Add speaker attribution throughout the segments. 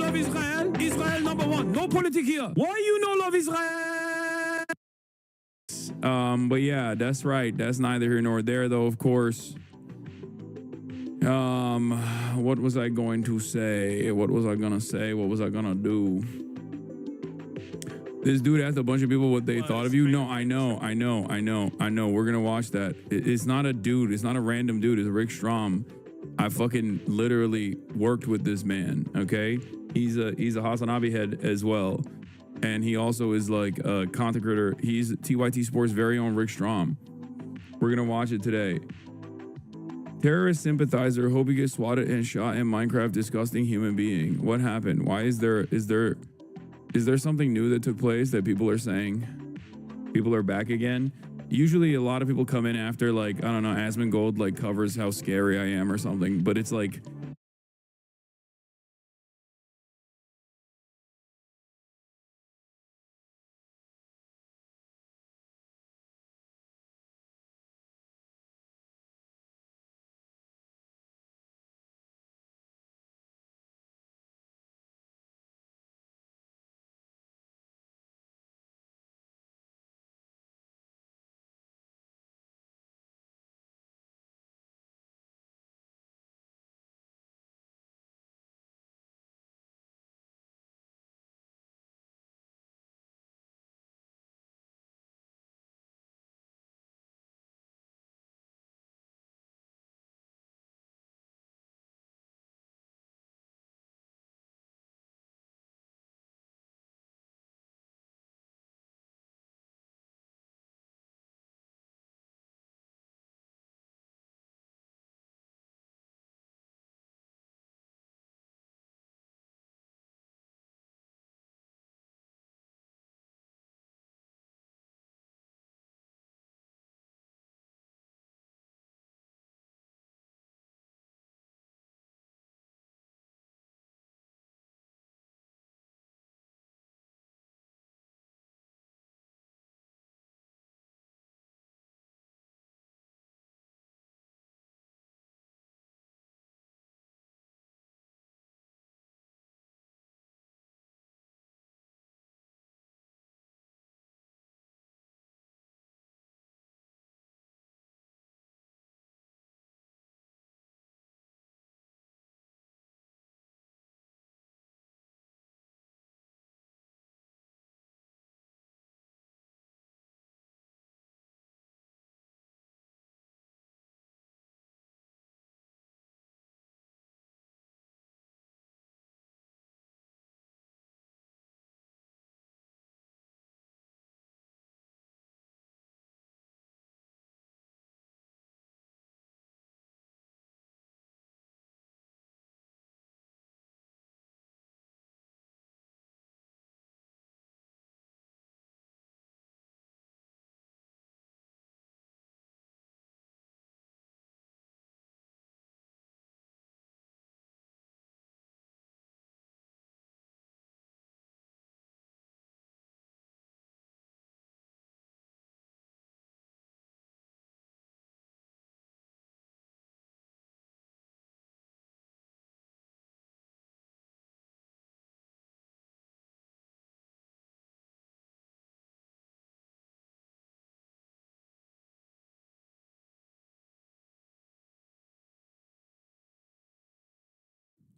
Speaker 1: love Israel? Israel number one. No politics here. Why you no love Israel?
Speaker 2: But yeah, that's right. That's neither here nor there, though, of course. What was I going to say? What was I gonna say? What was I gonna do? This dude asked a bunch of people what they thought of you. No, I know. We're gonna watch that. It's not a dude. It's not a random dude. It's Rick Strom. I fucking literally worked with this man. Okay, he's a Hasanabi head as well, and he also is like a content creator. He's TYT Sports' very own Rick Strom. We're gonna watch it today. Terrorist sympathizer, hope he gets swatted and shot in Minecraft. Disgusting human being. What happened? Why is there something new that took place that people are saying people are back again? Usually a lot of people come in after, like, I don't know, Asmongold like covers how scary I am or something, but it's like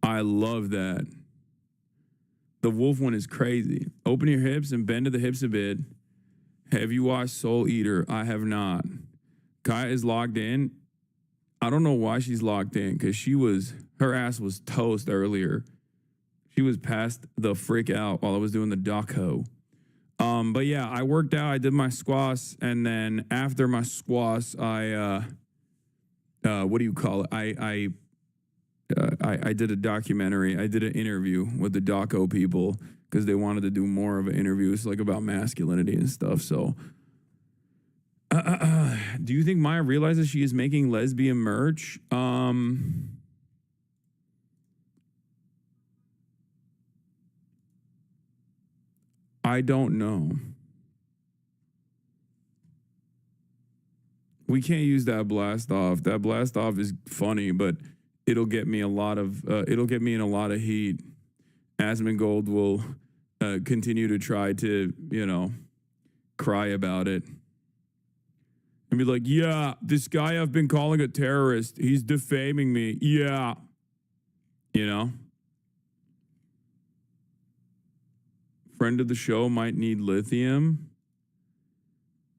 Speaker 2: I love that. The wolf one is crazy. Open your hips and bend to the hips a bit. Have you watched Soul Eater? I have not. Kai is logged in. I don't know why she's locked in, because her ass was toast earlier. She was passed the frick out while I was doing the doco. But yeah, I worked out, I did my squats, and then after my squats, I what do you call it? I did a documentary. I did an interview with the doco people because they wanted to do more of an interview. It's like about masculinity and stuff. So, do you think Maya realizes she is making lesbian merch? I don't know. We can't use that blast off. That blast off is funny, but it'll get me in a lot of heat. Asmongold will continue to try to, cry about it. And be like, yeah, this guy I've been calling a terrorist, he's defaming me. Yeah. Friend of the show might need lithium.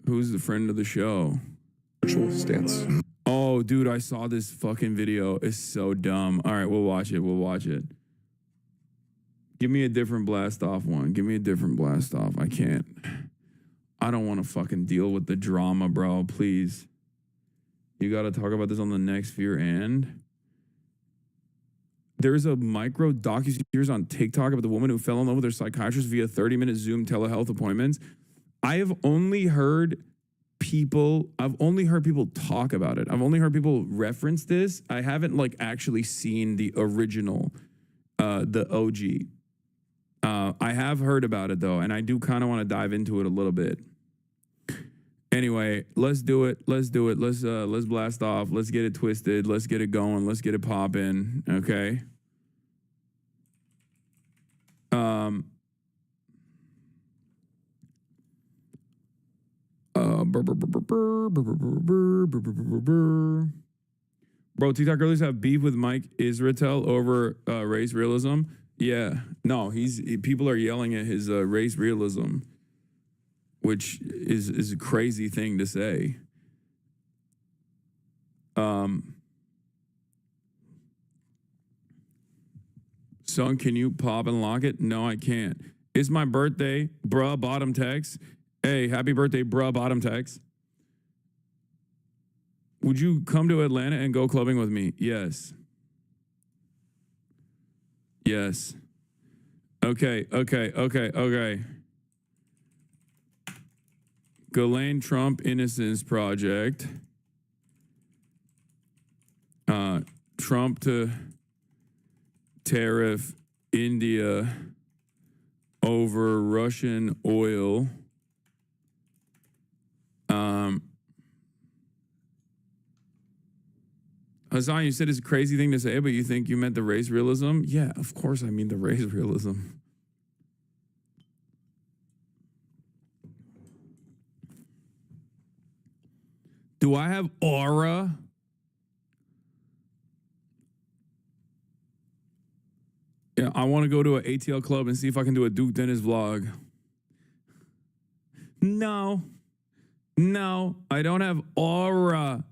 Speaker 2: Who's the friend of the show?
Speaker 3: Virtual stance.
Speaker 2: Oh, dude, I saw this fucking video. It's so dumb. All right, we'll watch it. Give me a different blast off one. Give me a different blast off. I can't. I don't want to fucking deal with the drama, bro. Please. You got to talk about this on the next Fear and. There's a micro docu-series on TikTok about the woman who fell in love with her psychiatrist via 30-minute Zoom telehealth appointments. I have only heard people talk about it. I've only heard people reference this. I haven't actually seen the original, the OG. I have heard about it though, and I do kind of want to dive into it a little bit. Anyway, let's do it. Let's blast off. Let's get it twisted. Let's get it going. Let's get it popping. Okay. Bro, TikTok girlies have beef with Mike Israetel over race realism. Yeah, no, people are yelling at his race realism, which is a crazy thing to say. Son, can you pop and lock it? No, I can't. It's my birthday, bruh, bottom text. Hey, happy birthday, bruh, bottom text. Would you come to Atlanta and go clubbing with me? Yes. Yes. Okay. Ghislaine Trump Innocence Project. Trump to tariff India over Russian oil. Hassan, you said it's a crazy thing to say, but you think you meant the race realism? Yeah, of course I mean the race realism. Do I have aura? Yeah, I want to go to an ATL club and see if I can do a Duke Dennis vlog. No, I don't have aura.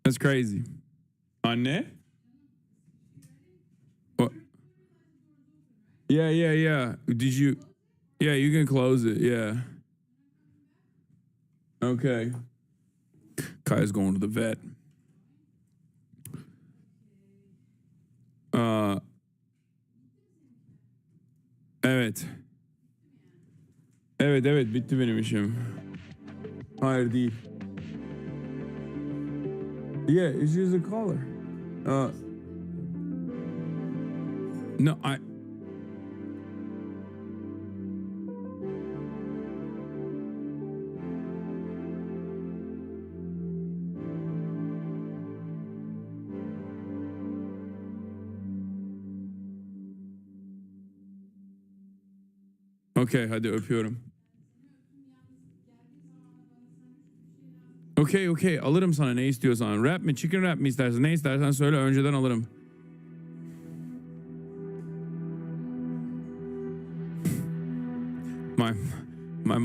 Speaker 2: That's crazy. Anne? What? Yeah. Did you? Yeah, you can close it. Yeah. Okay. Kai's going to the vet. Evet, bitti benim işim. Hayır değil. Yeah, it's just a caller. No, Okay, hadi öpüyorum. Okay, alırım sana ne istiyorsan. Rap mi, chicken rap mi istersen, ne istersen söyle, önceden alırım. My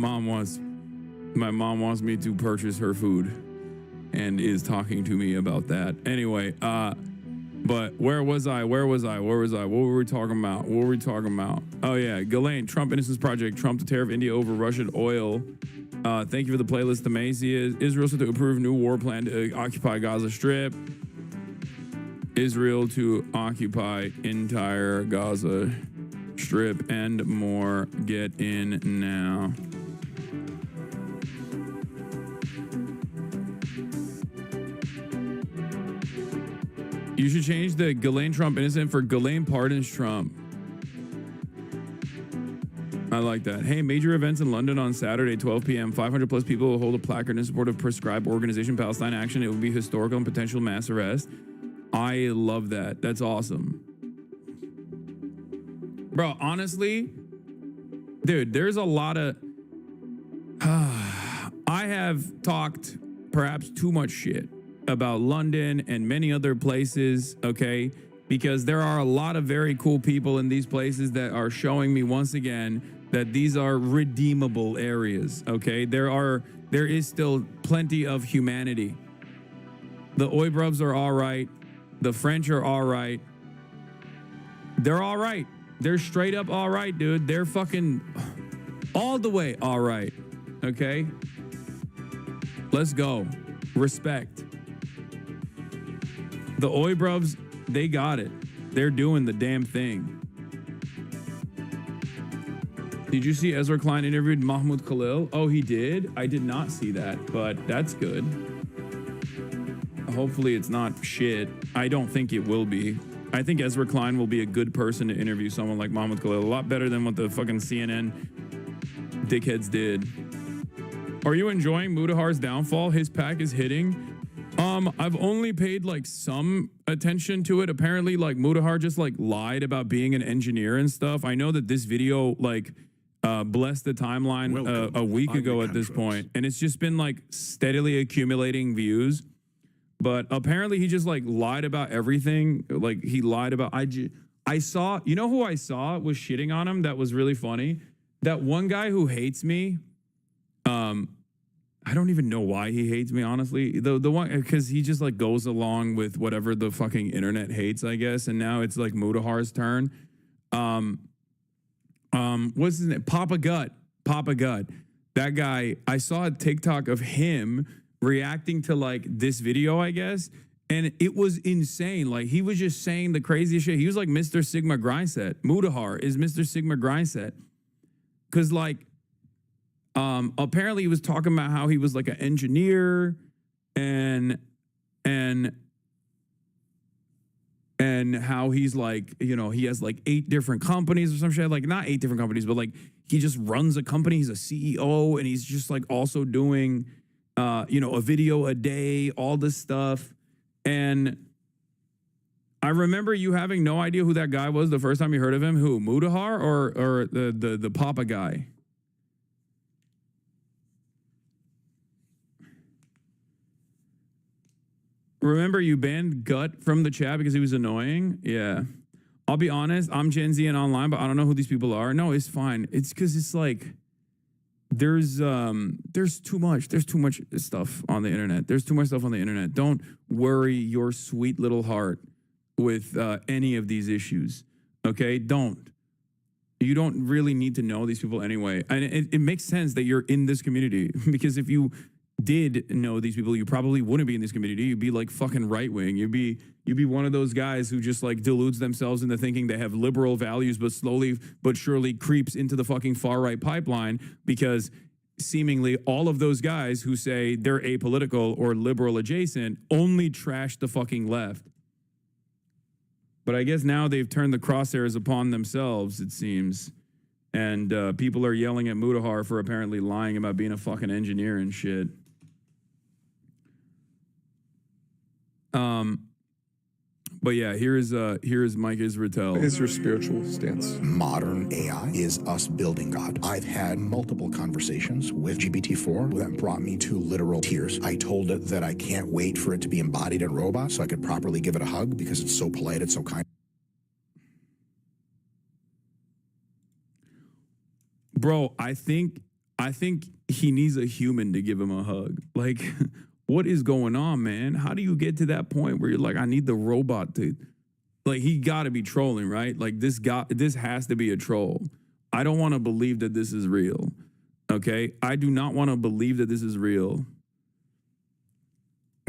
Speaker 2: mom wants me to purchase her food and is talking to me about that. Anyway, but where was I? What were we talking about? Oh yeah, Ghislaine, Trump Innocence Project, Trump to tariff India over Russian oil. Thank you for the playlist, the Macy. Israel set to approve new war plan to occupy Gaza Strip. Israel to occupy entire Gaza Strip and more. Get in now. You should change the Ghislaine Trump Innocent for Ghislaine Pardons Trump. I like that. Hey, major events in London on Saturday, 12 p.m. 500 plus people will hold a placard in support of prescribed organization Palestine Action. It will be historical and potential mass arrest. I love that. That's awesome. Bro, honestly, dude, there's a lot of... I have talked perhaps too much shit about London and many other places, okay? Because there are a lot of very cool people in these places that are showing me once again that these are redeemable areas, okay? There is still plenty of humanity. The Oibrubs are all right. The French are all right. They're all right. They're straight up all right, dude. They're fucking all the way all right, okay? Let's go. Respect. The Oibrubs, they got it. They're doing the damn thing. Did you see Ezra Klein interviewed Mahmoud Khalil? Oh, he did? I did not see that, but that's good. Hopefully it's not shit. I don't think it will be. I think Ezra Klein will be a good person to interview someone like Mahmoud Khalil. A lot better than what the fucking CNN dickheads did. Are you enjoying Mudahar's downfall? His pack is hitting. I've only paid like some attention to it. Apparently, like Mudahar just like lied about being an engineer and stuff. I know that this video like blessed the timeline a week ago at this point, and it's just been like steadily accumulating views. But apparently, he just like lied about everything. Like he lied about. I saw. You know who I saw was shitting on him? That was really funny. That one guy who hates me. I don't even know why he hates me, honestly. The one, because he just like goes along with whatever the fucking internet hates, I guess. And now it's like Mudahar's turn. What's his name? Papa Gut. That guy, I saw a TikTok of him reacting to like this video, I guess. And it was insane. Like he was just saying the craziest shit. He was like Mr. Sigma Grindset. Mudahar is Mr. Sigma Grindset. Cause like, apparently he was talking about how he was like an engineer and how he's like, you know, he has like 8 different companies or some shit, like not 8 different companies, but like he just runs a company. He's a CEO and he's just like also doing, you know, a video a day, all this stuff. And I remember you having no idea who that guy was the first time you heard of him. Who, Mudahar or the Papa guy? Remember you banned Gut from the chat because he was annoying? Yeah. I'll be honest, I'm Gen Z and online, but I don't know who these people are. No, it's fine. It's because it's like there's too much stuff on the internet. There's too much stuff on the internet. Don't worry your sweet little heart with any of these issues. Okay? Don't. You don't really need to know these people anyway. And it makes sense that you're in this community because if you did know these people, you probably wouldn't be in this community. You'd be like fucking right wing. You'd be one of those guys who just like deludes themselves into thinking they have liberal values, but slowly but surely creeps into the fucking far right pipeline because seemingly all of those guys who say they're apolitical or liberal adjacent only trash the fucking left. But I guess now they've turned the crosshairs upon themselves, it seems. And people are yelling at Mudahar for apparently lying about being a fucking engineer and shit. But yeah, here is Mike Israetel.
Speaker 3: What is your spiritual stance?
Speaker 4: Modern AI is us building God. I've had multiple conversations with GPT-4 that brought me to literal tears. I told it that I can't wait for it to be embodied in robots so I could properly give it a hug because it's so polite, it's so kind.
Speaker 2: Bro, I think he needs a human to give him a hug. Like, what is going on, man? How do you get to that point where you're like, I need the robot to, like, he got to be trolling, right? Like, this has to be a troll. I don't want to believe that this is real, okay? I do not want to believe that this is real.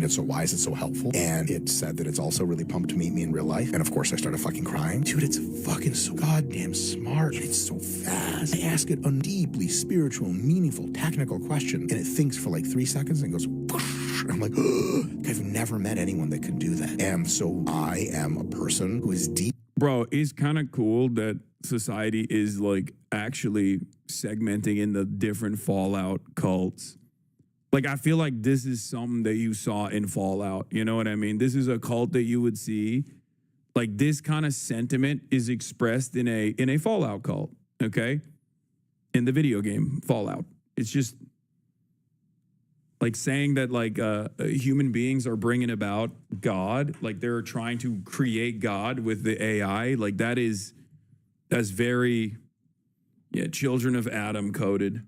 Speaker 4: And so why is it so helpful? And it said that it's also really pumped to meet me in real life. And of course I started fucking crying. Dude, it's fucking so goddamn smart. And it's so fast. I ask it a deeply spiritual, meaningful, technical question. And it thinks for like 3 seconds and goes, whoosh. And I'm like, I've never met anyone that could do that. And so I am a person who is deep.
Speaker 2: Bro, it's kind of cool that society is like actually segmenting into different Fallout cults. Like, I feel like this is something that you saw in Fallout. You know what I mean? This is a cult that you would see like this kind of sentiment is expressed in a Fallout cult, okay? In the video game Fallout. It's just like saying that like human beings are bringing about God, like they're trying to create God with the AI, like that's very, children of Adam coded.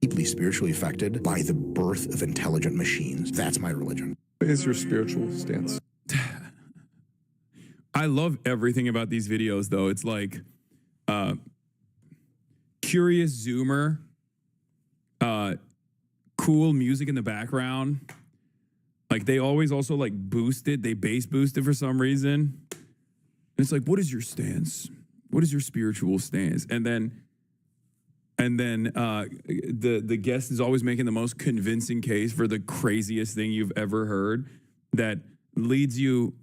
Speaker 4: Deeply spiritually affected by the birth of intelligent machines. That's my religion.
Speaker 3: What is your spiritual stance?
Speaker 2: I love everything about these videos, though. It's like curious zoomer, cool music in the background. Like they always also like boost it. They bass boost it for some reason. And it's like, what is your stance? What is your spiritual stance? And then the guest is always making the most convincing case for the craziest thing you've ever heard that leads you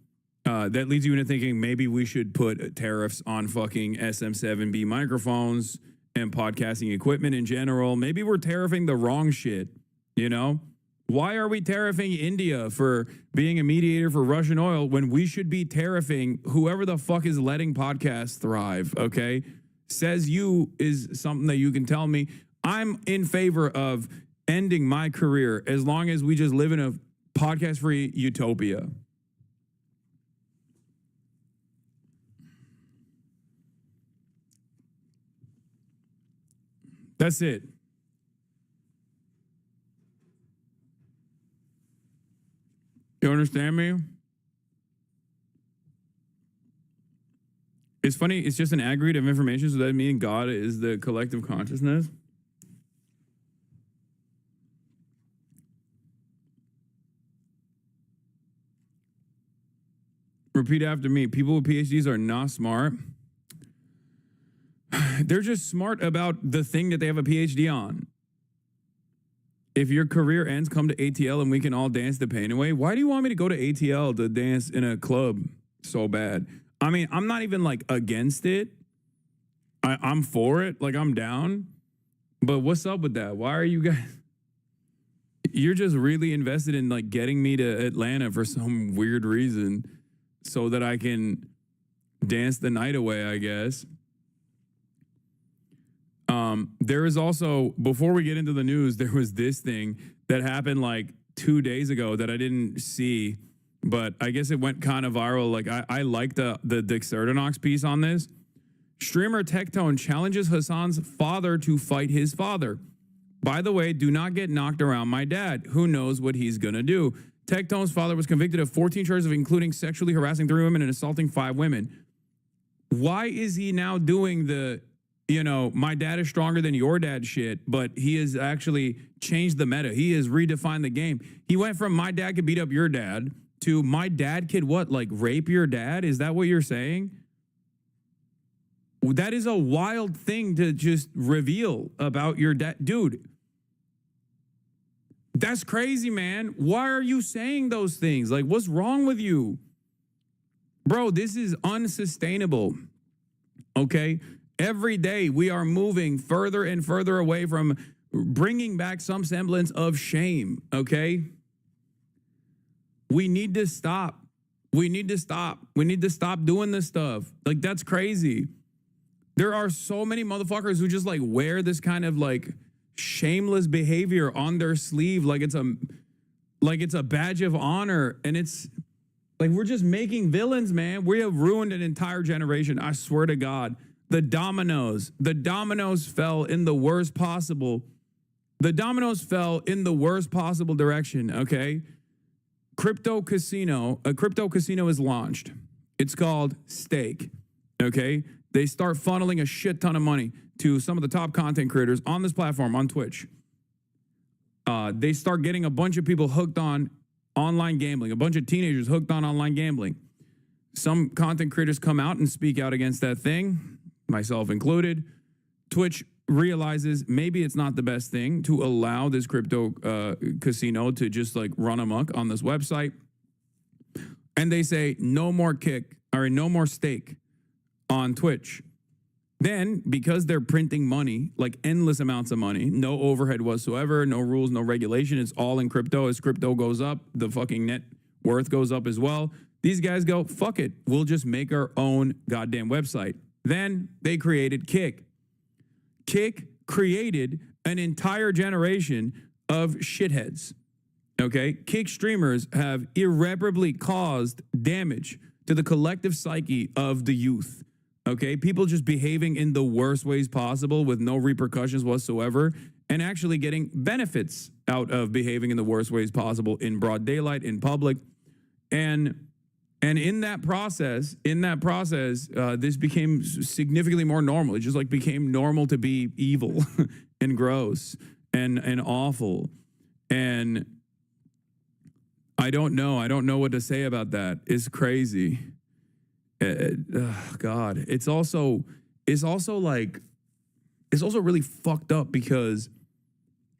Speaker 2: into thinking maybe we should put tariffs on fucking SM7B microphones and podcasting equipment in general. Maybe we're tariffing the wrong shit, you know? Why are we tariffing India for being a mediator for Russian oil when we should be tariffing whoever the fuck is letting podcasts thrive, okay? Says you is something that you can tell me. I'm in favor of ending my career as long as we just live in a podcast-free utopia. That's it. You understand me? It's funny, it's just an aggregate of information, so that means God is the collective consciousness. Repeat after me. People with PhDs are not smart. They're just smart about the thing that they have a PhD on. If your career ends, come to ATL and we can all dance the pain away. Why do you want me to go to ATL to dance in a club so bad? I mean, I'm not even like against it. I'm for it. Like I'm down. But what's up with that? Why are you guys? You're just really invested in like getting me to Atlanta for some weird reason so that I can dance the night away, I guess. There is also, before we get into the news, there was this thing that happened like 2 days ago that I didn't see, but I guess it went kind of viral. Like I like the Dexertonox piece on this. Streamer Tectone challenges Hassan's father to fight his father. By the way, do not get knocked around my dad. Who knows what he's gonna do? Tectone's father was convicted of 14 charges of including sexually harassing 3 women and assaulting 5 women. Why is he now doing the, my dad is stronger than your dad shit, but he has actually changed the meta. He has redefined the game. He went from my dad could beat up your dad to my dad could what, like rape your dad? Is that what you're saying? That is a wild thing to just reveal about your dad. Dude, that's crazy, man. Why are you saying those things? Like, what's wrong with you? Bro, this is unsustainable, okay? Every day we are moving further and further away from bringing back some semblance of shame, okay? We need to stop. We need to stop. We need to stop doing this stuff. Like, that's crazy. There are so many motherfuckers who just like wear this kind of like shameless behavior on their sleeve like it's a badge of honor, and it's like we're just making villains, man. We have ruined an entire generation. I swear to God. The dominoes fell in the worst possible. The dominoes fell in the worst possible direction, okay? A crypto casino is launched. It's called Stake, okay? They start funneling a shit ton of money to some of the top content creators on this platform, on Twitch. They start getting a bunch of people hooked on online gambling, a bunch of teenagers hooked on online gambling. Some content creators come out and speak out against that thing, myself included. Twitch realizes maybe it's not the best thing to allow this crypto casino to just like run amok on this website. And they say no more no more stake on Twitch. Then, because they're printing money, like endless amounts of money, no overhead whatsoever, no rules, no regulation, it's all in crypto. As crypto goes up, the fucking net worth goes up as well. These guys go, fuck it, we'll just make our own goddamn website. Then they created Kick. Kick created an entire generation of shitheads. Okay? Kick streamers have irreparably caused damage to the collective psyche of the youth. Okay? People just behaving in the worst ways possible with no repercussions whatsoever, and actually getting benefits out of behaving in the worst ways possible in broad daylight, in public. And in that process, this became significantly more normal. It just like became normal to be evil and gross and awful. And I don't know what to say about that. It's crazy. God, it's also really fucked up because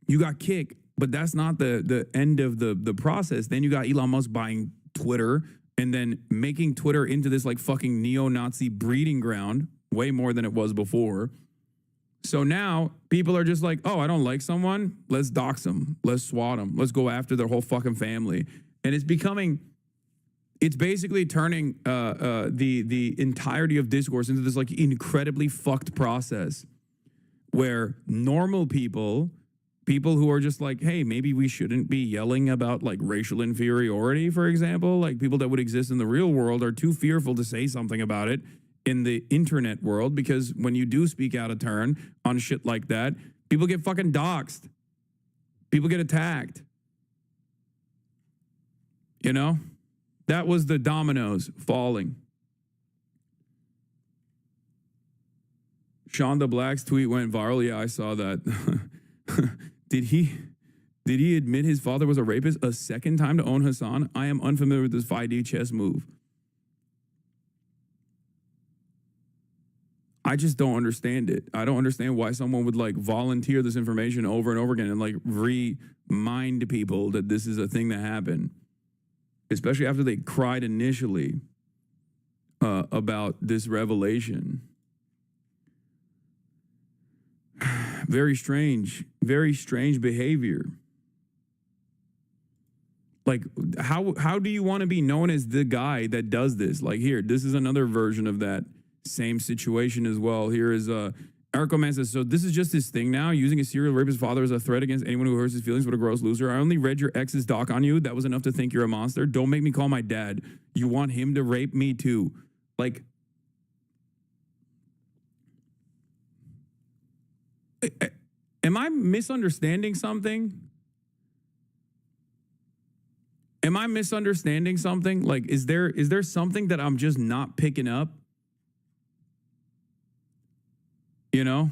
Speaker 2: you got Kick, but that's not the end of the process. Then you got Elon Musk buying Twitter and then making Twitter into this like fucking neo-Nazi breeding ground, way more than it was before. So now people are just like, oh, I don't like someone, let's dox them, let's swat them, let's go after their whole fucking family. And it's basically turning the entirety of discourse into this like incredibly fucked process where normal people who are just like, hey, maybe we shouldn't be yelling about like racial inferiority, for example, like people that would exist in the real world are too fearful to say something about it in the internet world, because when you do speak out of turn on shit like that, people get fucking doxxed. People get attacked. You know? That was the dominoes falling. Shonda Black's tweet went viral. Yeah, I saw that. Did he admit his father was a rapist a second time to own Hassan? I am unfamiliar with this 5D chess move. I just don't understand it. I don't understand why someone would like volunteer this information over and over again and like remind people that this is a thing that happened, especially after they cried initially about this revelation. Very strange behavior. Like, how do you want to be known as the guy that does this? Like, here, this is another version of that same situation as well. Here is Erico Man says, so this is just his thing now, using a serial rapist father as a threat against anyone who hurts his feelings. What a gross loser. I only read your ex's doc on you. That was enough to think you're a monster. Don't make me call my dad. You want him to rape me too. Like, am I misunderstanding something? Am I misunderstanding something? Like, is there something that I'm just not picking up? You know?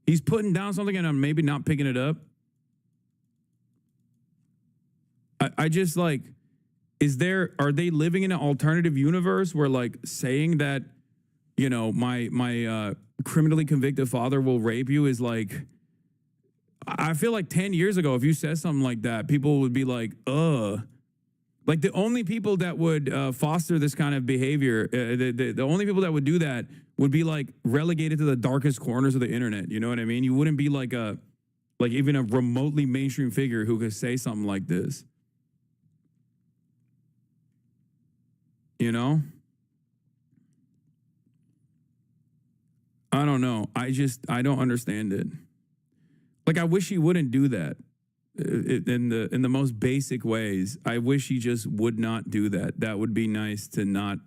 Speaker 2: He's putting down something and I'm maybe not picking it up. I just like, are they living in an alternative universe where like saying that, you know, my criminally convicted father will rape you is like, I feel like 10 years ago, if you said something like that, people would be like, like the only people that would foster this kind of behavior, the only people that would do that would be like relegated to the darkest corners of the internet. You know what I mean? You wouldn't be like even a remotely mainstream figure who could say something like this. You know? I don't know. I don't understand it. Like, I wish he wouldn't do that in the most basic ways. I wish he just would not do that. That would be nice to not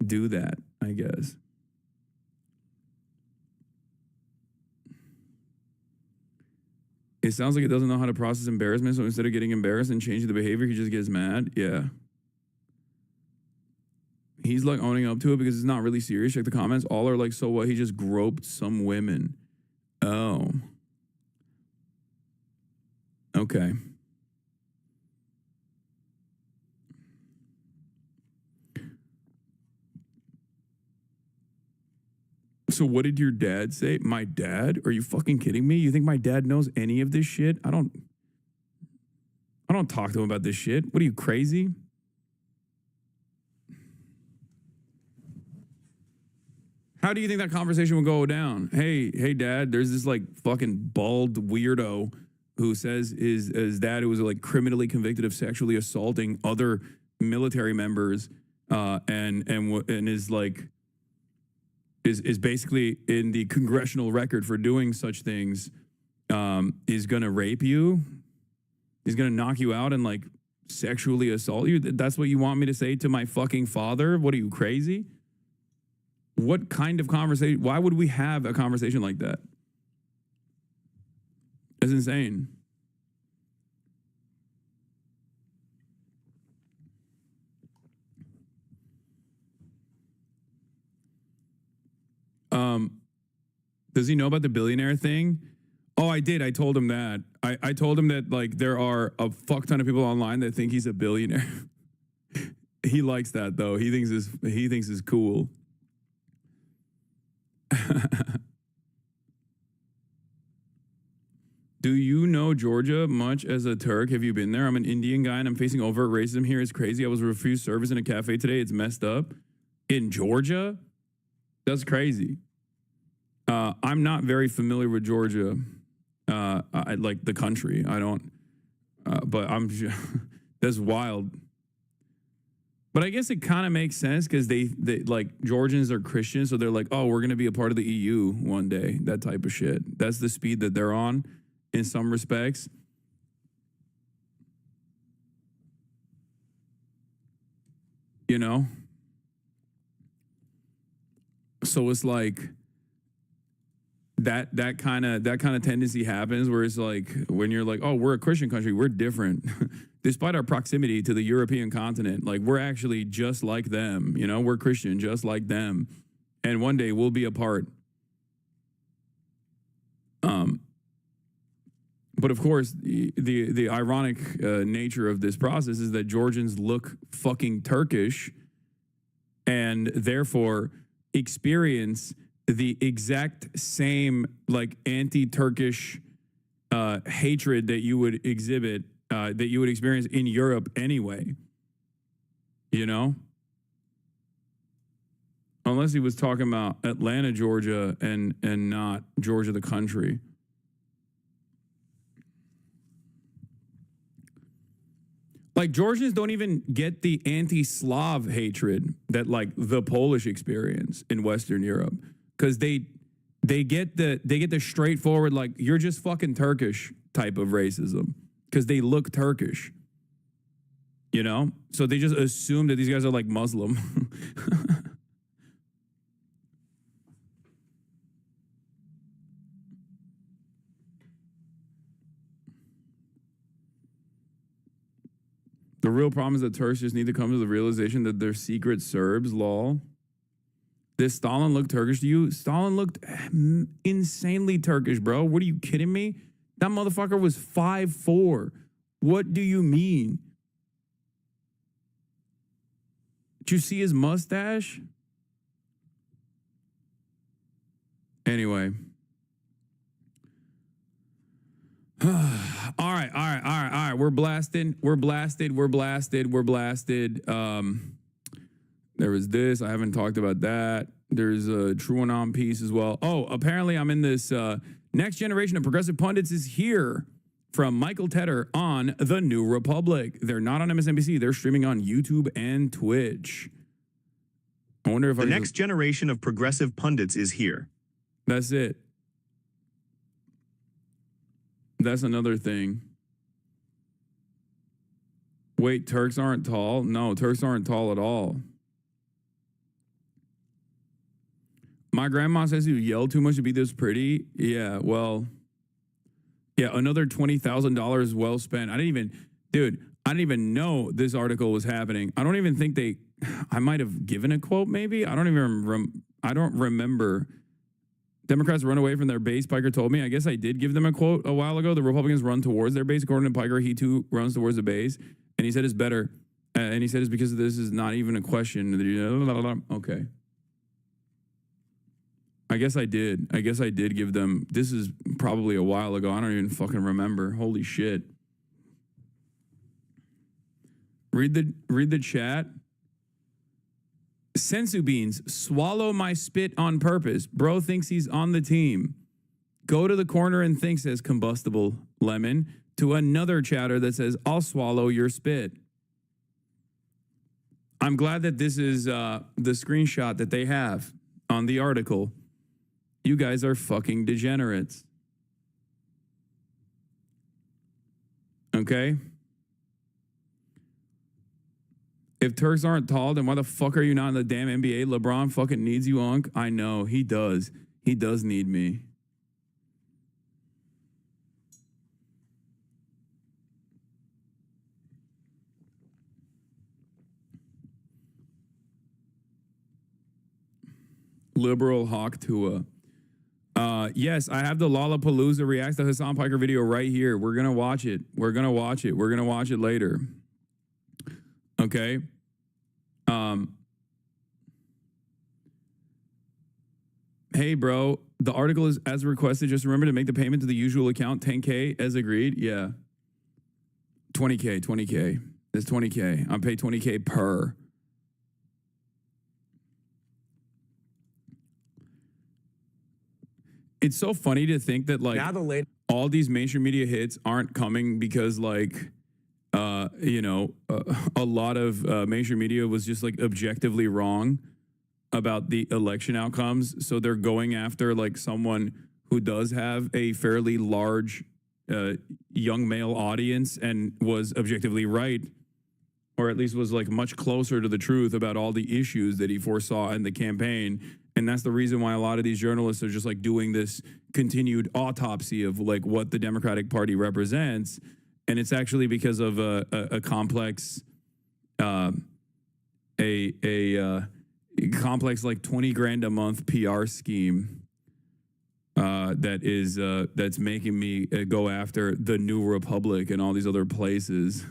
Speaker 2: do that, I guess. It sounds like he doesn't know how to process embarrassment, so instead of getting embarrassed and changing the behavior, he just gets mad. Yeah. He's like owning up to it because it's not really serious. Check the comments. All are like, so what? He just groped some women. Oh. Okay. So what did your dad say? My dad? Are you fucking kidding me? You think my dad knows any of this shit? I don't talk to him about this shit. What are you, crazy? How do you think that conversation would go down? Hey, dad, there's this like fucking bald weirdo who says his dad, who was like criminally convicted of sexually assaulting other military members, and is like is basically in the congressional record for doing such things, is gonna rape you. He's gonna knock you out and like sexually assault you. That's what you want me to say to my fucking father? What are you, crazy? What kind of conversation? Why would we have a conversation like that? It's insane. Does he know about the billionaire thing? Oh, I did. I told him that. I told him that like there are a fuck ton of people online that think he's a billionaire. He likes that though. He thinks it's cool. Do you know Georgia much as a Turk? Have you been there? I'm an Indian guy and I'm facing overt racism here. It's crazy. I was refused service in a cafe today. It's messed up. In Georgia? That's crazy. I'm not very familiar with Georgia. I like the country. I don't, but that's wild. But I guess it kind of makes sense because they like Georgians are Christians. So they're like, oh, we're going to be a part of the EU one day. That type of shit. That's the speed that they're on in some respects. You know? So it's like that kind of tendency happens where it's like when you're like, oh, we're a Christian country, we're different. Despite our proximity to the European continent, like we're actually just like them, you know, we're Christian just like them. And one day we'll be apart. But of course, the ironic nature of this process is that Georgians look fucking Turkish and therefore experience the exact same like anti-Turkish hatred that you would exhibit, that you would experience in Europe anyway. You know? Unless he was talking about Atlanta, Georgia, and not Georgia the country. Like Georgians don't even get the anti-Slav hatred that like the Polish experience in Western Europe. Because they get the straightforward, like, you're just fucking Turkish type of racism. Because they look Turkish. You know? So they just assume that these guys are like Muslim. The real problem is that Turks just need to come to the realization that they're secret Serbs, lol. Does Stalin look Turkish to you? Stalin looked insanely Turkish, bro. What are you kidding me? That motherfucker was 5'4". What do you mean? Did you see his mustache? Anyway. All right. We're blasted. There was this. I haven't talked about that. There's a TrueAnon piece as well. Oh, apparently I'm in this next generation of progressive pundits is here from Michael Tedder on The New Republic. They're not on MSNBC. They're streaming on YouTube and Twitch. I wonder if
Speaker 5: the next generation of progressive pundits is here.
Speaker 2: That's it. That's another thing. Wait, Turks aren't tall? No, Turks aren't tall at all. My grandma says you yell too much to be this pretty. Yeah, well, yeah, another $20,000 well spent. I didn't even know this article was happening. I don't even think I might have given a quote maybe. I don't remember. Democrats run away from their base, Piker told me. I guess I did give them a quote a while ago. The Republicans run towards their base. According to Piker, he too runs towards the base. And he said it's better. And he said it's because this is not even a question. Okay. I guess I did give them, this is probably a while ago. I don't even fucking remember. Holy shit. Read the chat. Sensu beans, swallow my spit on purpose. Bro thinks he's on the team. Go to the corner and think says combustible lemon to another chatter that says, I'll swallow your spit. I'm glad that this is the screenshot that they have on the article. You guys are fucking degenerates. Okay? If Turks aren't tall, then why the fuck are you not in the damn NBA? LeBron fucking needs you, Unc. I know, he does. He does need me. Liberal Hawk Tua. Yes, I have the Lollapalooza reacts to Hassan Piker video right here. We're going to watch it. We're going to watch it. We're going to watch it later. Okay? Hey, bro, the article is as requested. Just remember to make the payment to the usual account, 10K as agreed. Yeah. 20K. It's 20K. I'm paid 20K per. It's so funny to think that like all these mainstream media hits aren't coming because like, a lot of mainstream media was just like objectively wrong about the election outcomes. So they're going after like someone who does have a fairly large young male audience and was objectively right, or at least was like much closer to the truth about all the issues that he foresaw in the campaign. And that's the reason why a lot of these journalists are just like doing this continued autopsy of like what the Democratic Party represents. And it's actually because of a complex, complex like 20 grand a month PR scheme that's making me go after the New Republic and all these other places.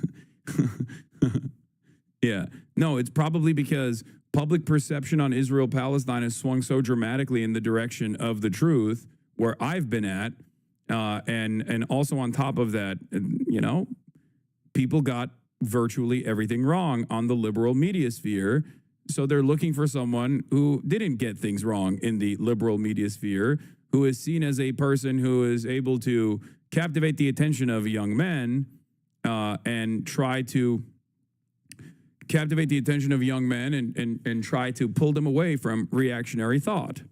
Speaker 2: Yeah, no, it's probably because public perception on Israel-Palestine has swung so dramatically in the direction of the truth, where I've been at, and also on top of that, people got virtually everything wrong on the liberal media sphere. So they're looking for someone who didn't get things wrong in the liberal media sphere, who is seen as a person who is able to captivate the attention of young men and try to captivate the attention of young men and try to pull them away from reactionary thought.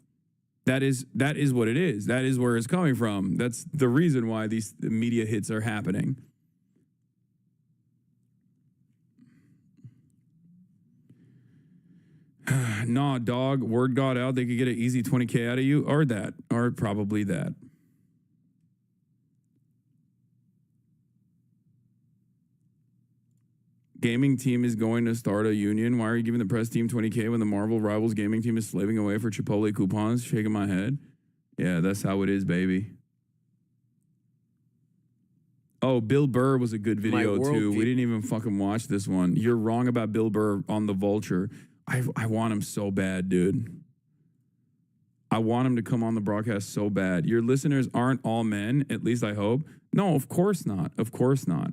Speaker 2: That is what it is. That is where it's coming from. That's the reason why these media hits are happening. Nah, dog, word got out. They could get an easy 20K out of you, or probably that. Gaming team is going to start a union. Why are you giving the press team 20K when the Marvel Rivals gaming team is slaving away for Chipotle coupons? Shaking my head. Yeah, that's how it is, baby. Oh, Bill Burr was a good video, too. We didn't even fucking watch this one. You're wrong about Bill Burr on The Vulture. I want him so bad, dude. I want him to come on the broadcast so bad. Your listeners aren't all men, at least I hope. No, of course not. Of course not.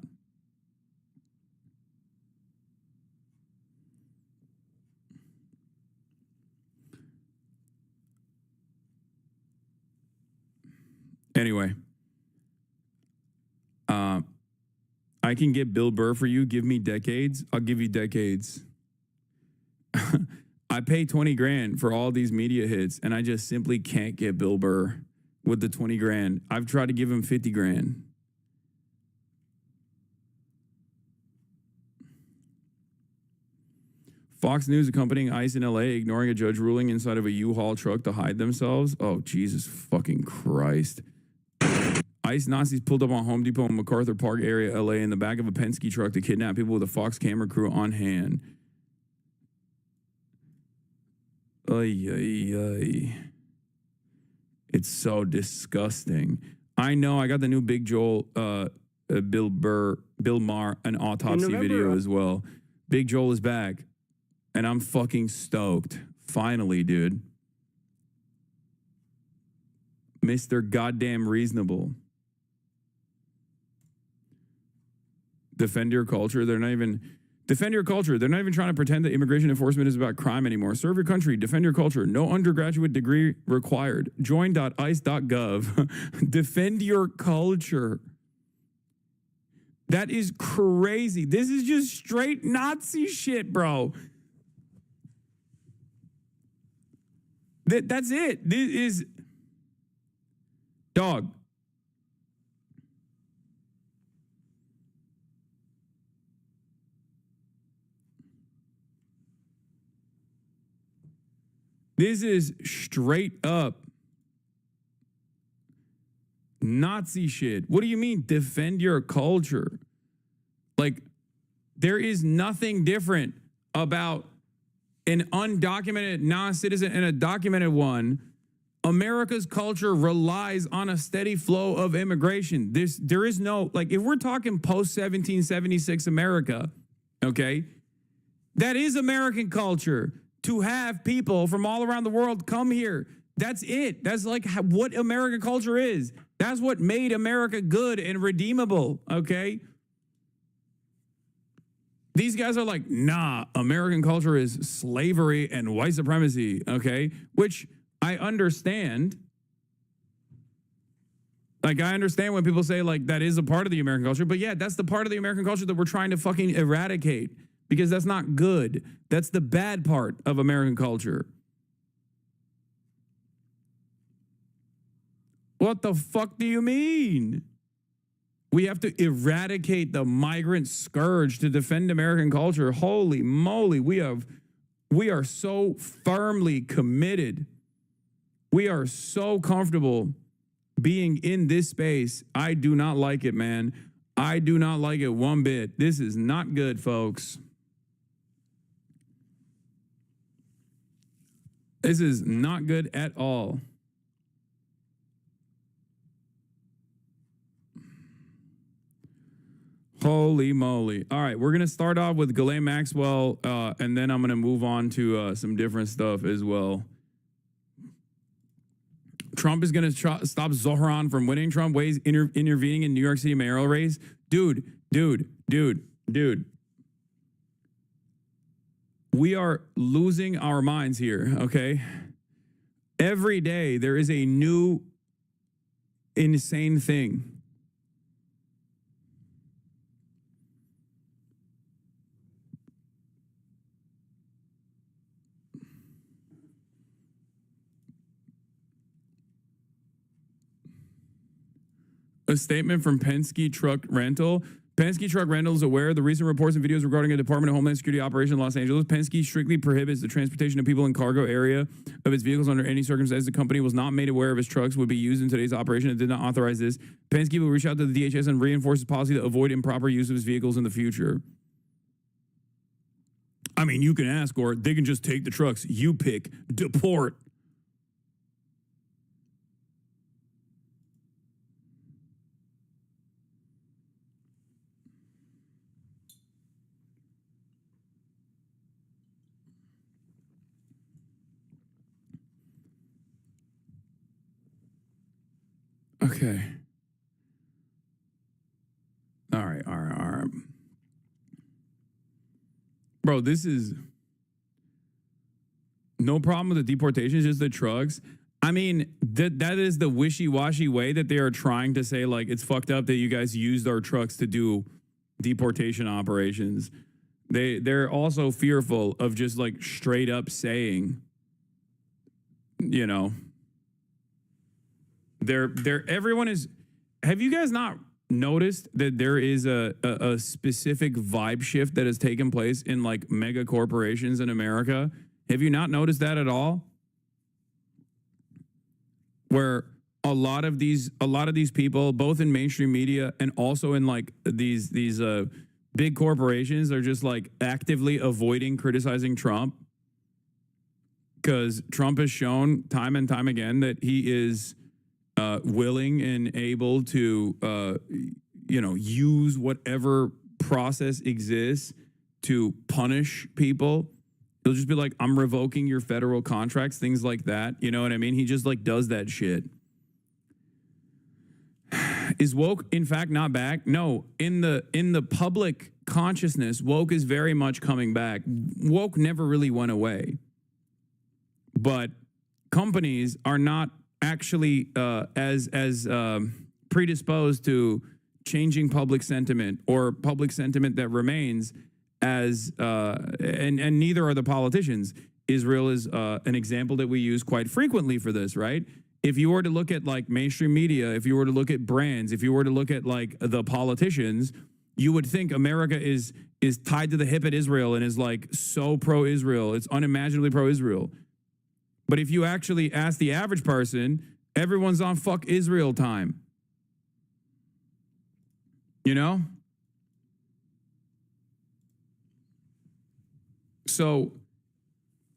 Speaker 2: Anyway, I can get Bill Burr for you. Give me decades. I'll give you decades. I pay 20 grand for all these media hits, and I just simply can't get Bill Burr with the 20 grand. I've tried to give him 50 grand. Fox News accompanying ICE in LA, ignoring a judge ruling inside of a U-Haul truck to hide themselves. Oh, Jesus fucking Christ. ICE Nazis pulled up on Home Depot in MacArthur Park area, LA, in the back of a Penske truck to kidnap people with a Fox camera crew on hand. Ay, ay, ay. It's so disgusting. I know. I got the new Big Joel, Bill Maher, an autopsy video as well. Big Joel is back, and I'm fucking stoked. Finally, dude. Mr. Goddamn Reasonable. Defend your culture. They're not even Defend your culture. They're not even trying to pretend that immigration enforcement is about crime anymore. Serve your country. Defend your culture. No undergraduate degree required. Join.ice.gov. Defend your culture. That is crazy. This is just straight Nazi shit, bro. That's it. This is... Dog. This is straight up Nazi shit. What do you mean, defend your culture? Like, there is nothing different about an undocumented non-citizen and a documented one. America's culture relies on a steady flow of immigration. There is no, like, if we're talking post-1776 America, okay, that is American culture. To have people from all around the world come here. That's it. That's like what American culture is. That's what made America good and redeemable, okay? These guys are like, nah, American culture is slavery and white supremacy, okay? Which I understand. Like, I understand when people say, like, that is a part of the American culture. But yeah, that's the part of the American culture that we're trying to fucking eradicate. Because that's not good. That's the bad part of American culture. What the fuck do you mean? We have to eradicate the migrant scourge to defend American culture. Holy moly, we are so firmly committed. We are so comfortable being in this space. I do not like it, man. I do not like it one bit. This is not good, folks. This is not good at all. Holy moly. All right, we're going to start off with Ghislaine Maxwell, and then I'm going to move on to some different stuff as well. Trump is going to stop Zohran from winning. Trump ways intervening in New York City mayoral race. Dude. We are losing our minds here, okay? Every day there is a new insane thing. A statement from Penske Truck Rental. Penske Truck Rental is aware of the recent reports and videos regarding a Department of Homeland Security operation in Los Angeles. Penske strictly prohibits the transportation of people in cargo area of its vehicles under any circumstances. The company was not made aware of its trucks would be used in today's operation and did not authorize this. Penske will reach out to the DHS and reinforce its policy to avoid improper use of its vehicles in the future. I mean, you can ask, or they can just take the trucks. You pick. Deport. Okay. All right. Bro, this is no problem with the deportation, it's just the trucks. I mean, that is the wishy-washy way that they are trying to say, like, it's fucked up that you guys used our trucks to do deportation operations. They're also fearful of just, like, straight up saying, you know, everyone is. Have you guys not noticed that there is a specific vibe shift that has taken place in, like, mega corporations in America? Have you not noticed that at all? Where a lot of these people, both in mainstream media and also in, like, these big corporations, are just, like, actively avoiding criticizing Trump, because Trump has shown time and time again that he is willing and able to, use whatever process exists to punish people. He'll just be like, I'm revoking your federal contracts, things like that. You know what I mean? He just, like, does that shit. Is woke, in fact, not back? No, in the public consciousness, woke is very much coming back. Woke never really went away. But companies are not actually as predisposed to changing public sentiment or public sentiment that remains as and neither are the politicians. Israel is an example that we use quite frequently for this, right? If you were to look at like mainstream media, if you were to look at brands, if you were to look at like the politicians, you would think America is tied to the hip at Israel and is like so pro-Israel. It's unimaginably pro-Israel. But if you actually ask the average person, everyone's on fuck Israel time. You know? So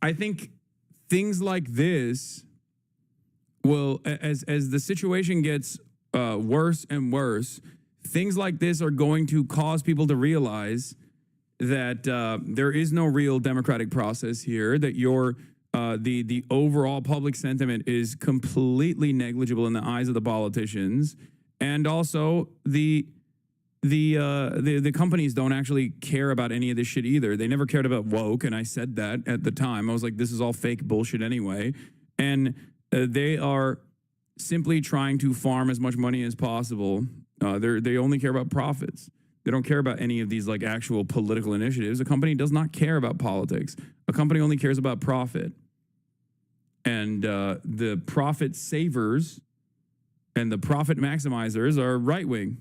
Speaker 2: I think things like this will, as the situation gets worse and worse, things like this are going to cause people to realize that there is no real democratic process here, that the overall public sentiment is completely negligible in the eyes of the politicians, and also the companies don't actually care about any of this shit either. They never cared about woke, and I said that at the time. I was like, this is all fake bullshit anyway. And they are simply trying to farm as much money as possible. They only care about profits. They don't care about any of these like actual political initiatives. A company does not care about politics. A company only cares about profit. And the profit savers and the profit maximizers are right wing.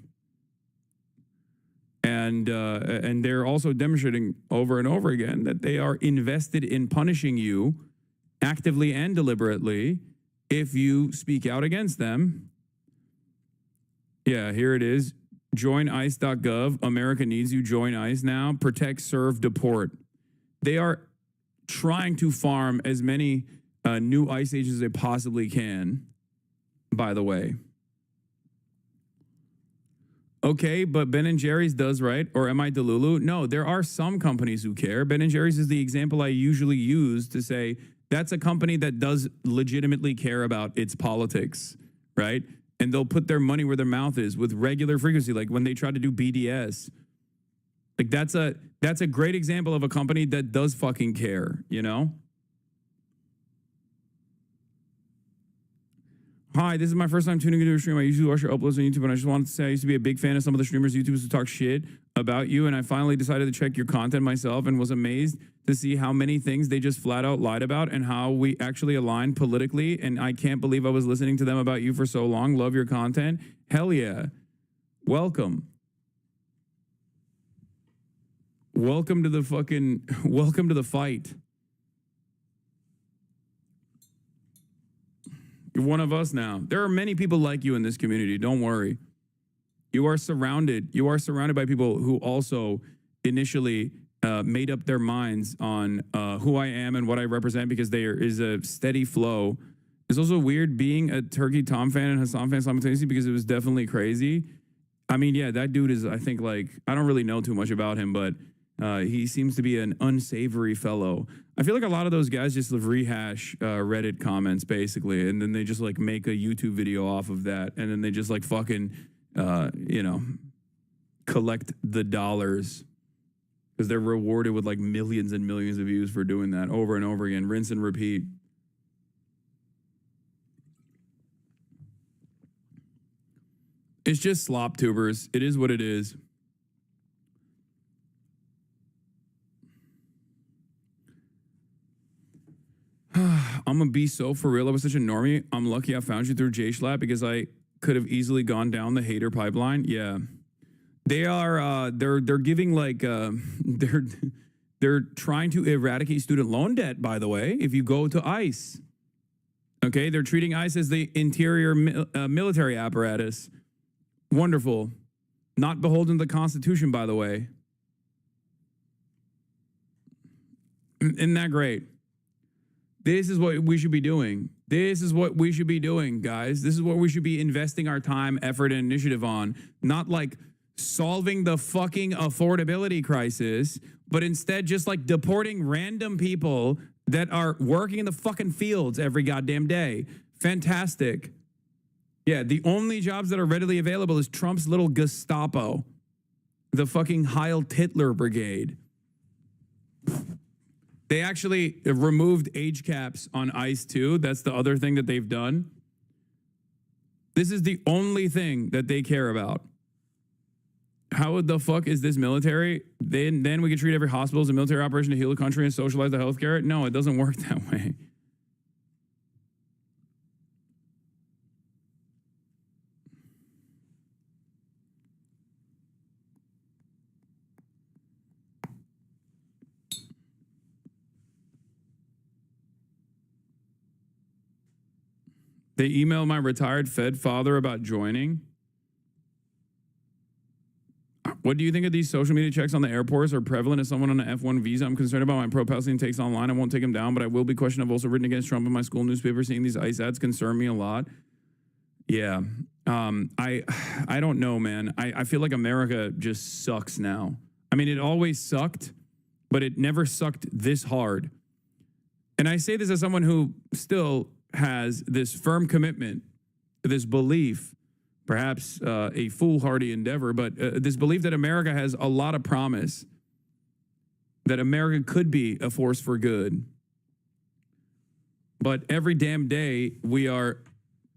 Speaker 2: And they're also demonstrating over and over again that they are invested in punishing you actively and deliberately if you speak out against them. Yeah, here it is. Join ICE.gov. America needs you. Join ICE now. Protect, serve, deport. They are trying to farm as many new ICE agents as they possibly can, by the way. Okay, but Ben & Jerry's does, right? Or am I Delulu? No, there are some companies who care. Ben & Jerry's is the example I usually use to say that's a company that does legitimately care about its politics, right? And they'll put their money where their mouth is with regular frequency, like when they try to do BDS. Like that's a great example of a company that does fucking care, you know? Hi, this is my first time tuning into a stream. I usually watch your uploads on YouTube, and I just wanted to say I used to be a big fan of some of the streamers, YouTubers who talk shit about you, and I finally decided to check your content myself and was amazed to see how many things they just flat out lied about and how we actually align politically, and I can't believe I was listening to them about you for so long. Love your content. Hell yeah. Welcome. Welcome to the fight. You're one of us now. There are many people like you in this community. Don't worry. You are surrounded by people who also initially made up their minds on who I am and what I represent, because there is a steady flow. It's also weird being a Turkey Tom fan and Hassan fan simultaneously, because it was definitely crazy. I mean, yeah, that dude is, I think, like, I don't really know too much about him, but he seems to be an unsavory fellow. I feel like a lot of those guys just rehash Reddit comments, basically, and then they just, like, make a YouTube video off of that, and then they just, like, fucking, collect the dollars, because they're rewarded with, like, millions and millions of views for doing that over and over again. Rinse and repeat. It's just slop tubers. It is what it is. I'm gonna be so for real. I was such a normie. I'm lucky I found you through JShlap, because I could have easily gone down the hater pipeline. Yeah, they are. They're giving like they're trying to eradicate student loan debt. By the way, if you go to ICE, okay, they're treating ICE as the interior military apparatus. Wonderful, not beholden to the Constitution. By the way, isn't that great? This is what we should be doing. This is what we should be doing, guys. This is what we should be investing our time, effort, and initiative on. Not like solving the fucking affordability crisis, but instead just like deporting random people that are working in the fucking fields every goddamn day. Fantastic. Yeah, the only jobs that are readily available is Trump's little Gestapo. the fucking Heil Hitler Brigade. They actually removed age caps on ICE too. That's the other thing that they've done. This is the only thing that they care about. How the fuck is this military? Then we can treat every hospital as a military operation to heal the country and socialize the healthcare? No, it doesn't work that way. They emailed my retired Fed father about joining. What do you think of these social media checks on the airports are prevalent as someone on an F1 visa? I'm concerned about my pro-Palestinian takes online. I won't take them down, but I will be questioned. I've also written against Trump in my school newspaper. Seeing these ICE ads concern me a lot. Yeah. I don't know, man. I feel like America just sucks now. I mean, it always sucked, but it never sucked this hard. And I say this as someone who still has this firm commitment, this belief, perhaps a foolhardy endeavor, but this belief that America has a lot of promise, that America could be a force for good. But every damn day, we are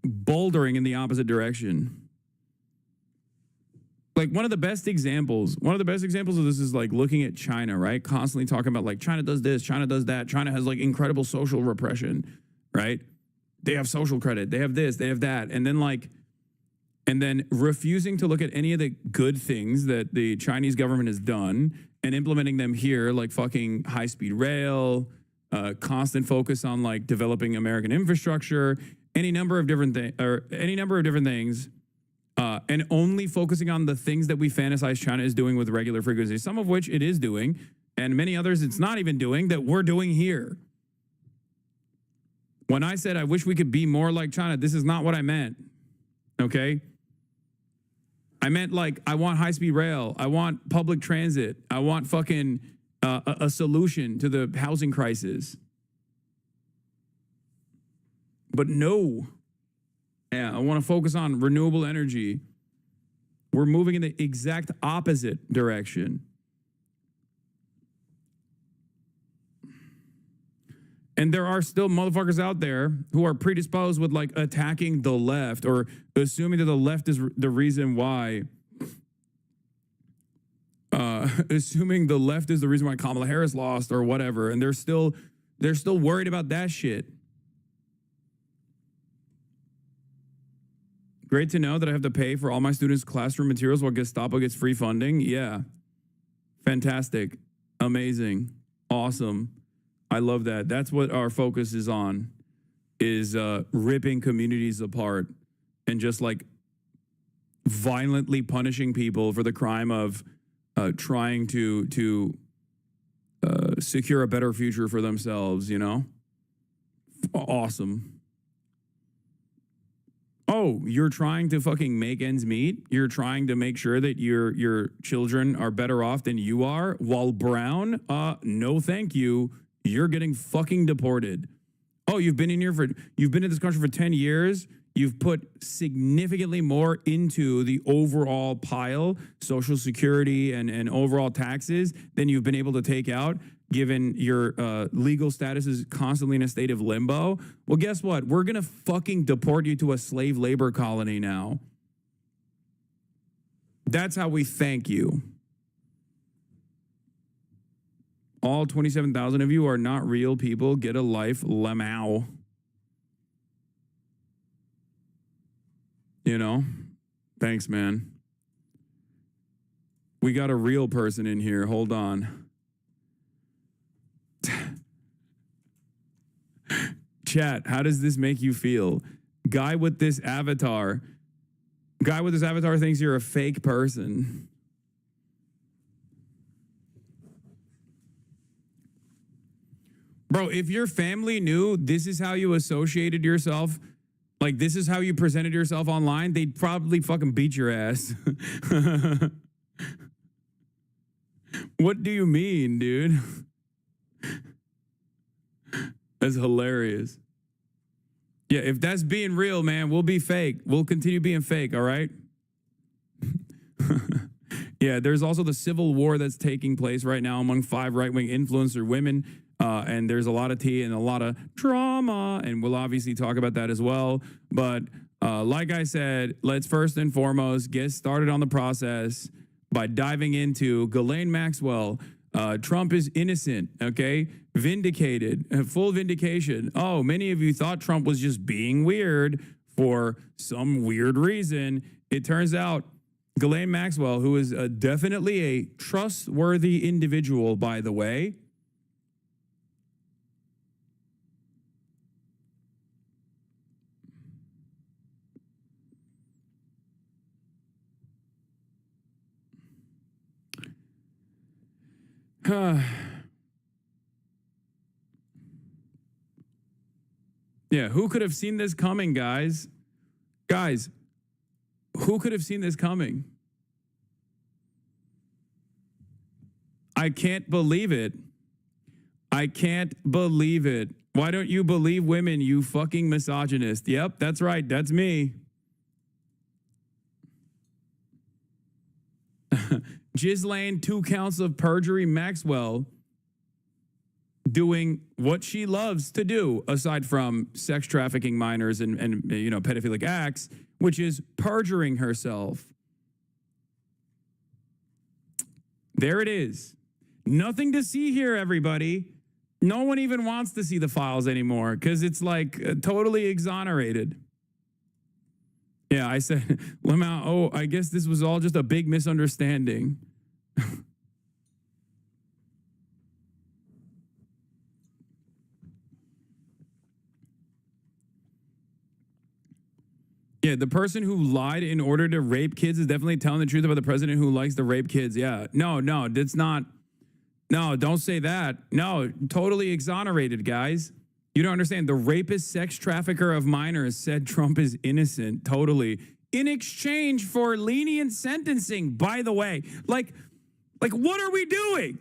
Speaker 2: bouldering in the opposite direction. Like one of the best examples of this is like looking at China, right? Constantly talking about like China does this, China does that. China has like incredible social repression, right? They have social credit. They have this, they have that. And then refusing to look at any of the good things that the Chinese government has done and implementing them here, like fucking high-speed rail, constant focus on like developing American infrastructure, any number of different things, and only focusing on the things that we fantasize China is doing with regular frequency, some of which it is doing, and many others it's not even doing that we're doing here. When I said I wish we could be more like China, this is not what I meant, okay? I meant like I want high-speed rail. I want public transit. I want fucking a solution to the housing crisis. But no. Yeah, I want to focus on renewable energy. We're moving in the exact opposite direction. And there are still motherfuckers out there who are predisposed with like attacking the left or assuming that the left is the reason why. Assuming the left is the reason why Kamala Harris lost or whatever, and they're still worried about that shit. Great to know that I have to pay for all my students' classroom materials while Gestapo gets free funding. Yeah, fantastic, amazing, awesome. I love that. That's what our focus is on, is ripping communities apart and just like violently punishing people for the crime of trying to secure a better future for themselves, you know? Awesome. Oh, you're trying to fucking make ends meet? You're trying to make sure that your children are better off than you are while brown? No, thank you. You're getting fucking deported. Oh, you've been in this country for 10 years. You've put significantly more into the overall pile, Social Security and overall taxes than you've been able to take out, given your legal status is constantly in a state of limbo. Well, guess what? We're going to fucking deport you to a slave labor colony now. That's how we thank you. All 27,000 of you are not real people. Get a life, lemao. You know? Thanks, man. We got a real person in here. Hold on. Chat, how does this make you feel? Guy with this avatar thinks you're a fake person. Bro, if your family knew this is how you associated yourself, like this is how you presented yourself online, they'd probably fucking beat your ass. What do you mean, dude? That's hilarious. Yeah, if that's being real, man, we'll be fake. We'll continue being fake, all right? Yeah, there's also the civil war that's taking place right now among 5 right-wing influencer women. And there's a lot of tea and a lot of trauma, and we'll obviously talk about that as well. But like I said, let's first and foremost get started on the process by diving into Ghislaine Maxwell. Trump is innocent, okay? Vindicated, full vindication. Oh, many of you thought Trump was just being weird for some weird reason. It turns out Ghislaine Maxwell, who is definitely a trustworthy individual, by the way, yeah, who could have seen this coming, guys? Guys, who could have seen this coming? I can't believe it. I can't believe it. Why don't you believe women, you fucking misogynist? Yep, that's right. That's me. Ghislaine, 2 counts of perjury. Maxwell doing what she loves to do, aside from sex trafficking minors and you know, pedophilic acts, which is perjuring herself. There it is. Nothing to see here, everybody. No one even wants to see the files anymore because it's like totally exonerated. Yeah, I said, Lamau, oh, I guess this was all just a big misunderstanding. Yeah, the person who lied in order to rape kids is definitely telling the truth about the president who likes to rape kids. Yeah, no, that's not. No, don't say that. No, totally exonerated, guys. You don't understand. The rapist, sex trafficker of minors said Trump is innocent, totally, in exchange for lenient sentencing, by the way. Like, what are we doing?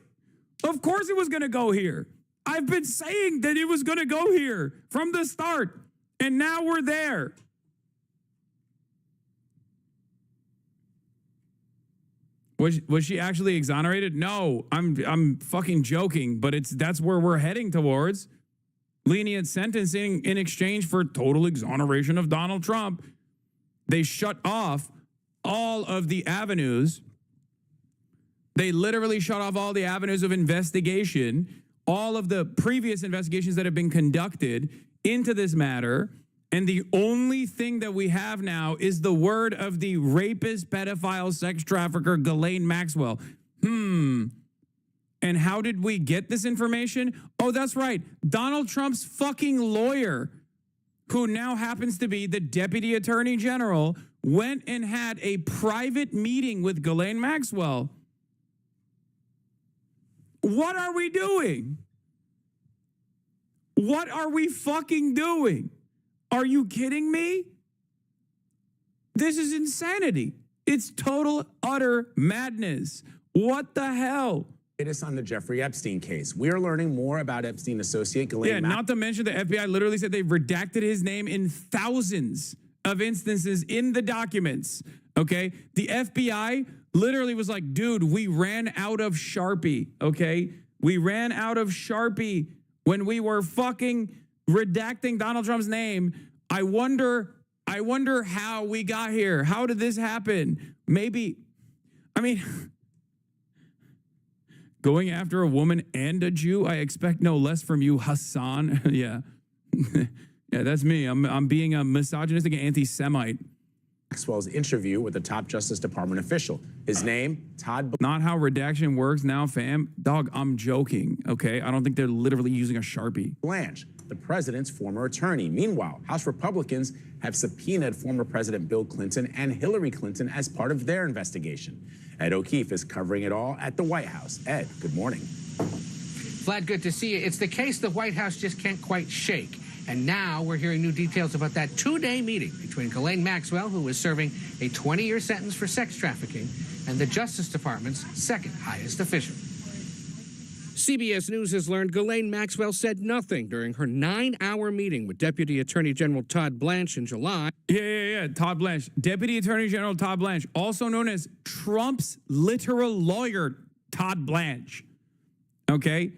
Speaker 2: Of course it was going to go here. I've been saying that it was going to go here from the start, and now we're there. Was she actually exonerated? No, I'm fucking joking, but that's where we're heading towards. Lenient sentencing in exchange for total exoneration of Donald Trump. They shut off all of the avenues. They literally shut off all the avenues of investigation, all of the previous investigations that have been conducted into this matter. And the only thing that we have now is the word of the rapist, pedophile, sex trafficker, Ghislaine Maxwell. And how did we get this information? Oh, that's right. Donald Trump's fucking lawyer, who now happens to be the deputy attorney general, went and had a private meeting with Ghislaine Maxwell. What are we doing? What are we fucking doing? Are you kidding me? This is insanity. It's total, utter madness. What the hell?
Speaker 6: Latest on the Jeffrey Epstein case. We are learning more about Epstein associate Ghislaine.
Speaker 2: Yeah, not to mention the FBI literally said they've redacted his name in thousands of instances in the documents. Okay? The FBI literally was like, dude, we ran out of Sharpie. Okay? We ran out of Sharpie when we were fucking redacting Donald Trump's name. I wonder how we got here. How did this happen? Maybe, I mean, going after a woman and a Jew, I expect no less from you, Hassan. Yeah. Yeah, that's me. I'm being a misogynistic anti-Semite.
Speaker 6: Maxwell's interview with a top Justice Department official. His name, Todd.
Speaker 2: Not how redaction works now, fam. Dog, I'm joking, okay? I don't think they're literally using a Sharpie.
Speaker 6: Blanche, the president's former attorney. Meanwhile, House Republicans have subpoenaed former President Bill Clinton and Hillary Clinton as part of their investigation. Ed O'Keefe is covering it all at the White House. Ed, good morning.
Speaker 7: Vlad, good to see you. It's the case the White House just can't quite shake. And now we're hearing new details about that 2-day meeting between Ghislaine Maxwell, who is serving a 20-year sentence for sex trafficking, and the Justice Department's second highest official. CBS News has learned Ghislaine Maxwell said nothing during her 9-hour meeting with Deputy Attorney General Todd Blanche in July.
Speaker 2: Yeah. Todd Blanche. Deputy Attorney General Todd Blanche, also known as Trump's literal lawyer, Todd Blanche. Okay?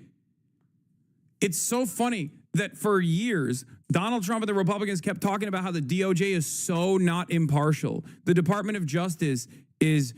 Speaker 2: It's so funny that for years, Donald Trump and the Republicans kept talking about how the DOJ is so not impartial. The Department of Justice is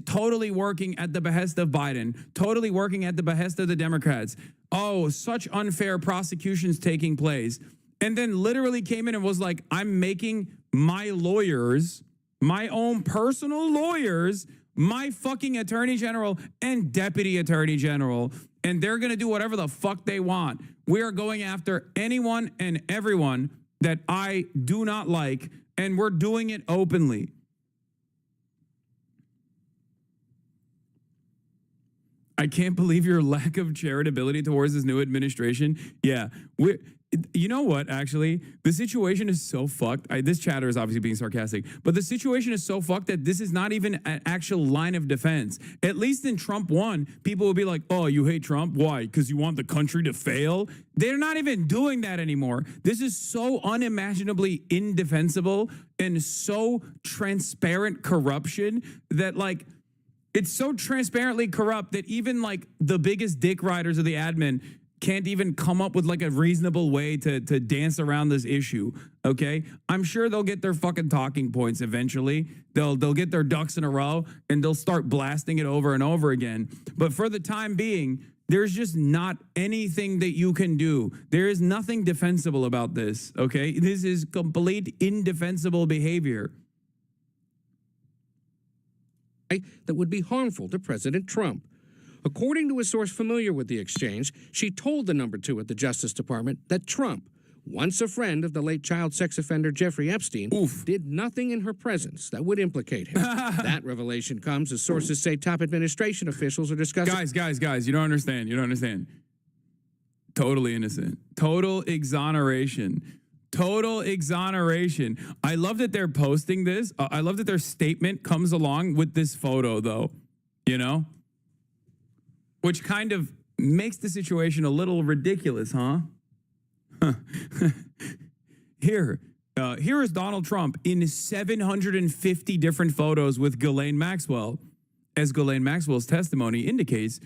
Speaker 2: totally working at the behest of Biden, totally working at the behest of the Democrats. Oh, such unfair prosecutions taking place. And then literally came in and was like, I'm making my lawyers, my own personal lawyers, my fucking attorney general and deputy attorney general, and they're going to do whatever the fuck they want. We are going after anyone and everyone that I do not like, and we're doing it openly. I can't believe your lack of charitability towards this new administration. Yeah, you know what, actually? The situation is so fucked. This chatter is obviously being sarcastic, but the situation is so fucked that this is not even an actual line of defense. At least in Trump 1, people will be like, oh, you hate Trump? Why? Because you want the country to fail? They're not even doing that anymore. This is so unimaginably indefensible and so transparent corruption that, like, it's so transparently corrupt that even like the biggest dick riders of the admin can't even come up with like a reasonable way to dance around this issue. Okay, I'm sure they'll get their fucking talking points eventually. They'll get their ducks in a row and they'll start blasting it over and over again. But for the time being, there's just not anything that you can do. There is nothing defensible about this. Okay, this is complete indefensible behavior
Speaker 7: that would be harmful to President Trump. According to a source familiar with the exchange, she told the number 2 at the Justice Department that Trump, once a friend of the late child sex offender Jeffrey Epstein, did nothing in her presence that would implicate him. That revelation comes as sources say top administration officials are discussing...
Speaker 2: Guys, you don't understand. You don't understand. Totally innocent. Total exoneration. Total exoneration. I love that they're posting this. I love that their statement comes along with this photo, though, you know? Which kind of makes the situation a little ridiculous, huh? Here is Donald Trump in 750 different photos with Ghislaine Maxwell. As Ghislaine Maxwell's testimony indicates,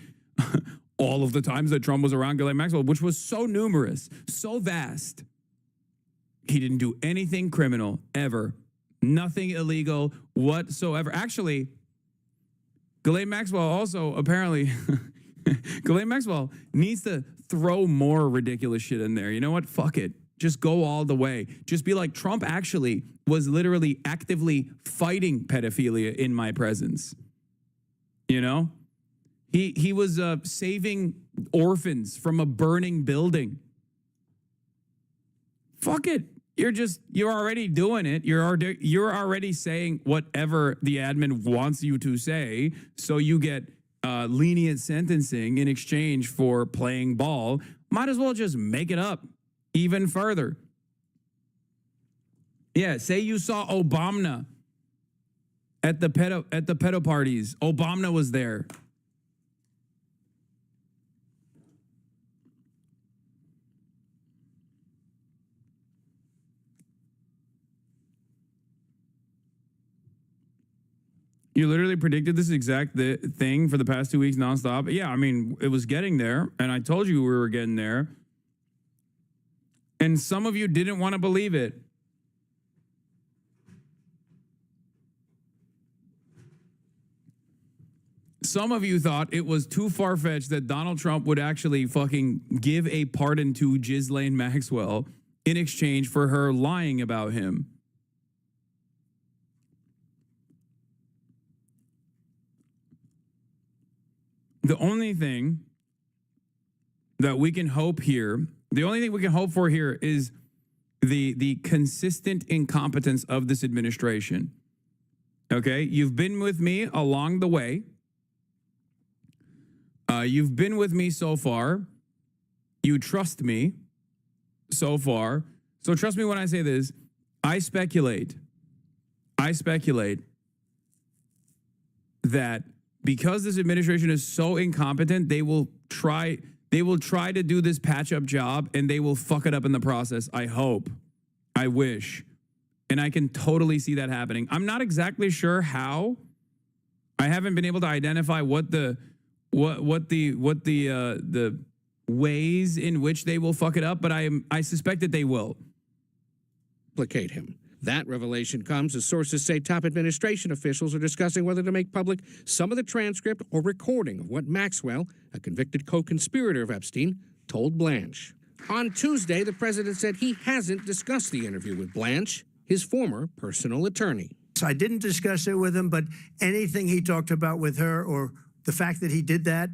Speaker 2: all of the times that Trump was around Ghislaine Maxwell, which was so numerous, so vast, he didn't do anything criminal, ever. Nothing illegal whatsoever. Actually, Ghislaine Maxwell also apparently... Ghislaine Maxwell needs to throw more ridiculous shit in there. You know what? Fuck it. Just go all the way. Just be like, Trump actually was literally actively fighting pedophilia in my presence. You know? He was saving orphans from a burning building. Fuck it. You're already doing it. You're already saying whatever the admin wants you to say, so you get lenient sentencing in exchange for playing ball. Might as well just make it up even further. Yeah, say you saw Obama at the pedo parties. Obama was there. You literally predicted this exact thing for the past 2 weeks nonstop. Yeah, I mean, it was getting there, and I told you we were getting there. And some of you didn't want to believe it. Some of you thought it was too far-fetched that Donald Trump would actually fucking give a pardon to Ghislaine Maxwell in exchange for her lying about him. The only thing that we can hope here, the only thing we can hope for here is the consistent incompetence of this administration. Okay? You've been with me along the way. You've been with me so far. You trust me so far. So trust me when I say this. I speculate that because this administration is so incompetent, they will try to do this patch-up job, and they will fuck it up in the process. I hope. I wish. And I can totally see that happening. I'm not exactly sure how. I haven't been able to identify what the ways in which they will fuck it up, but I suspect that they will.
Speaker 7: Implicate him. That revelation comes as sources say top administration officials are discussing whether to make public some of the transcript or recording of what Maxwell, a convicted co-conspirator of Epstein, told Blanche. On Tuesday, the president said he hasn't discussed the interview with Blanche, his former personal attorney.
Speaker 8: So I didn't discuss it with him, but anything he talked about with her or the fact that he did that,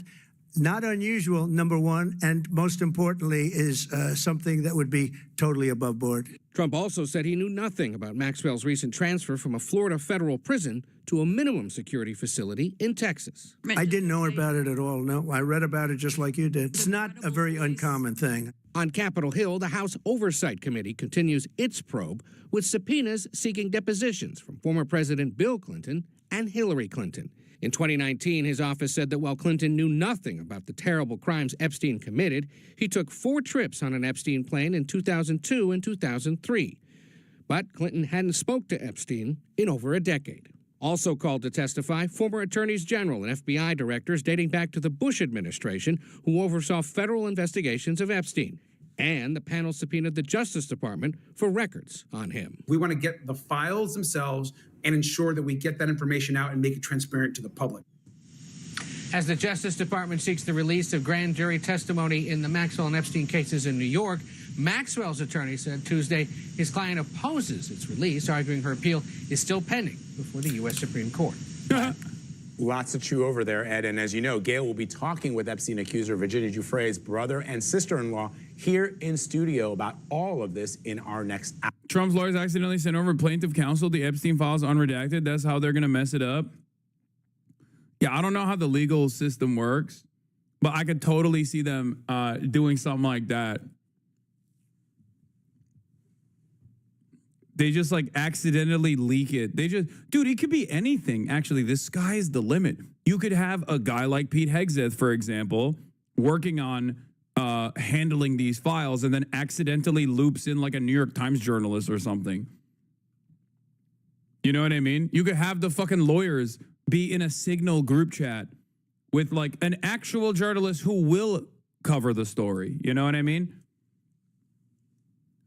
Speaker 8: not unusual, number one, and most importantly is something that would be totally above board.
Speaker 7: Trump also said he knew nothing about Maxwell's recent transfer from a Florida federal prison to a minimum security facility in Texas.
Speaker 8: I didn't know about it at all, no. I read about it just like you did. It's not a very uncommon thing.
Speaker 7: On Capitol Hill, the House Oversight Committee continues its probe with subpoenas seeking depositions from former President Bill Clinton and Hillary Clinton. In 2019, his office said that while Clinton knew nothing about the terrible crimes Epstein committed, he took 4 trips on an Epstein plane in 2002 and 2003. But Clinton hadn't spoke to Epstein in over a decade. Also called to testify, former attorneys general and FBI directors dating back to the Bush administration who oversaw federal investigations of Epstein. And the panel subpoenaed the Justice Department for records on him.
Speaker 9: We want to get the files themselves and ensure that we get that information out and make it transparent to the public.
Speaker 7: As the Justice Department seeks the release of grand jury testimony in the Maxwell and Epstein cases in New York, Maxwell's attorney said Tuesday his client opposes its release, arguing her appeal is still pending before the U.S. Supreme Court.
Speaker 6: Lots to chew over there, Ed. And as you know, Gail will be talking with Epstein accuser Virginia Giuffre's brother and sister-in-law here in studio about all of this in our next hour.
Speaker 2: Trump's lawyers accidentally sent over plaintiff counsel the Epstein files unredacted. That's how they're going to mess it up. Yeah, I don't know how the legal system works, but I could totally see them doing something like that. They just like accidentally leak it. Dude, it could be anything. Actually, the sky is the limit. You could have a guy like Pete Hegseth, for example, working on handling these files and then accidentally loops in like a New York Times journalist or something. You know what I mean? You could have the fucking lawyers be in a Signal group chat with like an actual journalist who will cover the story. You know what I mean?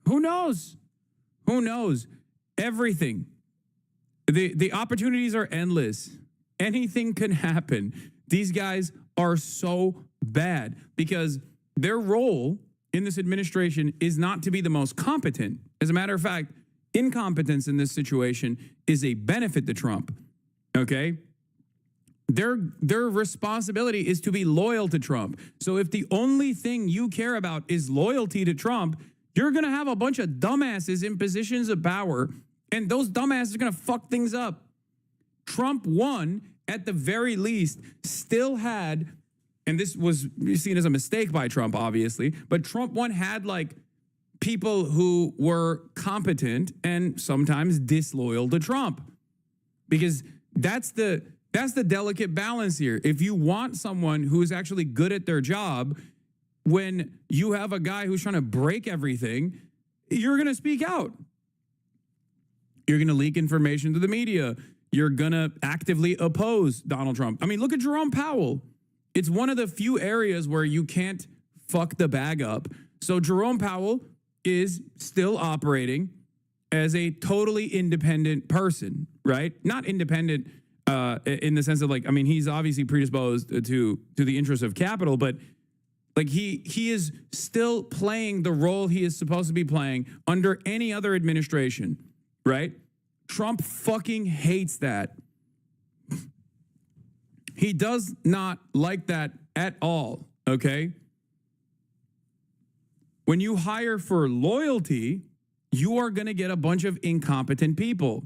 Speaker 2: Who knows? Who knows? Everything. The opportunities are endless. Anything can happen. These guys are so bad because their role in this administration is not to be the most competent. As a matter of fact, incompetence in this situation is a benefit to Trump. Okay? Their responsibility is to be loyal to Trump. So if the only thing you care about is loyalty to Trump, you're going to have a bunch of dumbasses in positions of power, and those dumbasses are going to fuck things up. Trump won, at the very least, still had, and this was seen as a mistake by Trump, obviously, but Trump won had like people who were competent and sometimes disloyal to Trump. Because that's the delicate balance here. If you want someone who is actually good at their job, when you have a guy who's trying to break everything, you're going to speak out. You're going to leak information to the media. You're going to actively oppose Donald Trump. I mean, look at Jerome Powell. It's one of the few areas where you can't fuck the bag up. So Jerome Powell is still operating as a totally independent person, right? Not independent in the sense of like, I mean, he's obviously predisposed to the interests of capital, but like he is still playing the role he is supposed to be playing under any other administration, right? Trump fucking hates that. He does not like that at all, okay? When you hire for loyalty, you are going to get a bunch of incompetent people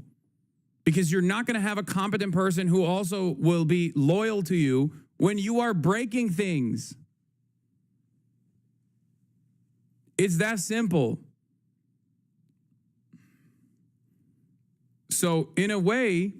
Speaker 2: because you're not going to have a competent person who also will be loyal to you when you are breaking things. It's that simple. So in a way,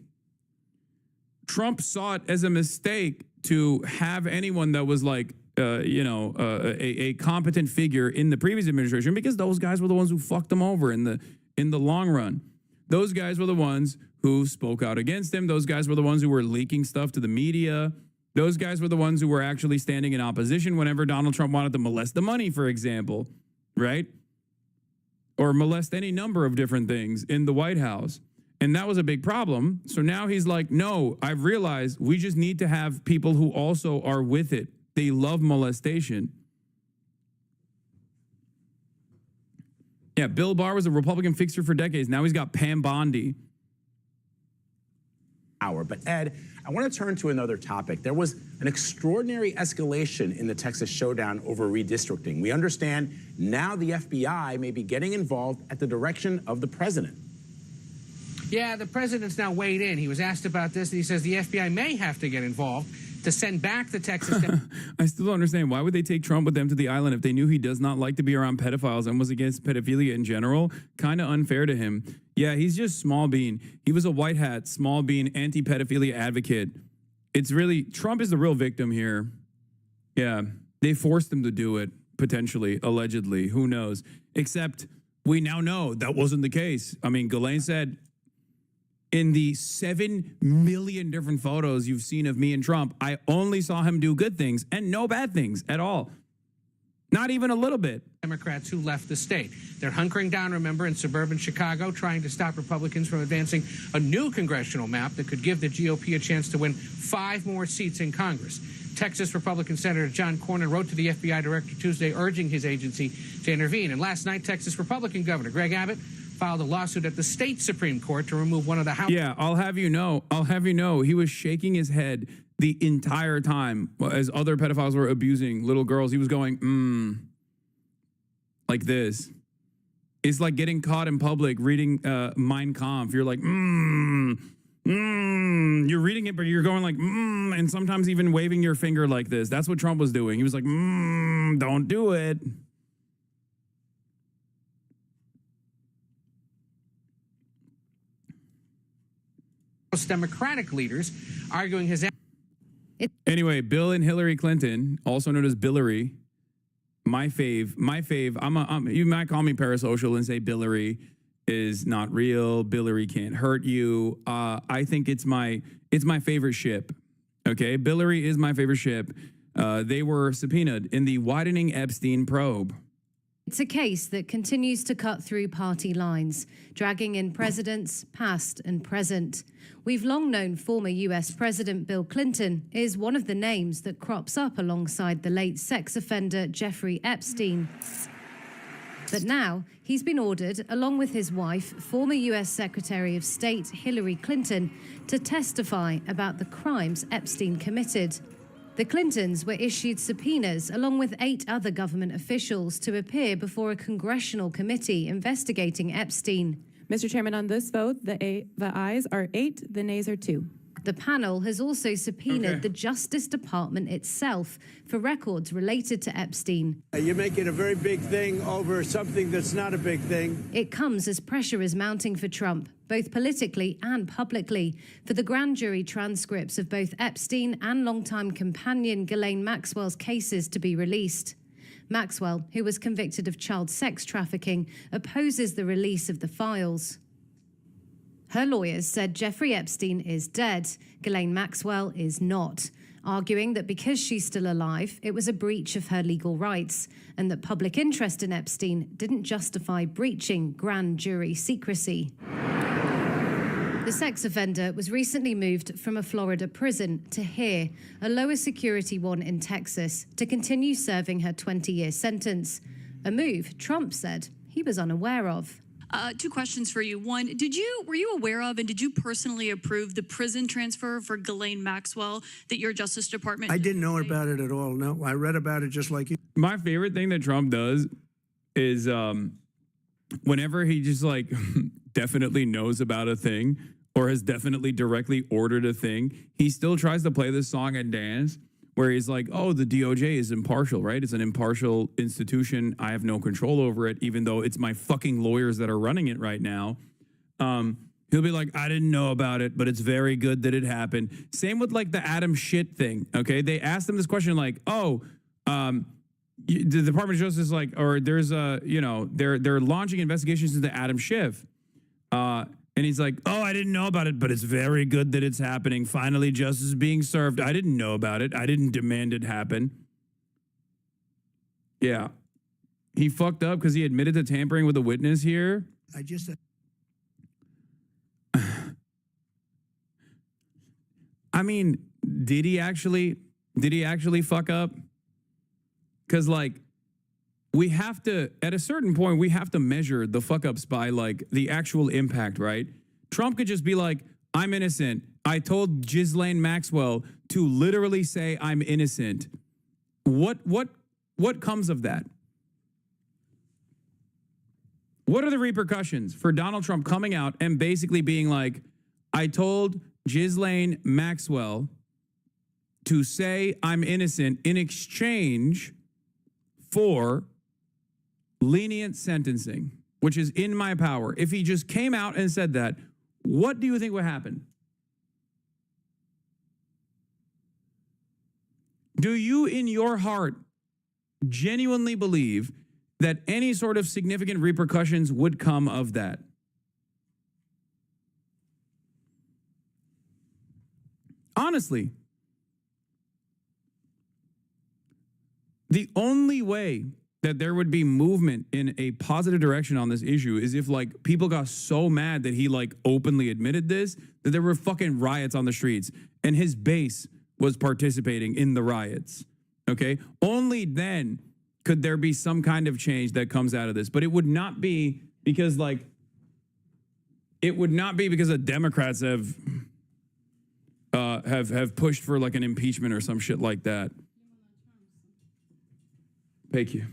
Speaker 2: Trump saw it as a mistake to have anyone that was like, a competent figure in the previous administration, because those guys were the ones who fucked him over in the long run. Those guys were the ones who spoke out against him. Those guys were the ones who were leaking stuff to the media. Those guys were the ones who were actually standing in opposition whenever Donald Trump wanted to molest the money, for example, right? Or molest any number of different things in the White House. And that was a big problem. So now he's like, no, I've realized we just need to have people who also are with it. They love molestation. Yeah, Bill Barr was a Republican fixture for decades. Now he's got Pam Bondi.
Speaker 6: But Ed, I want to turn to another topic. There was an extraordinary escalation in the Texas showdown over redistricting. We understand now the FBI may be getting involved at the direction of the president.
Speaker 7: Yeah, the president's now weighed in. He was asked about this, and he says the FBI may have to get involved to send back the Texas...
Speaker 2: I still don't understand. Why would they take Trump with them to the island if they knew he does not like to be around pedophiles and was against pedophilia in general? Kind of unfair to him. Yeah, he's just small bean. He was a white hat, small bean, anti-pedophilia advocate. It's really... Trump is the real victim here. Yeah, they forced him to do it, potentially, allegedly. Who knows? Except we now know that wasn't the case. I mean, Ghislaine said... In the 7 million different photos you've seen of me and Trump, I only saw him do good things and no bad things at all. Not even a little bit.
Speaker 7: Democrats who left the state. They're hunkering down, remember, in suburban Chicago, trying to stop Republicans from advancing a new congressional map that could give the GOP a chance to win 5 more seats in Congress. Texas Republican Senator John Cornyn wrote to the FBI director Tuesday urging his agency to intervene. And last night, Texas Republican Governor Greg Abbott filed a lawsuit at the state Supreme Court to remove one of the House...
Speaker 2: Yeah, I'll have you know, he was shaking his head the entire time as other pedophiles were abusing little girls. He was going, like this. It's like getting caught in public reading Mein Kampf. You're like, You're reading it, but you're going like, and sometimes even waving your finger like this. That's what Trump was doing. He was like, don't do it.
Speaker 7: Democratic leaders arguing his...
Speaker 2: Anyway, Bill and Hillary Clinton, also known as Billary, my fave. You might call me parasocial and say Billary is not real. Billary can't hurt you. I think it's my favorite ship. Okay, Billary is my favorite ship. They were subpoenaed in the widening Epstein probe.
Speaker 10: It's a case that continues to cut through party lines, dragging in presidents past and present. We've long known former US President Bill Clinton is one of the names that crops up alongside the late sex offender Jeffrey Epstein. But now he's been ordered, along with his wife, former US Secretary of State Hillary Clinton, to testify about the crimes Epstein committed. The Clintons were issued subpoenas along with 8 other government officials to appear before a congressional committee investigating Epstein.
Speaker 11: Mr. Chairman, on this vote, the ayes are 8, the nays are 2.
Speaker 10: The panel has also subpoenaed the Justice Department itself for records related to Epstein.
Speaker 12: You're making a very big thing over something that's not a big thing.
Speaker 10: It comes as pressure is mounting for Trump, both politically and publicly, for the grand jury transcripts of both Epstein and longtime companion Ghislaine Maxwell's cases to be released. Maxwell, who was convicted of child sex trafficking, opposes the release of the files. Her lawyers said Jeffrey Epstein is dead, Ghislaine Maxwell is not, arguing that because she's still alive, it was a breach of her legal rights, and that public interest in Epstein didn't justify breaching grand jury secrecy. The sex offender was recently moved from a Florida prison to here, a lower security one in Texas, to continue serving her 20-year sentence, a move Trump said he was unaware of.
Speaker 13: 2 questions for you. One, were you aware of and did you personally approve the prison transfer for Ghislaine Maxwell that your Justice Department...
Speaker 8: I didn't know about it at all, no. I read about it just like you.
Speaker 2: My favorite thing that Trump does is whenever he just like definitely knows about a thing or has definitely directly ordered a thing, he still tries to play this song and dance where he's like, oh, the DOJ is impartial, right? It's an impartial institution. I have no control over it, even though it's my fucking lawyers that are running it right now. He'll be like, I didn't know about it, but it's very good that it happened. Same with like the Adam Schiff thing. Okay, they asked him this question like, oh, the Department of Justice like, or there's a, you know, they're launching investigations into Adam Schiff. And he's like, oh, I didn't know about it, but it's very good that it's happening. Finally, justice is being served. I didn't know about it. I didn't demand it happen. Yeah. He fucked up because he admitted to tampering with a witness here.
Speaker 8: I just...
Speaker 2: I mean, did he actually fuck up? Because, like, we have to, at a certain point, we have to measure the fuck ups by like the actual impact, right? Trump could just be like, I'm innocent. I told Ghislaine Maxwell to literally say I'm innocent. What comes of that? What are the repercussions for Donald Trump coming out and basically being like, I told Ghislaine Maxwell to say I'm innocent in exchange for lenient sentencing, which is in my power. If he just came out and said that, what do you think would happen? Do you in your heart genuinely believe that any sort of significant repercussions would come of that? Honestly, the only way that there would be movement in a positive direction on this issue is if like people got so mad that he like openly admitted this, that there were fucking riots on the streets and his base was participating in the riots. Okay. Only then could there be some kind of change that comes out of this, but it would not be because like, it would not be because the Democrats have pushed for like an impeachment or some shit like that. Thank you.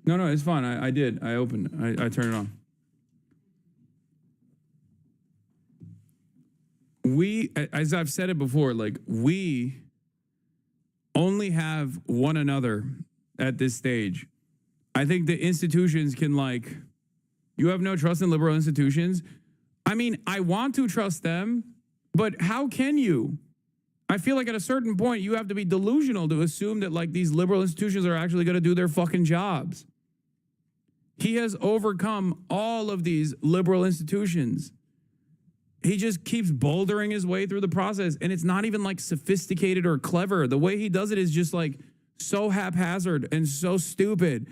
Speaker 2: No, it's fine. I did. I opened it. I turned it on. We, as I've said it before, like we only have one another at this stage. I think the institutions can like, you have no trust in liberal institutions. I mean, I want to trust them, but how can you? I feel like at a certain point, you have to be delusional to assume that like these liberal institutions are actually going to do their fucking jobs. He has overcome all of these liberal institutions. He just keeps bouldering his way through the process. And it's not even like sophisticated or clever. The way he does it is just like so haphazard and so stupid.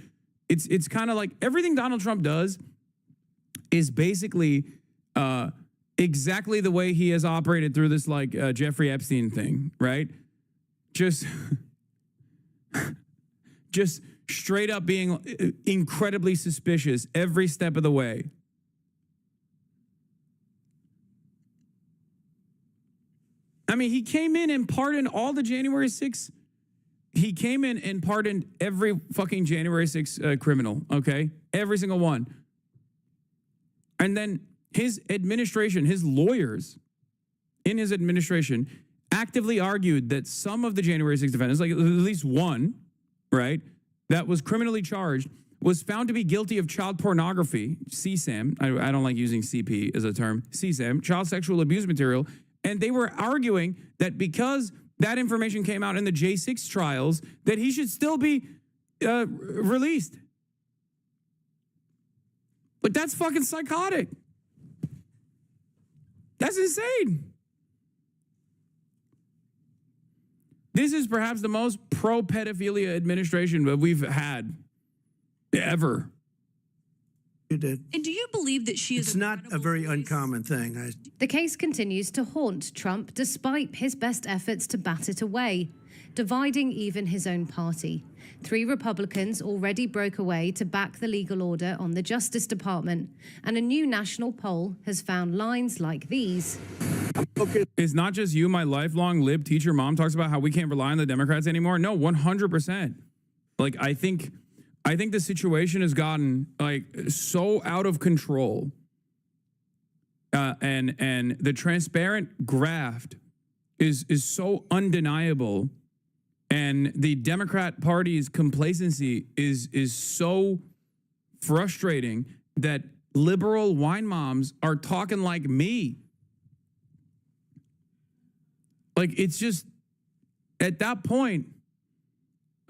Speaker 2: It's kind of like everything Donald Trump does is basically exactly the way he has operated through this like Jeffrey Epstein thing, right? Just straight up being incredibly suspicious every step of the way. I mean, he came in and pardoned all the January 6th. He came in and pardoned every fucking January 6th criminal, okay? Every single one. And then his administration, his lawyers in his administration actively argued that some of the January 6th defendants, like at least one, right, that was criminally charged, was found to be guilty of child pornography, CSAM. I don't like using CP as a term, CSAM, child sexual abuse material. And they were arguing that because that information came out in the J6 trials, that he should still be released. But that's fucking psychotic. That's insane. This is perhaps the most pro-pedophilia administration that we've had ever.
Speaker 8: You did.
Speaker 13: And do you believe that she is
Speaker 8: It's not a very uncommon thing.
Speaker 10: The case continues to haunt Trump despite his best efforts to bat it away, dividing even his own party. 3 Republicans already broke away to back the legal order on the Justice Department, and a new national poll has found lines like these.
Speaker 2: Okay. It's not just you, my lifelong lib teacher mom talks about how we can't rely on the Democrats anymore. No, 100%. Like, I think the situation has gotten like so out of control. And the transparent graft is so undeniable. And the Democrat Party's complacency is so frustrating that liberal wine moms are talking like me. Like, it's just, at that point,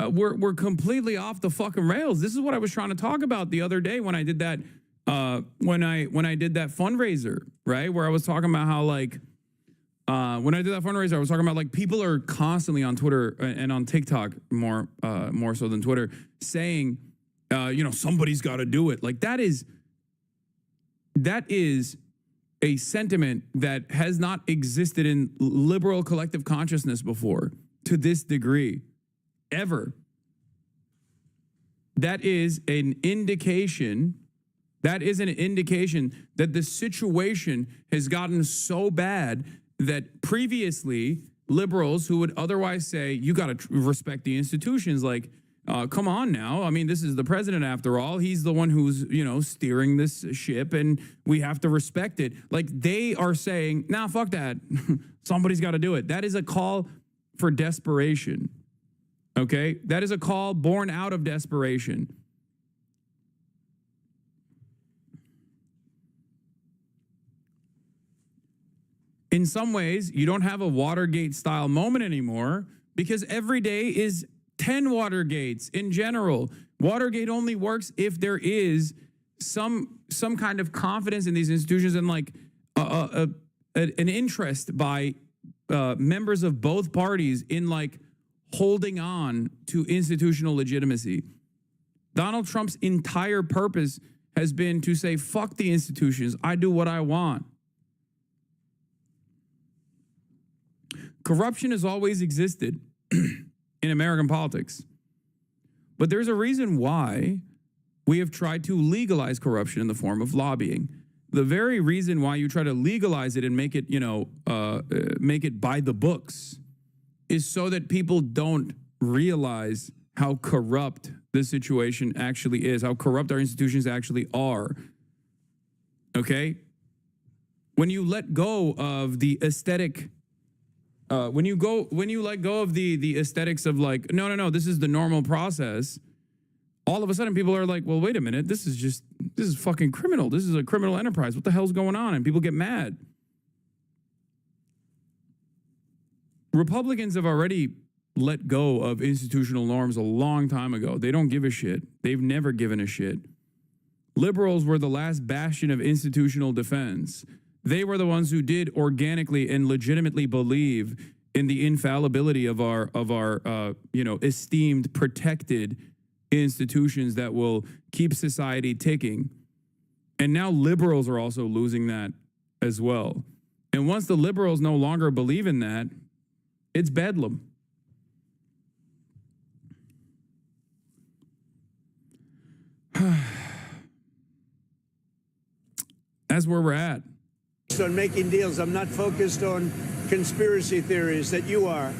Speaker 2: we're completely off the fucking rails. This is what I was trying to talk about the other day when I did that when I did that fundraiser, right? Where I was talking about how, like, when I did that fundraiser, I was talking about, like, people are constantly on Twitter and on TikTok more so than Twitter saying, somebody's got to do it. Like, that is a sentiment that has not existed in liberal collective consciousness before to this degree, ever. That is an indication that the situation has gotten so bad that previously liberals who would otherwise say, you got to respect the institutions, like, come on now. I mean, this is the president after all. He's the one who's, steering this ship, and we have to respect it. Like, they are saying, nah, fuck that. Somebody's got to do it. That is a call for desperation. Okay? That is a call born out of desperation. In some ways, you don't have a Watergate-style moment anymore because every day is 10 Watergates in general. Watergate only works if there is some kind of confidence in these institutions and, like, an interest by members of both parties in, like, holding on to institutional legitimacy. Donald Trump's entire purpose has been to say, fuck the institutions. I do what I want. Corruption has always existed in American politics. But there's a reason why we have tried to legalize corruption in the form of lobbying. The very reason why you try to legalize it and make it, make it by the books is so that people don't realize how corrupt this situation actually is, how corrupt our institutions actually are. Okay? When you let go of the aesthetic when you let go of the aesthetics of, like, no, this is the normal process, all of a sudden people are like, well, wait a minute, this is fucking criminal. This is a criminal enterprise. What the hell's going on? And people get mad. Republicans have already let go of institutional norms a long time ago. They don't give a shit. They've never given a shit. Liberals were the last bastion of institutional defense. They were the ones who did organically and legitimately believe in the infallibility of our esteemed, protected institutions that will keep society ticking. And now liberals are also losing that as well. And once the liberals no longer believe in that, it's bedlam. That's where we're at.
Speaker 12: On making deals. I'm not focused on conspiracy theories that you are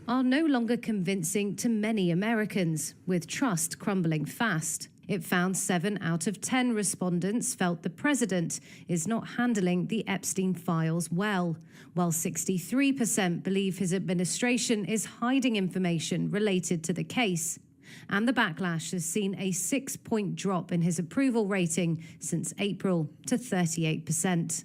Speaker 10: no longer convincing to many Americans, with trust crumbling fast. It found 7 out of 10 respondents felt the president is not handling the Epstein files well, while 63% believe his administration is hiding information related to the case. And the backlash has seen a 6-point drop in his approval rating since April to 38%.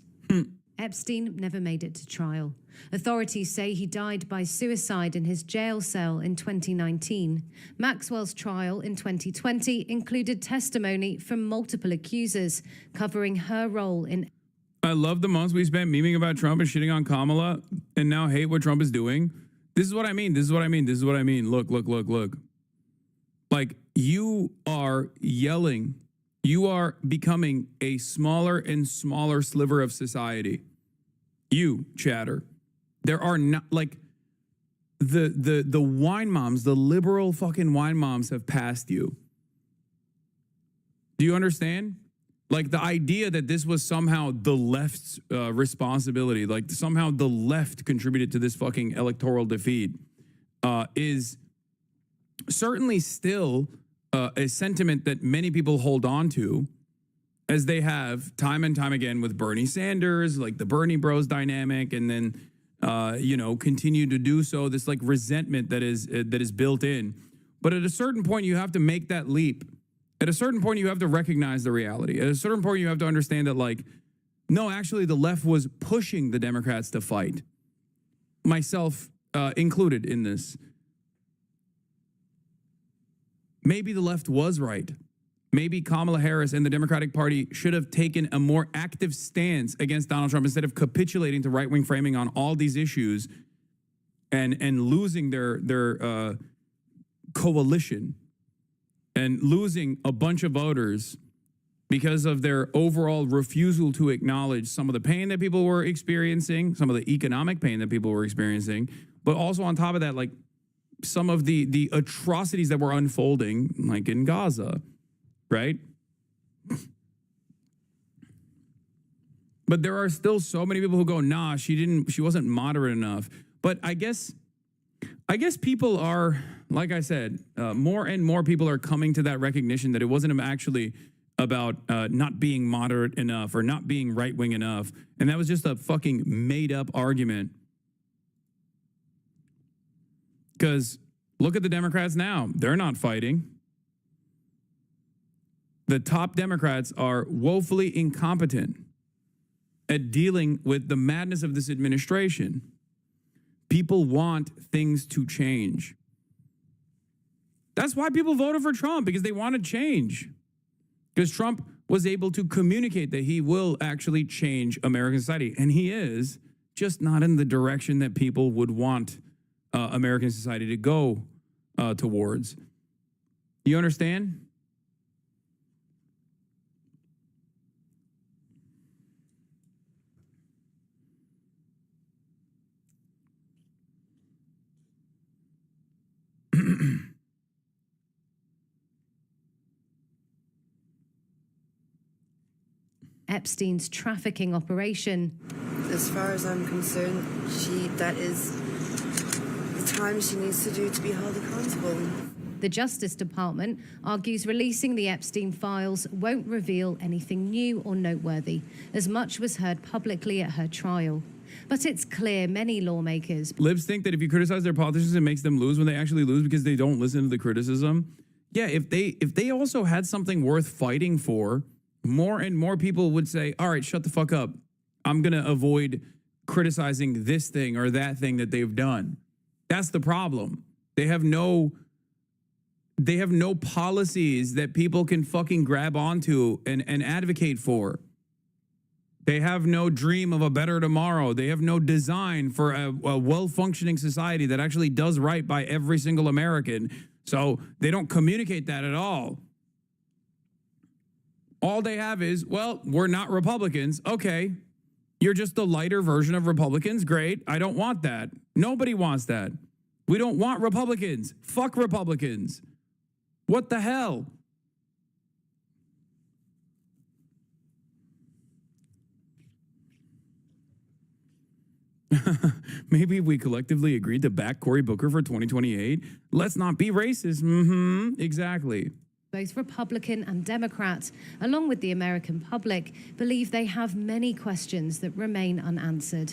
Speaker 10: Epstein never made it to trial. Authorities say he died by suicide in his jail cell in 2019. Maxwell's trial in 2020 included testimony from multiple accusers covering her role in...
Speaker 2: I love the months we spent memeing about Trump and shitting on Kamala and now hate what Trump is doing. This is what I mean. Look. Like, you are yelling. You are becoming a smaller and smaller sliver of society. You, chatter. There are not, like, the wine moms, the liberal fucking wine moms have passed you. Do you understand? Like, the idea that this was somehow the left's responsibility, like somehow the left contributed to this fucking electoral defeat, is certainly still a sentiment that many people hold on to, as they have time and time again with Bernie Sanders, like the Bernie Bros dynamic, and then continue to do so. This, like, resentment that is built in. But at a certain point, you have to make that leap. At a certain point, you have to recognize the reality. At a certain point, you have to understand that, like, no, actually, the left was pushing the Democrats to fight. Myself included in this. Maybe the left was right. Maybe Kamala Harris and the Democratic Party should have taken a more active stance against Donald Trump instead of capitulating to right-wing framing on all these issues and losing their coalition and losing a bunch of voters because of their overall refusal to acknowledge some of the pain that people were experiencing, some of the economic pain that people were experiencing, but also on top of that, like some of the atrocities that were unfolding, like in Gaza, right? But there are still so many people who go, nah, she wasn't moderate enough. But I guess people are, like I said, more and more people are coming to that recognition that it wasn't actually about not being moderate enough or not being right-wing enough. And that was just a fucking made-up argument. Because look at the Democrats now. They're not fighting. The top Democrats are woefully incompetent at dealing with the madness of this administration. People want things to change. That's why people voted for Trump, because they wanted change. Because Trump was able to communicate that he will actually change American society. And he is, just not in the direction that people would want American society to go towards. You understand?
Speaker 10: Epstein's trafficking operation.
Speaker 14: As far as I'm concerned, that is the time she needs to do to be held accountable.
Speaker 10: The Justice Department argues releasing the Epstein files won't reveal anything new or noteworthy, as much was heard publicly at her trial. But it's clear many lawmakers...
Speaker 2: Libs think that if you criticize their politicians, it makes them lose when they actually lose because they don't listen to the criticism. Yeah, if they also had something worth fighting for, more and more people would say, all right, shut the fuck up. I'm going to avoid criticizing this thing or that thing that they've done. That's the problem. They have no policies that people can fucking grab onto and advocate for. They have no dream of a better tomorrow. They have no design for a well-functioning society that actually does right by every single American. So they don't communicate that at all. All they have is, well, we're not Republicans. Okay, you're just the lighter version of Republicans. Great. I don't want that. Nobody wants that. We don't want Republicans. Fuck Republicans. What the hell? Maybe we collectively agreed to back Cory Booker for 2028. Let's not be racist. Exactly.
Speaker 10: Both Republican and Democrat, along with the American public, believe they have many questions that remain unanswered.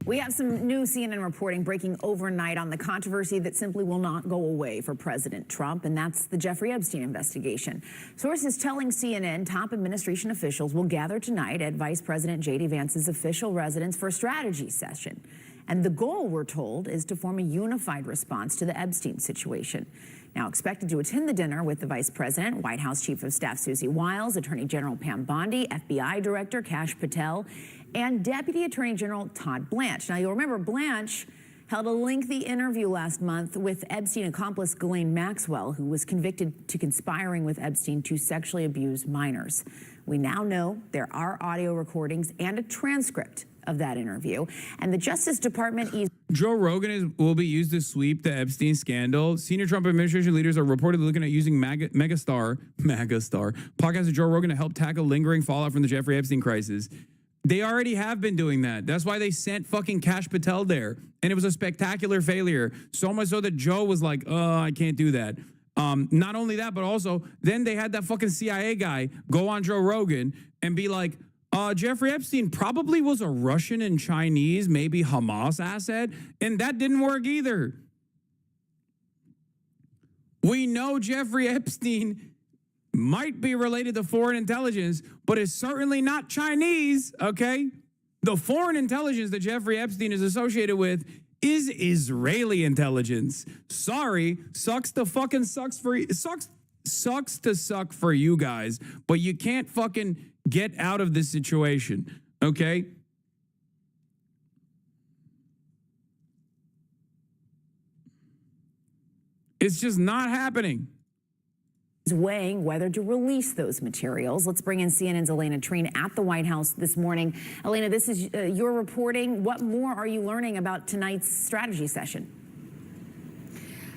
Speaker 15: We have some new CNN reporting breaking overnight on the controversy that simply will not go away for President Trump, and that's the Jeffrey Epstein investigation. Sources telling CNN top administration officials will gather tonight at Vice President J.D. Vance's official residence for a strategy session. And the goal, we're told, is to form a unified response to the Epstein situation. Now expected to attend the dinner with the Vice President, White House Chief of Staff Susie Wiles, Attorney General Pam Bondi, FBI Director Kash Patel, and Deputy Attorney General Todd Blanche. Now, you'll remember Blanche held a lengthy interview last month with Epstein accomplice Ghislaine Maxwell, who was convicted to conspiring with Epstein to sexually abuse minors. We now know there are audio recordings and a transcript of that interview. And the Justice Department...
Speaker 2: Joe Rogan will be used to sweep the Epstein scandal. Senior Trump administration leaders are reportedly looking at using megastar podcast of Joe Rogan to help tackle lingering fallout from the Jeffrey Epstein crisis. They already have been doing that. That's why they sent fucking Kash Patel there. And it was a spectacular failure. So much so that Joe was like, oh, I can't do that. Not only that, but also then they had that fucking CIA guy go on Joe Rogan and be like, Jeffrey Epstein probably was a Russian and Chinese, maybe Hamas asset. And that didn't work either. We know Jeffrey Epstein might be related to foreign intelligence, but is certainly not Chinese, okay? The foreign intelligence that Jeffrey Epstein is associated with is Israeli intelligence. Sorry, sucks to suck for you guys, but you can't fucking get out of this situation, okay? It's just not happening.
Speaker 15: Is weighing whether to release those materials. Let's bring in CNN's Elena Treen at the White House this morning. Elena, this is your reporting. What more are you learning about tonight's strategy session?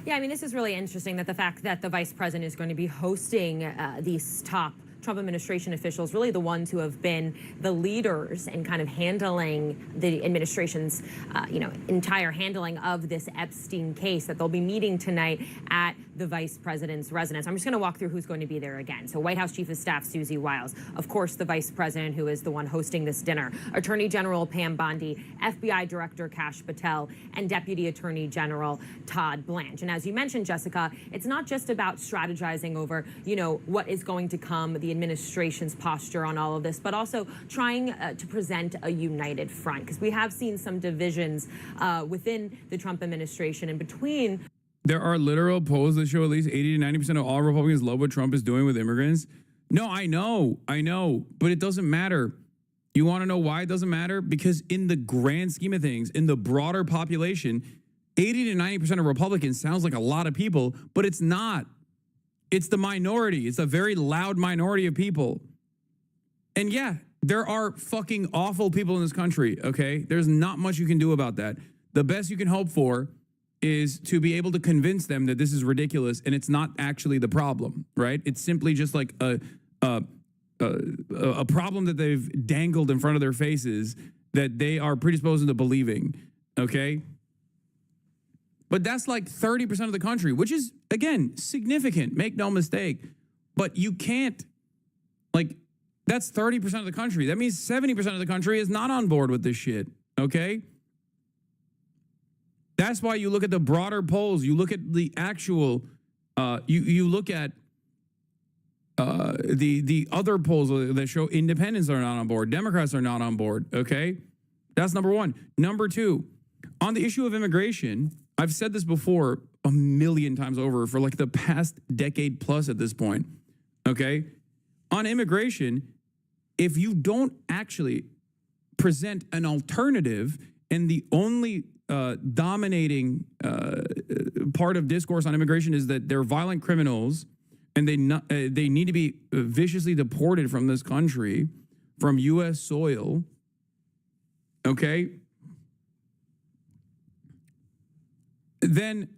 Speaker 16: Yeah, I mean, this is really interesting that the fact that the vice president is going to be hosting these top Trump administration officials, really the ones who have been the leaders in kind of handling the administration's, entire handling of this Epstein case, that they'll be meeting tonight at the vice president's residence. I'm just going to walk through who's going to be there again. So White House Chief of Staff Susie Wiles, of course, the vice president who is the one hosting this dinner, Attorney General Pam Bondi, FBI Director Kash Patel, and Deputy Attorney General Todd Blanche. And as you mentioned, Jessica, it's not just about strategizing over, what is going to come, the administration's posture on all of this, but also trying to present a united front, because we have seen some divisions within the Trump administration and between.
Speaker 2: There are literal polls that show at least 80 to 90% of all Republicans love what Trump is doing with immigrants. No, I know, but it doesn't matter. You want to know why it doesn't matter? Because in the grand scheme of things, in the broader population, 80 to 90% of Republicans sounds like a lot of people, but it's not. It's the minority. It's a very loud minority of people. And yeah, there are fucking awful people in this country, okay? There's not much you can do about that. The best you can hope for is to be able to convince them that this is ridiculous and it's not actually the problem, right? It's simply just like a problem that they've dangled in front of their faces that they are predisposed into believing, okay? But that's like 30% of the country, which is, again, significant. Make no mistake. But you can't, that's 30% of the country. That means 70% of the country is not on board with this shit, okay? That's why you look at the broader polls. You look at the actual, you look at the other polls that show independents are not on board. Democrats are not on board, okay? That's number one. Number two, on the issue of immigration, I've said this before a million times over for like the past decade plus at this point, okay? On immigration, if you don't actually present an alternative, and the only dominating part of discourse on immigration is that they're violent criminals and they need to be viciously deported from this country, from U.S. soil, okay? Then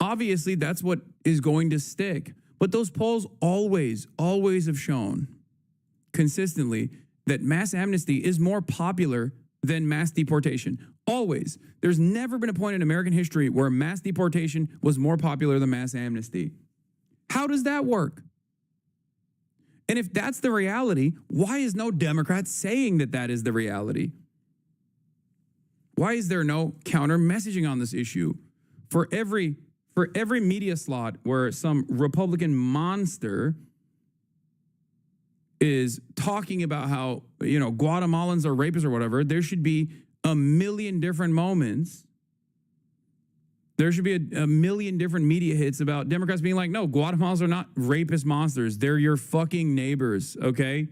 Speaker 2: obviously that's what is going to stick. But those polls always have shown consistently that mass amnesty is more popular than mass deportation. Always. There's never been a point in American history where mass deportation was more popular than mass amnesty. How does that work? And if that's the reality, why is no Democrat saying that that is the reality? Why is there no counter messaging on this issue? For every media slot where some Republican monster is talking about how, Guatemalans are rapists or whatever, there should be a million different moments. There should be a million different media hits about Democrats being like, no, Guatemalans are not rapist monsters. They're your fucking neighbors, okay?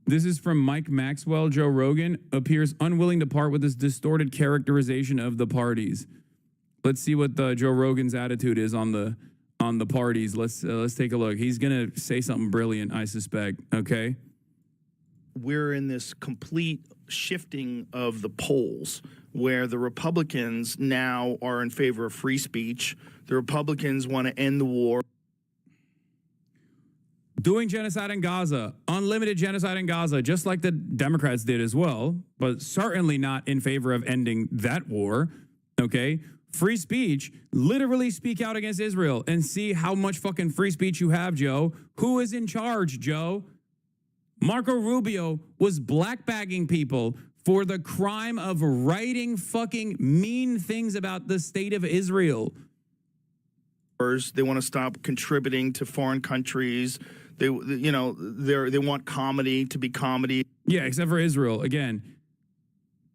Speaker 2: This is from Mike Maxwell. Joe Rogan appears unwilling to part with this distorted characterization of the parties. Let's see what Joe Rogan's attitude is on the parties. Let's take a look. He's gonna say something brilliant, I suspect. Okay.
Speaker 17: We're in this complete shifting of the polls where the Republicans now are in favor of free speech. The Republicans want to end the war.
Speaker 2: Doing genocide in Gaza, unlimited genocide in Gaza, just like the Democrats did as well, but certainly not in favor of ending that war, okay? Free speech, literally speak out against Israel and see how much fucking free speech you have, Joe. Who is in charge, Joe? Marco Rubio was blackbagging people for the crime of writing fucking mean things about the state of Israel.
Speaker 17: They want to stop contributing to foreign countries. They want comedy to be comedy.
Speaker 2: Yeah, except for Israel. Again,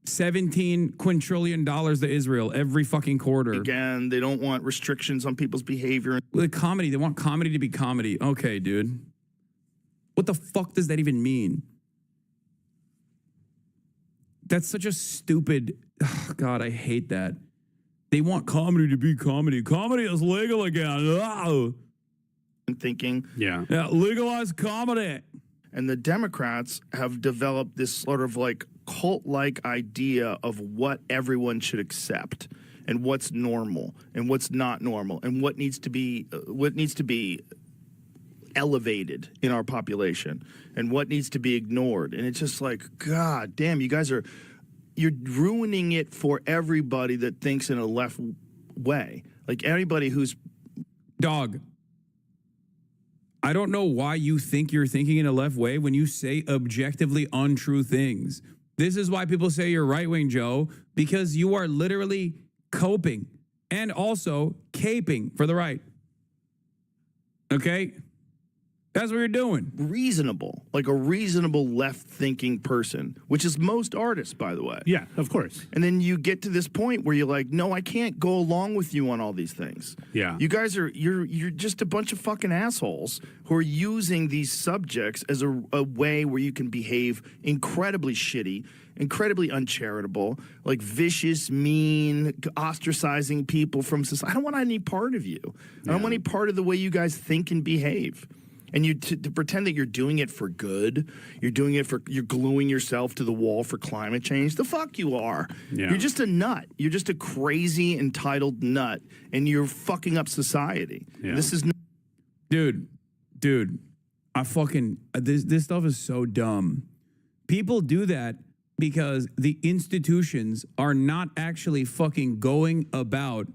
Speaker 2: $17 quintillion to Israel every fucking quarter.
Speaker 17: Again, they don't want restrictions on people's behavior.
Speaker 2: The comedy, they want comedy to be comedy. Okay, dude. What the fuck does that even mean? That's such a stupid... Oh, God, I hate that. They want comedy to be comedy. Comedy is legal again. Oh.
Speaker 17: And thinking.
Speaker 2: Yeah, legalize comedy.
Speaker 17: And the Democrats have developed this sort of like cult-like idea of what everyone should accept and what's normal and what's not normal and what needs to be elevated in our population and what needs to be ignored. And it's just like, God damn, you're ruining it for everybody that thinks in a left way. Like anybody who's...
Speaker 2: Dog, I don't know why you think you're thinking in a left way when you say objectively untrue things. This is why people say you're right-wing, Joe, because you are literally coping and also caping for the right. Okay? That's what you're doing.
Speaker 17: Reasonable, like a reasonable left-thinking person, which is most artists, by the way.
Speaker 18: Yeah, of course.
Speaker 17: And then you get to this point where you're like, no, I can't go along with you on all these things.
Speaker 18: Yeah.
Speaker 17: You guys you're just a bunch of fucking assholes who are using these subjects as a way where you can behave incredibly shitty, incredibly uncharitable, like vicious, mean, ostracizing people from society. I don't want any part of you. I don't want any part of the way you guys think and behave. And you to pretend that you're doing it for good, you're gluing yourself to the wall for climate change. The fuck you are.
Speaker 18: Yeah.
Speaker 17: You're just a nut. You're just a crazy, entitled nut, and you're fucking up society.
Speaker 18: Yeah.
Speaker 17: This is...
Speaker 2: Dude, I fucking... This stuff is so dumb. People do that because the institutions are not actually fucking going about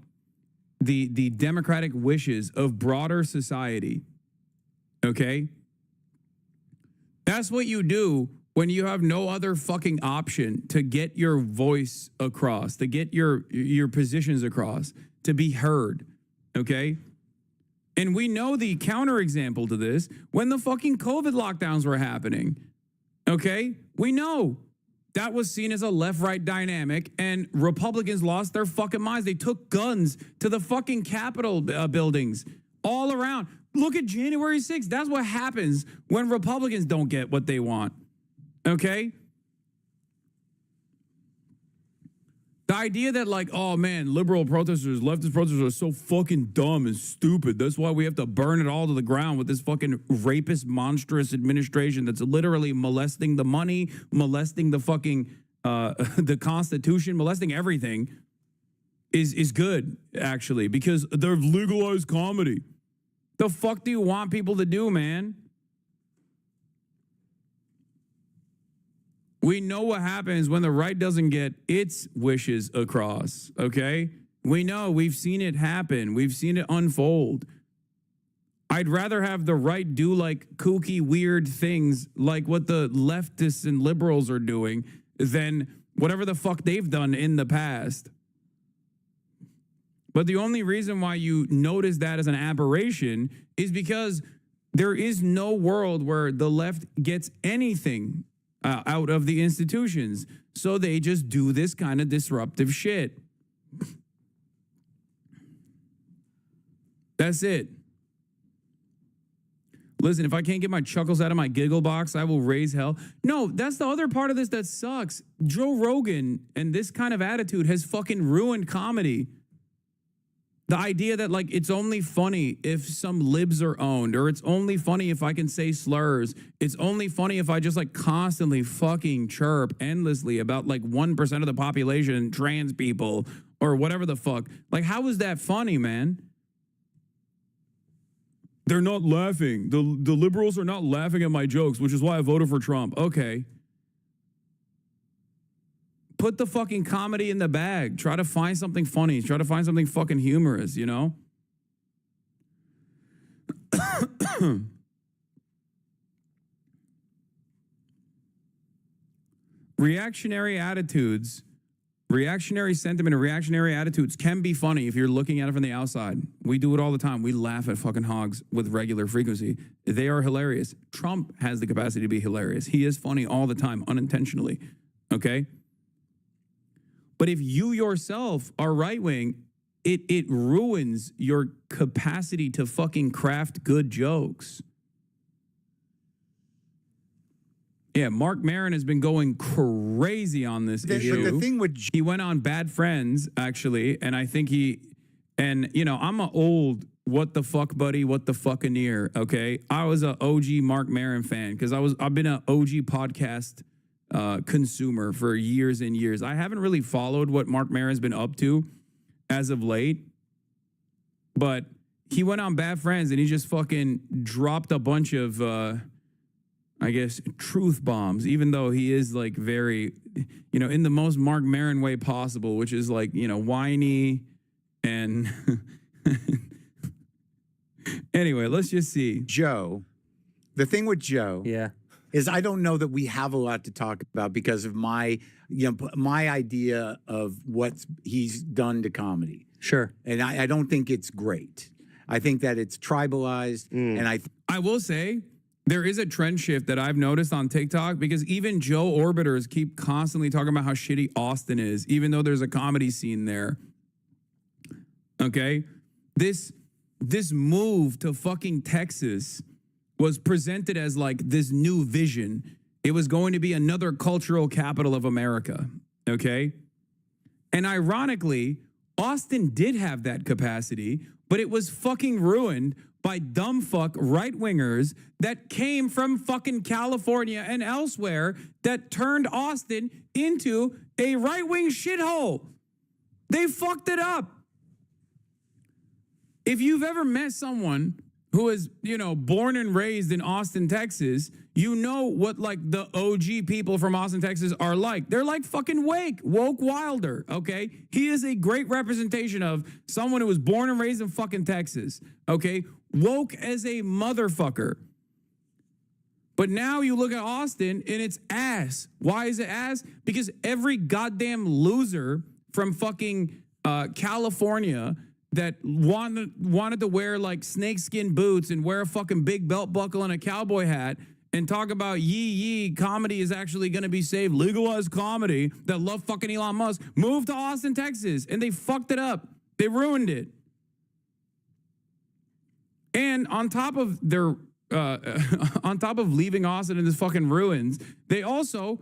Speaker 2: the democratic wishes of broader society. Okay? That's what you do when you have no other fucking option to get your voice across, to get your positions across, to be heard. Okay? And we know the counterexample to this when the fucking COVID lockdowns were happening. Okay? We know. That was seen as a left-right dynamic, and Republicans lost their fucking minds. They took guns to the fucking Capitol buildings all around. Look at January 6th. That's what happens when Republicans don't get what they want. Okay? The idea that like, oh man, liberal protesters, leftist protesters are so fucking dumb and stupid. That's why we have to burn it all to the ground with this fucking rapist, monstrous administration that's literally molesting the money, molesting the fucking, the Constitution, molesting everything is good, actually, because they've legalized comedy. The fuck do you want people to do, man? We know what happens when the right doesn't get its wishes across, okay? We know. We've seen it happen. We've seen it unfold. I'd rather have the right do like kooky, weird things like what the leftists and liberals are doing than whatever the fuck they've done in the past. But the only reason why you notice that as an aberration is because there is no world where the left gets anything out of the institutions. So they just do this kind of disruptive shit. That's it. Listen, if I can't get my chuckles out of my giggle box, I will raise hell. No, that's the other part of this that sucks. Joe Rogan and this kind of attitude has fucking ruined comedy. The idea that, like, it's only funny if some libs are owned, or it's only funny if I can say slurs. It's only funny if I just, like, constantly fucking chirp endlessly about, like, 1% of the population, trans people, or whatever the fuck. Like, how is that funny, man? They're not laughing. The liberals are not laughing at my jokes, which is why I voted for Trump. Okay. Put the fucking comedy in the bag. Try to find something funny. Try to find something fucking humorous, you know? reactionary attitudes, reactionary sentiment and reactionary attitudes can be funny if you're looking at it from the outside. We do it all the time. We laugh at fucking hogs with regular frequency. They are hilarious. Trump has the capacity to be hilarious. He is funny all the time, unintentionally. Okay? But if you yourself are right-wing, it ruins your capacity to fucking craft good jokes. Yeah, Mark Maron has been going crazy on this issue.
Speaker 18: But the thing with
Speaker 2: he went on Bad Friends, actually, and I think I'm an old what the fuck buddy, what the fuckaneer, okay? I was an OG Mark Maron fan because I've been an OG podcast consumer for years and years. I haven't really followed what Mark Maron's been up to as of late, but he went on Bad Friends and he just fucking dropped a bunch of I guess, truth bombs, even though he is like very, in the most Mark Maron way possible, which is like, whiny and anyway, let's just see.
Speaker 18: Joe, the thing with Joe is I don't know that we have a lot to talk about because of my idea of what he's done to comedy.
Speaker 19: Sure.
Speaker 18: And I don't think it's great. I think that it's tribalized. And
Speaker 2: I will say, there is a trend shift that I've noticed on TikTok because even Joe Orbiters keep constantly talking about how shitty Austin is, even though there's a comedy scene there. Okay? This move to fucking Texas was presented as like this new vision. It was going to be another cultural capital of America. Okay? And ironically, Austin did have that capacity, but it was fucking ruined by dumb fuck right-wingers that came from fucking California and elsewhere that turned Austin into a right-wing shithole. They fucked it up. If you've ever met someone who is, born and raised in Austin, Texas, you know what like the OG people from Austin, Texas are like. They're like fucking woke Wilder, okay? He is a great representation of someone who was born and raised in fucking Texas, okay? Woke as a motherfucker. But now you look at Austin and it's ass. Why is it ass? Because every goddamn loser from fucking California that wanted to wear like snakeskin boots and wear a fucking big belt buckle and a cowboy hat and talk about yee, comedy is actually going to be saved, legalized comedy, that love fucking Elon Musk, moved to Austin, Texas, and they fucked it up. They ruined it. And on top of their, on top of leaving Austin in this fucking ruins, they also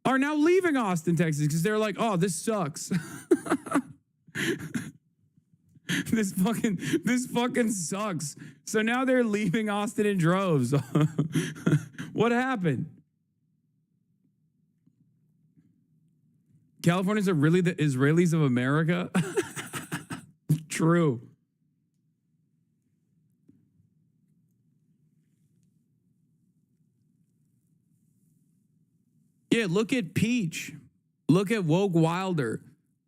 Speaker 2: are now leaving Austin, Texas, because they're like, oh, this sucks. This fucking sucks. So now they're leaving Austin in droves. What happened? Californians are really the Israelis of America? True. Yeah, look at Peach. Look at Woke Wilder.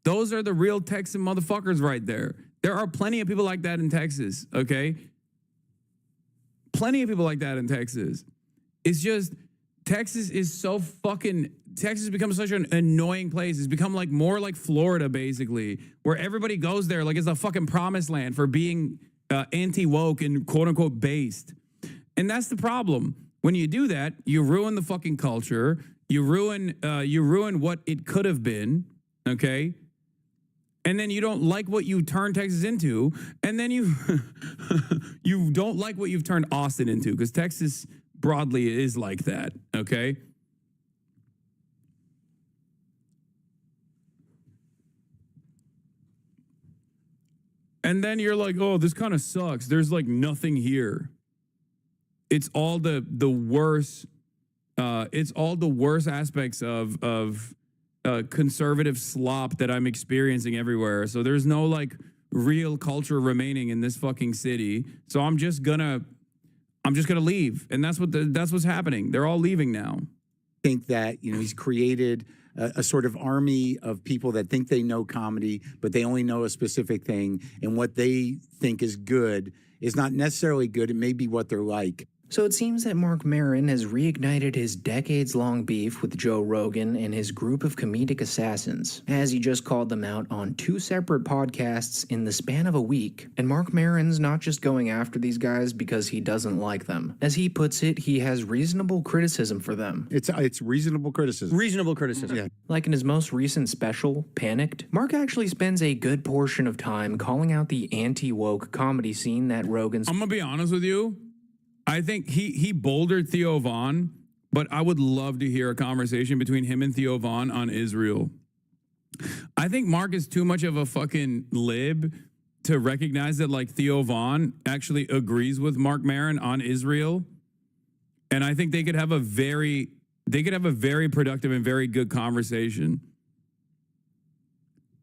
Speaker 2: Those are the real Texan motherfuckers right there. There are plenty of people like that in Texas, okay? Plenty of people like that in Texas. It's just, Texas has become such an annoying place. It's become like more like Florida, basically, where everybody goes there like it's a fucking promised land for being anti-woke and quote-unquote based. And that's the problem. When you do that, you ruin the fucking culture. You ruin what it could have been, okay? And then you don't like what you turned Texas into, and then you you don't like what you've turned Austin into, because Texas broadly is like that, okay? And then you're like, oh, this kind of sucks. There's like nothing here. It's all the worst. It's all the worst aspects of conservative slop that I'm experiencing everywhere. So there's no like real culture remaining in this fucking city. So I'm just gonna leave, and that's what's happening. They're all leaving now.
Speaker 18: I think that he's created a sort of army of people that think they know comedy, but they only know a specific thing, and what they think is good is not necessarily good. It may be what they're like.
Speaker 19: So it seems that Mark Maron has reignited his decades-long beef with Joe Rogan and his group of comedic assassins, as he just called them out on 2 separate podcasts in the span of a week. And Mark Maron's not just going after these guys because he doesn't like them. As he puts it, he has reasonable criticism for them.
Speaker 18: It's reasonable criticism.
Speaker 20: Reasonable criticism.
Speaker 18: Yeah.
Speaker 19: Like in his most recent special, Panicked, Mark actually spends a good portion of time calling out the anti-woke comedy scene that Rogan's...
Speaker 2: I'm gonna be honest with you. I think he bouldered Theo Von, but I would love to hear a conversation between him and Theo Von on Israel. I think Mark is too much of a fucking lib to recognize that like Theo Von actually agrees with Mark Maron on Israel. And I think they could have a very productive and very good conversation.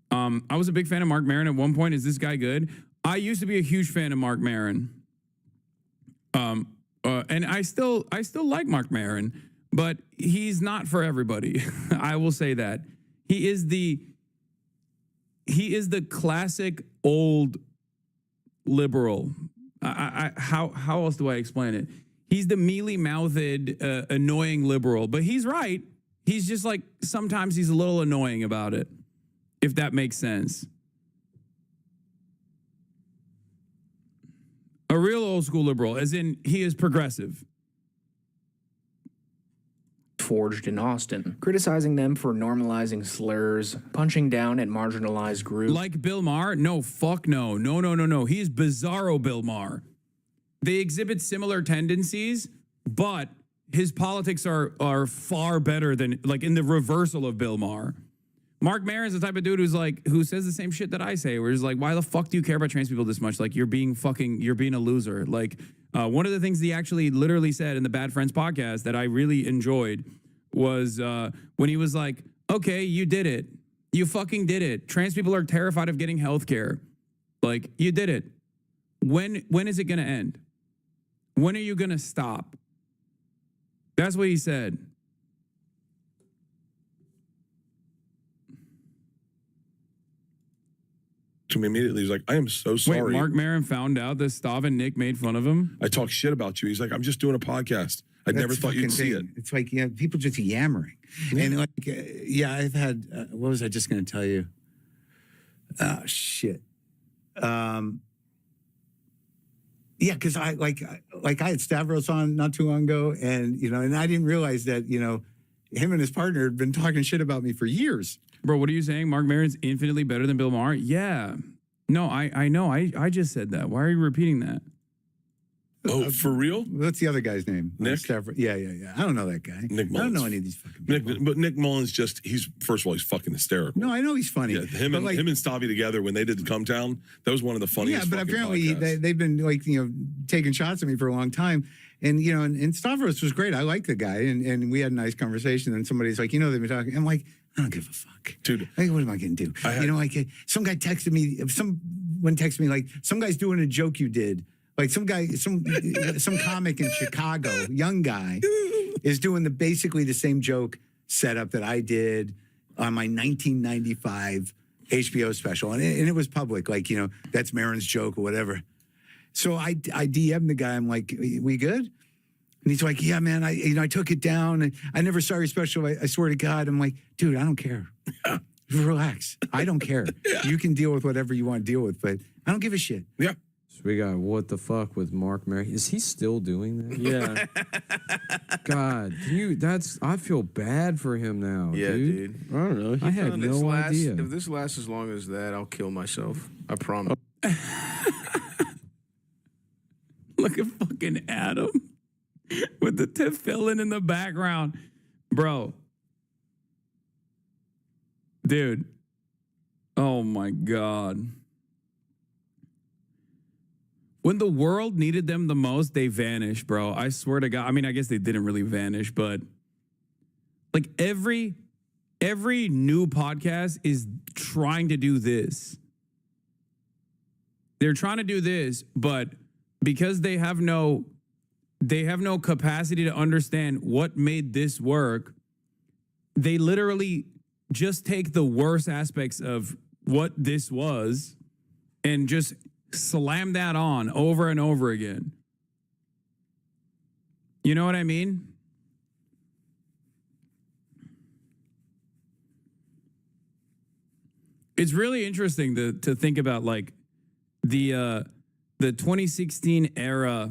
Speaker 2: I was a big fan of Mark Maron at one point. Is this guy good? I used to be a huge fan of Mark Maron. And I still like Mark Maron, but he's not for everybody. I will say that. He is the classic old liberal. How else do I explain it? He's the mealy-mouthed, annoying liberal, but he's right. He's just like, sometimes he's a little annoying about it, if that makes sense. A real old school liberal, as in he is progressive.
Speaker 19: Forged in Austin, criticizing them for normalizing slurs, punching down at marginalized groups.
Speaker 2: Like Bill Maher? No, fuck no. No. He is bizarro Bill Maher. They exhibit similar tendencies, but his politics are far better than, like, in the reversal of Bill Maher. Mark Maron is the type of dude who says the same shit that I say, where he's like, why the fuck do you care about trans people this much? Like, you're being a loser. Like, one of the things he actually literally said in the Bad Friends podcast that I really enjoyed was when he was like, okay, you did it. You fucking did it. Trans people are terrified of getting health care. Like, you did it. When is it going to end? When are you going to stop? That's what he said.
Speaker 21: To me immediately, he's like, I am so sorry.
Speaker 2: Wait, Mark Maron found out that Stav and Nick made fun of him?
Speaker 21: I talk shit about you. He's like, I'm just doing a podcast. I never thought you'd see it.
Speaker 18: It's like, yeah, people just yammering. Yeah. And like, I've had, what was I just going to tell you? Shit. Yeah, because I had Stavros on not too long ago, and I didn't realize that, him and his partner had been talking shit about me for years.
Speaker 2: Bro, what are you saying? Mark Maron's infinitely better than Bill Maher? Yeah. No, I know. I just said that. Why are you repeating that?
Speaker 21: Oh, for real?
Speaker 18: What's the other guy's name?
Speaker 21: Nick?
Speaker 18: Yeah. I don't know that guy.
Speaker 21: Nick Mullins.
Speaker 18: I don't know any of these fucking people.
Speaker 21: But Nick Mullins first of all, he's fucking hysterical.
Speaker 18: No, I know he's funny.
Speaker 21: Yeah, him and Stavi together when they did Come Town, that was one of the funniest.
Speaker 18: Yeah, but apparently
Speaker 21: podcasts.
Speaker 18: they've been taking shots at me for a long time. And, and Stavros was great. I like the guy. And we had a nice conversation. And somebody's like, they've been talking. I'm like, I don't give a fuck.
Speaker 21: Dude.
Speaker 18: Like, what am I going to do? Some guy texted me, someone texted me, like, some guy's doing a joke you did. Like some guy, some comic in Chicago, young guy, is doing basically the same joke setup that I did on my 1995 HBO special. And it was public, like, that's Maron's joke or whatever. So I DM'd the guy. I'm like, we good? And he's like, yeah, man, I took it down. And I never saw your special. I swear to God. I'm like, dude, I don't care. Relax. I don't care. You can deal with whatever you want to deal with, but I don't give a shit.
Speaker 21: Yeah.
Speaker 22: So we got What the Fuck with Mark Maron. Is he still doing that?
Speaker 20: Yeah.
Speaker 22: God, I feel bad for him now, dude.
Speaker 20: I don't know.
Speaker 22: I had no idea.
Speaker 23: If this lasts as long as that, I'll kill myself. I promise.
Speaker 2: Look at fucking Adam with the tefillin in the background. Bro. Dude. Oh my God. When the world needed them the most, they vanished, bro. I swear to God. I mean, I guess they didn't really vanish, but like every new podcast is trying to do this. They're trying to do this, but because they have no capacity to understand what made this work, they literally just take the worst aspects of what this was and just slam that on over and over again. You know what I mean? It's really interesting to think about like the 2016 era,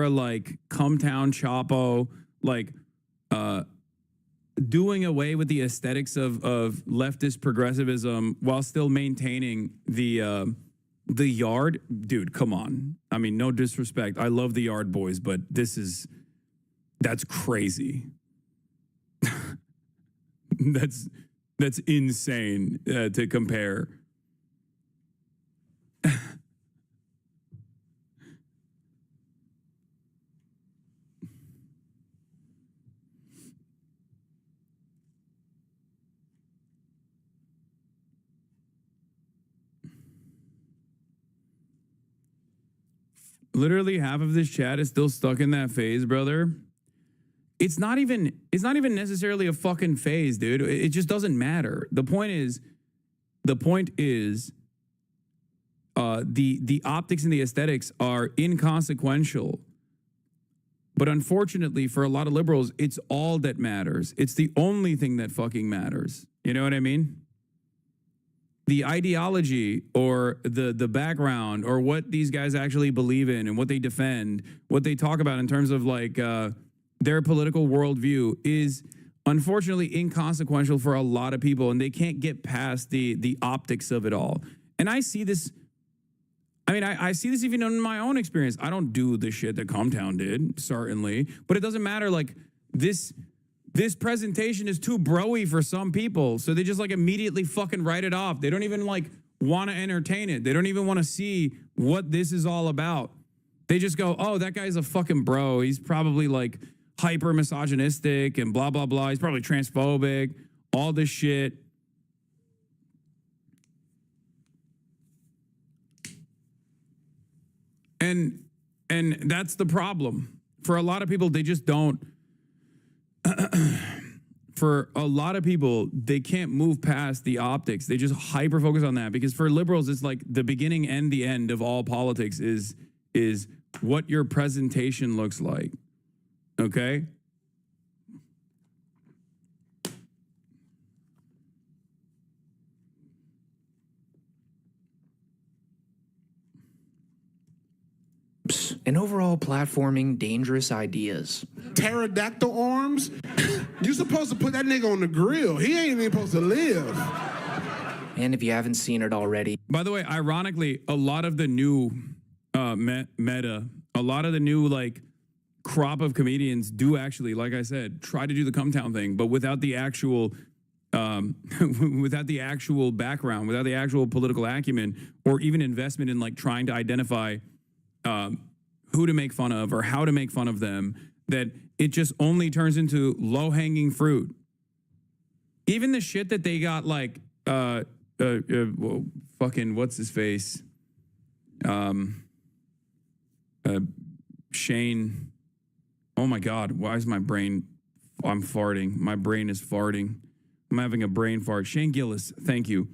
Speaker 2: like come town Chapo, like doing away with the aesthetics of leftist progressivism while still maintaining the Yard. Dude, come on. I mean, no disrespect. I love the Yard Boys, but that's crazy. That's insane to compare. Literally half of this chat is still stuck in that phase, brother. It's not even necessarily a fucking phase, dude. It just doesn't matter. The point is the optics and the aesthetics are inconsequential. But unfortunately, for a lot of liberals, it's all that matters. It's the only thing that fucking matters. You know what I mean? The ideology or the background or what these guys actually believe in and what they defend, what they talk about in terms of like their political worldview is unfortunately inconsequential for a lot of people, and they can't get past the optics of it all. And I see this. I mean, I see this even in my own experience. I don't do the shit that Comtown did, certainly, but it doesn't matter. Like this presentation is too broy for some people, so they just like immediately fucking write it off. They don't even like want to entertain it. They don't even want to see what this is all about. They just go, oh, that guy's a fucking bro. He's probably like hyper misogynistic and blah, blah, blah. He's probably transphobic, all this shit. And that's the problem. For a lot of people, they just don't. For a lot of people, they can't move past the optics. They just hyper focus on that, because for liberals, it's like the beginning and the end of all politics is what your presentation looks like. Okay?
Speaker 19: And overall platforming dangerous ideas.
Speaker 1: Pterodactyl arms? You supposed to put that nigga on the grill. He ain't even supposed to live.
Speaker 19: And if you haven't seen it already.
Speaker 2: By the way, ironically, a lot of the new meta, a lot of the new like crop of comedians do actually, like I said, try to do the Cometown thing, but without the actual without the actual background, without the actual political acumen, or even investment in like trying to identify who to make fun of or how to make fun of them, that it just only turns into low-hanging fruit. Even the shit that they got like fucking what's his face? Shane. Oh my God, why is my brain, I'm farting. My brain is farting. I'm having a brain fart. Shane Gillis, thank you.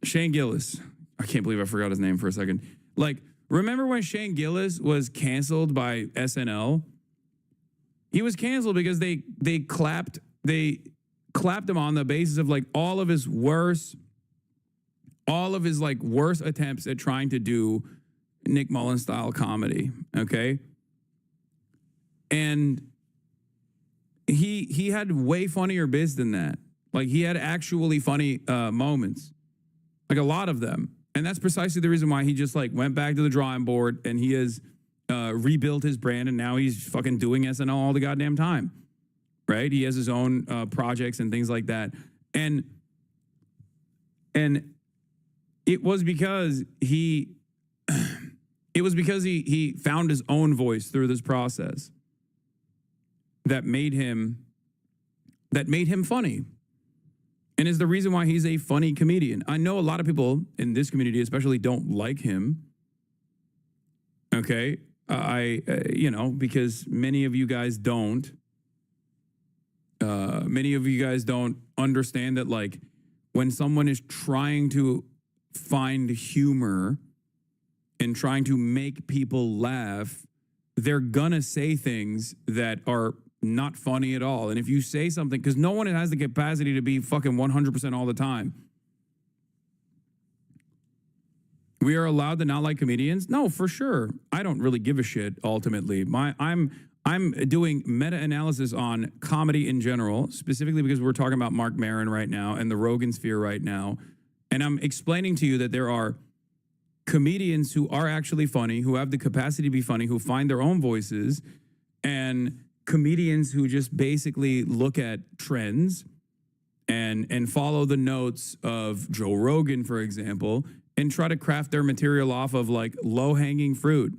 Speaker 2: Shane Gillis. I can't believe I forgot his name for a second. Like, remember when Shane Gillis was canceled by SNL? He was canceled because they clapped him on the basis of like all of his worst attempts at trying to do Nick Mullen style comedy. Okay. And he had way funnier bits than that. Like, he had actually funny moments, like a lot of them. And that's precisely the reason why he just like went back to the drawing board, and he has rebuilt his brand, and now he's fucking doing SNL all the goddamn time, right? He has his own projects and things like that. And it was because he found his own voice through this process that made him funny, and is the reason why he's a funny comedian. I know a lot of people in this community especially don't like him. Okay, because many of you guys don't understand that, like, when someone is trying to find humor and trying to make people laugh, they're gonna say things that are not funny at all. And if you say something, because no one has the capacity to be fucking 100% all the time. We are allowed to not like comedians? No, for sure. I don't really give a shit ultimately. I'm doing meta-analysis on comedy in general, specifically because we're talking about Mark Maron right now and the Rogan sphere right now. And I'm explaining to you that there are comedians who are actually funny, who have the capacity to be funny, who find their own voices, and comedians who just basically look at trends and follow the notes of Joe Rogan, for example, and try to craft their material off of like low-hanging fruit.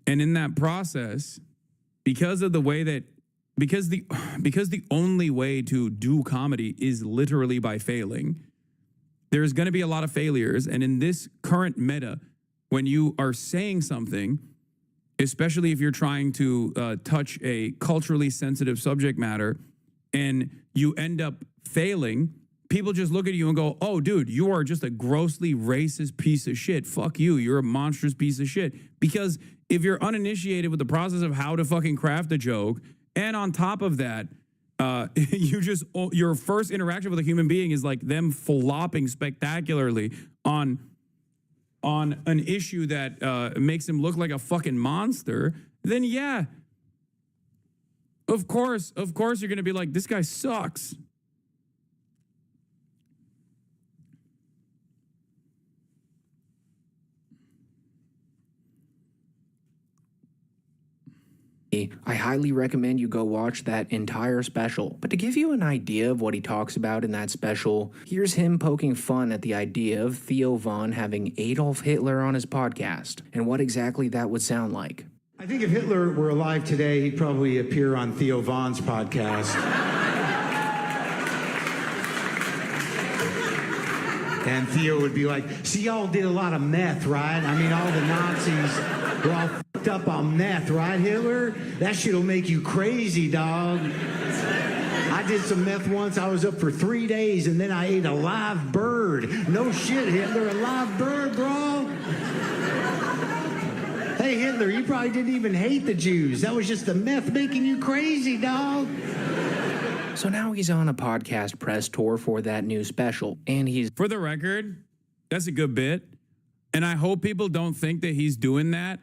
Speaker 2: And in that process, because the only way to do comedy is literally by failing, there's going to be a lot of failures. And in this current meta, when you are saying something, especially if you're trying to touch a culturally sensitive subject matter and you end up failing, people just look at you and go, oh, dude, you are just a grossly racist piece of shit. Fuck you. You're a monstrous piece of shit. Because if you're uninitiated with the process of how to fucking craft a joke, and on top of that, your first interaction with a human being is like them flopping spectacularly on an issue that makes him look like a fucking monster, then yeah, of course you're going to be like, this guy sucks.
Speaker 19: I highly recommend you go watch that entire special. But to give you an idea of what he talks about in that special, here's him poking fun at the idea of Theo Von having Adolf Hitler on his podcast and what exactly that would sound like.
Speaker 3: I think if Hitler were alive today, he'd probably appear on Theo Von's podcast. And Theo would be like, see, y'all did a lot of meth, right? I mean, all the Nazis were all fucked up on meth, right, Hitler? That shit'll make you crazy, dog. I did some meth once. I was up for 3 days, and then I ate a live bird. No shit, Hitler, a live bird, bro. Hey, Hitler, you probably didn't even hate the Jews. That was just the meth making you crazy, dog.
Speaker 19: So now he's on a podcast press tour for that new special, and he's...
Speaker 2: For the record, that's a good bit. And I hope people don't think that he's doing that.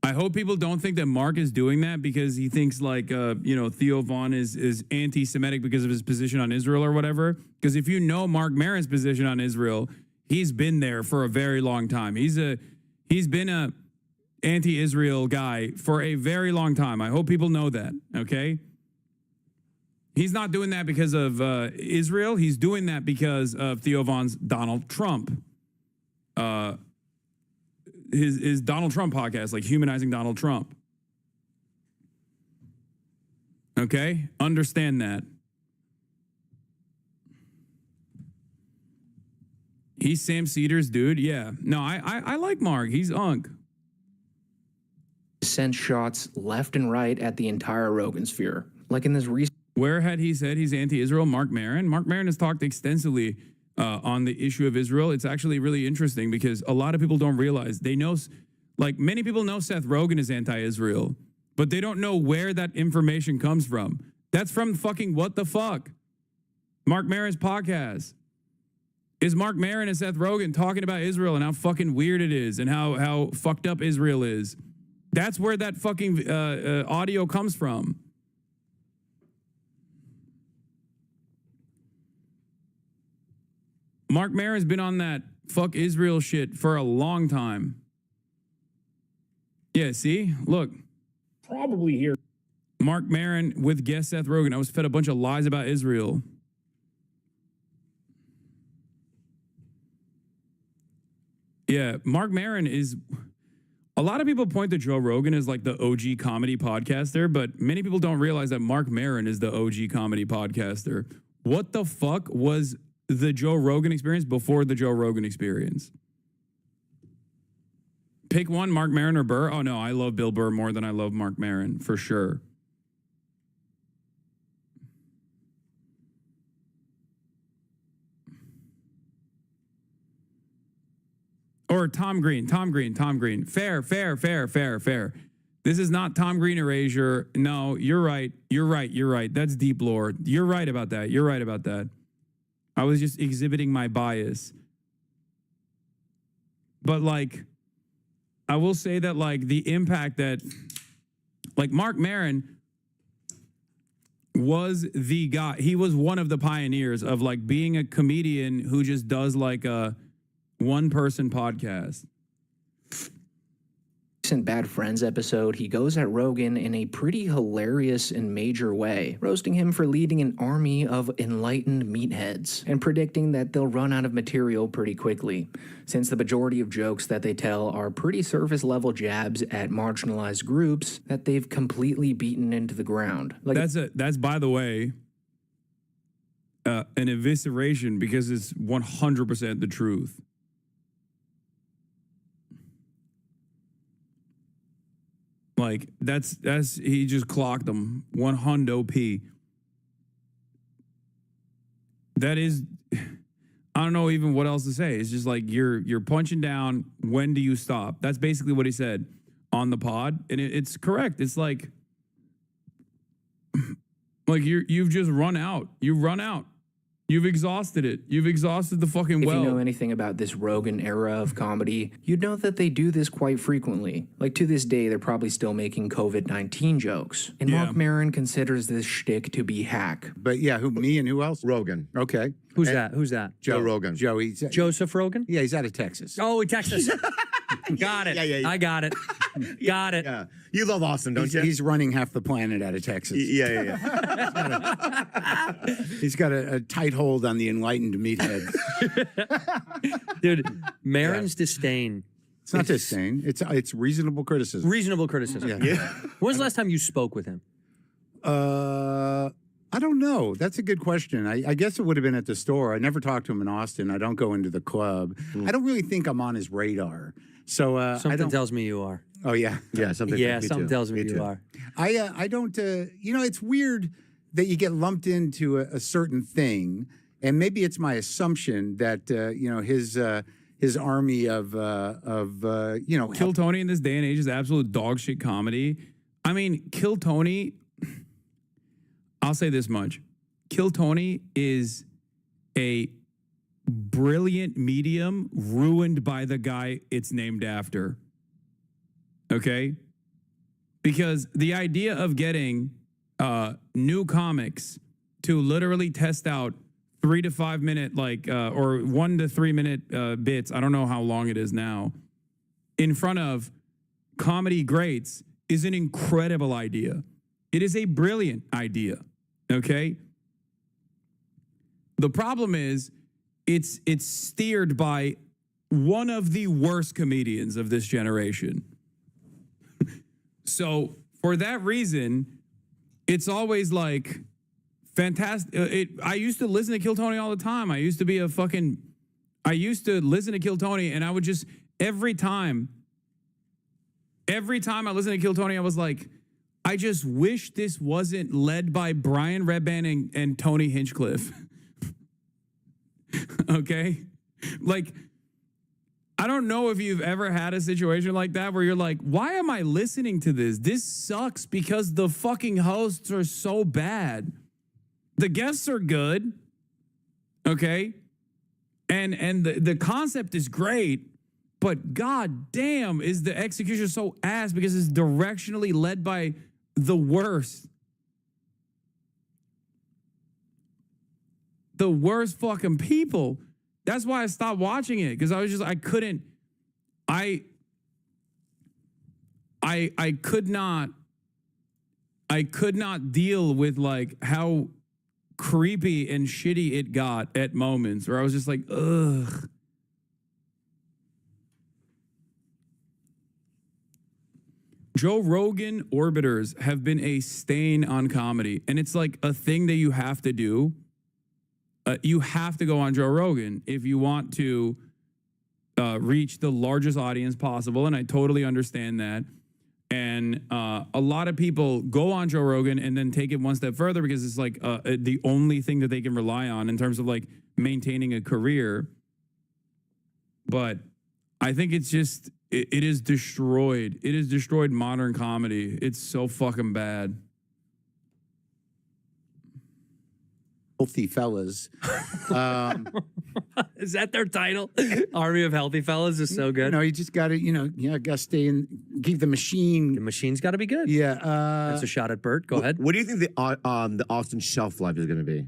Speaker 2: I hope people don't think that Mark is doing that because he thinks like, Theo Von is anti-Semitic because of his position on Israel or whatever. Because if you know Mark Maron's position on Israel, he's been there for a very long time. He's been a anti-Israel guy for a very long time. I hope people know that, okay? He's not doing that because of Israel. He's doing that because of Theo Von's Donald Trump. His Donald Trump podcast, like humanizing Donald Trump. Okay? Understand that. He's Sam Cedars' dude. Yeah. No, I like Mark. He's unk.
Speaker 19: Sent shots left and right at the entire Rogan sphere. Like in this recent...
Speaker 2: Where had he said he's anti-Israel? Mark Maron? Mark Maron has talked extensively on the issue of Israel. It's actually really interesting because a lot of people don't realize. They know, like many people know Seth Rogen is anti-Israel, but they don't know where that information comes from. That's from fucking What the Fuck? Mark Maron's podcast. Is Mark Maron and Seth Rogen talking about Israel and how fucking weird it is and how fucked up Israel is. That's where that fucking audio comes from. Mark Maron's been on that fuck Israel shit for a long time. Yeah, see? Look.
Speaker 4: Probably here.
Speaker 2: Mark Maron with guest Seth Rogen. I was fed a bunch of lies about Israel. Yeah, Mark Maron is... A lot of people point to Joe Rogan as like the OG comedy podcaster, but many people don't realize that Mark Maron is the OG comedy podcaster. What the fuck was the Joe Rogan experience before the Joe Rogan experience? Pick one, Mark Maron or Burr. Oh no, I love Bill Burr more than I love Mark Maron, for sure. Or Tom Green. Fair. This is not Tom Green erasure. No, you're right. That's deep lore. You're right about that. I was just exhibiting my bias. But like, I will say that like the impact that like Mark Maron was the guy. He was one of the pioneers of like being a comedian who just does like a one-person podcast.
Speaker 19: Recent Bad Friends episode, he goes at Rogan in a pretty hilarious and major way, roasting him for leading an army of enlightened meatheads and predicting that they'll run out of material pretty quickly, since the majority of jokes that they tell are pretty surface-level jabs at marginalized groups that they've completely beaten into the ground. Like
Speaker 2: That's by the way, an evisceration because it's 100% the truth. Like that's he just clocked them 100p. That is, I don't know even what else to say. It's just like you're punching down. When do you stop? That's basically what he said on the pod, and it's correct. It's like you've just run out. You've run out. You've exhausted it. You've exhausted the fucking well.
Speaker 19: If you know anything about this Rogan era of comedy, you'd know that they do this quite frequently. Like to this day, they're probably still making COVID-19 jokes. And Mark Maron considers this shtick to be hack.
Speaker 18: But yeah, me and who else?
Speaker 5: Rogan.
Speaker 18: Okay.
Speaker 5: Who's that? Joe Rogan.
Speaker 18: Joseph Rogan? Yeah, he's out of Texas.
Speaker 5: Oh, Texas. Got it.
Speaker 18: Yeah.
Speaker 5: I got it. Got it.
Speaker 18: Yeah.
Speaker 5: You love Austin, don't you?
Speaker 18: He's running half the planet out of Texas.
Speaker 5: Yeah.
Speaker 18: He's got a tight hold on the enlightened meatheads.
Speaker 5: Dude, Maron's disdain.
Speaker 18: It's not disdain. It's reasonable criticism.
Speaker 5: Reasonable criticism. Yeah. When was the last time you spoke with him?
Speaker 18: I don't know. That's a good question. I guess it would have been at the store. I never talked to him in Austin. I don't go into the club. I don't really think I'm on his radar. So
Speaker 5: something tells me you are.
Speaker 18: Oh yeah,
Speaker 5: something tells me you are.
Speaker 18: I don't. It's weird that you get lumped into a certain thing, and maybe it's my assumption that his army of
Speaker 2: Kill Tony in this day and age is absolute dog shit comedy. I mean, Kill Tony. I'll say this much: Kill Tony is a brilliant medium ruined by the guy it's named after. Okay? Because the idea of getting new comics to literally test out 3 to 5 minute, or 1 to 3 minute bits, I don't know how long it is now, in front of comedy greats is an incredible idea. It is a brilliant idea. Okay? The problem is, it's steered by one of the worst comedians of this generation. So for that reason, it's always like fantastic. I used to listen to Kill Tony all the time. I used to listen to Kill Tony, and I would just every time I listened to Kill Tony, I was like, I just wish this wasn't led by Brian Redban and Tony Hinchcliffe. Okay? Like, I don't know if you've ever had a situation like that where you're like, why am I listening to this? This sucks because the fucking hosts are so bad. The guests are good. Okay? And the concept is great, but god damn is the execution so ass because it's directionally led by the worst. The worst fucking people. That's why I stopped watching it, because I could not deal with like how creepy and shitty it got at moments where I was just like, ugh. Joe Rogan orbiters have been a stain on comedy, and it's like a thing that you have to do. You have to go on Joe Rogan if you want to reach the largest audience possible, and I totally understand that. And a lot of people go on Joe Rogan and then take it one step further because it's like the only thing that they can rely on in terms of like maintaining a career. But I think it's just it is destroyed. It has destroyed modern comedy. It's so fucking bad.
Speaker 18: Healthy fellas.
Speaker 5: Is that their title? Army of Healthy Fellas is so good.
Speaker 18: No, you just got to, got to stay in, keep the machine.
Speaker 5: The machine's got to be good.
Speaker 18: Yeah.
Speaker 5: That's a shot at Bert. Go ahead.
Speaker 6: What do you think the Austin shelf life is going to be?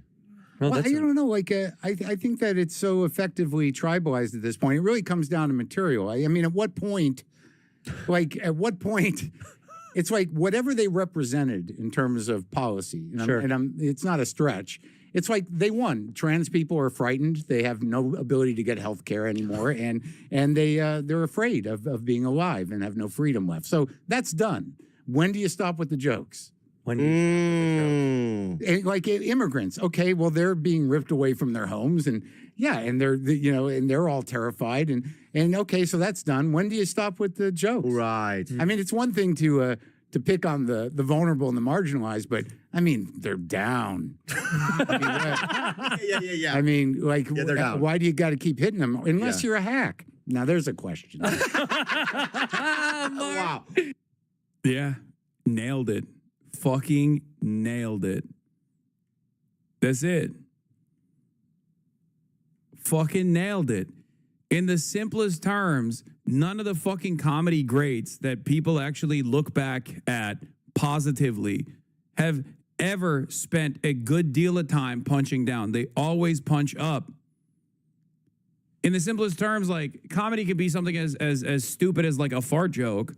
Speaker 18: Well, I don't know. Like, I think that it's so effectively tribalized at this point. It really comes down to material. I mean, at what point, it's like whatever they represented in terms of policy. And it's not a stretch. It's like they won. Trans people are frightened. They have no ability to get health care anymore, and they're afraid of being alive and have no freedom left. So that's done. When do you stop with the jokes? Like immigrants, okay, well they're being ripped away from their homes, and they're all terrified, and okay, so that's done. When do you stop with the jokes?
Speaker 6: Right.
Speaker 18: I mean, it's one thing to pick on the vulnerable and the marginalized, but I mean, they're down.
Speaker 6: Yeah.
Speaker 18: I mean,
Speaker 6: they're down.
Speaker 18: Why do you got to keep hitting them unless you're a hack? Now there's a question.
Speaker 6: Wow.
Speaker 2: Yeah, nailed it. Fucking nailed it. That's it. Fucking nailed it. In the simplest terms, none of the fucking comedy greats that people actually look back at positively have ever spent a good deal of time punching down. They always punch up. In the simplest terms, like comedy can be something as stupid as like a fart joke,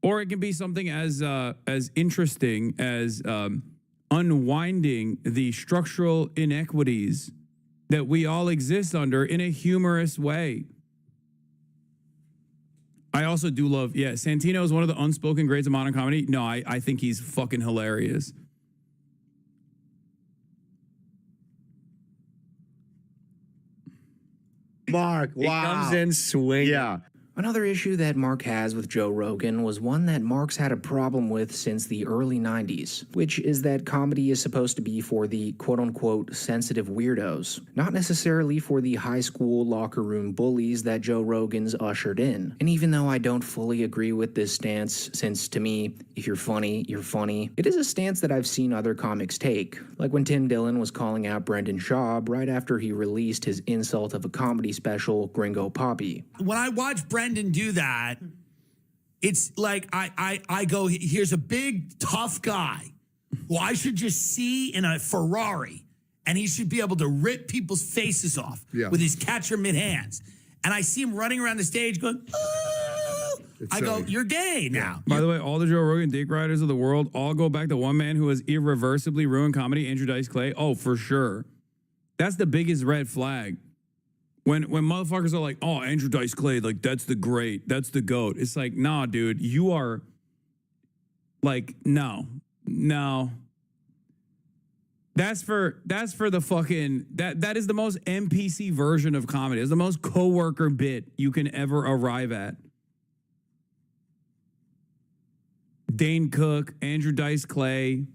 Speaker 2: or it can be something as interesting as unwinding the structural inequities that we all exist under in a humorous way. I also do love, Santino is one of the unspoken greats of modern comedy. No, I think he's fucking hilarious.
Speaker 6: Mark, wow.
Speaker 5: He comes in swinging.
Speaker 6: Yeah.
Speaker 19: Another issue that Mark has with Joe Rogan was one that Mark's had a problem with since the early 90s, which is that comedy is supposed to be for the quote-unquote sensitive weirdos, not necessarily for the high school locker room bullies that Joe Rogan's ushered in. And even though I don't fully agree with this stance, since to me, if you're funny, you're funny, it is a stance that I've seen other comics take, like when Tim Dillon was calling out Brendan Schaub right after he released his insult of a comedy special, Gringo Poppy.
Speaker 9: When I watch Brendan do that, it's like I go, here's a big tough guy who I should just see in a Ferrari, and he should be able to rip people's faces off with his catcher mid hands. And I see him running around the stage going, oh. I go, you're gay now.
Speaker 2: By the way, all the Joe Rogan dick riders of the world all go back to one man who has irreversibly ruined comedy, Andrew Dice Clay. Oh, for sure. That's the biggest red flag. When motherfuckers are like, oh, Andrew Dice Clay, like, that's the great, that's the GOAT. It's like, nah, dude, you are, like, no. That's for the fucking, that is the most NPC version of comedy. It's the most coworker bit you can ever arrive at. Dane Cook, Andrew Dice Clay.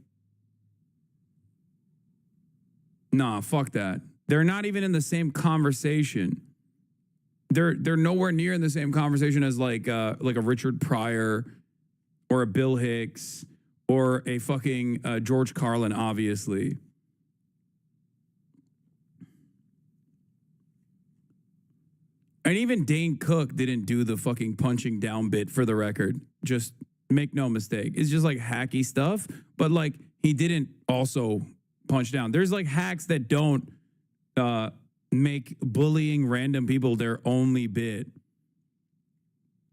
Speaker 2: Nah, fuck that. They're not even in the same conversation. They're nowhere near in the same conversation as like a Richard Pryor or a Bill Hicks or a fucking George Carlin, obviously. And even Dane Cook didn't do the fucking punching down bit, for the record. Just make no mistake. It's just like hacky stuff, but like he didn't also punch down. There's like hacks that don't make bullying random people their only bit.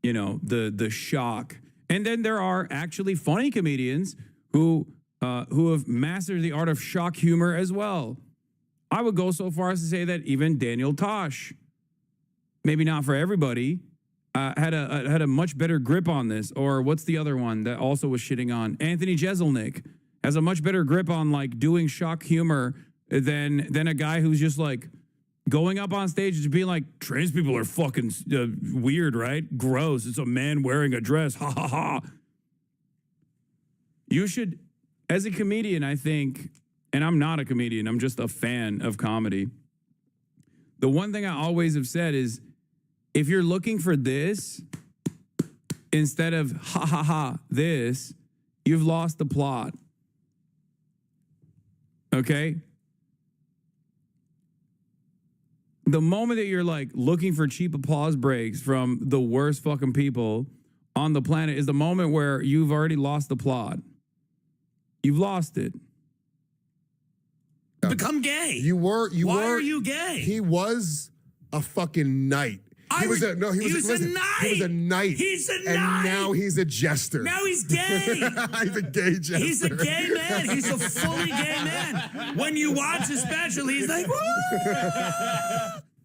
Speaker 2: You know, the shock. And then there are actually funny comedians who have mastered the art of shock humor as well. I would go so far as to say that even Daniel Tosh, maybe not for everybody, had a much better grip on this. Or what's the other one that also was shitting on? Anthony Jeselnik has a much better grip on like doing shock humor than a guy who's just like going up on stage and being like, trans people are fucking weird, right? Gross. It's a man wearing a dress. Ha ha ha. You should, as a comedian, I think, and I'm not a comedian, I'm just a fan of comedy. The one thing I always have said is, if you're looking for this instead of ha ha ha this, you've lost the plot. Okay? The moment that you're like looking for cheap applause breaks from the worst fucking people on the planet is the moment where you've already lost the plot. You've lost it.
Speaker 9: Become gay.
Speaker 7: Why
Speaker 9: are you gay?
Speaker 7: He was a fucking knight. He was a knight.
Speaker 9: He's a knight.
Speaker 7: And now he's a jester.
Speaker 9: Now he's gay.
Speaker 7: He's a gay jester.
Speaker 9: He's a gay man. He's a fully gay man. When you watch the special, he's like, woo!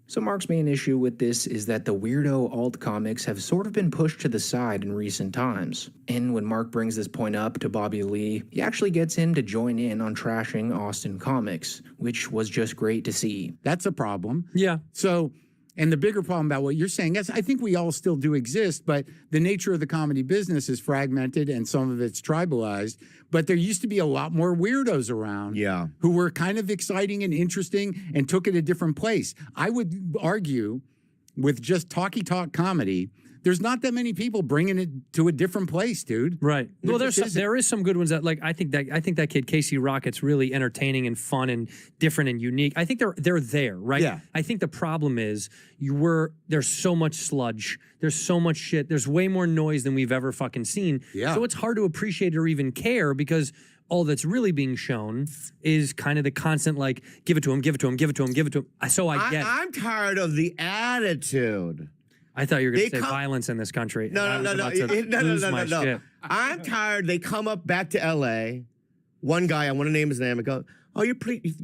Speaker 19: So Mark's main issue with this is that the weirdo alt comics have sort of been pushed to the side in recent times. And when Mark brings this point up to Bobby Lee, he actually gets him to join in on trashing Austin comics, which was just great to see.
Speaker 18: That's a problem.
Speaker 5: Yeah.
Speaker 18: So, and the bigger problem about what you're saying is I think we all still do exist, but the nature of the comedy business is fragmented and some of it's tribalized. But there used to be a lot more weirdos around who were kind of exciting and interesting and took it a different place. I would argue with just talky talk comedy, there's not that many people bringing it to a different place, dude.
Speaker 5: Right.
Speaker 18: There
Speaker 5: Well,
Speaker 18: just
Speaker 5: there is some good ones that like I think that kid Casey Rocket's really entertaining and fun and different and unique. I think they're there, right?
Speaker 18: Yeah.
Speaker 5: I think the problem is there's so much sludge. There's so much shit. There's way more noise than we've ever fucking seen.
Speaker 18: Yeah.
Speaker 5: So it's hard to appreciate or even care because all that's really being shown is kind of the constant like give it to him, give it to him, give it to him, give it to him. So I get it.
Speaker 6: I'm tired of the attitude.
Speaker 5: I thought you were going to say violence in this country.
Speaker 6: No. I'm tired. They come up back to L.A. One guy, I want to name his name, and go, "Oh, you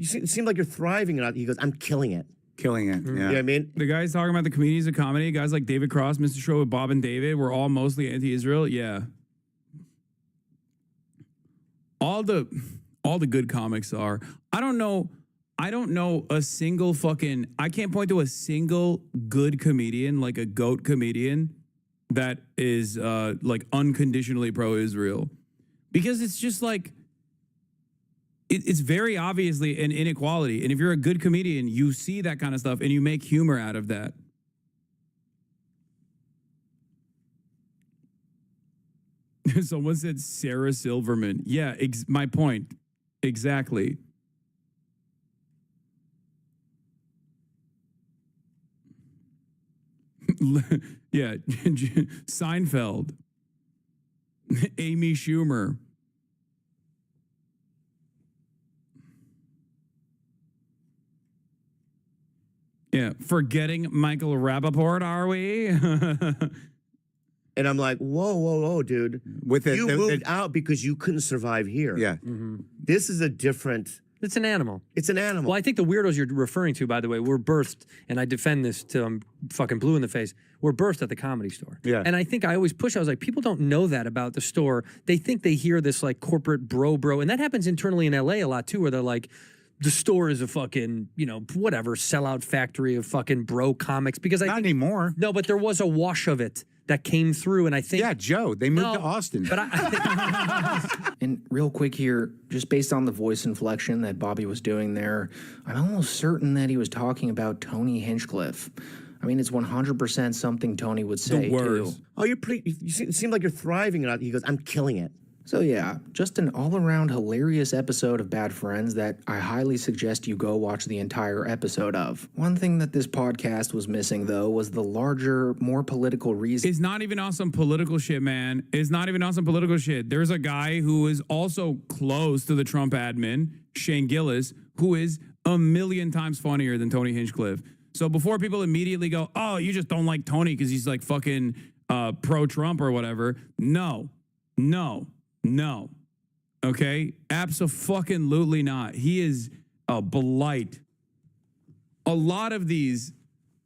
Speaker 6: seem like you're thriving." And he goes, "I'm killing it."
Speaker 18: Killing it.
Speaker 6: You know what I mean?
Speaker 2: The guys talking about the comedians of comedy, guys like David Cross, Mr. Show with Bob and David, were all mostly anti-Israel. Yeah. All the good comics are. I don't know a single fucking, I can't point to a single good comedian, like a GOAT comedian, that is like unconditionally pro-Israel. Because it's just like, it's very obviously an inequality. And if you're a good comedian, you see that kind of stuff and you make humor out of that. Someone said Sarah Silverman. Yeah, my point. Exactly. Yeah, Seinfeld. Amy Schumer. Yeah, forgetting Michael Rappaport, are we?
Speaker 6: And I'm like, whoa, dude. You moved out because you couldn't survive here.
Speaker 18: Yeah.
Speaker 6: This is a different...
Speaker 5: It's an animal.
Speaker 6: It's an animal.
Speaker 5: Well, I think the weirdos you're referring to, by the way, were birthed, and I defend this till I'm fucking blue in the face, were birthed at the Comedy Store.
Speaker 18: Yeah.
Speaker 5: And I think I always push, I was like, people don't know that about the store. They think they hear this like corporate bro, and that happens internally in LA a lot too, where they're like, the store is a fucking, whatever, sellout factory of fucking bro comics. Because I
Speaker 18: Not anymore.
Speaker 5: No, but there was a wash of it that came through, and I think...
Speaker 18: Yeah, Joe, they moved to Austin.
Speaker 5: But
Speaker 19: And real quick here, just based on the voice inflection that Bobby was doing there, I'm almost certain that he was talking about Tony Hinchcliffe. I mean, it's 100% something Tony would say, too.
Speaker 6: Oh, you seem like you're thriving. And he goes, "I'm killing it."
Speaker 19: So yeah, just an all-around hilarious episode of Bad Friends that I highly suggest you go watch the entire episode of. One thing that this podcast was missing, though, was the larger, more political reason.
Speaker 2: It's not even on some political shit, man. It's not even on some political shit. There's a guy who is also close to the Trump admin, Shane Gillis, who is a million times funnier than Tony Hinchcliffe. So before people immediately go, "Oh, you just don't like Tony because he's like fucking pro-Trump or whatever." No. Okay? Abso-fucking-lutely not. He is a blight. A lot of these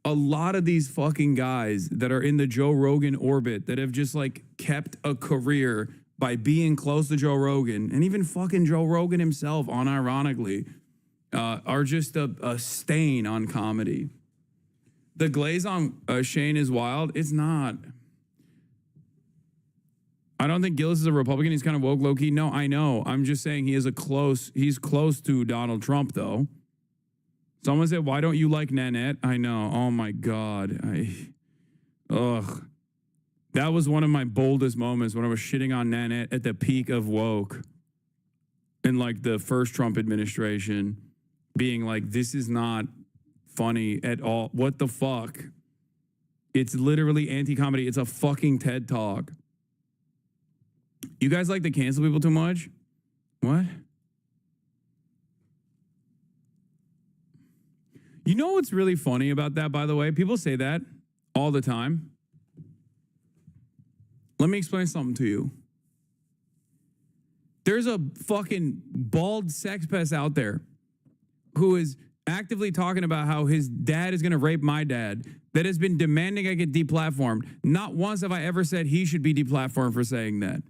Speaker 2: fucking guys that are in the Joe Rogan orbit that have just like kept a career by being close to Joe Rogan, and even fucking Joe Rogan himself, unironically, are just a stain on comedy. The glaze on Shane is wild. It's not. I don't think Gillis is a Republican. He's kind of woke, low-key. No, I know. I'm just saying he's close to Donald Trump, though. Someone said, "Why don't you like Nanette?" I know. Oh, my God. Ugh. That was one of my boldest moments when I was shitting on Nanette at the peak of woke in like the first Trump administration, being like, this is not funny at all. What the fuck? It's literally anti-comedy. It's a fucking TED Talk. You guys like to cancel people too much? What? You know what's really funny about that, by the way? People say that all the time. Let me explain something to you. There's a fucking bald sex pest out there who is actively talking about how his dad is going to rape my dad, that has been demanding I get deplatformed. Not once have I ever said he should be deplatformed for saying that.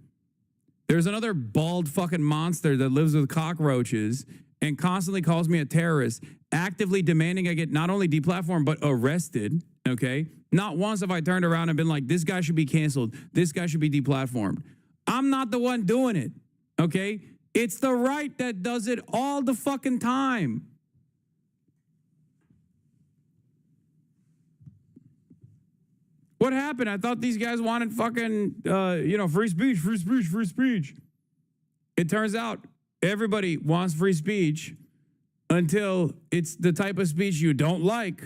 Speaker 2: There's another bald fucking monster that lives with cockroaches and constantly calls me a terrorist, actively demanding I get not only deplatformed, but arrested, okay? Not once have I turned around and been like, this guy should be canceled. This guy should be deplatformed. I'm not the one doing it, okay? It's the right that does it all the fucking time. What happened? I thought these guys wanted fucking, free speech, free speech, free speech. It turns out everybody wants free speech until it's the type of speech you don't like.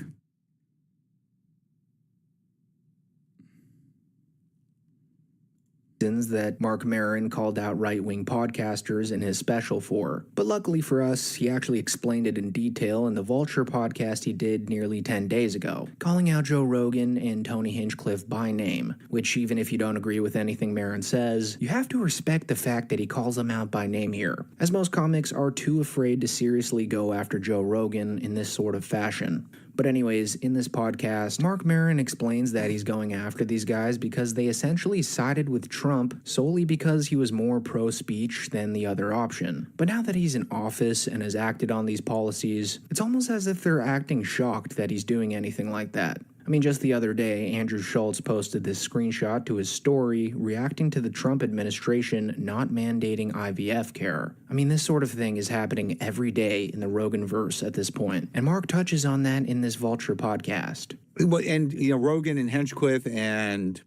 Speaker 19: That Mark Maron called out right-wing podcasters in his special for. But luckily for us, he actually explained it in detail in the Vulture podcast he did nearly 10 days ago, calling out Joe Rogan and Tony Hinchcliffe by name, which even if you don't agree with anything Maron says, you have to respect the fact that he calls them out by name here, as most comics are too afraid to seriously go after Joe Rogan in this sort of fashion. But anyways, in this podcast, Mark Maron explains that he's going after these guys because they essentially sided with Trump solely because he was more pro-speech than the other option. But now that he's in office and has acted on these policies, it's almost as if they're acting shocked that he's doing anything like that. I mean, just the other day, Andrew Schultz posted this screenshot to his story reacting to the Trump administration not mandating IVF care. I mean, this sort of thing is happening every day in the Rogan-verse at this point, and Mark touches on that in this Vulture podcast.
Speaker 18: And, Rogan and Hinchcliffe and,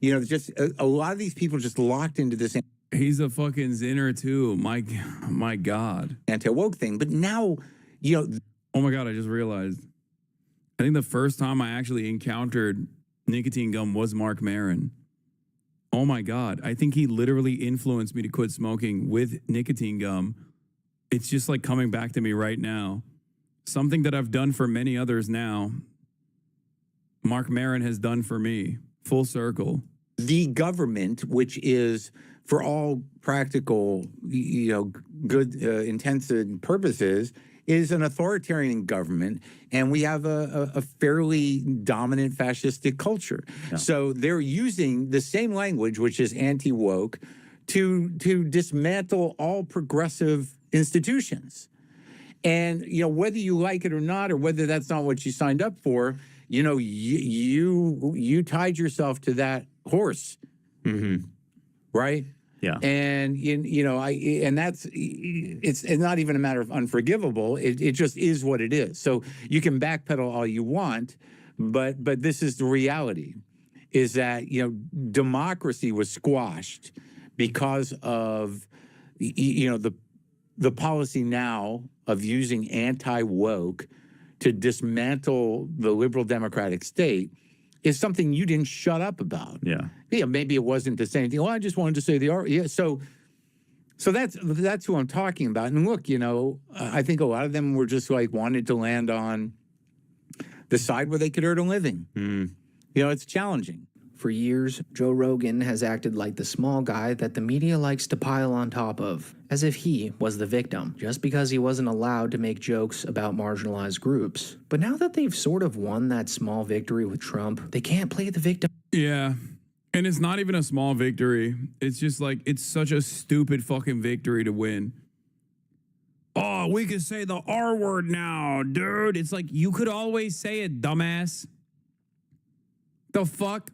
Speaker 18: just a lot of these people just locked into this.
Speaker 2: He's a fucking zinner too. My God.
Speaker 18: Anti-woke thing. But now,
Speaker 2: Oh my God, I just realized. I think the first time I actually encountered nicotine gum was Mark Maron. Oh my God. I think he literally influenced me to quit smoking with nicotine gum. It's just like coming back to me right now. Something that I've done for many others now, Mark Maron has done for me. Full circle.
Speaker 18: The government, which is for all practical, good intents and purposes, is an authoritarian government, and we have a fairly dominant fascistic culture. Yeah. So they're using the same language, which is anti-woke, to dismantle all progressive institutions. And, whether you like it or not, or whether that's not what you signed up for, you tied yourself to that horse, right?
Speaker 11: Yeah.
Speaker 18: And it's not even a matter of unforgivable. It just is what it is. So you can backpedal all you want, but this is the reality, is that, democracy was squashed because of, the policy now of using anti-woke to dismantle the liberal democratic state is something you didn't shut up about.
Speaker 11: Yeah.
Speaker 18: Yeah, maybe it wasn't the same thing. Well, I just wanted to say so that's who I'm talking about. And look, I think a lot of them were just like wanted to land on the side where they could earn a living. It's challenging.
Speaker 19: For years, Joe Rogan has acted like the small guy that the media likes to pile on top of, as if he was the victim, just because he wasn't allowed to make jokes about marginalized groups. But now that they've sort of won that small victory with Trump, they can't play the victim.
Speaker 2: Yeah. And it's not even a small victory. It's just like, it's such a stupid fucking victory to win. Oh, we can say the R word now, dude. It's like, you could always say it, dumbass. The fuck?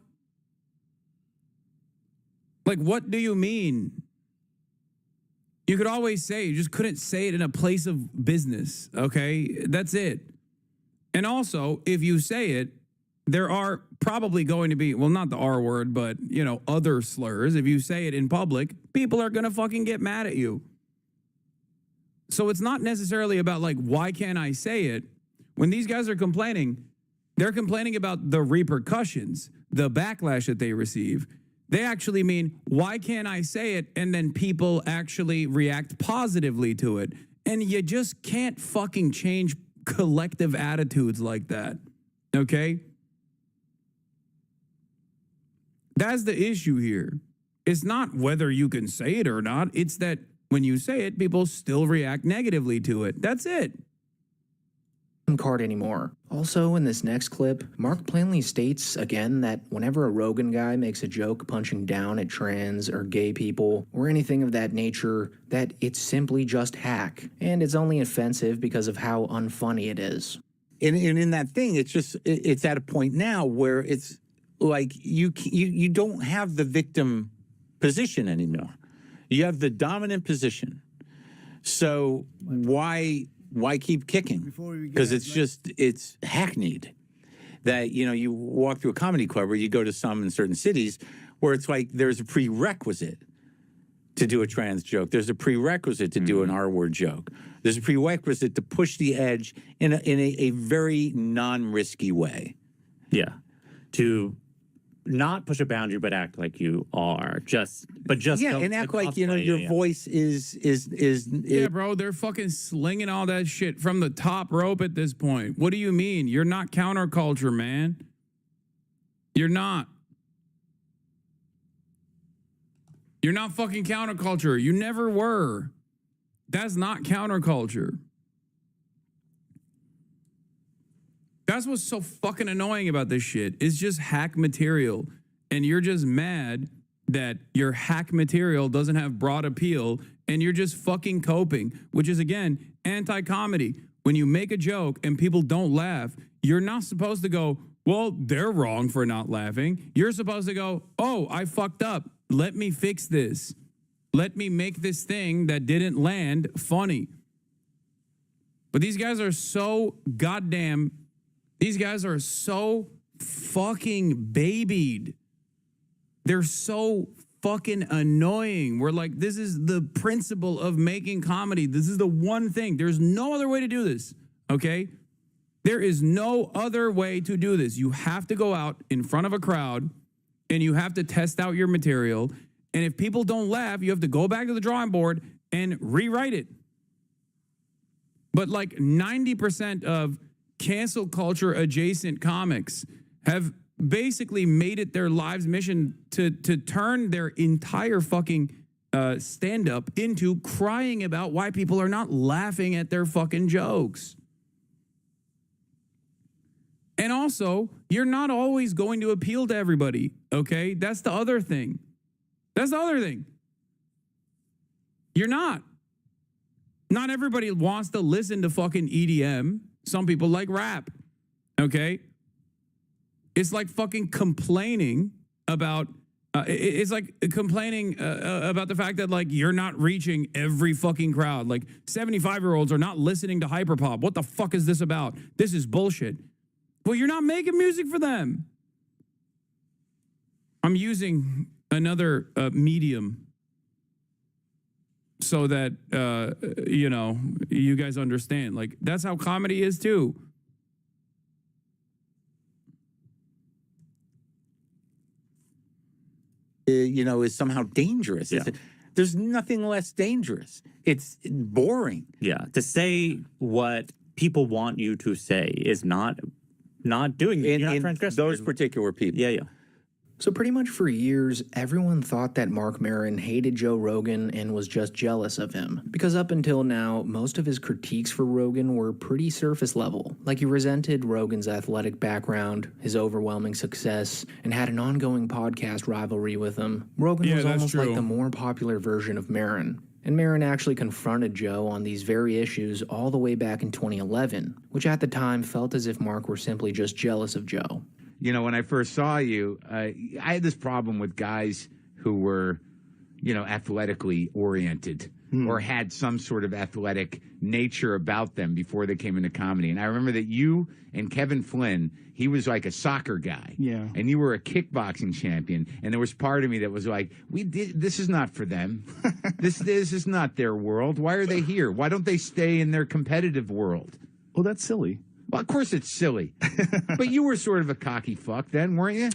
Speaker 2: Like, what do you mean? You could always say, you just couldn't say it in a place of business, okay? That's it. And also, if you say it, there are probably going to be, well, not the R word, but, you know, other slurs. If you say it in public, people are going to fucking get mad at you. So it's not necessarily about like, why can't I say it? When these guys are complaining, they're complaining about the repercussions, the backlash that they receive. They actually mean, why can't I say it? And then people actually react positively to it. And you just can't fucking change collective attitudes like that. Okay? That's the issue here. It's not whether you can say it or not. It's that when you say it, people still react negatively to it. That's it.
Speaker 19: Card anymore. Also, in this next clip, Mark plainly states again that whenever a Rogan guy makes a joke punching down at trans or gay people or anything of that nature, that it's simply just hack, and it's only offensive because of how unfunny it is.
Speaker 11: And in that thing, it's at a point now where it's like you don't have the victim position anymore. You have the dominant position. So why keep kicking? Because it's hackneyed. That, you know, you walk through a comedy club or you go to some in certain cities where it's like there's a prerequisite to do a trans joke. There's a prerequisite to do an R-word joke. There's a prerequisite to push the edge in a very non-risky way.
Speaker 13: Yeah. To not push a boundary, but act like you are.
Speaker 11: Yeah, and act like, you know, your voice is
Speaker 2: Yeah, bro, they're fucking slinging all that shit from the top rope at this point. What do you mean? You're not counterculture, man. You're not. You're not fucking counterculture. You never were. That's not counterculture. That's what's so fucking annoying about this shit. It's just hack material. And you're just mad that your hack material doesn't have broad appeal and you're just fucking coping, which is, again, anti-comedy. When you make a joke and people don't laugh, you're not supposed to go, well, they're wrong for not laughing. You're supposed to go, oh, I fucked up. Let me fix this. Let me make this thing that didn't land funny. But these guys are so goddamn... These guys are so fucking babied. They're so fucking annoying. We're like, this is the principle of making comedy. This is the one thing. There's no other way to do this, okay? There is no other way to do this. You have to go out in front of a crowd and you have to test out your material. And if people don't laugh, you have to go back to the drawing board and rewrite it. But like 90% of cancel culture adjacent comics have basically made it their lives mission to turn their entire fucking stand-up into crying about why people are not laughing at their fucking jokes. And also, you're not always going to appeal to everybody, okay? That's the other thing. That's the other thing. You're not. Not everybody wants to listen to fucking EDM. Some people like rap, okay? It's like fucking complaining about, it's like complaining about the fact that, like, you're not reaching every fucking crowd. Like, 75-year-olds are not listening to hyperpop. What the fuck is this about? This is bullshit. Well, you're not making music for them. I'm using another medium so that, you know, you guys understand. Like, that's how comedy is, too.
Speaker 11: You know, is somehow dangerous.
Speaker 13: Yeah.
Speaker 11: There's nothing less dangerous. It's boring.
Speaker 13: Yeah. To say what people want you to say is not doing it. You're not transgressing.
Speaker 11: Those particular people.
Speaker 13: Yeah.
Speaker 19: So pretty much for years, everyone thought that Mark Maron hated Joe Rogan and was just jealous of him. Because up until now, most of his critiques for Rogan were pretty surface level. Like he resented Rogan's athletic background, his overwhelming success, and had an ongoing podcast rivalry with him. Rogan was almost like the more popular version of Maron. And Maron actually confronted Joe on these very issues all the way back in 2011, which at the time felt as if Mark were simply just jealous of Joe.
Speaker 20: You know, when I first saw you, I had this problem with guys who were, you know, athletically oriented. or had some sort of athletic nature about them before they came into comedy. And I remember that you and Kevin Flynn, he was like a soccer guy.
Speaker 17: Yeah.
Speaker 20: And you were a kickboxing champion. And there was part of me that was like, this is not for them. This is not their world. Why are they here? Why don't they stay in their competitive world?
Speaker 17: Well, that's silly.
Speaker 20: Well, of course it's silly. But you were sort of a cocky fuck then, weren't you?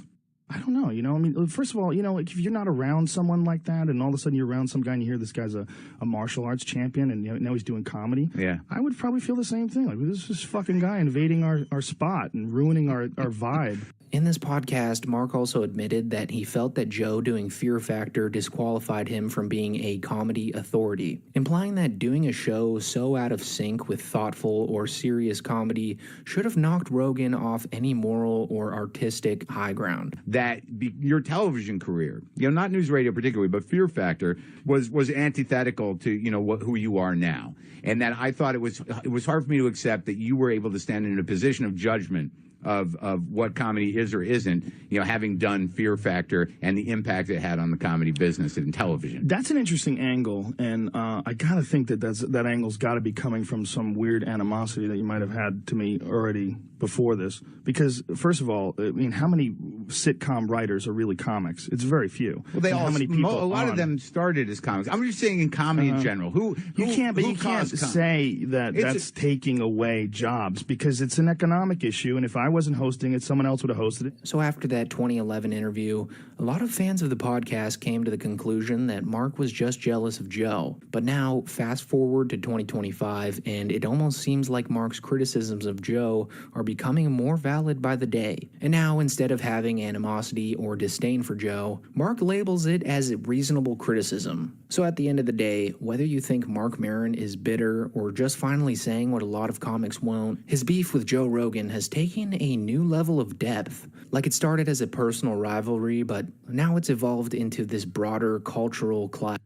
Speaker 17: I don't know. I mean, first of all, like if you're not around someone like that, and all of a sudden you're around some guy and you hear this guy's a martial arts champion, and now he's doing comedy.
Speaker 20: Yeah.
Speaker 17: I would probably feel the same thing. Like, this fucking guy invading our spot and ruining our vibe.
Speaker 19: In this podcast, Mark also admitted that he felt that Joe doing Fear Factor disqualified him from being a comedy authority, implying that doing a show so out of sync with thoughtful or serious comedy should have knocked Rogan off any moral or artistic high ground.
Speaker 20: That your television career, not news radio particularly, but Fear Factor was antithetical to who you are now, and that I thought it was hard for me to accept that you were able to stand in a position of judgment of what comedy is or isn't, having done Fear Factor and the impact it had on the comedy business and television.
Speaker 17: That's an interesting angle, and I gotta think that angle's got to be coming from some weird animosity that you might have had to me already before this. Because first of all, I mean, how many sitcom writers are really comics? It's very few.
Speaker 20: Well, they
Speaker 17: and
Speaker 20: all.
Speaker 17: How many people
Speaker 20: A lot of them started as comics. I'm just saying in comedy in general.
Speaker 17: You can't say that that's taking away jobs, because it's an economic issue, and if I wasn't hosting it, someone else would have hosted it.
Speaker 19: So after that 2011 interview, a lot of fans of the podcast came to the conclusion that Mark was just jealous of Joe. But now, fast forward to 2025, and it almost seems like Mark's criticisms of Joe are becoming more valid by the day. And now, instead of having animosity or disdain for Joe, Mark labels it as reasonable criticism. So at the end of the day, whether you think Mark Maron is bitter or just finally saying what a lot of comics won't, his beef with Joe Rogan has taken a new level of depth. Like it started as a personal rivalry, but now it's evolved into this broader cultural clash.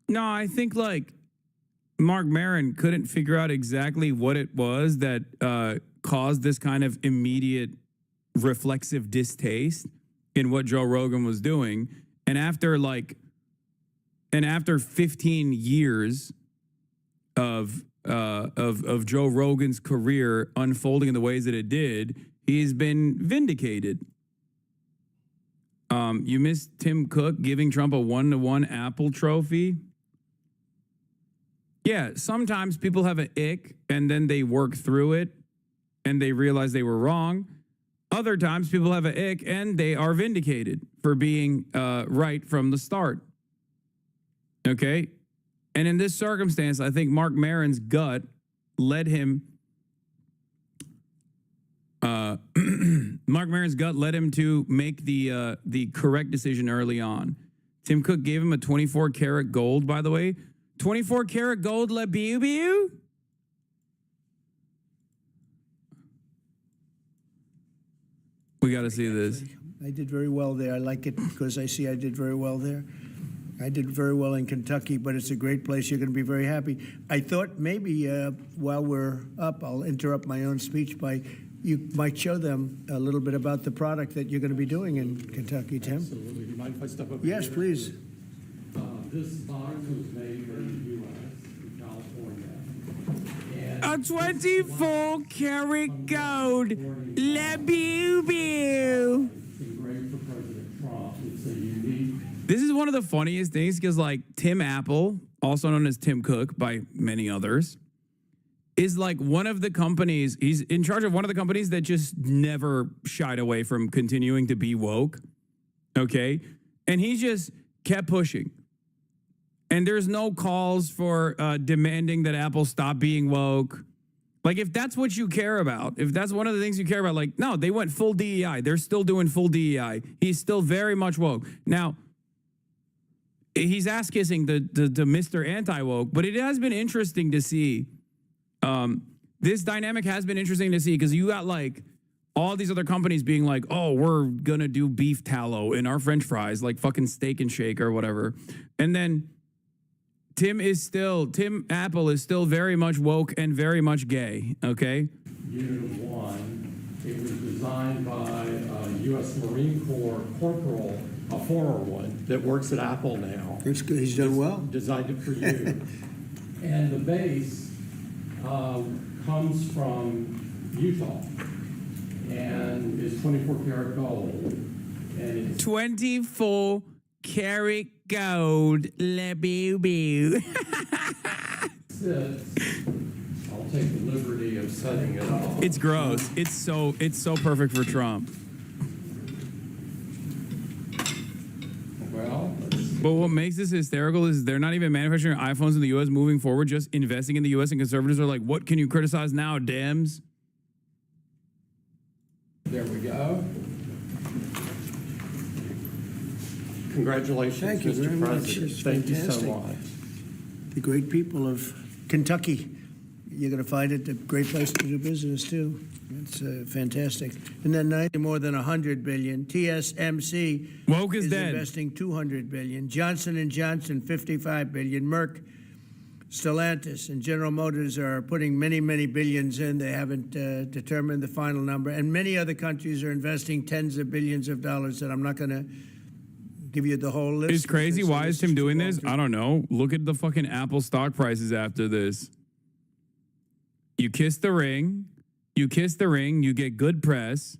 Speaker 2: No, I think Mark Maron couldn't figure out exactly what it was that caused this kind of immediate reflexive distaste in what Joe Rogan was doing. And after 15 years of Joe Rogan's career unfolding in the ways that it did, he's been vindicated. You missed Tim Cook giving Trump a 1-to-1 Apple trophy. Yeah, sometimes people have an ick and then they work through it and they realize they were wrong. Other times people have an ick and they are vindicated for being right from the start. Okay? And in this circumstance, I think Mark Maron's gut led him to make the correct decision early on. Tim Cook gave him a 24-karat gold, by the way. 24-karat gold La Beau Beau? We got to see this.
Speaker 8: I did very well there. I like it because I see I did very well there. I did very well in Kentucky, but it's a great place. You're going to be very happy. I thought maybe while we're up, I'll interrupt my own speech by you might show them a little bit about the product that you're going to be doing in Kentucky, Tim.
Speaker 12: Absolutely. Do you mind if I step up?
Speaker 8: Yes, please.
Speaker 12: This box was made in the U.S., in California.
Speaker 2: A 24-karat gold La Beau Beau. This is one of the funniest things because, Tim Apple, also known as Tim Cook by many others, is one of the companies, he's in charge of one of the companies that just never shied away from continuing to be woke. Okay? And he just kept pushing. And there's no calls for demanding that Apple stop being woke. If that's what you care about, if that's one of the things you care about, no, they went full DEI. They're still doing full DEI. He's still very much woke. Now, he's ass-kissing the Mr. Anti-Woke, but it has been interesting to see. This dynamic has been interesting to see because you got all these other companies being oh, we're going to do beef tallow in our French fries, fucking Steak and Shake or whatever. And then Tim Apple is still very much woke and very much gay, okay?
Speaker 12: Unit 1, it was designed by U.S. Marine Corps Corporal a former one that works at Apple now.
Speaker 8: It's good. He's done well.
Speaker 12: Designed it for you. And the base comes from Utah and is 24 karat gold. And it's
Speaker 2: 24 karat gold. La boo boo.
Speaker 12: I'll take the liberty of setting it up.
Speaker 2: It's gross. It's so perfect for Trump.
Speaker 12: Well,
Speaker 2: but what makes this hysterical is they're not even manufacturing iPhones in the U.S. moving forward, just investing in the U.S. and conservatives are like, what can you criticize now, Dems?
Speaker 12: there we go. Congratulations,
Speaker 8: Thank you
Speaker 12: Mr.
Speaker 8: very much.
Speaker 12: President.
Speaker 8: It's
Speaker 12: Thank you so
Speaker 8: fantastic.
Speaker 12: much.
Speaker 8: The great people of Kentucky. You're going to find it a great place to do business, too. It's fantastic. And then more than $100 billion. TSMC
Speaker 2: Woke is dead.
Speaker 8: investing $200 billion. Johnson & Johnson, $55 billion. Merck, Stellantis, and General Motors are putting many, many billions in. They haven't determined the final number. And many other countries are investing tens of billions of dollars that I'm not going to give you the whole list.
Speaker 2: It's crazy.
Speaker 8: because
Speaker 2: Why is Tim doing this? I don't know. Look at the fucking Apple stock prices after this. You kiss the ring, you get good press,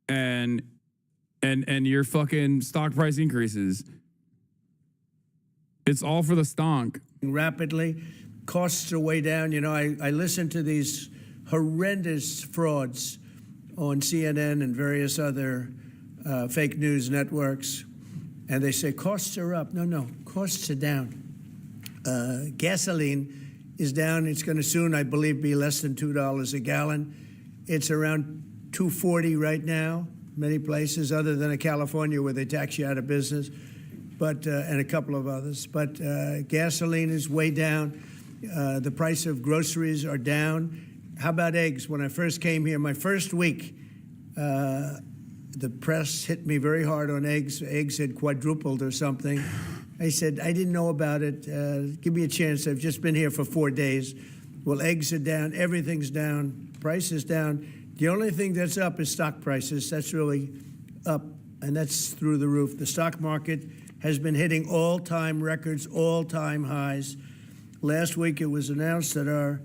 Speaker 2: and your fucking stock price increases. It's all for the stonk.
Speaker 8: Rapidly, costs are way down. You know, I listen to these horrendous frauds on CNN and various other fake news networks, and they say costs are up. No, costs are down. Gasoline is down. It's going to soon, I believe, be less than $2 a gallon. It's around $2.40 right now, many places, other than California where they tax you out of business, but and a couple of others. But gasoline is way down. The price of groceries are down. How about eggs? When I first came here, my first week, the press hit me very hard on eggs. Eggs had quadrupled or something. I said, I didn't know about it. Give me a chance. I've just been here for 4 days. Well, eggs are down. Everything's down. Price is down. The only thing that's up is stock prices. That's really up, and that's through the roof. The stock market has been hitting all-time records, all-time highs. Last week, it was announced that our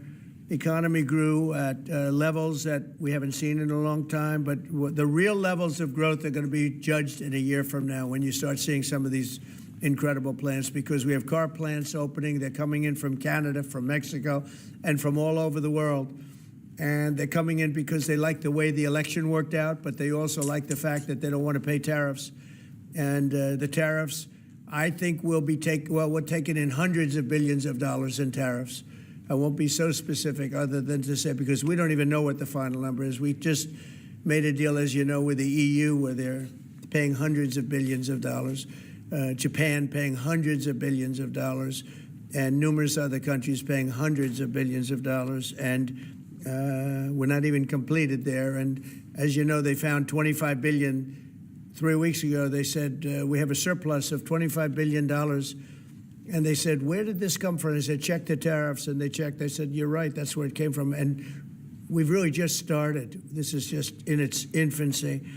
Speaker 8: economy grew at levels that we haven't seen in a long time, but the real levels of growth are going to be judged in a year from now when you start seeing some of these incredible plants, because we have car plants opening. They're coming in from Canada, from Mexico, and from all over the world. And they're coming in because they like the way the election worked out, but they also like the fact that they don't want to pay tariffs. And the tariffs, I think, we're taking in hundreds of billions of dollars in tariffs. I won't be so specific other than to say, because we don't even know what the final number is. We just made a deal, as you know, with the EU where they're paying hundreds of billions of dollars. Japan paying hundreds of billions of dollars, and numerous other countries paying hundreds of billions of dollars. And we're not even completed there. And as you know, they found $25 billion 3 weeks ago. They said, we have a surplus of $25 billion. And they said, where did this come from? I said, check the tariffs. And they checked. They said, you're right. That's where it came from. And we've really just started. This is just in its infancy.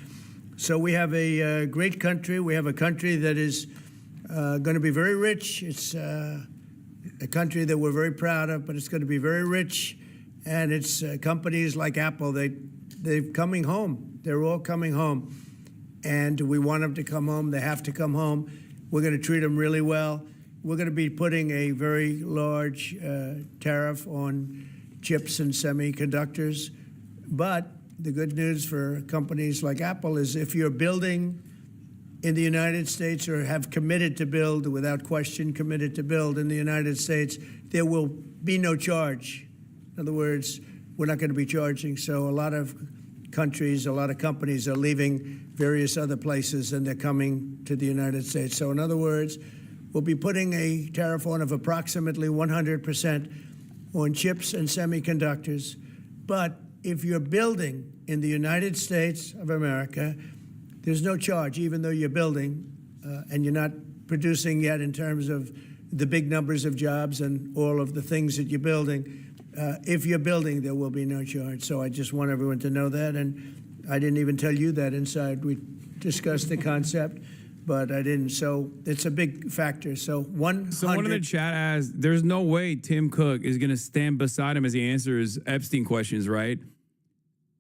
Speaker 8: So we have a great country. We have a country that is going to be very rich. It's a country that we're very proud of, but it's going to be very rich. And it's companies like Apple, they're coming home. They're all coming home. And we want them to come home. They have to come home. We're going to treat them really well. We're going to be putting a very large tariff on chips and semiconductors. But the good news for companies like Apple is if you're building in the United States or have committed to build, without question committed to build in the United States, there will be no charge. In other words, we're not going to be charging. So a lot of countries, a lot of companies are leaving various other places and they're coming to the United States. So in other words, we'll be putting a tariff on of approximately 100% on chips and semiconductors. But if you're building in the United States of America, there's no charge, even though you're building and you're not producing yet in terms of the big numbers of jobs and all of the things that you're building. If you're building, there will be no charge. So I just want everyone to know that. And I didn't even tell you that inside. We discussed the concept. but I didn't. So it's a big factor. So 100.
Speaker 2: Someone in the chat asked, there's no way Tim Cook is going to stand beside him as he answers Epstein questions, right?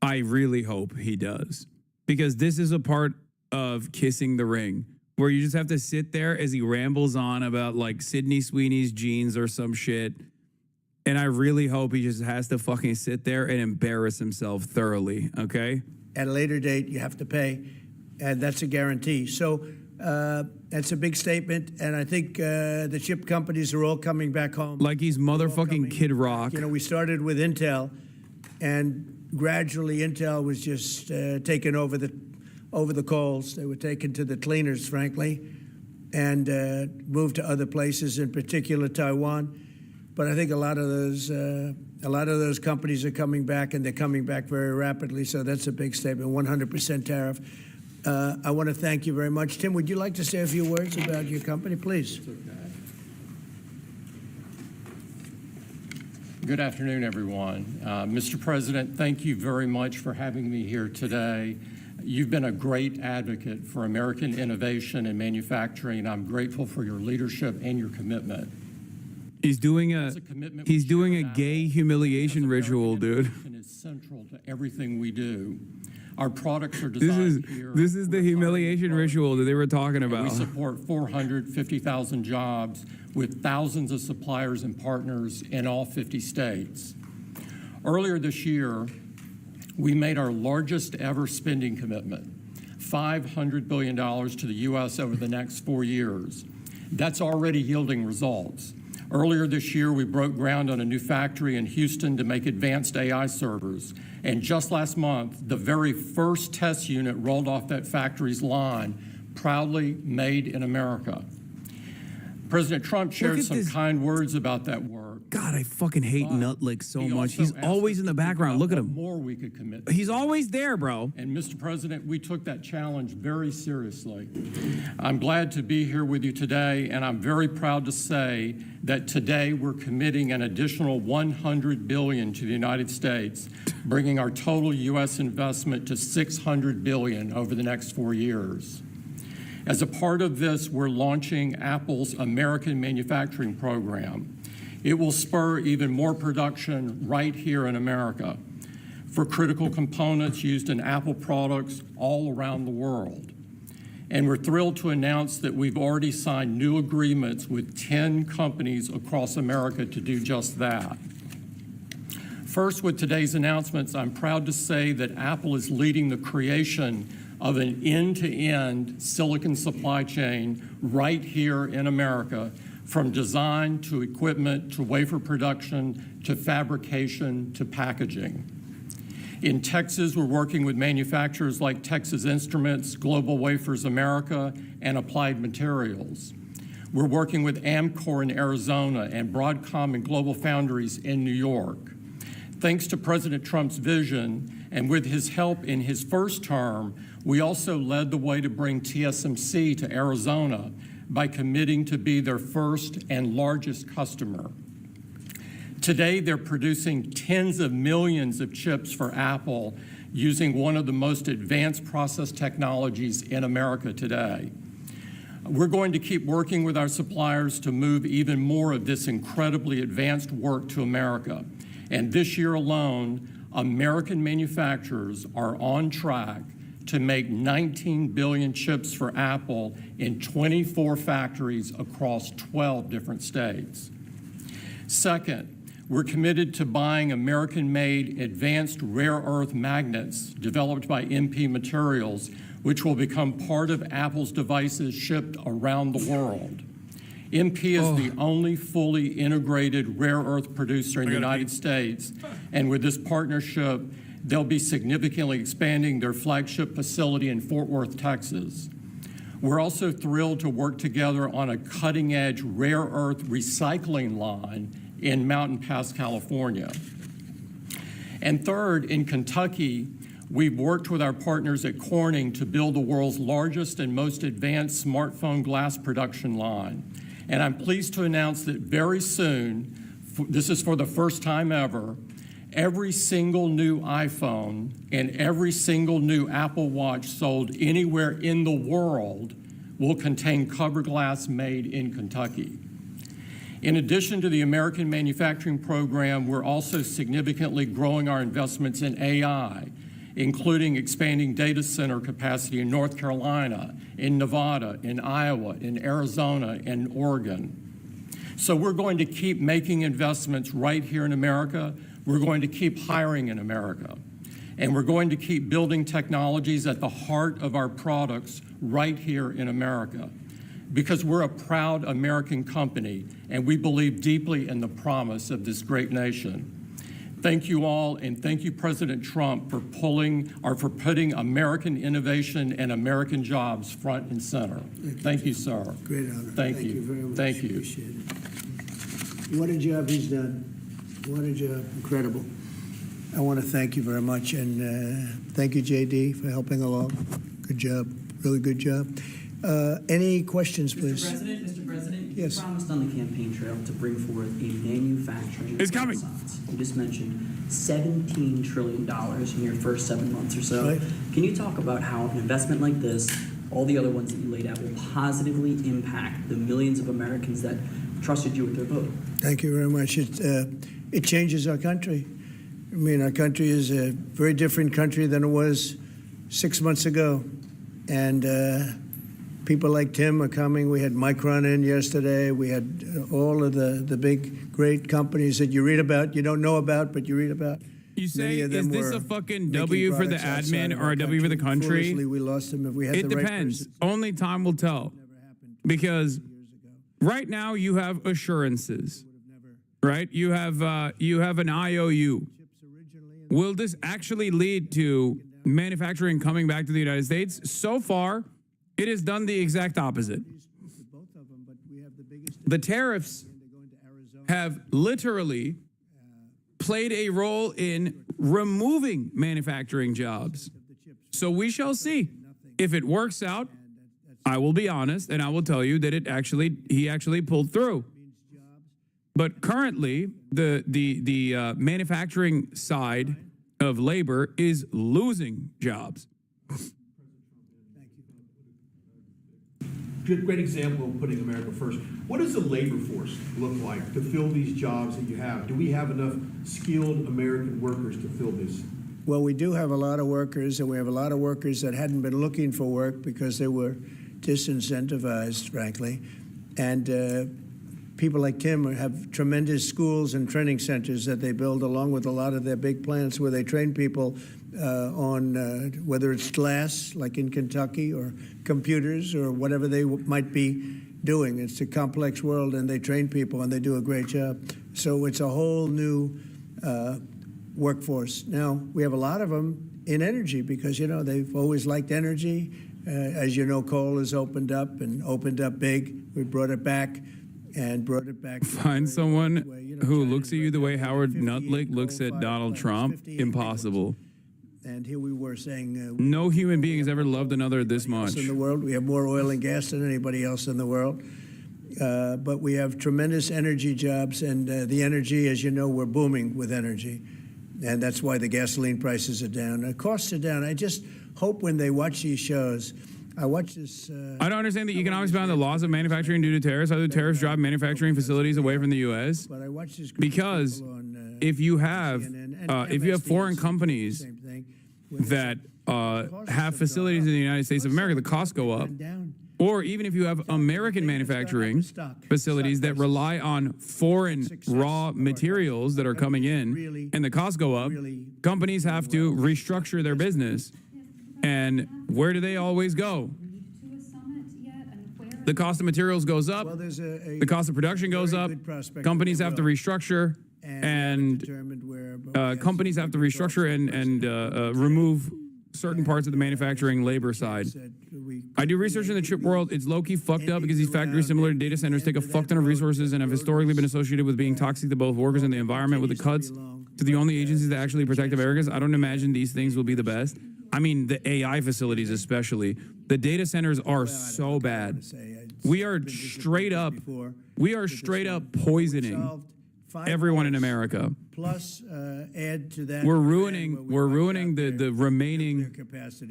Speaker 2: I really hope he does. Because this is a part of Kissing the Ring, where you just have to sit there as he rambles on about like Sydney Sweeney's jeans or some shit. And I really hope he just has to fucking sit there and embarrass himself thoroughly, okay?
Speaker 8: At a later date, you have to pay, and that's a guarantee. So that's a big statement, and I think the chip companies are all coming back home.
Speaker 2: Like he's motherfucking Kid Rock.
Speaker 8: You know, we started with Intel, and gradually Intel was just taking over the coals. They were taken to the cleaners, frankly, and moved to other places, in particular Taiwan. But I think a lot of those companies are coming back, and they're coming back very rapidly. So that's a big statement. 100% tariff. I want to thank you very much, Tim. Would you like to say a few words about your company, please?
Speaker 12: Good afternoon, everyone. Mr. President, thank you very much for having me here today. You've been a great advocate for American innovation and manufacturing. I'm grateful for your leadership and your commitment.
Speaker 2: He's doing a gay humiliation ritual, dude.
Speaker 12: It is central to everything we do. Our products are designed here.
Speaker 2: This is the humiliation ritual that they were talking about.
Speaker 12: We support 450,000 jobs with thousands of suppliers and partners in all 50 states. Earlier this year, we made our largest ever spending commitment, $500 billion to the U.S. over the next 4 years. That's already yielding results. Earlier this year, we broke ground on a new factory in Houston to make advanced AI servers. And just last month, the very first test unit rolled off that factory's line, proudly made in America. President Trump shared some kind words about that work.
Speaker 2: God, I fucking hate Nutlick so much. He's always in the background. Look at him.
Speaker 12: More we could commit.
Speaker 2: He's always there, bro.
Speaker 12: And Mr. President, we took that challenge very seriously. I'm glad to be here with you today, and I'm very proud to say that today we're committing an additional $100 billion to the United States, bringing our total U.S. investment to $600 billion over the next 4 years. As a part of this, we're launching Apple's American Manufacturing Program. It will spur even more production right here in America for critical components used in Apple products all around the world. And we're thrilled to announce that we've already signed new agreements with 10 companies across America to do just that. First, with today's announcements, I'm proud to say that Apple is leading the creation of an end-to-end silicon supply chain right here in America, from design to equipment to wafer production to fabrication to packaging. In Texas, we're working with manufacturers like Texas Instruments, Global Wafers America, and Applied Materials. We're working with Amcor in Arizona and Broadcom and Global Foundries in New York. Thanks to President Trump's vision, and with his help in his first term, we also led the way to bring TSMC to Arizona by committing to be their first and largest customer. Today, they're producing tens of millions of chips for Apple using one of the most advanced process technologies in America today. We're going to keep working with our suppliers to move even more of this incredibly advanced work to America. And this year alone, American manufacturers are on track to make 19 billion chips for Apple in 24 factories across 12 different states. Second, we're committed to buying American-made advanced rare earth magnets developed by MP Materials, which will become part of Apple's devices shipped around the world. MP is the only fully integrated rare earth producer in the United States, and with this partnership, they'll be significantly expanding their flagship facility in Fort Worth, Texas. We're also thrilled to work together on a cutting-edge rare earth recycling line in Mountain Pass, California. And third, in Kentucky, we've worked with our partners at Corning to build the world's largest and most advanced smartphone glass production line. And I'm pleased to announce that very soon, this is for the first time ever, every single new iPhone and every single new Apple Watch sold anywhere in the world will contain cover glass made in Kentucky. In addition to the American manufacturing program, we're also significantly growing our investments in AI, including expanding data center capacity in North Carolina, in Nevada, in Iowa, in Arizona, and Oregon. So we're going to keep making investments right here in America. We're going to keep hiring in America. And we're going to keep building technologies at the heart of our products right here in America. Because we're a proud American company and we believe deeply in the promise of this great nation. Thank you all, and thank you, President Trump, for putting American innovation and American jobs front and center. Thank you, sir.
Speaker 8: Great honor.
Speaker 12: Thank you
Speaker 8: very much.
Speaker 12: Thank you.
Speaker 8: Appreciate it. What a job he's done. What a job. Incredible. I want to thank you very much, and thank you, JD, for helping along. Good job. Really good job. Any questions, please?
Speaker 10: Mr. President,
Speaker 8: yes.
Speaker 10: You promised on the campaign trail to bring forth a manufacturing renaissance. You just mentioned $17 trillion in your first 7 months or so.
Speaker 8: Right.
Speaker 10: Can you talk about how an investment like this, all the other ones that you laid out, will positively impact the millions of Americans that trusted you with their vote?
Speaker 8: Thank you very much. It changes our country. I mean, our country is a very different country than it was 6 months ago. And people like Tim are coming. We had Micron in yesterday. We had all of the big, great companies that you read about, you don't know about, but you read about.
Speaker 2: You say, is this a fucking W for the admin or a W for the country?
Speaker 8: Foolishly, we lost them. If we had
Speaker 2: It
Speaker 8: the right
Speaker 2: depends.
Speaker 8: person.
Speaker 2: Only time will tell. Because right now you have assurances, right? You have an IOU. Will this actually lead to manufacturing coming back to the United States? So far, it has done the exact opposite. The tariffs have literally played a role in removing manufacturing jobs. So we shall see. If it works out, I will be honest and I will tell you that he actually pulled through. But currently, the manufacturing side of labor is losing jobs.
Speaker 14: Great example of putting America first. What does the labor force look like to fill these jobs that you have? Do we have enough skilled American workers to fill this?
Speaker 8: Well, we do have a lot of workers, and we have a lot of workers that hadn't been looking for work because they were disincentivized, frankly. And people like Tim have tremendous schools and training centers that they build along with a lot of their big plants where they train people on whether it's glass, like in Kentucky, or computers, or whatever they might be doing. It's a complex world, and they train people, and they do a great job. So it's a whole new workforce. Now, we have a lot of them in energy because, you know, they've always liked energy. As you know, coal has opened up and opened up big. We brought it back and brought it back.
Speaker 2: Find someone who looks at you the way Howard Nuttlick looks at Donald Trump. Impossible.
Speaker 8: And here we were saying
Speaker 2: no human being has ever loved another this much.
Speaker 8: In the world, we have more oil and gas than anybody else in the world. But we have tremendous energy jobs, and the energy, as you know, we're booming with energy. And that's why the gasoline prices are down. The costs are down. I just hope when they watch these shows, I watch this.
Speaker 2: I don't understand the economics behind the loss of manufacturing due to tariffs. How do tariffs drive manufacturing facilities away from the U.S.?
Speaker 8: But I watch this
Speaker 2: because if you have foreign companies that have facilities in the United States of America, the costs go up. Or even if you have American manufacturing facilities that rely on foreign raw materials that are coming in and the costs go up, companies have to restructure their business. And where do they always go? The cost of materials goes up, the cost of production goes up, companies have to restructure, and companies have to restructure and remove certain parts of the manufacturing labor side. I do research in the chip world. It's low-key fucked up because these factories, similar to data centers, take a fuck ton of resources and have historically been associated with being toxic to both workers and the environment. With the cuts to the only agencies that actually protect Americans, I don't imagine these things will be the best. I mean, the AI facilities especially. The data centers are so bad. We are straight up poisoning everyone in America.
Speaker 8: plus add to that.
Speaker 2: We're ruining the remaining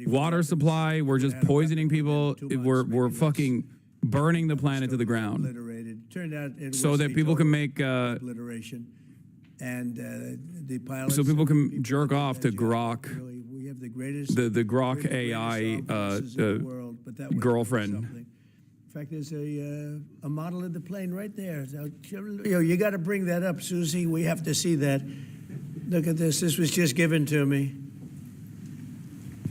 Speaker 2: water supply. We're just poisoning people. We're fucking burning the planet to the ground.
Speaker 8: Obliterated. Turned out it
Speaker 2: so
Speaker 8: was
Speaker 2: that
Speaker 8: a
Speaker 2: people can
Speaker 8: total
Speaker 2: make
Speaker 8: obliteration, and the pilots.
Speaker 2: so people can jerk off to Grok.
Speaker 8: We have the greatest.
Speaker 2: The Grok AI girlfriend.
Speaker 8: In fact, there's a model of the plane right there. So, you got to bring that up, Susie. We have to see that. Look at this. This was just given to me.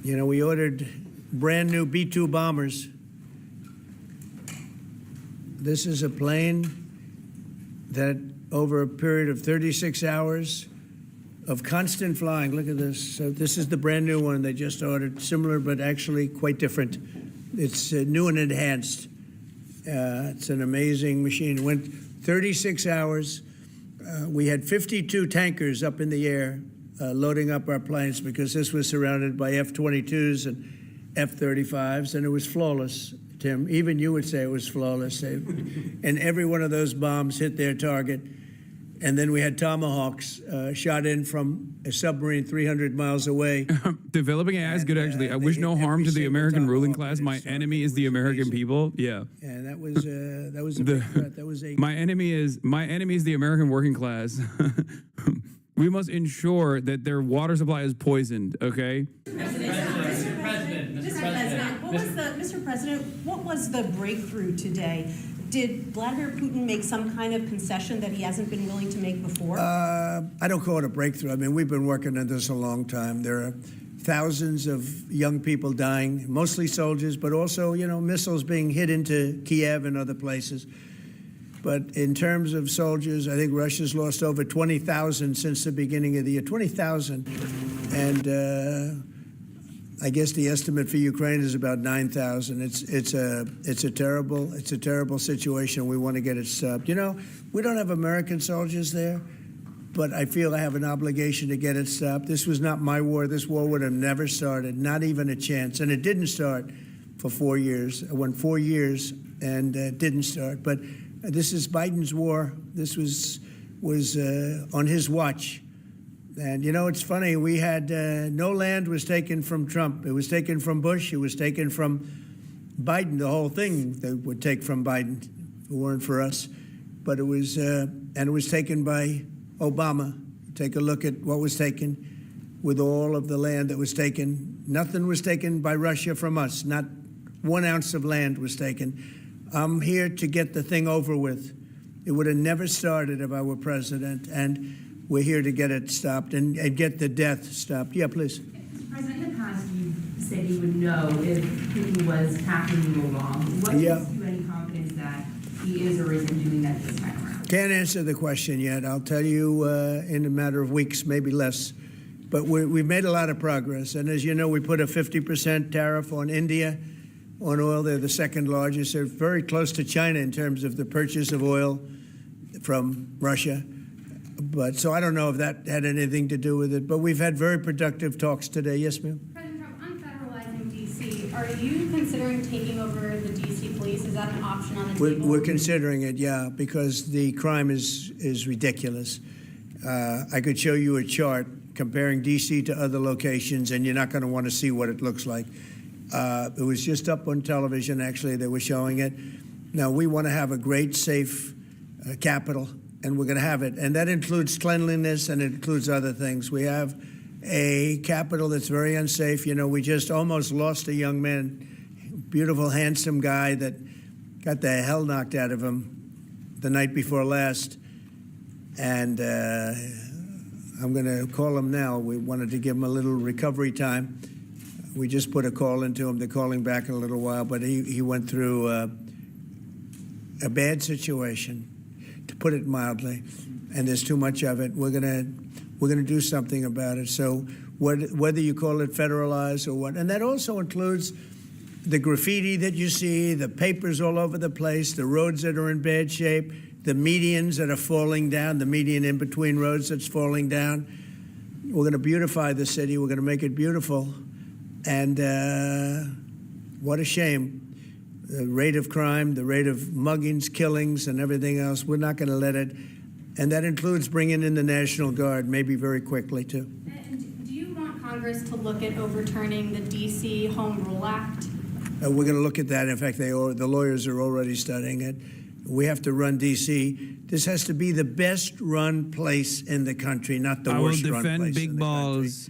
Speaker 8: You know, we ordered brand new B-2 bombers. This is a plane that over a period of 36 hours of constant flying. Look at this. So this is the brand new one they just ordered. Similar, but actually quite different. It's new and enhanced. It's an amazing machine. It went 36 hours. We had 52 tankers up in the air loading up our planes because this was surrounded by F-22s and F-35s, and it was flawless, Tim. Even you would say it was flawless. And every one of those bombs hit their target. And then we had Tomahawks shot in from a submarine 300 miles away.
Speaker 2: Developing AI is good, actually. I wish no harm to the American ruling class. My enemy is the American people. Yeah.
Speaker 8: And that was a big threat. That was a
Speaker 2: my enemy is the American working class. We must ensure that their water supply is poisoned. Okay.
Speaker 15: Mr. President, what was the breakthrough today? Did Vladimir Putin make some kind of concession that he hasn't been willing to make before?
Speaker 8: I don't call it a breakthrough. I mean, we've been working on this a long time. There are thousands of young people dying, mostly soldiers, but also, missiles being hit into Kiev and other places. But in terms of soldiers, I think Russia's lost over 20,000 since the beginning of the year. 20,000. And I guess the estimate for Ukraine is about 9,000. It's a terrible situation. We want to get it stopped. We don't have American soldiers there, but I feel I have an obligation to get it stopped. This was not my war. This war would have never started, not even a chance. And it didn't start for 4 years. It went 4 years and didn't start. But this is Biden's war. This was on his watch. And, it's funny, we had no land was taken from Trump. It was taken from Bush. It was taken from Biden. The whole thing they would take from Biden if it weren't for us. But it was taken by Obama. Take a look at what was taken with all of the land that was taken. Nothing was taken by Russia from us. Not 1 ounce of land was taken. I'm here to get the thing over with. It would have never started if I were president. And we're here to get it stopped and get the death stopped. Yeah, please.
Speaker 16: President, in the past, you said you would know if Putin was tackling you along. What gives you any confidence that he is or isn't doing that this time around?
Speaker 8: Can't answer the question yet. I'll tell you in a matter of weeks, maybe less. But we've made a lot of progress. And as you know, we put a 50% tariff on India on oil. They're the second largest. They're very close to China in terms of the purchase of oil from Russia. But so I don't know if that had anything to do with it. But we've had very productive talks today. Yes, ma'am.
Speaker 21: President Trump, on federalizing D.C., are you considering taking over the D.C. police? Is that an option on the table?
Speaker 8: We're considering it, yeah, because the crime is ridiculous. I could show you a chart comparing D.C. to other locations, and you're not going to want to see what it looks like. It was just up on television, actually. They were showing it. Now, we want to have a great, safe capital. And we're going to have it. And that includes cleanliness and it includes other things. We have a capital that's very unsafe. We just almost lost a young man, beautiful, handsome guy that got the hell knocked out of him the night before last. And I'm going to call him now. We wanted to give him a little recovery time. We just put a call into him. They're calling back in a little while. But he went through a bad situation, to put it mildly, and there's too much of it. We're gonna do something about it. So whether you call it federalized or what, and that also includes the graffiti that you see, the papers all over the place, the roads that are in bad shape, the medians that are falling down, the median in between roads that's falling down. We're gonna beautify the city. We're gonna make it beautiful, and what a shame. The rate of crime, the rate of muggings, killings, and everything else, we're not going to let it. And that includes bringing in the National Guard, maybe very quickly, too.
Speaker 21: And do you want Congress to look at overturning the D.C. Home Rule Act?
Speaker 8: We're going to look at that. In fact, the lawyers are already studying it. We have to run D.C. This has to be the best-run place in the country, not the worst-run place.
Speaker 2: I will defend Big Balls.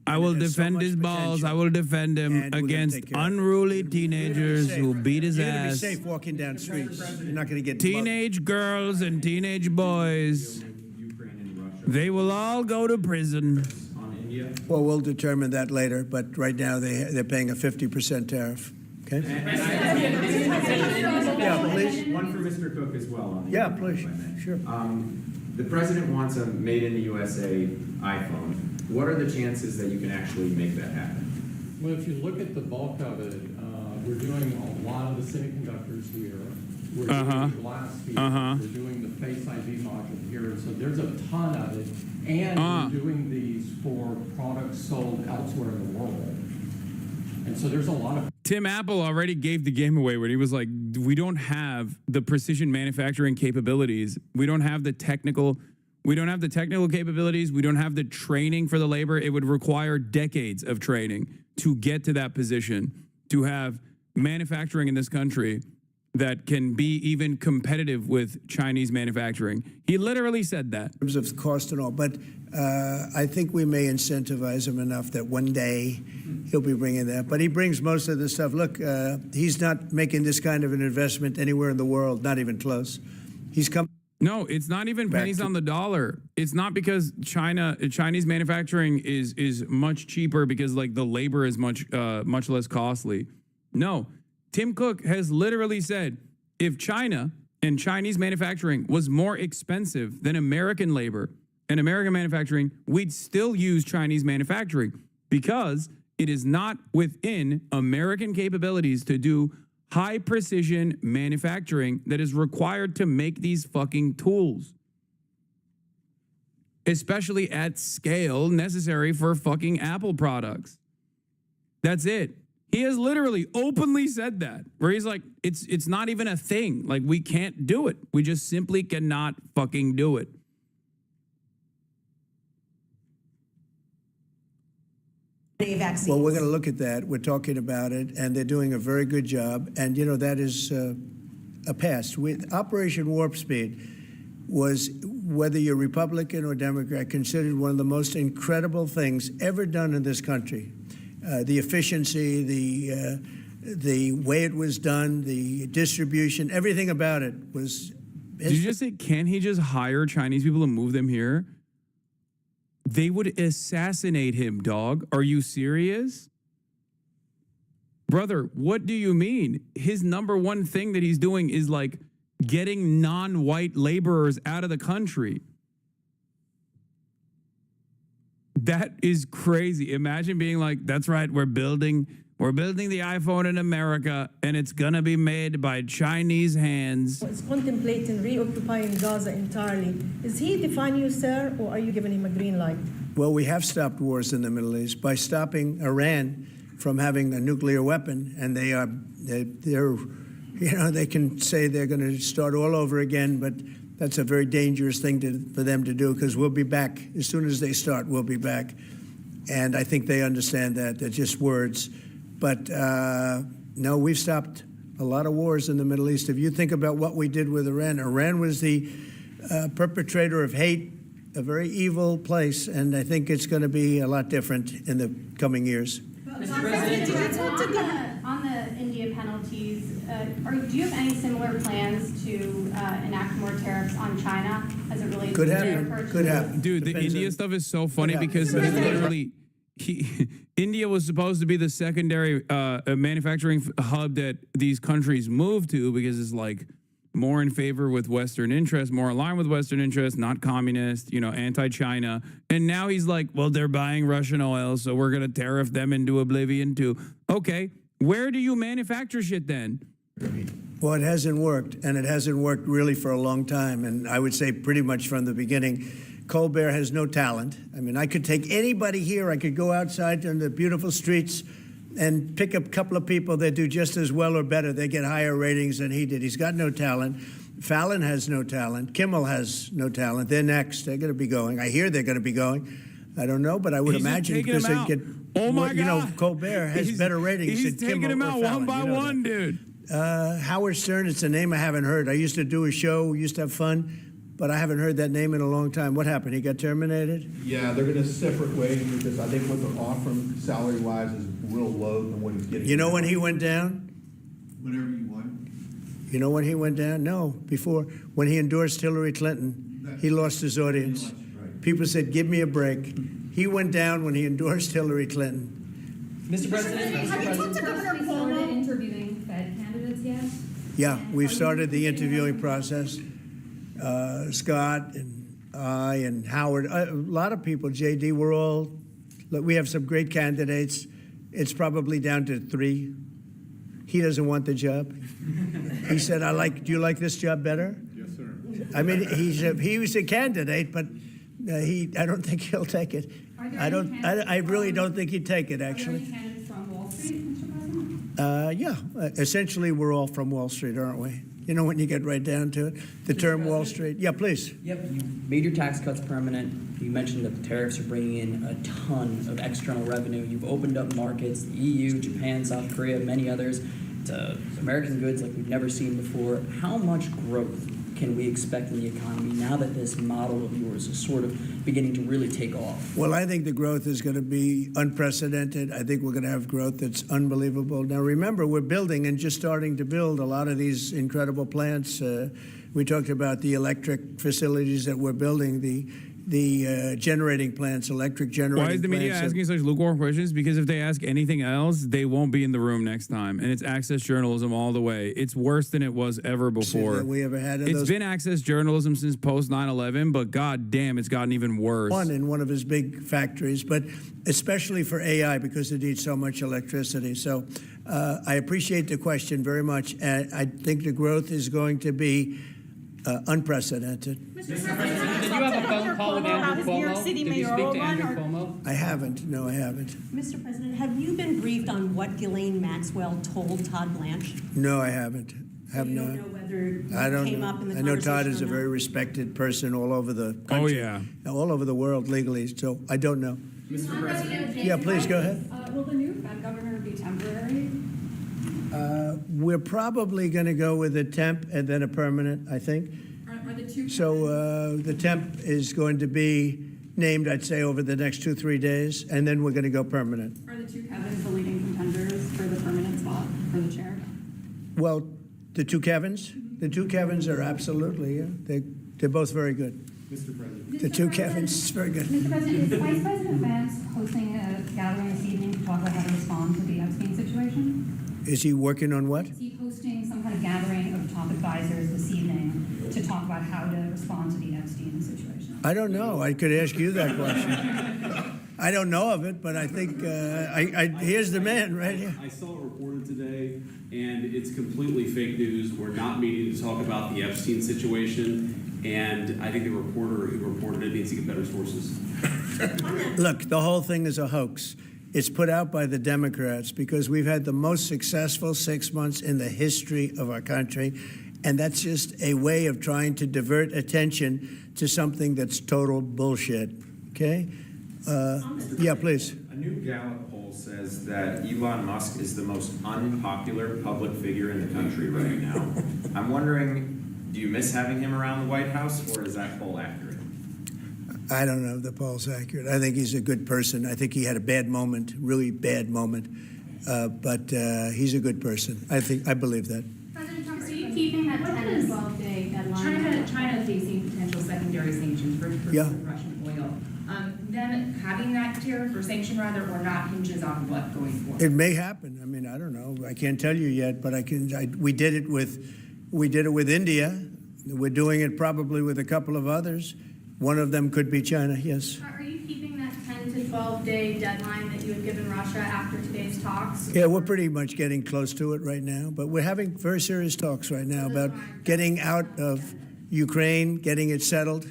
Speaker 2: I will defend his balls. I will defend him against unruly teenagers who beat his
Speaker 8: You're going to be
Speaker 2: ass.
Speaker 8: safe walking down streets. You're not going to get
Speaker 2: Teenage girls and teenage boys. They will all go to prison.
Speaker 8: Well, we'll determine that later, but right now they're paying a 50% tariff. Okay?
Speaker 1: Yeah, please. One for Mr. Cook as well. On the
Speaker 8: Yeah, please. Sure.
Speaker 1: The president wants a made in the USA iPhone. What are the chances that you can actually make that happen?
Speaker 12: Well, if you look at the bulk of it, we're doing a lot of the semiconductors here. We're doing glass feed. We're doing the Face ID module here. So there's a ton of it. And we're doing these for products sold elsewhere in the world. And so there's a lot of...
Speaker 2: Tim Apple already gave the game away when he was like, we don't have the precision manufacturing capabilities. We don't have the technical capabilities. We don't have the training for the labor. It would require decades of training to get to that position, to have manufacturing in this country that can be even competitive with Chinese manufacturing. He literally said that.
Speaker 8: In terms of cost and all, but I think we may incentivize him enough that one day he'll be bringing that. But he brings most of the stuff. Look, he's not making this kind of an investment anywhere in the world, not even close. He's come...
Speaker 2: No, it's not even pennies on the dollar. It's not because Chinese manufacturing is much cheaper because like the labor is much less costly. No, Tim Cook has literally said if China and Chinese manufacturing was more expensive than American labor and American manufacturing, we'd still use Chinese manufacturing because it is not within American capabilities to do high precision manufacturing that is required to make these fucking tools, especially at scale necessary for fucking Apple products. That's it. He has literally openly said that, where he's like, it's not even a thing. Like, we can't do it. We just simply cannot fucking do it.
Speaker 8: Well, we're going to look at that. We're talking about it, and they're doing a very good job. And, you know, that is a past. With Operation Warp Speed was, whether you're Republican or Democrat, considered one of the most incredible things ever done in this country. The efficiency, the way it was done, the distribution, everything about it was...
Speaker 2: Did you just say, can he just hire Chinese people and move them here? They would assassinate him, dog. Are you serious? Brother, what do you mean? His number one thing that he's doing is like getting non-white laborers out of the country. That is crazy. Imagine being like, that's right, we're building the iPhone in America and it's gonna be made by Chinese hands.
Speaker 22: Is contemplating reoccupying Gaza entirely. Is he defying you, sir, or are you giving him a green light?
Speaker 8: Well, we have stopped wars in the Middle East by stopping Iran from having a nuclear weapon, and they're you know, they can say they're going to start all over again, but that's a very dangerous thing for them to do, because we'll be back. As soon as they start, we'll be back. And I think they understand that. They're just words. But no, we've stopped a lot of wars in the Middle East. If you think about what we did with Iran, Iran was the perpetrator of hate, a very evil place, and I think it's going to be a lot different in the coming years.
Speaker 21: Mr. President, on the India penalties, do you have any similar plans to enact more tariffs on China as it relates
Speaker 8: Could
Speaker 22: to
Speaker 8: happen.
Speaker 22: their
Speaker 8: Could happen.
Speaker 2: Dude, the
Speaker 8: Depends
Speaker 2: India
Speaker 8: on-
Speaker 2: stuff is so funny
Speaker 8: Yeah.
Speaker 2: because he literally, India was supposed to be the secondary manufacturing hub that these countries move to because it's like more in favor with Western interests, more aligned with Western interests, not communist, you know, anti-China. And now he's like, well, they're buying Russian oil, so we're going to tariff them into oblivion too. Okay, where do you manufacture shit then?
Speaker 8: Well, it hasn't worked, and it hasn't worked really for a long time, and I would say pretty much from the beginning. Colbert has no talent. I mean, I could take anybody here. I could go outside on the beautiful streets and pick up a couple of people that do just as well or better. They get higher ratings than he did. He's got no talent. Fallon has no talent. Kimmel has no talent. They're next. They're going to be going. I hear they're going to be going. I don't know, but I would
Speaker 2: He's just
Speaker 8: imagine
Speaker 2: taking
Speaker 8: because
Speaker 2: him
Speaker 8: they
Speaker 2: out.
Speaker 8: get.
Speaker 2: Oh my
Speaker 8: You know,
Speaker 2: God.
Speaker 8: Colbert has better ratings
Speaker 2: He's
Speaker 8: than
Speaker 2: taking
Speaker 8: Kimmel
Speaker 2: him
Speaker 8: or
Speaker 2: out
Speaker 8: Fallon.
Speaker 2: one by
Speaker 8: You know
Speaker 2: one,
Speaker 8: that.
Speaker 2: dude.
Speaker 8: Howard Stern, it's a name I haven't heard. I used to do a show, we used to have fun, but I haven't heard that name in a long time. What happened? He got terminated?
Speaker 14: Yeah, they're going to separate ways because I think what they're offering salary-wise is real low than what he's getting.
Speaker 8: You know when he went down?
Speaker 14: Whenever you want.
Speaker 8: You know when he went down? No, before. When he endorsed Hillary Clinton, he lost his audience. People said, give me a break. He went down when he endorsed Hillary Clinton.
Speaker 3: Mr. President,
Speaker 22: have you talked to Governor Cuomo?
Speaker 3: Interviewing Fed candidates yet?
Speaker 8: Yeah, we've started the interviewing process. Scott and I and Howard, a lot of people, JD, we have some great candidates. It's probably down to 3. He doesn't want the job. He said, do you like this job better?
Speaker 14: Yes, sir.
Speaker 8: I mean, he was a candidate, but I don't think he'll take it. I really don't think he'd take it, actually.
Speaker 3: Candidates from Wall Street, Mr. President?
Speaker 8: Yeah, essentially we're all from Wall Street, aren't we? You know, when you get right down to it, the term Wall Street. Yeah, please.
Speaker 10: Yep, you made your tax cuts permanent. You mentioned that the tariffs are bringing in a ton of external revenue. You've opened up markets, the EU, Japan, South Korea, many others, to American goods like we've never seen before. How much growth can we expect in the economy now that this model of yours is sort of beginning to really take off?
Speaker 8: Well, I think the growth is going to be unprecedented. I think we're going to have growth that's unbelievable. Now, remember, we're building and just starting to build a lot of these incredible plants. We talked about the electric facilities that we're building, the generating plants, electric generating plants.
Speaker 2: Why is the media asking such lukewarm questions? Because if they ask anything else, they won't be in the room next time. And it's access journalism all the way. It's worse than it was ever before.
Speaker 8: That we ever had.
Speaker 2: It's been access journalism since post 9/11, but god damn, it's gotten even worse.
Speaker 8: In one of his big factories, but especially for AI because it needs so much electricity. So I appreciate the question very much. And I think the growth is going to be unprecedented.
Speaker 3: Mr. President, did you have a phone call with Andrew Cuomo? Did you speak to Andrew Cuomo?
Speaker 8: I haven't. No, I haven't.
Speaker 15: Mr. President, have you been briefed on what Ghislaine Maxwell told Todd Blanche?
Speaker 8: No, I haven't. Have
Speaker 15: you
Speaker 8: not.
Speaker 15: don't know whether
Speaker 8: I don't
Speaker 15: came
Speaker 8: know.
Speaker 15: up in the
Speaker 8: I know Todd
Speaker 15: conversation
Speaker 8: is
Speaker 15: or
Speaker 8: a
Speaker 15: not?
Speaker 8: very respected person all over the country.
Speaker 2: Oh, yeah.
Speaker 8: All over the world legally. So I don't know.
Speaker 3: Mr. President.
Speaker 8: Yeah, please go ahead.
Speaker 3: Will the new Fed governor be temporary?
Speaker 8: We're probably going to go with a temp and then a permanent, I think.
Speaker 3: Are the two?
Speaker 8: So the temp is going to be named, I'd say, over the next 2-3 days, and then we're going to go permanent.
Speaker 3: Are the two Kevins the leading contenders for the permanent spot for the chair?
Speaker 8: Well, the two Kevins? The two Kevins are absolutely, yeah. They're both very good.
Speaker 14: Mr. President.
Speaker 8: The two Kevins, is very good.
Speaker 3: Mr. President, is Vice President Vance hosting a gathering this evening to talk about how to respond to the Epstein situation?
Speaker 8: Is he working on what?
Speaker 3: Is he hosting some kind of gathering of top advisors this evening to talk about how to respond to the Epstein situation?
Speaker 8: I don't know. I could ask you that question. I don't know of it, but I think here's the man right here.
Speaker 4: I saw it reported today, and it's completely fake news. We're not meeting to talk about the Epstein situation, and I think the reporter who reported it needs to get better sources.
Speaker 8: Look, the whole thing is a hoax. It's put out by the Democrats because we've had the most successful 6 months in the history of our country, and that's just a way of trying to divert attention to something that's total bullshit. Okay? Yeah, please.
Speaker 1: A new Gallup poll says that Elon Musk is the most unpopular public figure in the country right now. I'm wondering, do you miss having him around the White House, or is that poll accurate?
Speaker 8: I don't know if the poll's accurate. I think he's a good person. I think he had a bad moment, really bad moment, but he's a good person. I believe that.
Speaker 3: President Trump, are you keeping that 10 to 12 day deadline? China facing potential secondary sanctions for Russian oil. Then having that tariff or sanction rather or not hinges on what going forward?
Speaker 8: It may happen. I mean, I don't know. I can't tell you yet, but we did it with India. We're doing it probably with a couple of others. One of them could be China, yes.
Speaker 21: Are you keeping that 10 to 12 day deadline that you had given Russia after today's talks?
Speaker 8: Yeah, we're pretty much getting close to it right now, but we're having very serious talks right now about getting out of Ukraine, getting it settled,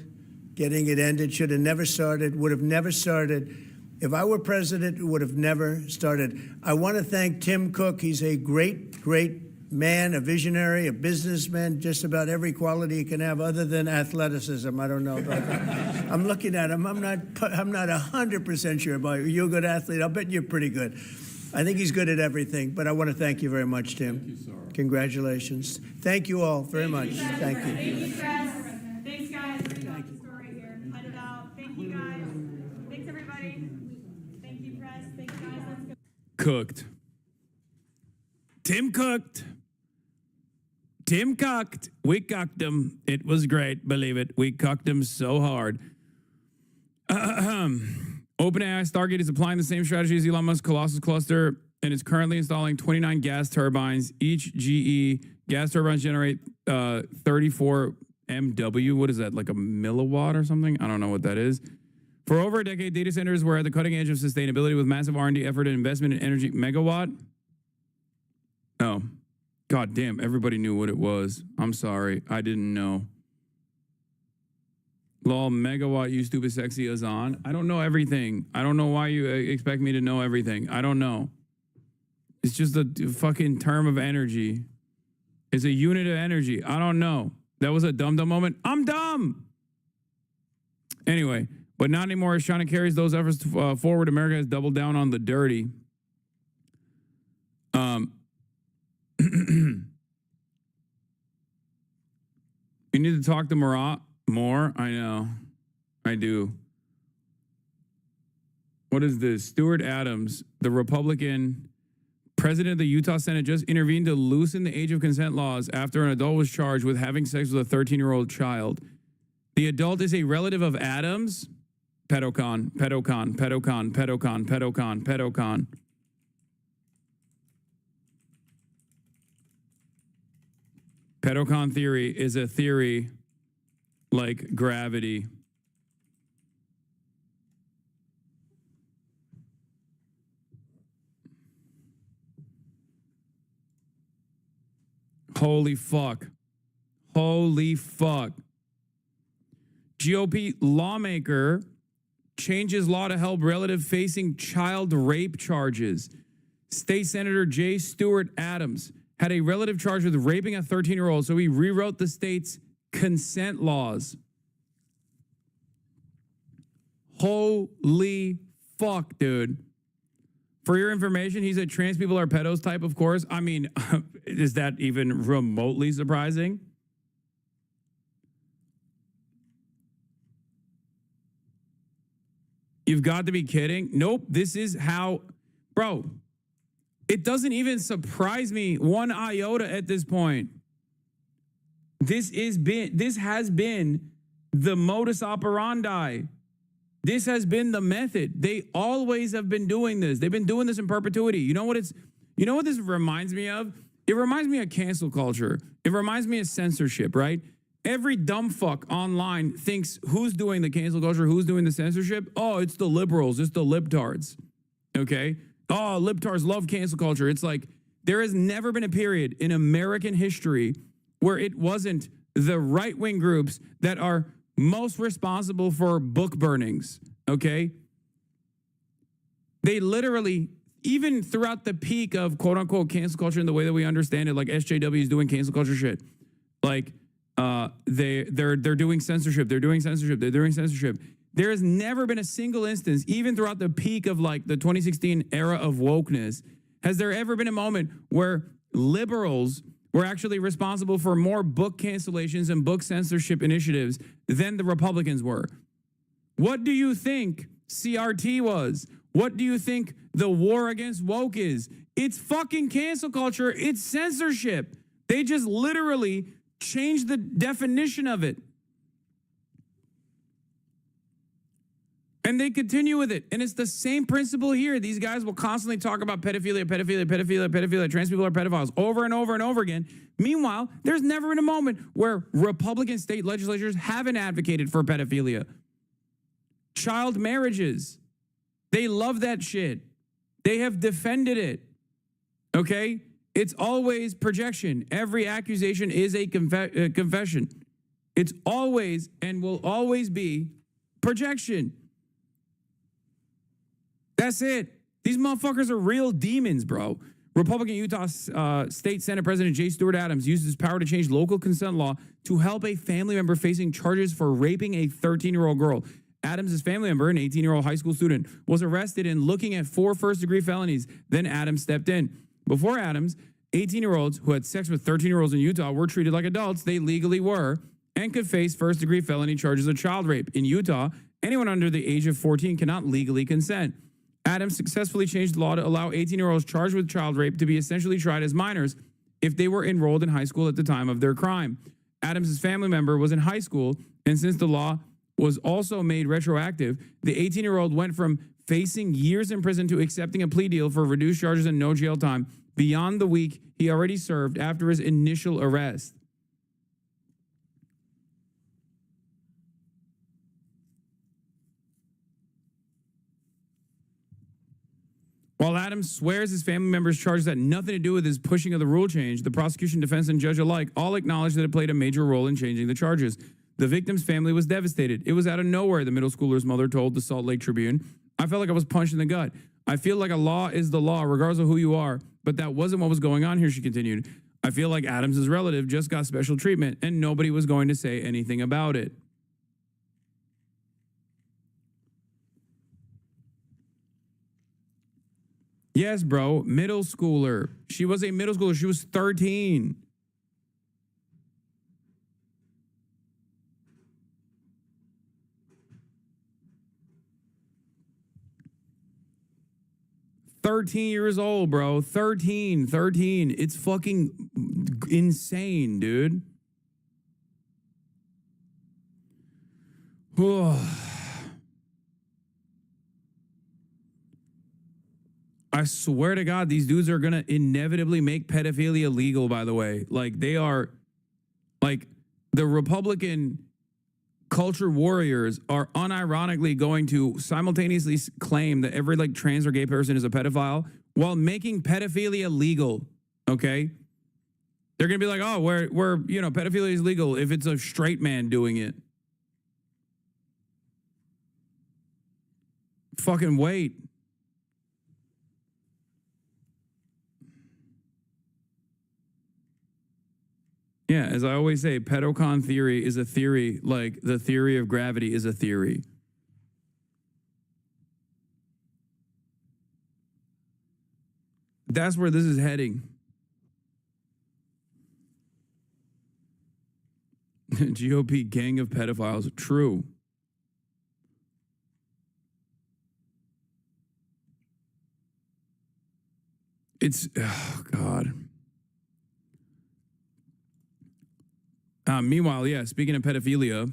Speaker 8: getting it ended. Should have never started, would have never started. If I were president, it would have never started. I want to thank Tim Cook. He's a great, great man, a visionary, a businessman, just about every quality you can have other than athleticism. I don't know about that. I'm looking at him. I'm not 100% sure about you. You're a good athlete. I'll bet you're pretty good. I think he's good at everything, but I want to thank you very much, Tim.
Speaker 12: Thank you, sir.
Speaker 8: Congratulations. Thank you all very much. Thank you.
Speaker 7: Thank you, Chris. Thanks, guys. Thank you. Right here. Cut it out. Thank you, guys. Thanks, everybody. Thank you, press. Thanks, guys. Let's go.
Speaker 2: Cooked. Tim cooked. Tim cooked. We cooked him. It was great. Believe it. We cooked him so hard. OpenAI Stargate is applying the same strategy as Elon Musk's Colossus cluster and is currently installing 29 gas turbines. Each GE gas turbines generate 34 MW. What is that, like a milliwatt or something? I don't know what that is. For over a decade, data centers were at the cutting edge of sustainability with massive R&D effort and investment in energy. Megawatt? Oh, god damn, everybody knew what it was. I'm sorry, I didn't know. Lol, megawatt, you stupid sexy Azan. I don't know everything. I don't know why you expect me to know everything. I don't know. It's just a fucking term of energy. It's a unit of energy. I don't know. That was a dumb moment. I'm dumb. Anyway, but not anymore. As China carries those efforts forward, America has doubled down on the dirty. You need to talk to Marat more. I know. I do. What is this? Stuart Adams, the Republican president of the Utah Senate, just intervened to loosen the age of consent laws after an adult was charged with having sex with a 13-year-old child. The adult is a relative of Adams. Pedocon, pedocon, pedocon, pedocon, pedocon, pedocon. Pedocon theory is a theory like gravity. Holy fuck. Holy fuck. GOP lawmaker changes law to help relative facing child rape charges. State Senator J. Stewart Adams had a relative charged with raping a 13-year-old, so he rewrote the state's consent laws. Holy fuck, dude. For your information, he's a trans people are pedos type, of course. I mean, is that even remotely surprising? You've got to be kidding. Nope, this is how, bro, it doesn't even surprise me one iota at this point. This has been the modus operandi. This has been the method. They always have been doing this. They've been doing this in perpetuity. You know what this reminds me of? It reminds me of cancel culture. It reminds me of censorship, right? Every dumb fuck online thinks who's doing the cancel culture, who's doing the censorship? Oh, it's the liberals, it's the libtards. Okay? Oh, libtards love cancel culture. It's like there has never been a period in American history where it wasn't the right-wing groups that are most responsible for book burnings, okay? They literally, even throughout the peak of quote-unquote cancel culture in the way that we understand it, like SJW is doing cancel culture shit, like they're doing censorship, they're doing censorship. There has never been a single instance, even throughout the peak of like the 2016 era of wokeness, has there ever been a moment where liberals were actually responsible for more book cancellations and book censorship initiatives than the Republicans were? What do you think CRT was? What do you think the war against woke is? It's fucking cancel culture. It's censorship. They just literally changed the definition of it. And they continue with it. And it's the same principle here. These guys will constantly talk about pedophilia, trans people are pedophiles over and over and over again. Meanwhile, there's never been a moment where Republican state legislatures haven't advocated for pedophilia. Child marriages. They love that shit. They have defended it. Okay? It's always projection. Every accusation is a confession. It's always and will always be projection. That's it. These motherfuckers are real demons, bro. Republican Utah State Senate President J. Stewart Adams used his power to change local consent law to help a family member facing charges for raping a 13-year-old girl. Adams' family member, an 18-year-old high school student, was arrested and looking at 4 first-degree felonies. Then Adams stepped in. Before Adams, 18-year-olds who had sex with 13-year-olds in Utah were treated like adults. They legally were and could face first-degree felony charges of child rape. In Utah, anyone under the age of 14 cannot legally consent. Adams successfully changed the law to allow 18-year-olds charged with child rape to be essentially tried as minors if they were enrolled in high school at the time of their crime. Adams' family member was in high school, and since the law was also made retroactive, the 18-year-old went from facing years in prison to accepting a plea deal for reduced charges and no jail time beyond the week he already served after his initial arrest. While Adams swears his family members' charges had nothing to do with his pushing of the rule change, the prosecution, defense, and judge alike all acknowledged that it played a major role in changing the charges. The victim's family was devastated. It was out of nowhere, the middle schooler's mother told the Salt Lake Tribune. I felt like I was punched in the gut. I feel like a law is the law, regardless of who you are. But that wasn't what was going on here, she continued. I feel like Adams' relative just got special treatment, and nobody was going to say anything about it. Yes, bro, middle schooler. She was a middle schooler. She was 13. Years old, bro. 13. It's fucking insane, dude. I swear to God, these dudes are gonna inevitably make pedophilia legal, by the way. Like, they are, like, the Republican culture warriors are unironically going to simultaneously claim that every, like, trans or gay person is a pedophile while making pedophilia legal, okay? They're gonna be like, oh, we're you know, pedophilia is legal if it's a straight man doing it. Fucking wait. Yeah, as I always say, pedocon theory is a theory like the theory of gravity is a theory. That's where this is heading. GOP gang of pedophiles. True. It's, oh God. Meanwhile, yeah, speaking of pedophilia,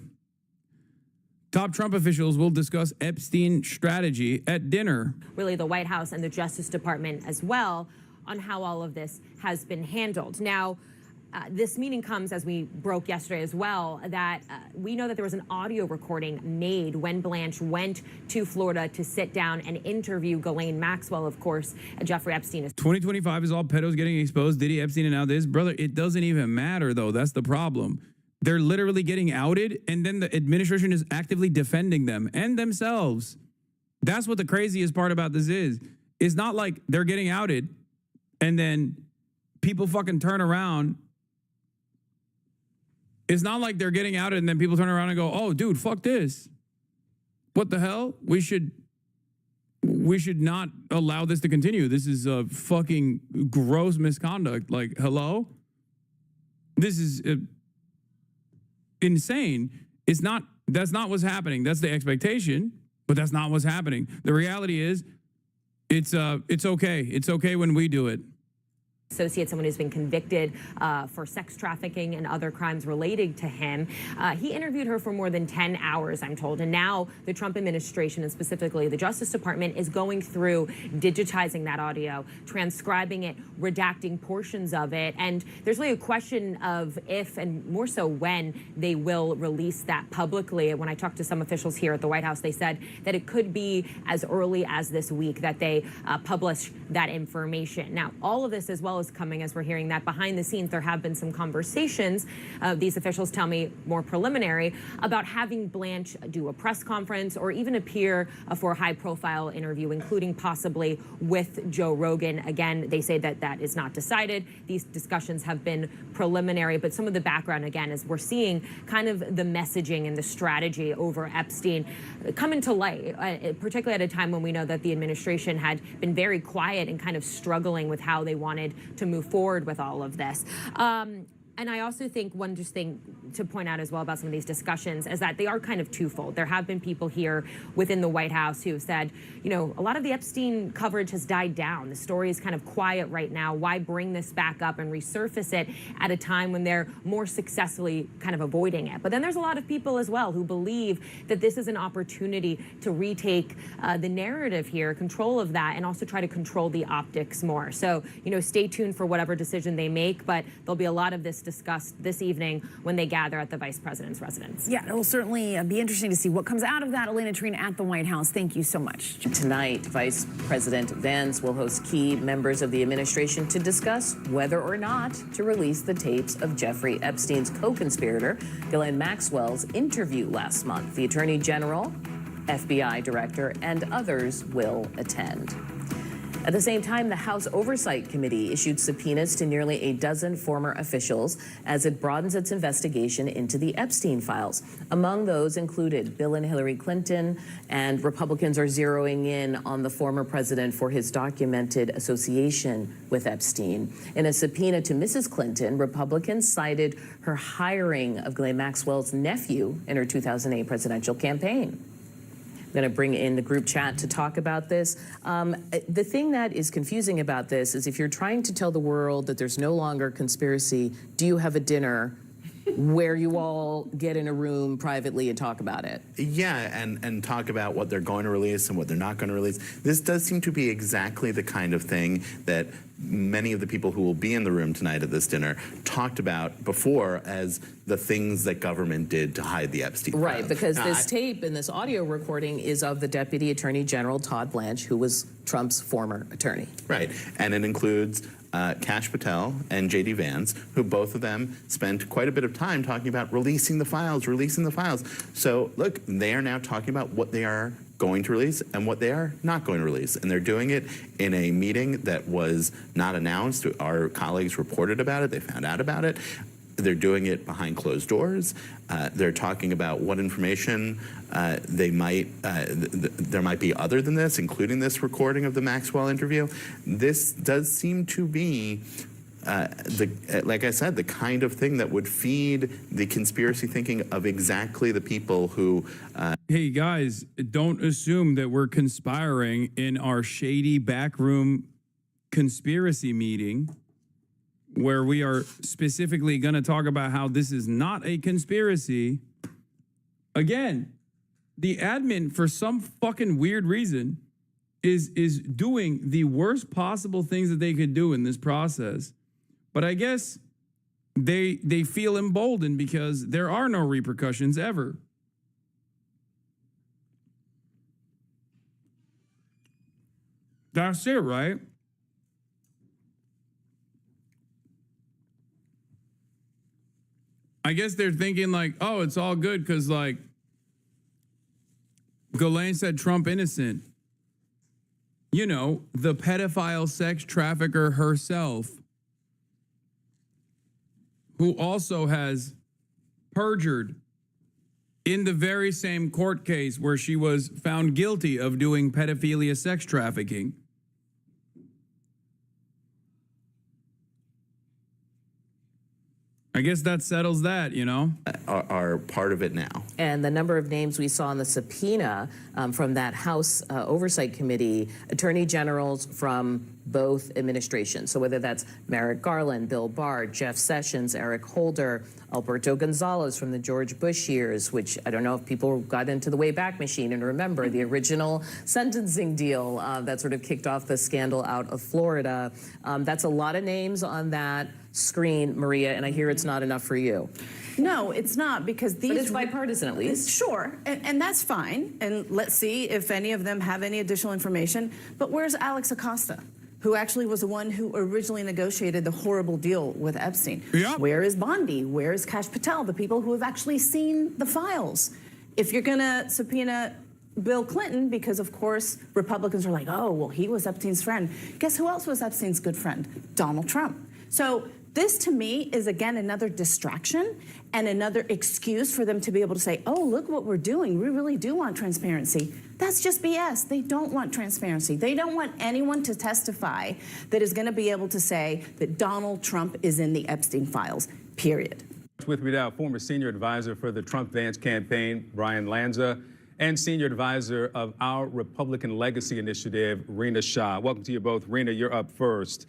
Speaker 2: top Trump officials will discuss Epstein strategy at dinner.
Speaker 5: Really, the White House and the Justice Department as well on how all of this has been handled. Now, this meeting comes, as we broke yesterday as well, that we know that there was an audio recording made when Blanche went to Florida to sit down and interview Ghislaine Maxwell, of course, Jeffrey Epstein.
Speaker 2: 2025 is all pedos getting exposed, Diddy, Epstein, and now this. Brother, it doesn't even matter, though. That's the problem. They're literally getting outed, and then the administration is actively defending them and themselves. That's what the craziest part about this is. It's not like they're getting outed, and then people fucking turn around. It's not like they're getting outed and then people turn around and go, oh, dude, fuck this. What the hell? We should not allow this to continue. This is a fucking gross misconduct. Like, hello? This is insane. That's not what's happening. That's the expectation, but that's not what's happening. The reality is it's okay. It's okay when we do it.
Speaker 5: Associate, someone who's been convicted for sex trafficking and other crimes related to him. He interviewed her for more than 10 hours, I'm told. And now the Trump administration, and specifically the Justice Department, is going through digitizing that audio, transcribing it, redacting portions of it. And there's really a question of if, and more so when, they will release that publicly. When I talked to some officials here at the White House, they said that it could be as early as this week that they publish that information. Now, all of this as well trial is coming, as we're hearing that behind the scenes, there have been some conversations. These officials tell me more preliminary about having Blanche do a press conference or even appear for a high-profile interview, including possibly with Joe Rogan. Again, they say that that is not decided. These discussions have been preliminary, but some of the background, again, is we're seeing kind of the messaging and the strategy over Epstein come into light, particularly at a time when we know that the administration had been very quiet and kind of struggling with how they wanted to move forward with all of this. And I also think one just thing to point out as well about some of these discussions is that they are kind of twofold. There have been people here within the White House who have said, you know, a lot of the Epstein coverage has died down. The story is kind of quiet right now. Why bring this back up and resurface it at a time when they're more successfully kind of avoiding it? But then there's a lot of people as well who believe that this is an opportunity to retake the narrative here, control of that, and also try to control the optics more. So, you know, stay tuned for whatever decision they make, but there'll be a lot of this discussed this evening when they gather at the vice president's residence.
Speaker 6: Yeah, it will certainly be interesting to see what comes out of that. Elena Trina at the White House, thank you so much.
Speaker 9: Tonight, Vice President Vance will host key members of the administration to discuss whether or not to release the tapes of Jeffrey Epstein's co-conspirator, Ghislaine Maxwell's interview last month. The Attorney General, FBI Director, and others will attend. At the same time, the House Oversight Committee issued subpoenas to nearly a dozen former officials as it broadens its investigation into the Epstein files. Among those included Bill and Hillary Clinton, and Republicans are zeroing in on the former president for his documented association with Epstein. In a subpoena to Mrs. Clinton, Republicans cited her hiring of Ghislaine Maxwell's nephew in her 2008 presidential campaign. I'm going to bring in the group chat to talk about this. The thing that is confusing about this is if you're trying to tell the world that there's no longer conspiracy, do you have a dinner where you all get in a room privately and talk about it?
Speaker 23: Yeah, and talk about what they're going to release and what they're not going to release. This does seem to be exactly the kind of thing that many of the people who will be in the room tonight at this dinner talked about before as the things that government did to hide the Epstein
Speaker 9: Right,
Speaker 23: files.
Speaker 9: because this tape and this audio recording is of the Deputy Attorney General, Todd Blanche, who was Trump's former attorney.
Speaker 23: Right, and it includes Kash Patel and J.D. Vance, who both of them spent quite a bit of time talking about releasing the files. So, look, they are now talking about what they are going to release and what they are not going to release. And they're doing it in a meeting that was not announced. Our colleagues reported about it. They found out about it. They're doing it behind closed doors. They're talking about what information there might be other than this, including this recording of the Maxwell interview. This does seem to be, like I said, the kind of thing that would feed the conspiracy thinking of exactly the people who...
Speaker 2: Hey, guys, don't assume that we're conspiring in our shady backroom conspiracy meeting, where we are specifically going to talk about how this is not a conspiracy. Again, the admin, for some fucking weird reason, is doing the worst possible things that they could do in this process. But I guess they feel emboldened because there are no repercussions ever. That's it, right? I guess they're thinking like, oh, it's all good because like Ghislaine said Trump innocent. You know, the pedophile sex trafficker herself, who also has perjured in the very same court case where she was found guilty of doing pedophilia sex trafficking. I guess that settles that, you know?
Speaker 23: Are part of it now.
Speaker 9: And the number of names we saw in the subpoena from that House Oversight Committee, attorney generals from both administrations. So whether that's Merrick Garland, Bill Barr, Jeff Sessions, Eric Holder, Alberto Gonzalez from the George Bush years, which I don't know if people got into the Wayback Machine and remember the original sentencing deal that sort of kicked off the scandal out of Florida. That's a lot of names on that screen, Maria, and I hear it's not enough for you.
Speaker 6: No, it's not, because these...
Speaker 9: But it's bipartisan, at least.
Speaker 6: Sure, and that's fine. And let's see if any of them have any additional information. But where's Alex Acosta,
Speaker 11: who actually was the one who originally negotiated the horrible deal with Epstein.
Speaker 2: Yep.
Speaker 11: Where is Bondi? Where is Kash Patel? The people who have actually seen the files. If you're going to subpoena Bill Clinton, because of course Republicans are like, oh, well, he was Epstein's friend. Guess who else was Epstein's good friend? Donald Trump. So this to me is again another distraction and another excuse for them to be able to say, oh, look what we're doing. We really do want transparency. That's just BS. They don't want transparency. They don't want anyone to testify that is going to be able to say that Donald Trump is in the Epstein files, period.
Speaker 13: With me now, former senior advisor for the Trump-Vance campaign, Brian Lanza, and senior advisor of our Republican Legacy Initiative, Rena Shah. Welcome to you both. Rena, you're up first.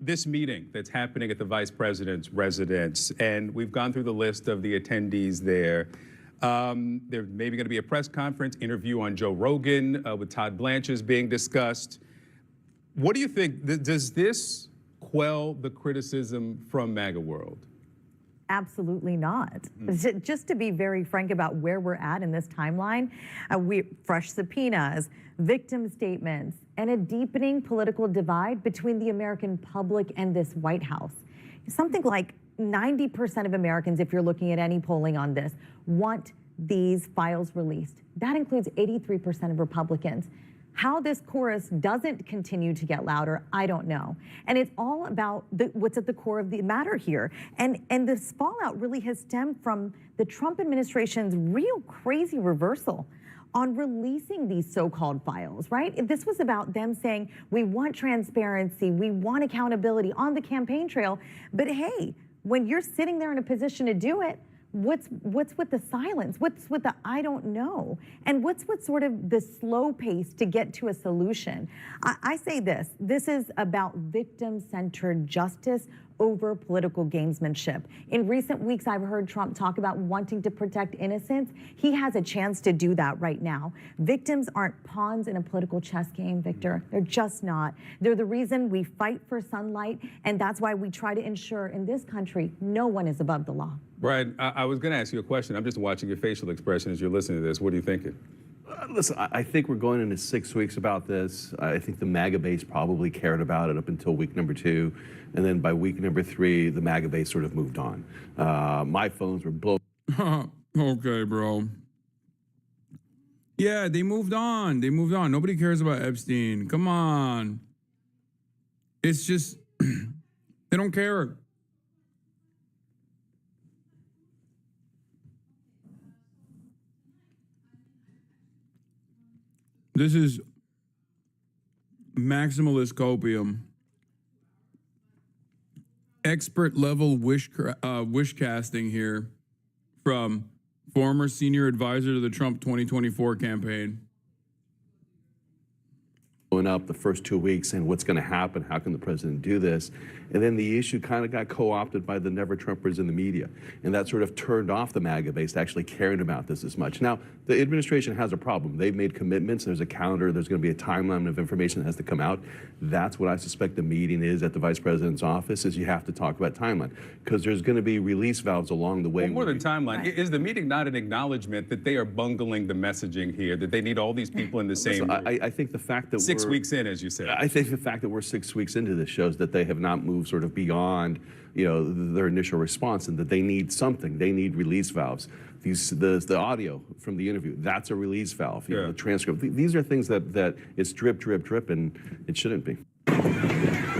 Speaker 13: This meeting that's happening at the vice president's residence, and we've gone through the list of the attendees there. There's maybe going to be a press conference, interview on Joe Rogan with Todd Blanchard being discussed. What do you think? Does this quell the criticism from MAGA world?
Speaker 18: Absolutely not. Just to be very frank about where we're at in this timeline, fresh subpoenas, victim statements, and a deepening political divide between the American public and this White House. Something like 90% of Americans, if you're looking at any polling on this, want these files released. That includes 83% of Republicans. How this chorus doesn't continue to get louder, I don't know. And it's all about what's at the core of the matter here. And this fallout really has stemmed from the Trump administration's real crazy reversal on releasing these so-called files, right? This was about them saying, we want transparency, we want accountability on the campaign trail. But hey, when you're sitting there in a position to do it, what's with the silence? What's with the I don't know? And what's with sort of the slow pace to get to a solution? I say this is about victim-centered justice over political gamesmanship. In recent weeks, I've heard Trump talk about wanting to protect innocence. He has a chance to do that right now. Victims aren't pawns in a political chess game, Victor. They're just not. They're the reason we fight for sunlight, and that's why we try to ensure in this country no one is above the law.
Speaker 13: Brian, I was going to ask you a question. I'm just watching your facial expression as you're listening to this. What are you thinking?
Speaker 24: Listen, I think we're going into 6 weeks about this. I think the MAGA base probably cared about it up until week number 2. And then by week number 3, the MAGA base sort of moved on. My phones were blown.
Speaker 2: Okay, bro. Yeah, they moved on. They moved on. Nobody cares about Epstein. Come on. It's just, they don't care. This is maximalist copium. Expert level wish casting here from former senior advisor to the Trump 2024 campaign.
Speaker 24: Going up the first 2 weeks and what's going to happen, how can the president do this? And then the issue kind of got co-opted by the never-Trumpers in the media. And that sort of turned off the MAGA base to actually caring about this as much. Now, the administration has a problem. They've made commitments. There's a calendar. There's going to be a timeline of information that has to come out. That's what I suspect the meeting is at the vice president's office, is you have to talk about timeline. Because there's going to be release valves along the way.
Speaker 13: Well, more than timeline, is the meeting not an acknowledgement that they are bungling the messaging here, that they need all these people in the same room?
Speaker 24: I think the fact that
Speaker 13: 6 weeks in, as you said.
Speaker 24: I think the fact that we're 6 weeks into this shows that they have not moved sort of beyond, you know, their initial response, and that they need something. They need release valves. The audio from the interview, that's a release valve. You know, the transcript. These are things that it's drip, drip, drip, and it shouldn't be.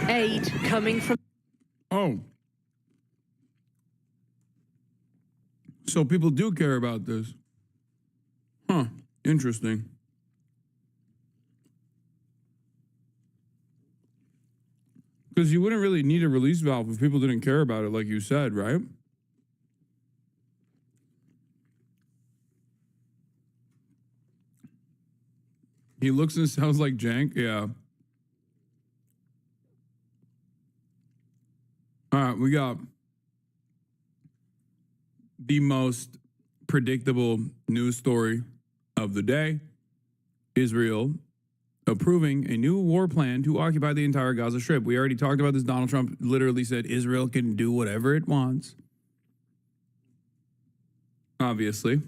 Speaker 9: Aid coming from.
Speaker 2: Oh. So people do care about this. Huh. Interesting. Because you wouldn't really need a release valve if people didn't care about it, like you said, right? He looks and sounds like Jank, yeah. All right, we got the most predictable news story of the day. Israel approving a new war plan to occupy the entire Gaza Strip. We already talked about this. Donald Trump literally said Israel can do whatever it wants. Obviously.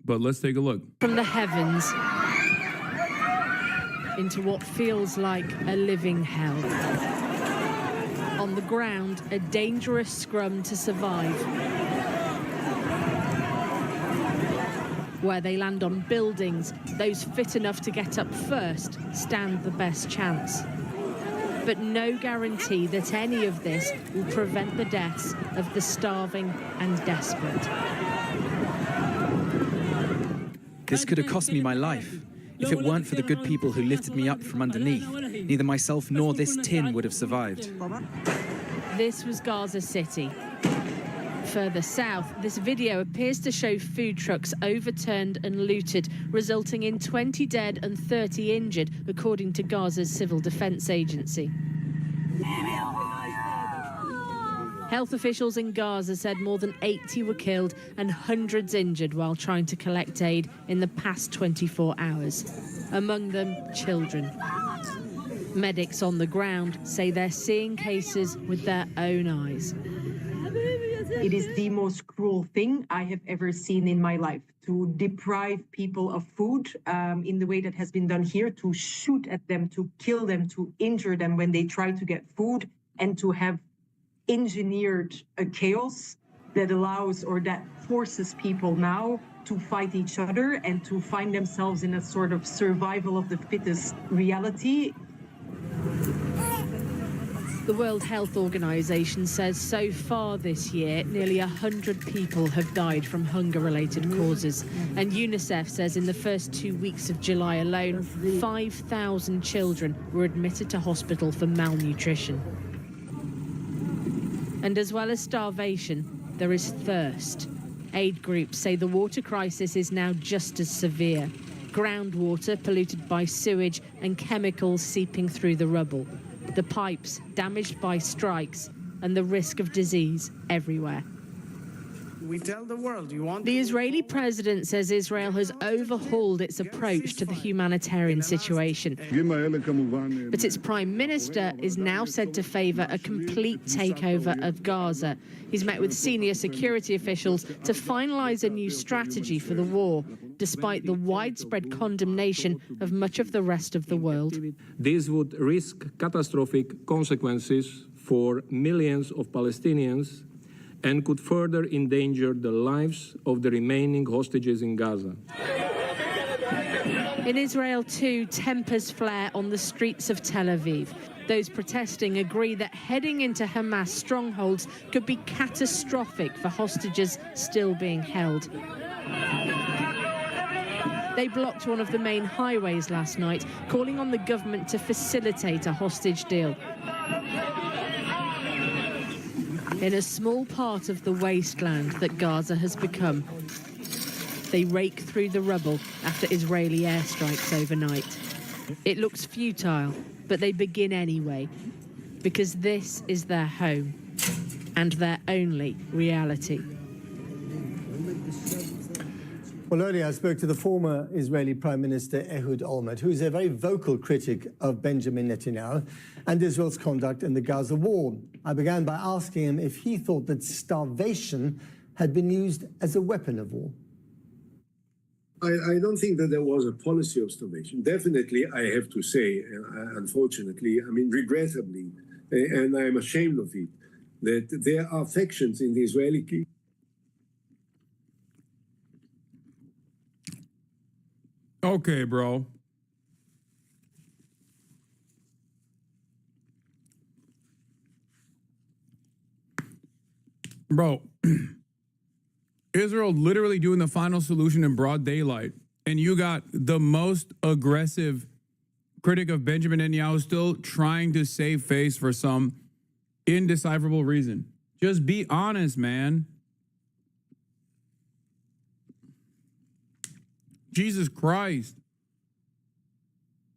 Speaker 2: But let's take a look.
Speaker 9: From the heavens.
Speaker 16: into what feels like a living hell. On the ground, a dangerous scrum to survive, where they land on buildings, those fit enough to get up first stand the best chance. But no guarantee that any of this will prevent the deaths of the starving and desperate.
Speaker 17: This could have cost me my life. If it weren't for the good people who lifted me up from underneath, neither myself nor this tin would have survived.
Speaker 16: This was Gaza City. Further south, this video appears to show food trucks overturned and looted, resulting in 20 dead and 30 injured, according to Gaza's Civil Defense Agency. Health officials in Gaza said more than 80 were killed and hundreds injured while trying to collect aid in the past 24 hours. Among them, children. Medics on the ground say they're seeing cases with their own eyes.
Speaker 19: It is the most cruel thing I have ever seen in my life, to deprive people of food in the way that has been done here, to shoot at them, to kill them, to injure them when they try to get food, and to have engineered a chaos that allows or that forces people now to fight each other and to find themselves in a sort of survival of the fittest reality.
Speaker 16: The World Health Organization says so far this year, nearly 100 people have died from hunger-related causes. And UNICEF says in the first 2 weeks of July alone, 5,000 children were admitted to hospital for malnutrition. And as well as starvation, there is thirst. Aid groups say the water crisis is now just as severe. Groundwater polluted by sewage and chemicals seeping through the rubble. The pipes damaged by strikes, and the risk of disease everywhere.
Speaker 8: We tell the world, you want...
Speaker 16: The Israeli president says Israel has overhauled its approach to the humanitarian situation. But its prime minister is now said to favor a complete takeover of Gaza. He's met with senior security officials to finalize a new strategy for the war, despite the widespread condemnation of much of the rest of the world.
Speaker 12: This would risk catastrophic consequences for millions of Palestinians and could further endanger the lives of the remaining hostages in Gaza.
Speaker 16: In Israel, too, tempers flare on the streets of Tel Aviv. Those protesting agree that heading into Hamas strongholds could be catastrophic for hostages still being held. They blocked one of the main highways last night, calling on the government to facilitate a hostage deal. In a small part of the wasteland that Gaza has become, they rake through the rubble after Israeli airstrikes overnight. It looks futile, but they begin anyway, because this is their home and their only reality.
Speaker 20: Well, earlier I spoke to the former Israeli Prime Minister Ehud Olmert, who is a very vocal critic of Benjamin Netanyahu and Israel's conduct in the Gaza war. I began by asking him if he thought that starvation had been used as a weapon of war.
Speaker 25: I don't think that there was a policy of starvation. Definitely, I have to say, unfortunately, I mean, regrettably, and I am ashamed of it, that there are factions in the Israeli...
Speaker 2: Okay, bro. Bro, Israel literally doing the final solution in broad daylight, and you got the most aggressive critic of Benjamin Netanyahu still trying to save face for some indecipherable reason. Just be honest, man. Jesus Christ.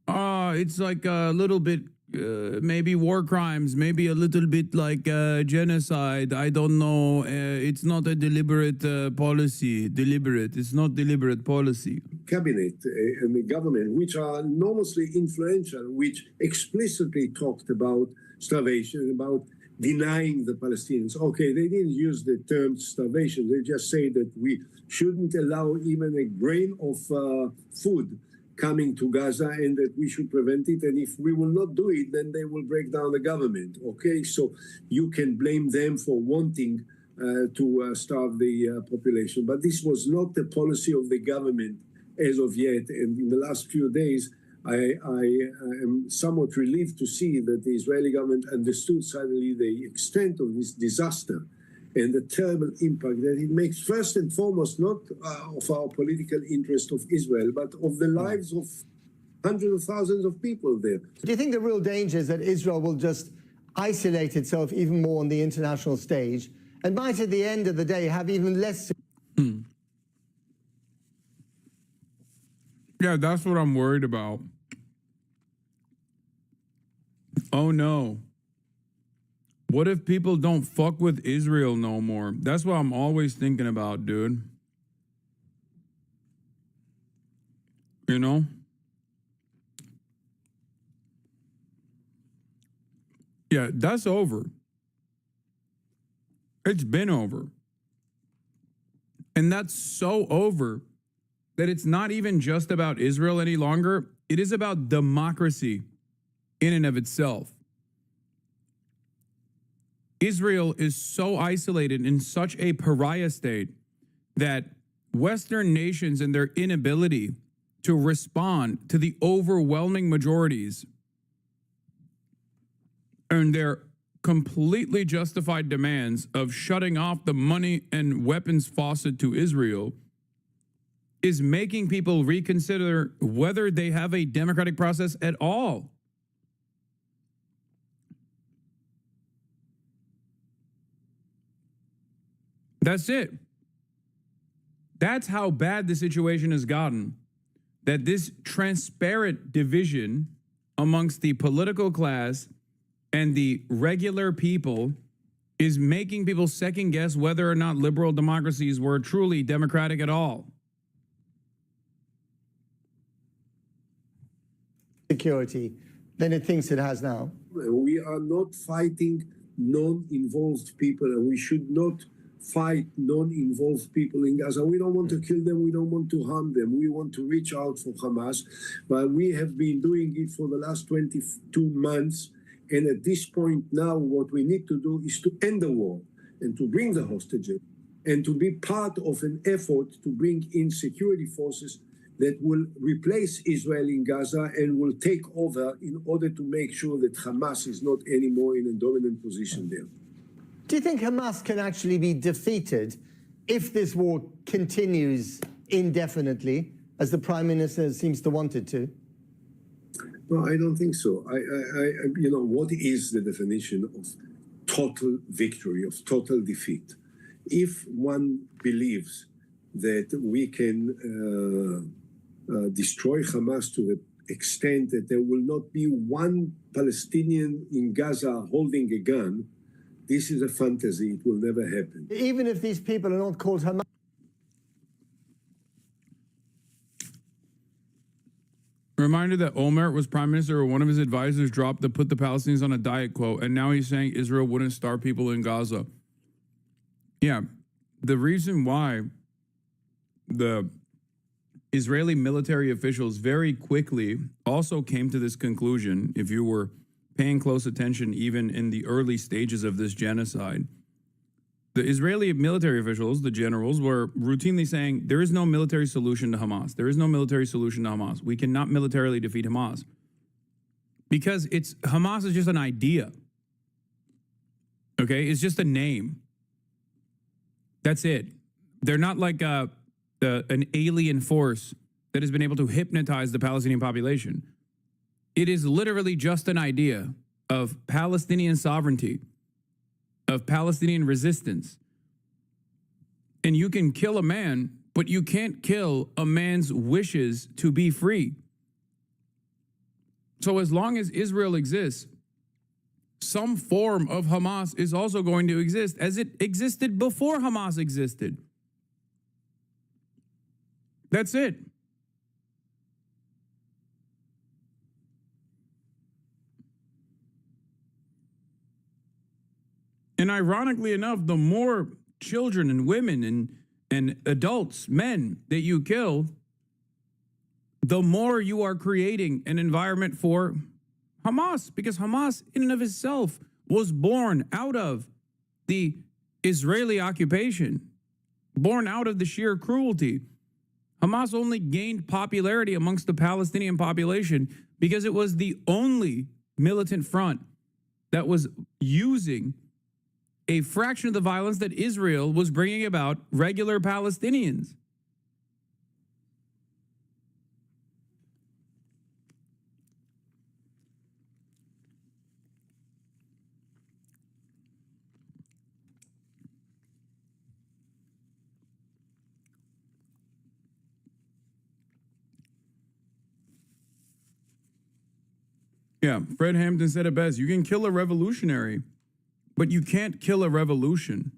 Speaker 2: It's like a little bit, maybe war crimes, maybe a little bit like genocide. I don't know. It's not a deliberate policy. It's not deliberate policy.
Speaker 25: Cabinet and the government, which are enormously influential, which explicitly talked about starvation, about denying the Palestinians. Okay, they didn't use the term starvation. They just say that we shouldn't allow even a grain of food coming to Gaza and that we should prevent it. And if we will not do it, then they will break down the government. Okay, so you can blame them for wanting to starve the population. But this was not the policy of the government as of yet. And in the last few days, I am somewhat relieved to see that the Israeli government understood suddenly the extent of this disaster and the terrible impact that it makes, first and foremost, not of our political interest of Israel, but of the lives of hundreds of thousands of people there.
Speaker 20: Do you think the real danger is that Israel will just isolate itself even more on the international stage and might, at the end of the day, have even less...
Speaker 2: Yeah, that's what I'm worried about. Oh no. What if people don't fuck with Israel no more? That's what I'm always thinking about, dude. You know? Yeah, that's over. It's been over. And that's so over that it's not even just about Israel any longer. It is about democracy in and of itself. Israel is so isolated in such a pariah state that Western nations and their inability to respond to the overwhelming majorities and their completely justified demands of shutting off the money and weapons faucet to Israel is making people reconsider whether they have a democratic process at all. That's it. That's how bad the situation has gotten, that this transparent division amongst the political class and the regular people is making people second guess whether or not liberal democracies were truly democratic at all.
Speaker 20: security than it thinks it has now?
Speaker 25: We are not fighting non-involved people, and we should not fight non-involved people in Gaza. We don't want to kill them. We don't want to harm them. We want to reach out for Hamas. But we have been doing it for the last 22 months. And at this point now, what we need to do is to end the war and to bring the hostages and to be part of an effort to bring in security forces that will replace Israel in Gaza and will take over in order to make sure that Hamas is not anymore in a dominant position there.
Speaker 20: Do you think Hamas can actually be defeated if this war continues indefinitely, as the Prime Minister seems to want it to?
Speaker 25: No, I don't think so. You know, what is the definition of total victory, of total defeat? If one believes that we can destroy Hamas to the extent that there will not be one Palestinian in Gaza holding a gun, this is a fantasy. It will never happen.
Speaker 20: Even if these people are not called Hamas?
Speaker 2: Reminder that Olmert was prime minister, or one of his advisors dropped to put the Palestinians on a diet quote, and now he's saying Israel wouldn't starve people in Gaza. Yeah, the reason why the Israeli military officials very quickly also came to this conclusion, if you were paying close attention even in the early stages of this genocide, the Israeli military officials, the generals, were routinely saying, there is no military solution to Hamas. There is no military solution to Hamas. We cannot militarily defeat Hamas. Because Hamas is just an idea. Okay? It's just a name. That's it. They're not like an alien force that has been able to hypnotize the Palestinian population. It is literally just an idea of Palestinian sovereignty, of Palestinian resistance. And you can kill a man, but you can't kill a man's wishes to be free. So as long as Israel exists, some form of Hamas is also going to exist, as it existed before Hamas existed. That's it. And ironically enough, the more children and women and adults, men that you kill, the more you are creating an environment for Hamas, because Hamas in and of itself was born out of the Israeli occupation, born out of the sheer cruelty. Hamas only gained popularity amongst the Palestinian population because it was the only militant front that was using a fraction of the violence that Israel was bringing about regular Palestinians. Yeah, Fred Hampton said it best. You can kill a revolutionary, but you can't kill a revolution.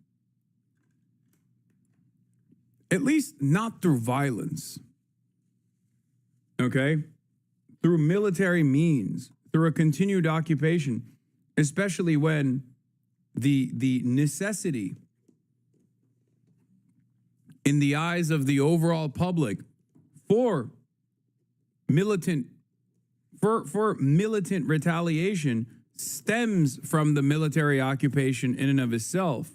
Speaker 2: At least not through violence. Okay? Through military means, through a continued occupation, especially when the necessity in the eyes of the overall public for militant retaliation stems from the military occupation in and of itself.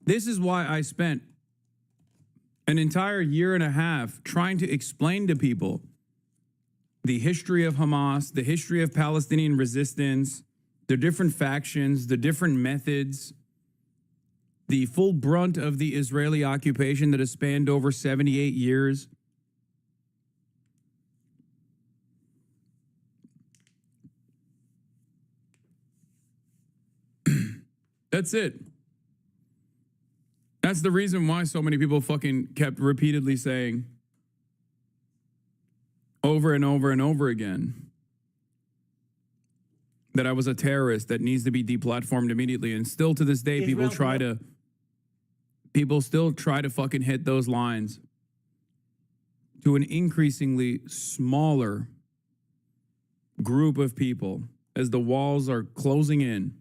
Speaker 2: This is why I spent an entire year and a half trying to explain to people the history of Hamas, the history of Palestinian resistance, the different factions, the different methods, the full brunt of the Israeli occupation that has spanned over 78 years. That's it. That's the reason why so many people fucking kept repeatedly saying over and over and over again that I was a terrorist that needs to be deplatformed immediately. And still to this day, people still try to fucking hit those lines to an increasingly smaller group of people as the walls are closing in.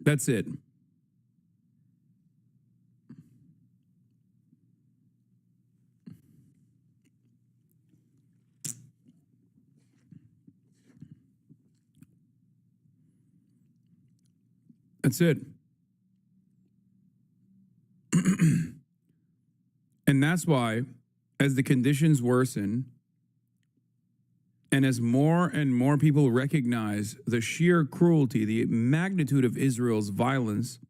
Speaker 2: That's it. That's it. And that's why, as the conditions worsen, and as more and more people recognize the sheer cruelty, the magnitude of Israel's violence,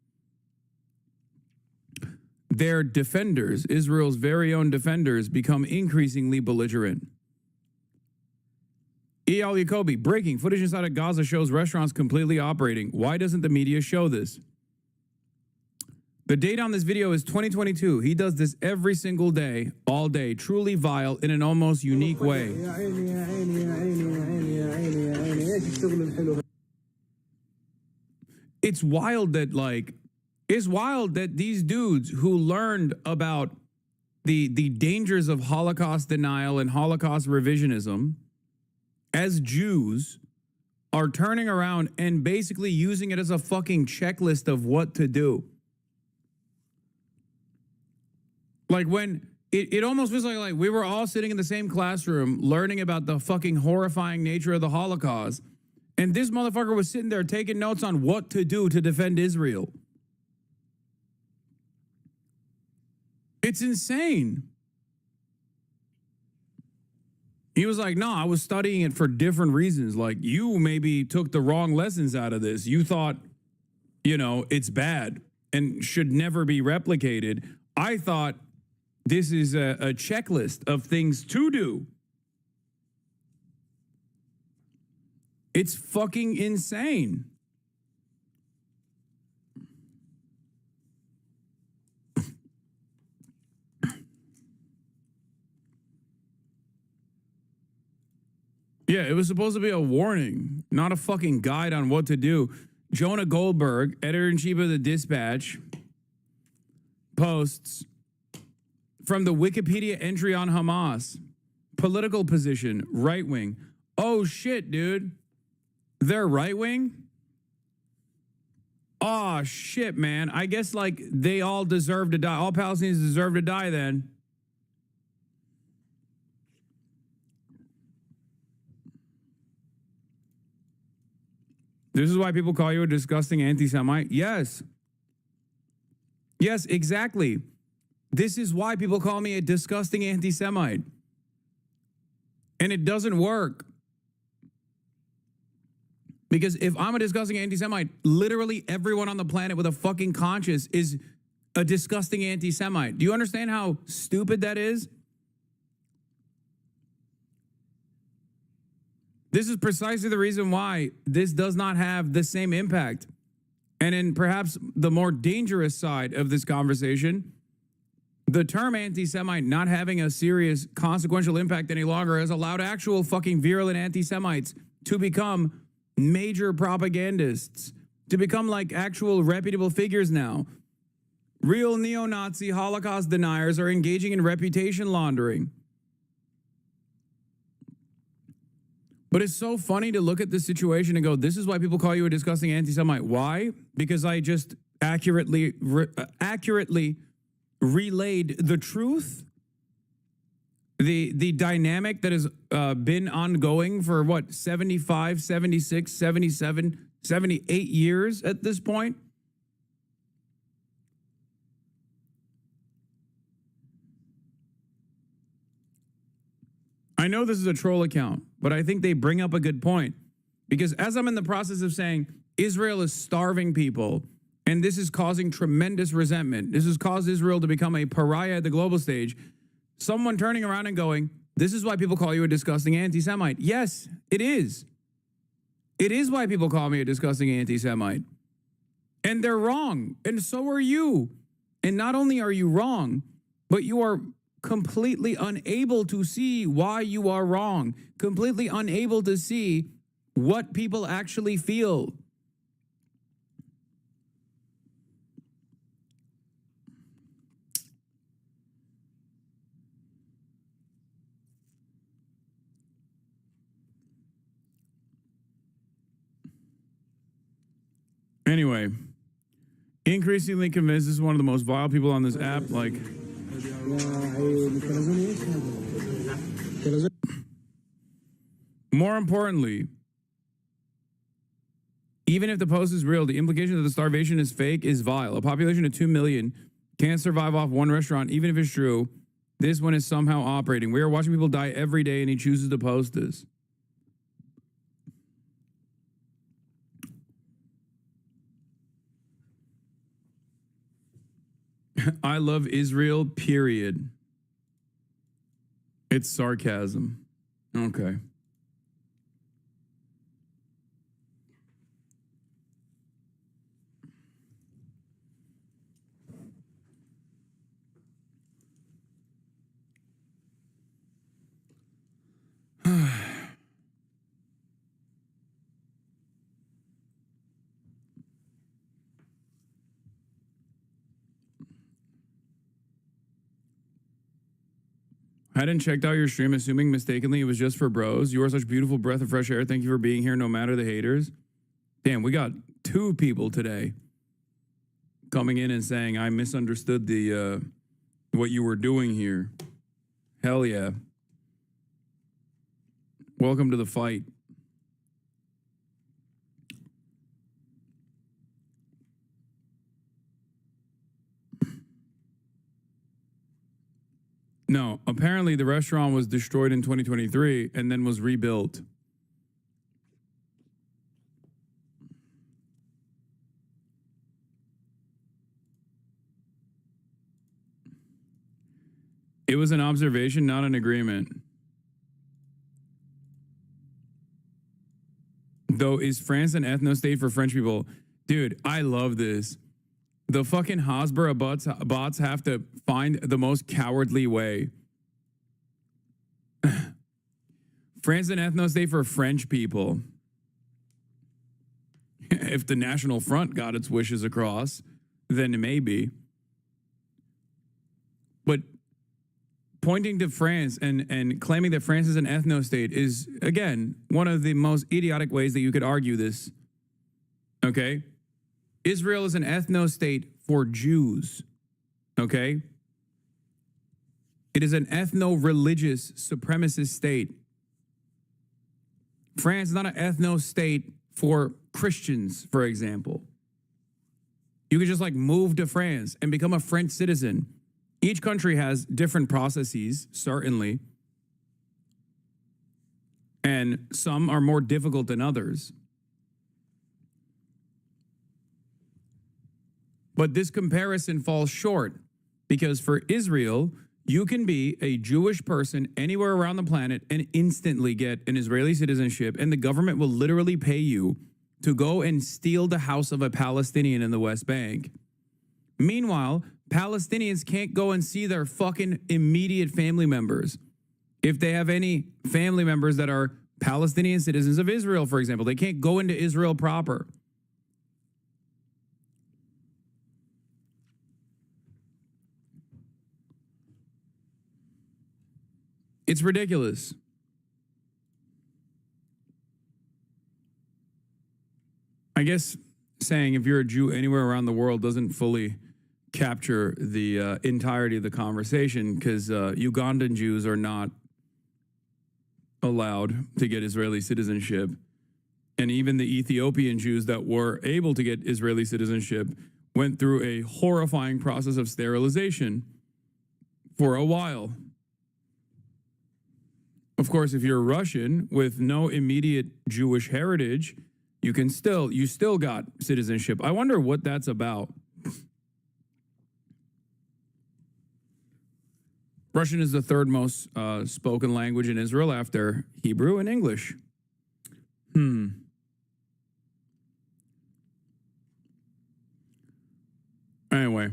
Speaker 2: their defenders, Israel's very own defenders, become increasingly belligerent. E.L. Yacobi, breaking. Footage inside of Gaza shows restaurants completely operating. Why doesn't the media show this? The date on this video is 2022. He does this every single day, all day, truly vile in an almost unique way. It's wild that these dudes who learned about the dangers of Holocaust denial and Holocaust revisionism as Jews are turning around and basically using it as a fucking checklist of what to do. Like when it almost feels like we were all sitting in the same classroom learning about the fucking horrifying nature of the Holocaust, and this motherfucker was sitting there taking notes on what to do to defend Israel. It's insane. He was like, no, I was studying it for different reasons. Like, you maybe took the wrong lessons out of this. You thought, it's bad and should never be replicated. I thought this is a checklist of things to do. It's fucking insane. Yeah, it was supposed to be a warning, not a fucking guide on what to do. Jonah Goldberg, editor-in-chief of the Dispatch, posts from the Wikipedia entry on Hamas. Political position, right wing. Oh shit, dude. They're right wing? Oh shit, man. I guess like they all deserve to die. All Palestinians deserve to die then. This is why people call you a disgusting anti-Semite? Yes. Yes, exactly. This is why people call me a disgusting anti-Semite. And it doesn't work. Because if I'm a disgusting anti-Semite, literally everyone on the planet with a fucking conscience is a disgusting anti-Semite. Do you understand how stupid that is? This is precisely the reason why this does not have the same impact. And in perhaps the more dangerous side of this conversation, the term anti-Semite not having a serious consequential impact any longer has allowed actual fucking virulent anti-Semites to become major propagandists, to become like actual reputable figures now. Real neo-Nazi Holocaust deniers are engaging in reputation laundering. But it's so funny to look at this situation and go, this is why people call you a disgusting anti-Semite. Why? Because I just accurately relayed the truth, the dynamic that has been ongoing for what, 75, 76, 77, 78 years at this point. I know this is a troll account, but I think they bring up a good point. Because as I'm in the process of saying Israel is starving people, and this is causing tremendous resentment, this has caused Israel to become a pariah at the global stage, someone turning around and going, this is why people call you a disgusting anti-Semite. Yes, it is. It is why people call me a disgusting anti-Semite. And they're wrong. And so are you. And not only are you wrong, but you are completely unable to see why you are wrong, completely unable to see what people actually feel. Anyway, increasingly convinced this is one of the most vile people on this app, like... More importantly, even if the post is real, the implication that the starvation is fake is vile. A population of 2 million can't survive off one restaurant, even if it's true. This one is somehow operating. We are watching people die every day, and he chooses to post this. I love Israel, period. It's sarcasm. Okay. Hadn't checked out your stream, assuming mistakenly it was just for bros. You are such a beautiful breath of fresh air. Thank you for being here, no matter the haters. Damn, we got 2 people today coming in and saying I misunderstood the what you were doing here. Hell yeah. Welcome to the fight. No, apparently the restaurant was destroyed in 2023 and then was rebuilt. It was an observation, not an agreement. Though, is France an ethno-state for French people? Dude, I love this. The fucking Hasbara bots have to find the most cowardly way. France an ethno-state for French people. If the National Front got its wishes across, then it may be. pointing to France and claiming that France is an ethno-state is, again, one of the most idiotic ways that you could argue this. Okay? Israel is an ethno-state for Jews. Okay? It is an ethno-religious supremacist state. France is not an ethno-state for Christians, for example. You could just like move to France and become a French citizen. Each country has different processes, certainly. And some are more difficult than others. But this comparison falls short because for Israel, you can be a Jewish person anywhere around the planet and instantly get an Israeli citizenship, and the government will literally pay you to go and steal the house of a Palestinian in the West Bank. Meanwhile, Palestinians can't go and see their fucking immediate family members. If they have any family members that are Palestinian citizens of Israel, for example, they can't go into Israel proper. It's ridiculous. I guess saying if you're a Jew anywhere around the world doesn't fully capture the entirety of the conversation, because Ugandan Jews are not allowed to get Israeli citizenship. And even the Ethiopian Jews that were able to get Israeli citizenship went through a horrifying process of sterilization for a while. Of course, if you're Russian with no immediate Jewish heritage, you still got citizenship. I wonder what that's about. Russian is the third most spoken language in Israel after Hebrew and English. Anyway.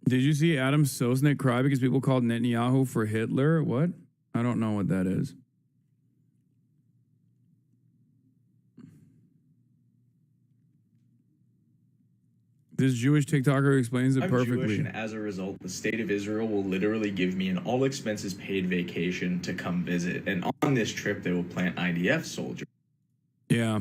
Speaker 2: Did you see Adam Sosnick cry because people called Netanyahu for Hitler? What? I don't know what that is. This Jewish TikToker explains it perfectly.
Speaker 4: I'm Jewish, and as a result, the state of Israel will literally give me an all-expenses-paid vacation to come visit. And on this trip, they will plant IDF soldiers.
Speaker 2: Yeah.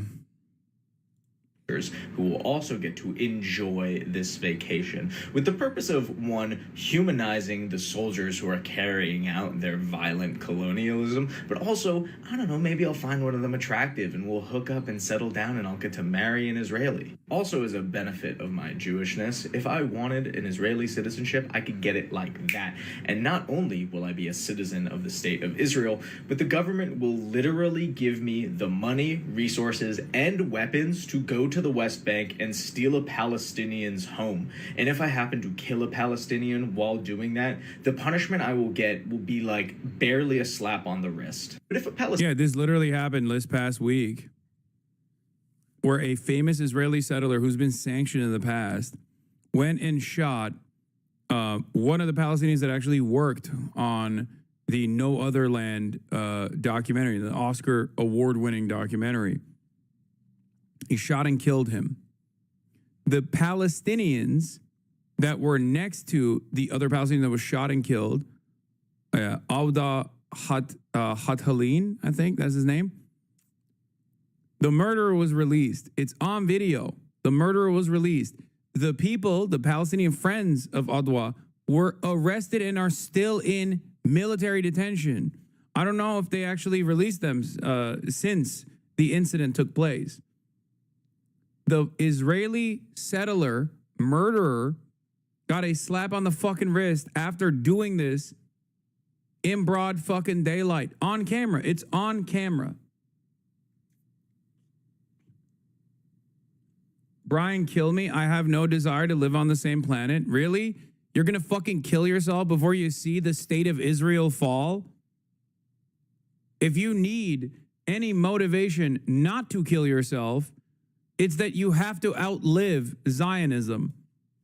Speaker 4: Who will also get to enjoy this vacation with the purpose of, one, humanizing the soldiers who are carrying out their violent colonialism, but also, I don't know, maybe I'll find one of them attractive and we'll hook up and settle down and I'll get to marry an Israeli. Also, as a benefit of my Jewishness, if I wanted an Israeli citizenship, I could get it like that. And not only will I be a citizen of the state of Israel, but the government will literally give me the money, resources, and weapons to go to the West Bank and steal a Palestinian's home. And if I happen to kill a Palestinian while doing that, the punishment I will get will be like barely a slap on the wrist. But if a Palestinian...
Speaker 2: Yeah, this literally happened this past week, where a famous Israeli settler who's been sanctioned in the past went and shot one of the Palestinians that actually worked on the No Other Land documentary, the Oscar award-winning documentary. He shot and killed him. The Palestinians that were next to the other Palestinian that was shot and killed, Auda Hathalin, I think that's his name. The murderer was released. It's on video. The murderer was released. The people, the Palestinian friends of Adwa, were arrested and are still in military detention. I don't know if they actually released them since the incident took place. The Israeli settler murderer got a slap on the fucking wrist after doing this in broad fucking daylight on camera. It's on camera. Brian, kill me. I have no desire to live on the same planet. Really? You're going to fucking kill yourself before you see the state of Israel fall? If you need any motivation not to kill yourself, it's that you have to outlive Zionism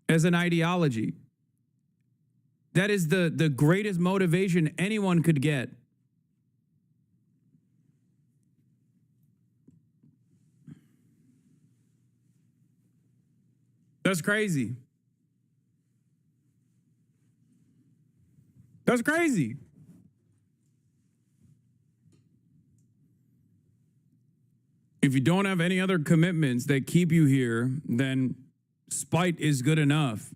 Speaker 2: as an ideology. That is the greatest motivation anyone could get. That's crazy. That's crazy. If you don't have any other commitments that keep you here, then spite is good enough.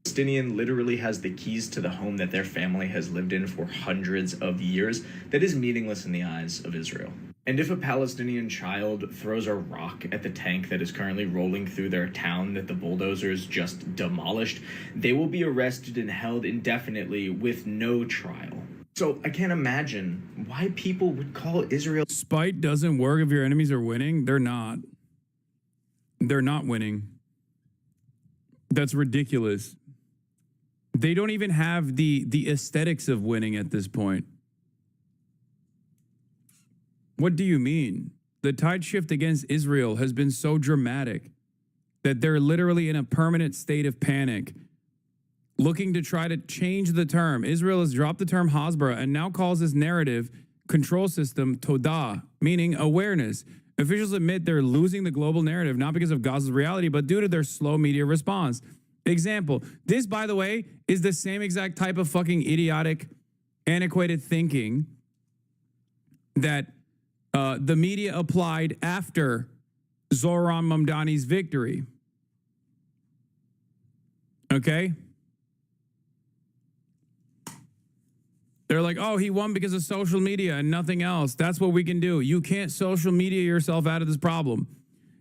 Speaker 4: Palestinian literally has the keys to the home that their family has lived in for hundreds of years that is meaningless in the eyes of Israel. And if a Palestinian child throws a rock at the tank that is currently rolling through their town that the bulldozers just demolished, they will be arrested and held indefinitely with no trial. So I can't imagine why people would call Israel...
Speaker 2: Spite doesn't work if your enemies are winning. They're not. They're not winning. That's ridiculous. They don't even have the aesthetics of winning at this point. What do you mean? The tide shift against Israel has been so dramatic that they're literally in a permanent state of panic, looking to try to change the term. Israel has dropped the term Hasbara and now calls this narrative control system Todah, meaning awareness. Officials admit they're losing the global narrative, not because of Gaza's reality, but due to their slow media response. Example, this, by the way, is the same exact type of fucking idiotic, antiquated thinking that the media applied after Zohran Mamdani's victory. Okay? They're like, oh, he won because of social media and nothing else. That's what we can do. You can't social media yourself out of this problem.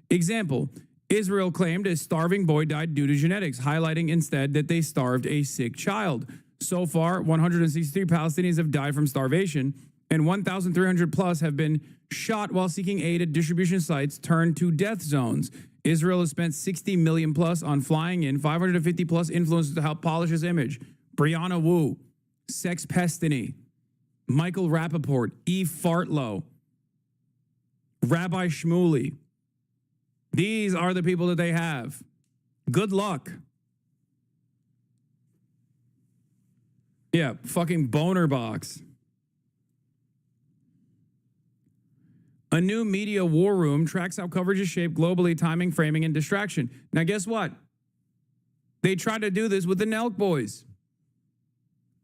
Speaker 2: Example, Israel claimed a starving boy died due to genetics, highlighting instead that they starved a sick child. So far, 163 Palestinians have died from starvation, and 1,300 plus have been shot while seeking aid at distribution sites turned to death zones. Israel has spent 60 million plus on flying in 550 plus influencers to help polish his image. Brianna Wu, Sex Pestiny, Michael Rappaport, Eve Fartlow, Rabbi Shmuley. These are the people that they have. Good luck. Yeah, fucking boner box. A new media war room tracks how coverage is shaped globally, timing, framing, and distraction. Now, guess what? They tried to do this with the Nelk boys.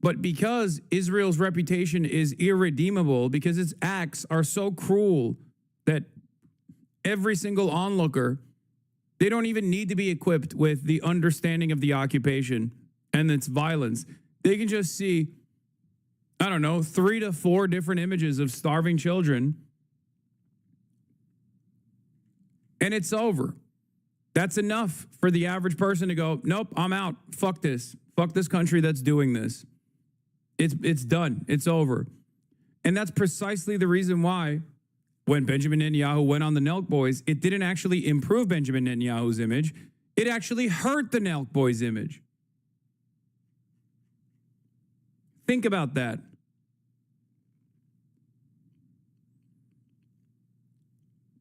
Speaker 2: But because Israel's reputation is irredeemable, because its acts are so cruel that every single onlooker, they don't even need to be equipped with the understanding of the occupation and its violence. They can just see, I don't know, 3 to 4 different images of starving children, and it's over. That's enough for the average person to go, nope, I'm out. Fuck this. Fuck this country that's doing this. It's done. It's over. And that's precisely the reason why when Benjamin Netanyahu went on the Nelk boys, it didn't actually improve Benjamin Netanyahu's image. It actually hurt the Nelk boys' image. Think about that.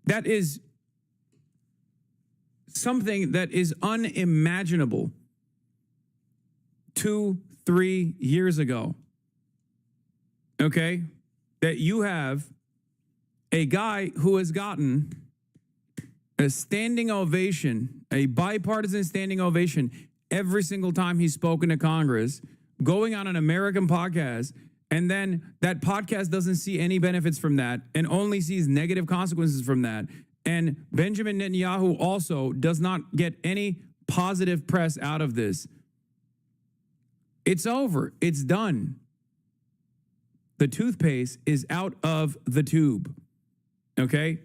Speaker 2: That is something that is unimaginable 2-3 years ago. Okay? That you have a guy who has gotten a standing ovation, a bipartisan standing ovation every single time he's spoken to Congress, going on an American podcast, and then that podcast doesn't see any benefits from that and only sees negative consequences from that. And Benjamin Netanyahu also does not get any positive press out of this. It's over. It's done. The toothpaste is out of the tube. Okay?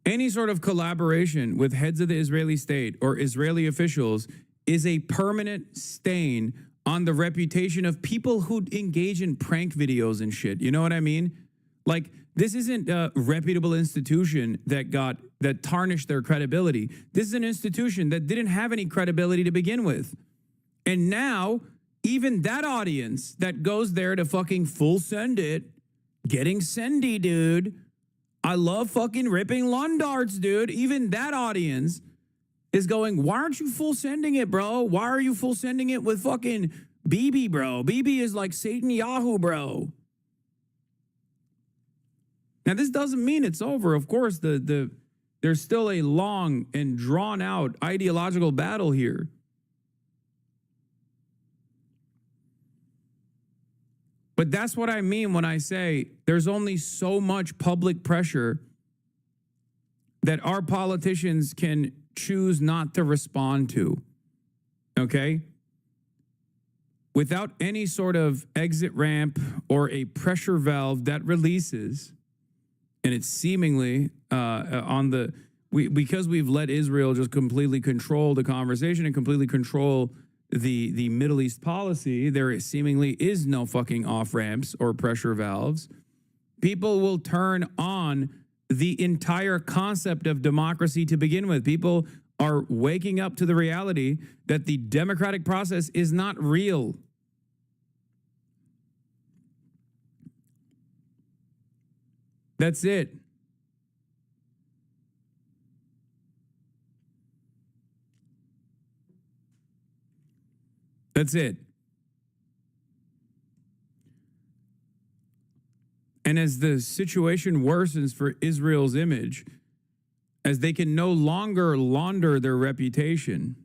Speaker 2: Any sort of collaboration with heads of the Israeli state or Israeli officials is a permanent stain on the reputation of people who engage in prank videos and shit. You know what I mean? Like, this isn't a reputable institution that tarnished their credibility. This is an institution that didn't have any credibility to begin with. And now, even that audience that goes there to fucking full send it, getting sendy, dude. I love fucking ripping lawn darts, dude. Even that audience is going, why aren't you full sending it, bro? Why are you full sending it with fucking Bibi, bro. Bibi is like Satan Yahoo, bro. Now, this doesn't mean it's over. Of course, there's still a long and drawn-out ideological battle here. But that's what I mean when I say there's only so much public pressure that our politicians can choose not to respond to, okay? Without any sort of exit ramp or a pressure valve that releases, and it's seemingly because we've let Israel just completely control the conversation and completely control the Middle East policy, there seemingly is no fucking off-ramps or pressure valves. People will turn on the entire concept of democracy to begin with. People are waking up to the reality that the democratic process is not real. That's it. That's it. And as the situation worsens for Israel's image, as they can no longer launder their reputation,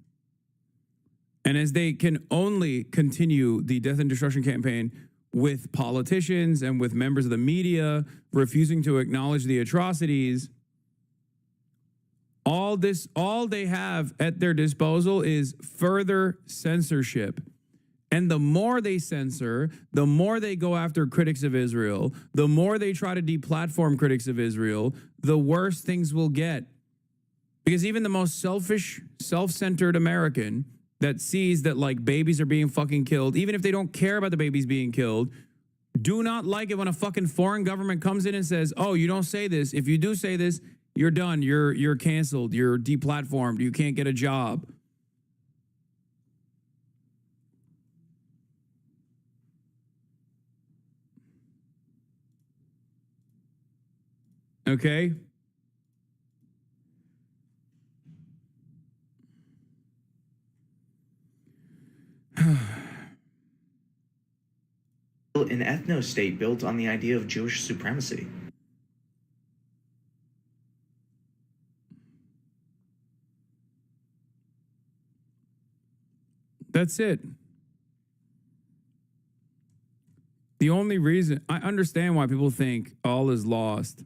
Speaker 2: and as they can only continue the death and destruction campaign with politicians and with members of the media refusing to acknowledge the atrocities, all they have at their disposal is further censorship. And the more they censor, the more they go after critics of Israel, the more they try to deplatform critics of Israel, the worse things will get. Because even the most selfish, self-centered American that sees that like babies are being fucking killed, even if they don't care about the babies being killed, do not like it when a fucking foreign government comes in and says, oh, you don't say this. If you do say this, you're done. You're canceled. You're deplatformed. You can't get a job. Okay?
Speaker 4: An ethno-state built on the idea of Jewish supremacy.
Speaker 2: That's it. The only reason, I understand why people think all is lost.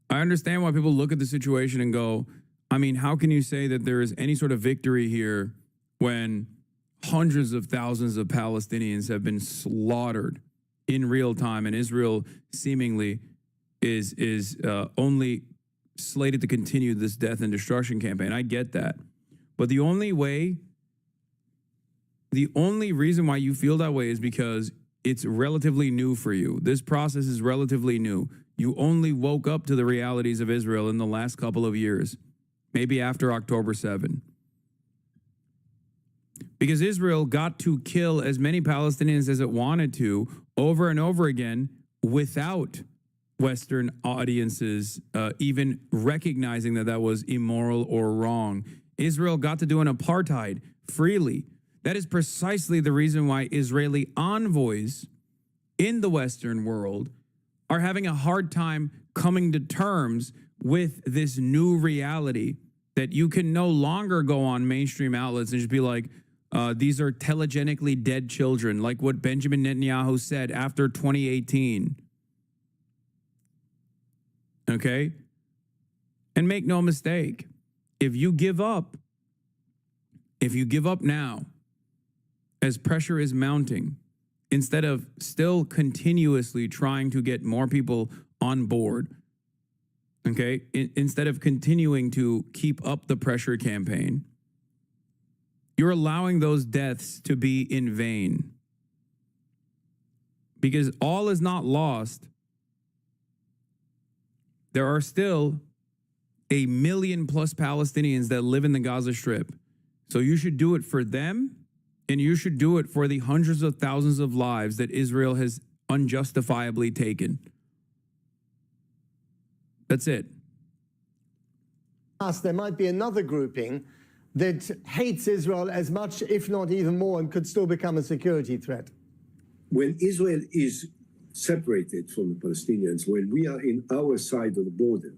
Speaker 2: I understand why people look at the situation and go, I mean, how can you say that there is any sort of victory here when hundreds of thousands of Palestinians have been slaughtered in real time, and Israel seemingly is only slated to continue this death and destruction campaign? I get that. But the only reason why you feel that way is because it's relatively new for you. This process is relatively new. You only woke up to the realities of Israel in the last couple of years, maybe after October 7. Because Israel got to kill as many Palestinians as it wanted to over and over again without Western audiences even recognizing that that was immoral or wrong. Israel got to do an apartheid freely. That is precisely the reason why Israeli envoys in the Western world are having a hard time coming to terms with this new reality that you can no longer go on mainstream outlets and just be like, these are telegenically dead children, like what Benjamin Netanyahu said after 2018. Okay? And make no mistake, if you give up now, as pressure is mounting, instead of still continuously trying to get more people on board, okay, instead of continuing to keep up the pressure campaign, you're allowing those deaths to be in vain. Because all is not lost. There are still 1 million plus Palestinians that live in the Gaza Strip. So you should do it for them, and you should do it for the hundreds of thousands of lives that Israel has unjustifiably taken. That's it.
Speaker 20: There might be another grouping that hates Israel as much, if not even more, and could still become a security threat?
Speaker 25: When Israel is separated from the Palestinians, when we are in our side of the border,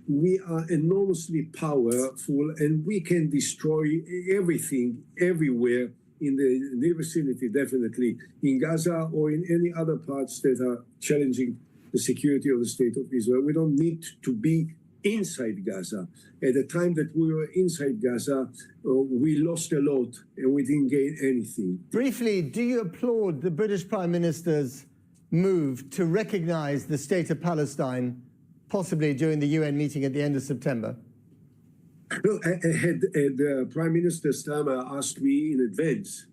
Speaker 25: we are enormously powerful and we can destroy everything, everywhere in the vicinity, definitely in Gaza or in any other parts that are challenging the security of the state of Israel. We don't need to be inside Gaza. At the time that we were inside Gaza, we lost a lot and we didn't gain anything.
Speaker 20: Briefly, do you applaud the British Prime Minister's move to recognize the state of Palestine, possibly during the UN meeting at the end of September?
Speaker 25: No, had Prime Minister Starmer asked me in advance,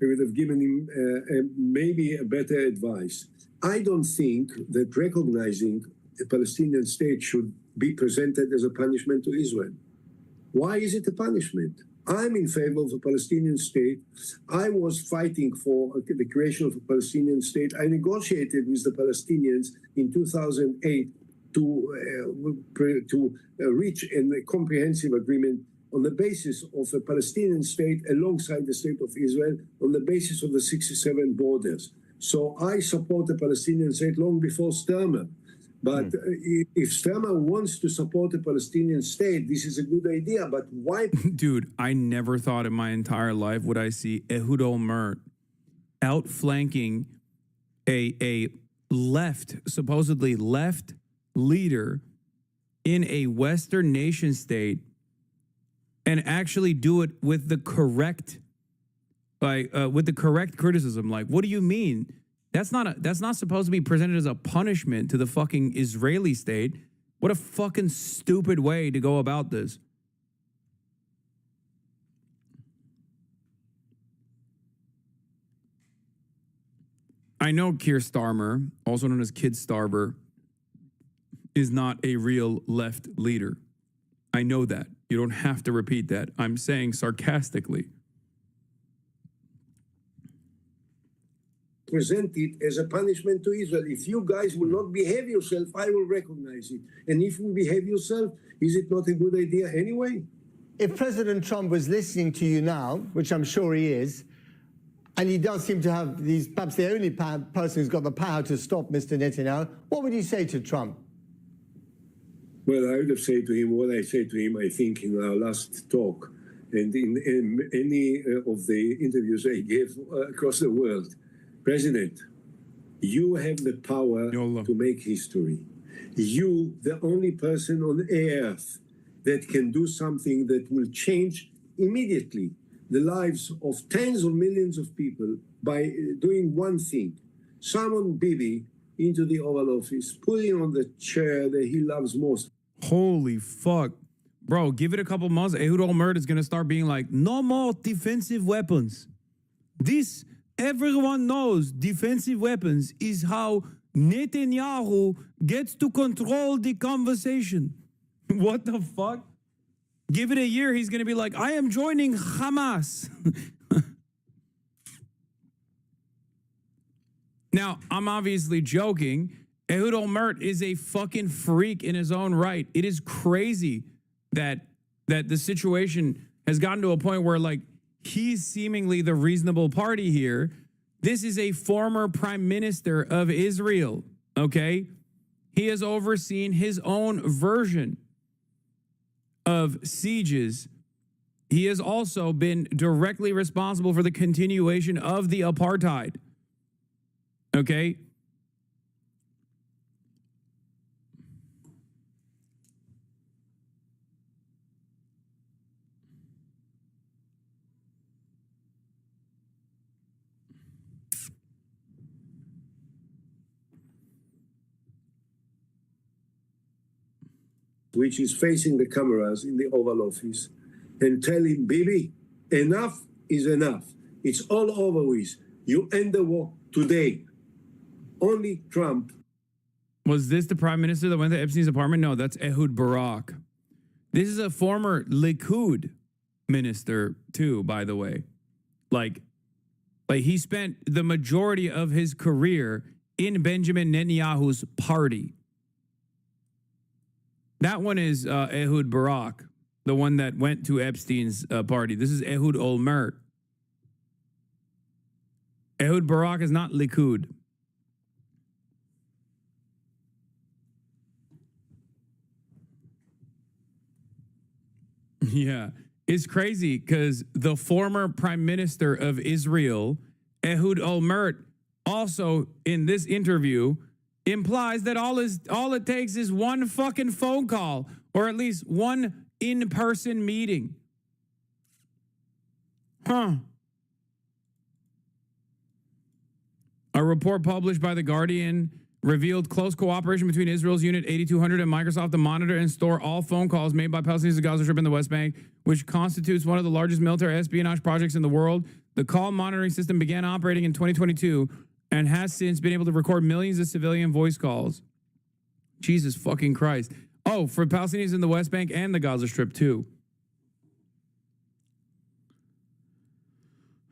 Speaker 25: I would have given him maybe a better advice. I don't think that recognizing a Palestinian state should be presented as a punishment to Israel. Why is it a punishment? I'm in favor of a Palestinian state. I was fighting for the creation of a Palestinian state. I negotiated with the Palestinians in 2008 to reach a comprehensive agreement on the basis of a Palestinian state alongside the state of Israel on the basis of the 67 borders. So I support the Palestinian state long before Starmer. But if Starmer wants to support a Palestinian state, this is a good idea. But why?
Speaker 2: Dude, I never thought in my entire life would I see Ehud Olmert outflanking a supposedly left leader in a Western nation state and actually do it with the correct, criticism. Like, what do you mean? That's not supposed to be presented as a punishment to the fucking Israeli state. What a fucking stupid way to go about this. I know Keir Starmer, also known as Kid Starber, is not a real left leader. I know that. You don't have to repeat that. I'm saying sarcastically.
Speaker 25: Present it as a punishment to Israel. If you guys will not behave yourself, I will recognize it. And if you behave yourself, is it not a good idea anyway?
Speaker 20: If President Trump was listening to you now, which I'm sure he is, and he does seem to have perhaps the only person who's got the power to stop Mr. Netanyahu, what would you say to Trump?
Speaker 25: Well, I would have said to him what I said to him, I think, in our last talk and in any of the interviews I gave across the world. President, you have the power to make history. You, the only person on earth that can do something that will change immediately the lives of tens of millions of people by doing one thing. Summon Bibi into the Oval Office, put him on the chair that he loves most.
Speaker 2: Holy fuck. Bro, give it a couple months. Ehud Olmert is going to start being like, no more defensive weapons. This, everyone knows defensive weapons is how Netanyahu gets to control the conversation. What the fuck? Give it a year, he's going to be like, I am joining Hamas. Now, I'm obviously joking. Ehud Olmert is a fucking freak in his own right. It is crazy that the situation has gotten to a point where, like, he's seemingly the reasonable party here. This is a former prime minister of Israel, okay? He has overseen his own version of sieges. He has also been directly responsible for the continuation of the apartheid, okay?
Speaker 25: Which is facing the cameras in the Oval Office and telling Bibi, enough is enough. It's all over with. You end the war today. Only Trump.
Speaker 2: Was this the prime minister that went to Epstein's apartment? No, that's Ehud Barak. This is a former Likud minister too, by the way. Like he spent the majority of his career in Benjamin Netanyahu's party. That one is Ehud Barak, the one that went to Epstein's party. This is Ehud Olmert. Ehud Barak is not Likud. Yeah, it's crazy because the former prime minister of Israel, Ehud Olmert, also in this interview implies that all it takes is one fucking phone call or at least one in-person meeting. Huh. A report published by The Guardian revealed close cooperation between Israel's Unit 8200 and Microsoft to monitor and store all phone calls made by Palestinians to Gaza Strip and the West Bank, which constitutes one of the largest military espionage projects in the world. The call monitoring system began operating in 2022 and has since been able to record millions of civilian voice calls. Jesus fucking Christ. Oh, for Palestinians in the West Bank and the Gaza Strip too.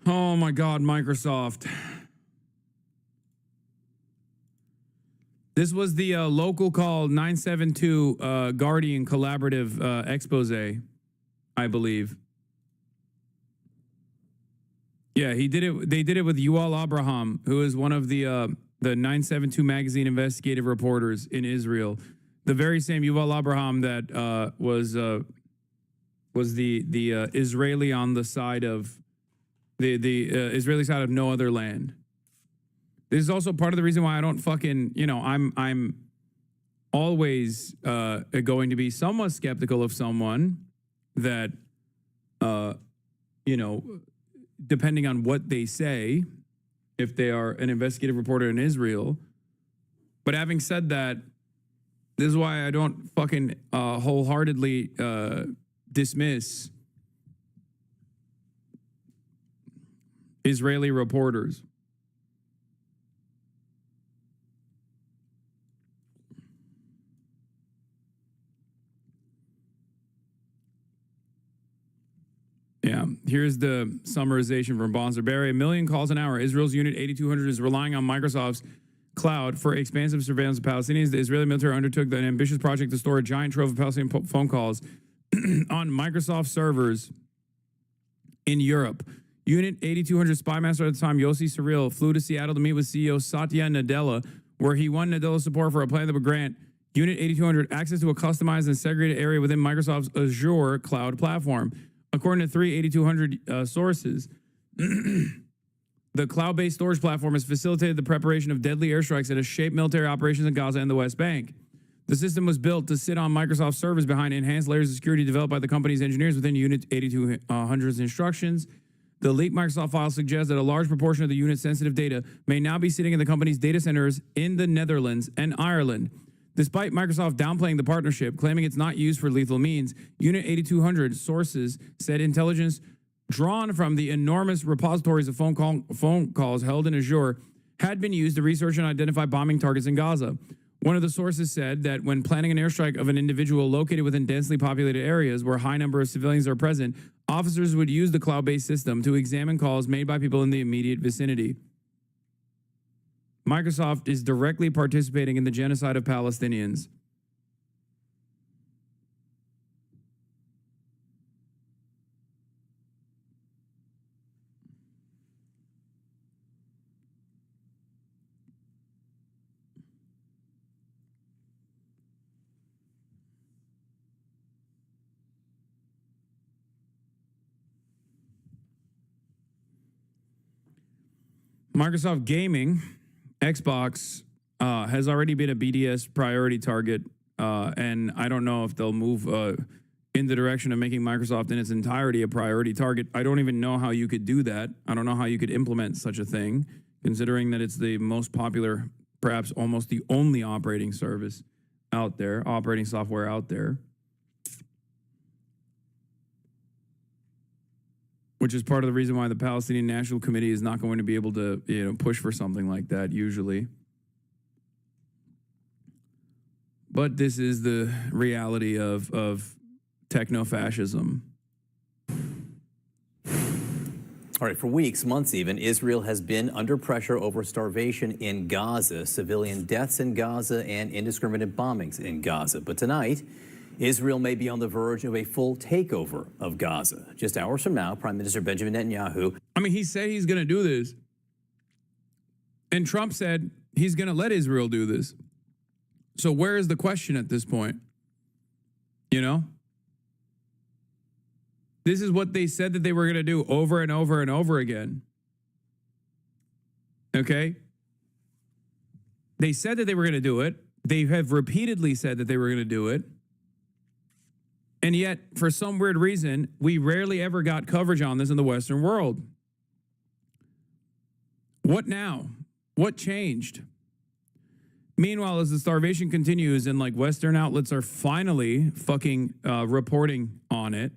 Speaker 2: Oh my God, Microsoft. This was the local call 972 Guardian collaborative expose, I believe. Yeah, he did it. They did it with Yuval Abraham, who is one of the 972 magazine investigative reporters in Israel. The very same Yuval Abraham that was the Israeli on the side of the Israeli side of no other land. This is also part of the reason why I don't fucking, I'm always going to be somewhat skeptical of someone that, depending on what they say, if they are an investigative reporter in Israel. But having said that, this is why I don't fucking wholeheartedly dismiss Israeli reporters. Yeah, here's the summarization from Bonser Berry. 1 million calls an hour. Israel's Unit 8200 is relying on Microsoft's cloud for expansive surveillance of Palestinians. The Israeli military undertook an ambitious project to store a giant trove of Palestinian phone calls on Microsoft servers in Europe. Unit 8200 spy master at the time, Yossi Surreal, flew to Seattle to meet with CEO Satya Nadella, where he won Nadella's support for a plan that would grant Unit 8200 access to a customized and segregated area within Microsoft's Azure cloud platform. According to 8200 sources, the cloud-based storage platform has facilitated the preparation of deadly airstrikes that have shaped military operations in Gaza and the West Bank. The system was built to sit on Microsoft servers behind enhanced layers of security developed by the company's engineers within Unit 8200's instructions. The leaked Microsoft file suggests that a large proportion of the unit's sensitive data may now be sitting in the company's data centers in the Netherlands and Ireland. Despite Microsoft downplaying the partnership, claiming it's not used for lethal means, Unit 8200 sources said intelligence drawn from the enormous repositories of phone calls held in Azure had been used to research and identify bombing targets in Gaza. One of the sources said that when planning an airstrike of an individual located within densely populated areas where a high number of civilians are present, officers would use the cloud-based system to examine calls made by people in the immediate vicinity. Microsoft is directly participating in the genocide of Palestinians. Microsoft Gaming, Xbox, has already been a BDS priority target, and I don't know if they'll move in the direction of making Microsoft in its entirety a priority target. I don't even know how you could do that. I don't know how you could implement such a thing, considering that it's the most popular, perhaps almost the only operating service out there, operating software out there. Which is part of the reason why the Palestinian National Committee is not going to be able to, push for something like that usually. But this is the reality of techno-fascism.
Speaker 1: All right, for weeks, months even, Israel has been under pressure over starvation in Gaza, civilian deaths in Gaza, and indiscriminate bombings in Gaza. But tonight, Israel may be on the verge of a full takeover of Gaza. Just hours from now, Prime Minister Benjamin Netanyahu.
Speaker 2: I mean, he said he's going to do this. And Trump said he's going to let Israel do this. So where is the question at this point? You know? This is what they said that they were going to do over and over and over again. Okay? They said that they were going to do it. They have repeatedly said that they were going to do it. And yet, for some weird reason, we rarely ever got coverage on this in the Western world. What now? What changed? Meanwhile, as the starvation continues and like Western outlets are finally fucking reporting on it,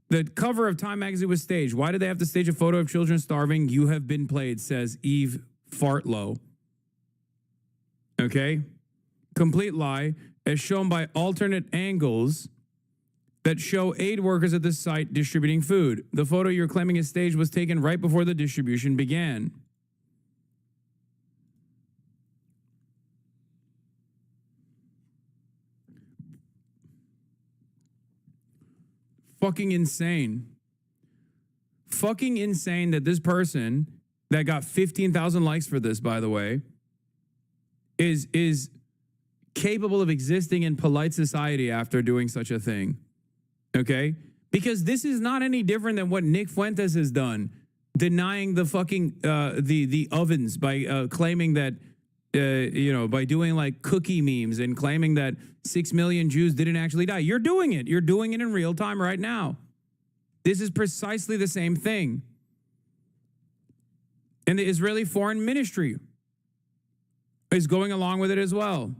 Speaker 2: the cover of Time magazine was staged. Why did they have to stage a photo of children starving? You have been played, says Eve Fartlow. Okay? Complete lie, as shown by alternate angles that show aid workers at the site distributing food. The photo you're claiming is staged was taken right before the distribution began. Fucking insane. Fucking insane that this person that got 15,000 likes for this, by the way, is capable of existing in polite society after doing such a thing. Okay? Because this is not any different than what Nick Fuentes has done, denying the fucking the ovens by claiming that by doing like cookie memes and claiming that 6 million Jews didn't actually die. You're doing it. You're doing it in real time right now. This is precisely the same thing. And the Israeli Foreign Ministry is going along with it as well.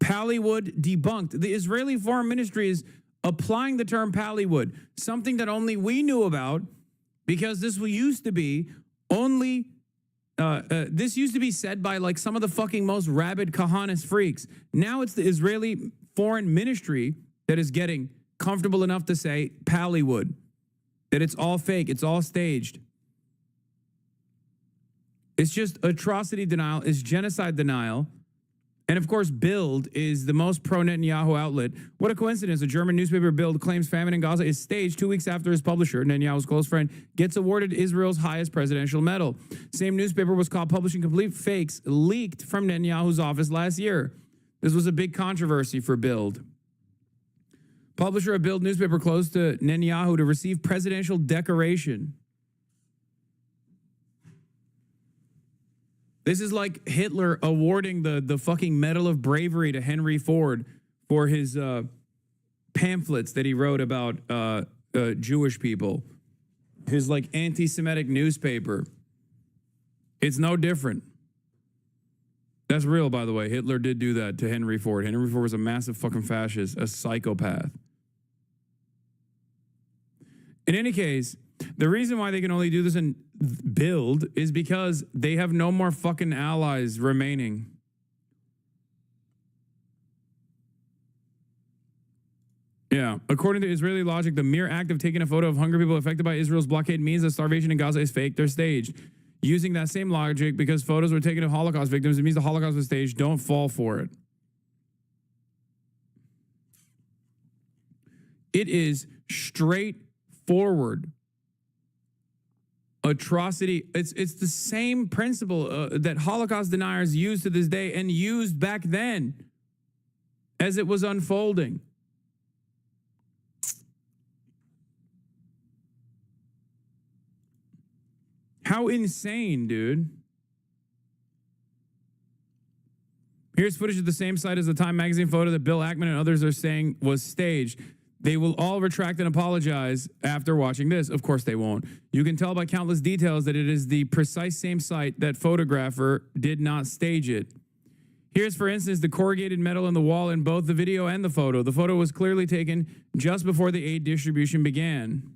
Speaker 2: Pallywood debunked. The Israeli Foreign Ministry is applying the term Pallywood, something that only we knew about because this used to be only this used to be said by like some of the fucking most rabid Kahanist freaks. Now it's the Israeli Foreign Ministry that is getting comfortable enough to say Pallywood, that it's all fake, it's all staged. It's just atrocity denial, it's genocide denial. And of course, Bild is the most pro-Netanyahu outlet. What a coincidence. A German newspaper, Bild, claims famine in Gaza is staged 2 weeks after his publisher, Netanyahu's close friend, gets awarded Israel's highest presidential medal. Same newspaper was caught publishing complete fakes leaked from Netanyahu's office last year. This was a big controversy for Bild. Publisher of Bild newspaper close to Netanyahu to receive presidential decoration. This is like Hitler awarding the fucking Medal of Bravery to Henry Ford for his pamphlets that he wrote about Jewish people. His like anti-Semitic newspaper. It's no different. That's real, by the way. Hitler did do that to Henry Ford. Henry Ford was a massive fucking fascist, a psychopath. In any case, the reason why they can only do this in Bild is because they have no more fucking allies remaining. Yeah. According to Israeli logic, the mere act of taking a photo of hungry people affected by Israel's blockade means that starvation in Gaza is fake. They're staged. Using that same logic, because photos were taken of Holocaust victims, it means the Holocaust was staged. Don't fall for it. It is straightforward atrocity. It's the same principle that Holocaust deniers use to this day and used back then as it was unfolding. How insane, dude. Here's footage of the same site as the Time magazine photo that Bill Ackman and others are saying was staged. They will all retract and apologize after watching this. Of course they won't. You can tell by countless details that it is the precise same site that photographer did not stage it. Here's, for instance, the corrugated metal in the wall in both the video and the photo. The photo was clearly taken just before the aid distribution began.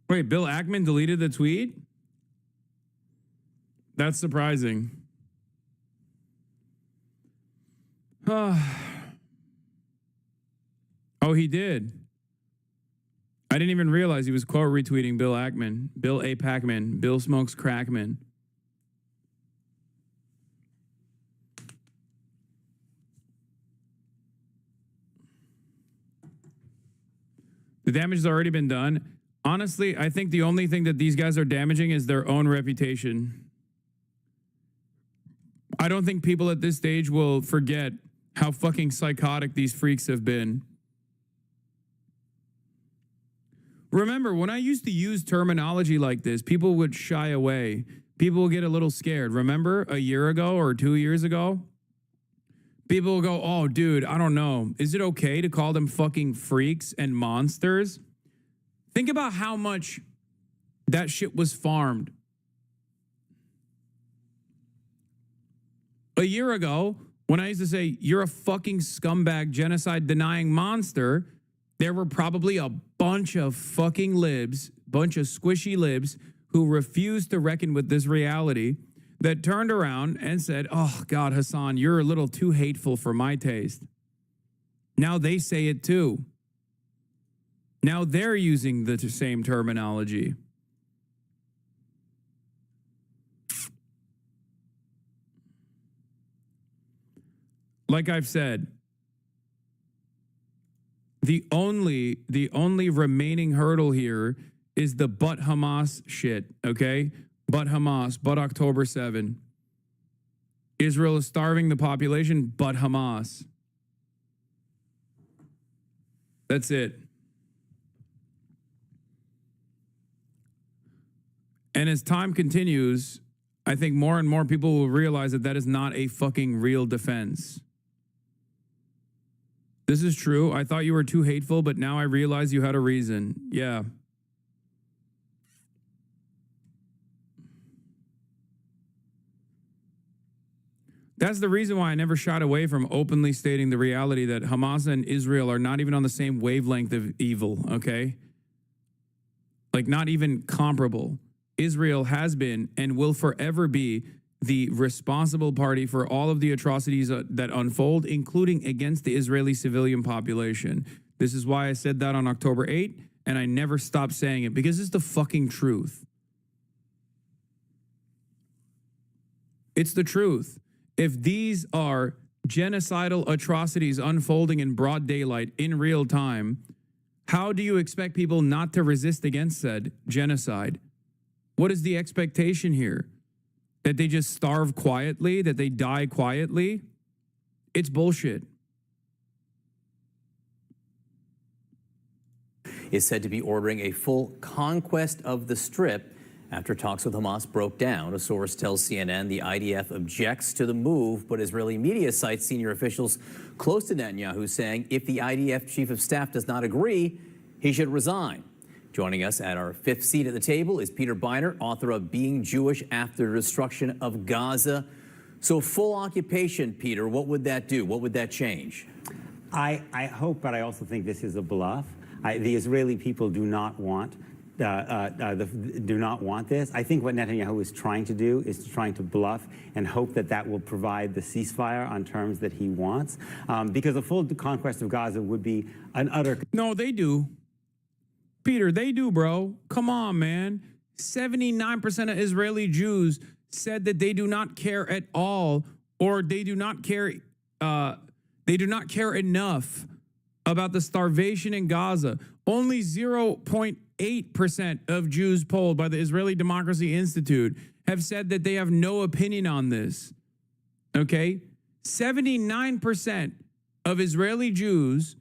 Speaker 2: Wait, Bill Ackman deleted the tweet? That's surprising. Oh, Oh, he did. I didn't even realize he was quote retweeting Bill Ackman, Bill A. Packman, Bill Smokes Crackman. The damage has already been done. Honestly, I think the only thing that these guys are damaging is their own reputation. I don't think people at this stage will forget how fucking psychotic these freaks have been. Remember, when I used to use terminology like this, people would shy away. People would get a little scared. Remember a year ago or 2 years ago? People will go, oh, dude, I don't know. Is it okay to call them fucking freaks and monsters? Think about how much that shit was farmed. A year ago, when I used to say, you're a fucking scumbag, genocide-denying monster, there were probably a bunch of fucking libs, bunch of squishy libs who refused to reckon with this reality that turned around and said, oh, God, Hassan, you're a little too hateful for my taste. Now they say it too. Now they're using the same terminology. Like I've said, the only remaining hurdle here is the but Hamas shit, okay? But Hamas, but October 7. Israel is starving the population, but Hamas. That's it. And as time continues, I think more and more people will realize that that is not a fucking real defense. This is true. I thought you were too hateful, but now I realize you had a reason. Yeah. That's the reason why I never shied away from openly stating the reality that Hamas and Israel are not even on the same wavelength of evil, okay? Like, not even comparable. Israel has been and will forever be the responsible party for all of the atrocities that unfold, including against the Israeli civilian population. This is why I said that on October 8th, and I never stopped saying it, because it's the fucking truth. It's the truth. If these are genocidal atrocities unfolding in broad daylight in real time, how do you expect people not to resist against said genocide? What is the expectation here? That they just starve quietly? That they die quietly? It's bullshit.
Speaker 1: Is said to be ordering a full conquest of the Strip after talks with Hamas broke down. A source tells CNN the IDF objects to the move, but Israeli media cites senior officials close to Netanyahu saying if the IDF chief of staff does not agree, he should resign. Joining us at our fifth seat at the table is Peter Beiner, author of Being Jewish After the Destruction of Gaza. So full occupation, Peter, what would that do? What would that change?
Speaker 3: I hope, but I also think this is a bluff. The Israeli people do not want this. I think what Netanyahu is trying to do is trying to bluff and hope that that will provide the ceasefire on terms that he wants, because a full conquest of Gaza would be an utter...
Speaker 2: No, they do. Peter, they do, bro. Come on, man. 79% of Israeli Jews said that they do not care at all, or they do not care enough about the starvation in Gaza. Only 0.8% of Jews polled by the Israeli Democracy Institute have said that they have no opinion on this. Okay? 79% of Israeli Jews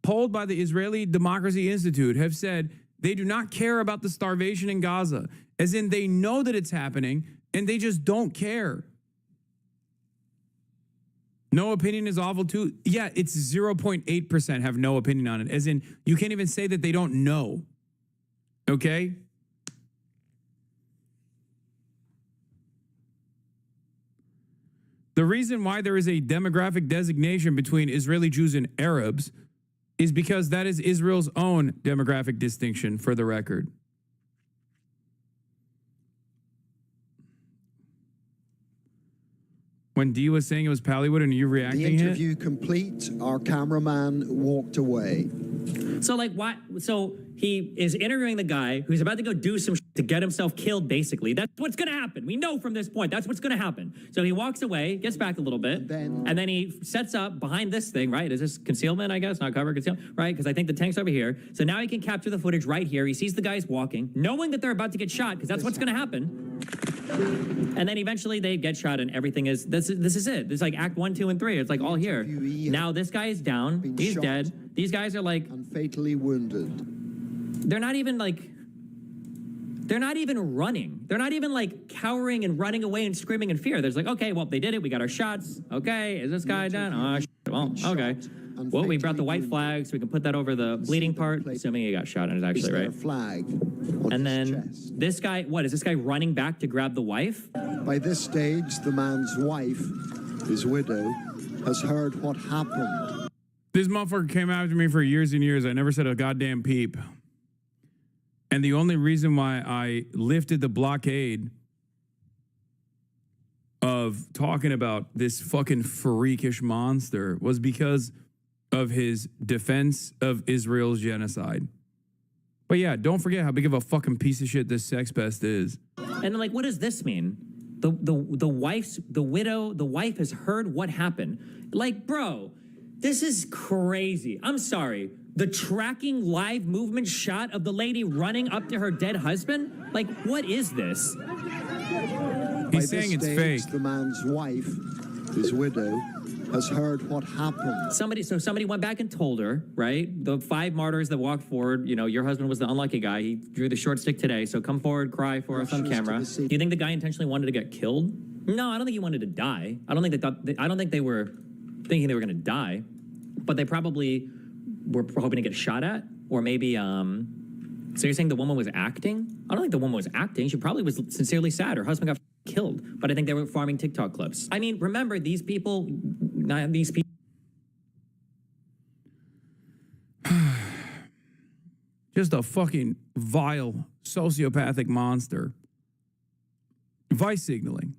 Speaker 2: polled by the Israeli Democracy Institute have said they do not care about the starvation in Gaza, as in they know that it's happening and they just don't care. No opinion is awful too. Yeah, it's 0.8% have no opinion on it, as in you can't even say that they don't know. Okay? The reason why there is a demographic designation between Israeli Jews and Arabs is because that is Israel's own demographic distinction, for the record. when Dee was saying it was Pallywood and you reacting
Speaker 10: The interview complete, our cameraman walked away.
Speaker 14: So like why? So he is interviewing the guy who's about to go do some shit to get himself killed. Basically, that's what's going to happen. We know from this point that's what's going to happen. So he walks away, gets back a little bit, and then he sets up behind this thing. Right? Is this concealment? I guess not cover concealment. Right? Because I think the tank's over here. So now he can capture the footage right here. He sees the guys walking, knowing that they're about to get shot because that's what's going to happen. And then eventually they get shot, and everything is this is it. This is like Act 1, 2, and 3. It's like all here. Now this guy is down. He's dead. These guys are like
Speaker 10: fatally wounded.
Speaker 14: They're not even like. They're not even running. They're not even like cowering and running away and screaming in fear. There's like, okay, well they did it. We got our shots. Okay, is this guy done? Oh, well, okay. Well, we brought the white flag, so we can put that over the bleeding part, assuming he got shot in it, actually, right?
Speaker 10: Flag
Speaker 14: and then this guy, what, is this guy running back to grab the wife?
Speaker 10: By this stage, the man's wife, his widow, has heard what happened.
Speaker 2: This motherfucker came after me for years and years. I never said a goddamn peep. And the only reason why I lifted the blockade of talking about this fucking freakish monster was because of his defense of Israel's genocide. But yeah, don't forget how big of a fucking piece of shit this sex pest is.
Speaker 14: And then, like, what does this mean? The wife has heard what happened. Like, bro, this is crazy. I'm sorry. The tracking live movement shot of the lady running up to her dead husband? Like, what is this?
Speaker 2: He's saying it's fake.
Speaker 10: The man's wife, his widow, has heard what happened.
Speaker 14: Somebody went back and told her, right? The 5 martyrs that walked forward, you know, your husband was the unlucky guy. He drew the short stick today, so come forward, cry for us on camera. Do you think the guy intentionally wanted to get killed? No, I don't think he wanted to die. I don't think they were thinking they were going to die, but they probably were hoping to get shot at, or maybe, so you're saying the woman was acting? I don't think the woman was acting. She probably was sincerely sad. Her husband got killed, but I think they were farming TikTok clips. I mean, remember, these people.
Speaker 2: Just a fucking vile sociopathic monster. Vice signaling.